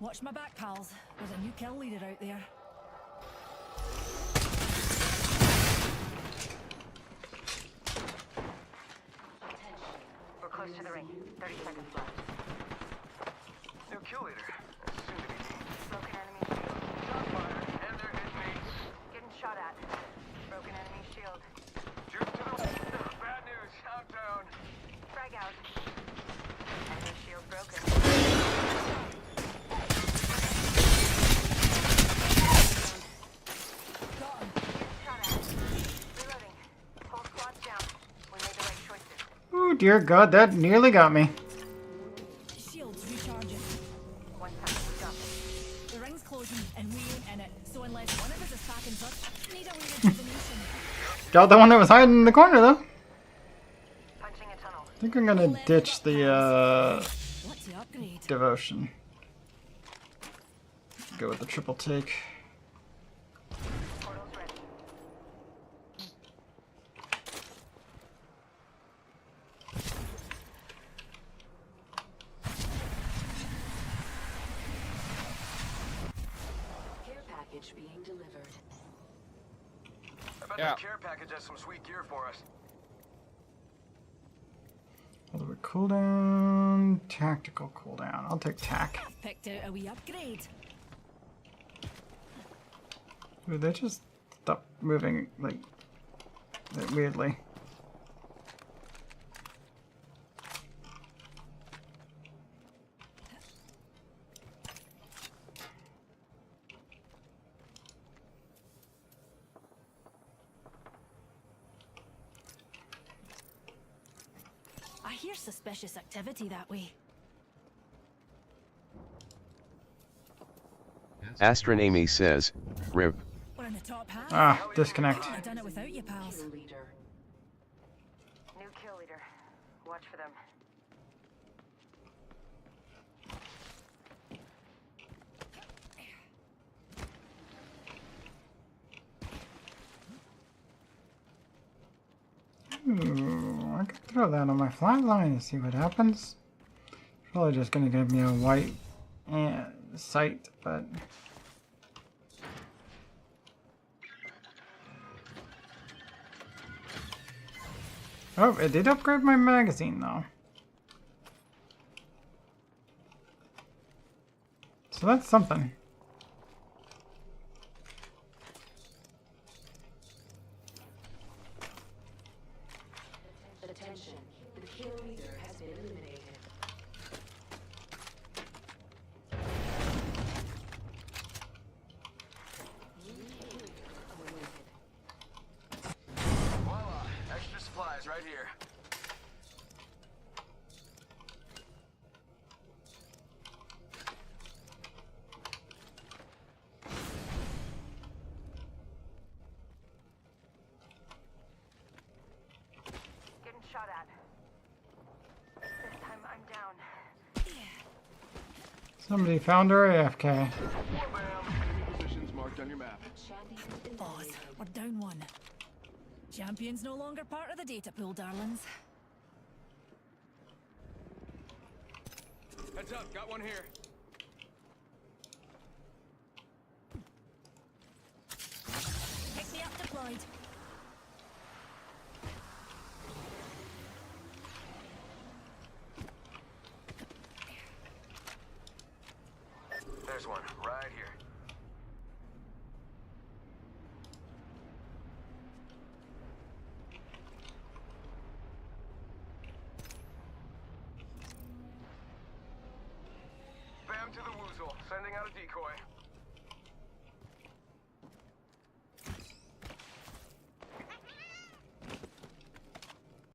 Watch my back, pals. There's a new kill leader out there. We're close to the ring. 30 seconds left. New kill leader. Soon to be me. Broken enemy shield. Shot fired, and they're hitting me. Getting shot at. Broken enemy shield. Juice to the right. Bad news. I'm down. Frag out. Enemy shield broken. Oh dear God, that nearly got me. Shields recharging. The ring's closing and we ain't in it. So unless one of us is packing touch, need a wee rejuvenation. Got the one that was hiding in the corner though. I think I'm gonna ditch the devotion. Go with the triple take. Care package being delivered. I bet the care package has some sweet gear for us. A little bit cooldown, tactical cooldown. I'll take tack. Picked out a wee upgrade. Ooh, they just stopped moving like weirdly. I hear suspicious activity that way. Astronamy says, RIP. We're in the top half. Ah, disconnect. I done it without you, pals. New kill leader. Watch for them. Ooh, I could throw that on my flatline and see what happens. Probably just gonna give me a white sight, but oh, it did upgrade my magazine though. So that's something. Attention, the kill leader has been eliminated. Voila, extra supplies right here. Getting shot at. This time I'm down. Somebody found her AFK. Enemy positions marked on your map. Boss, we're down one. Champion's no longer part of the data pool, darlings. Heads up, got one here. Pick me up deployed. There's one, right here. Bam to the woozle, sending out a decoy.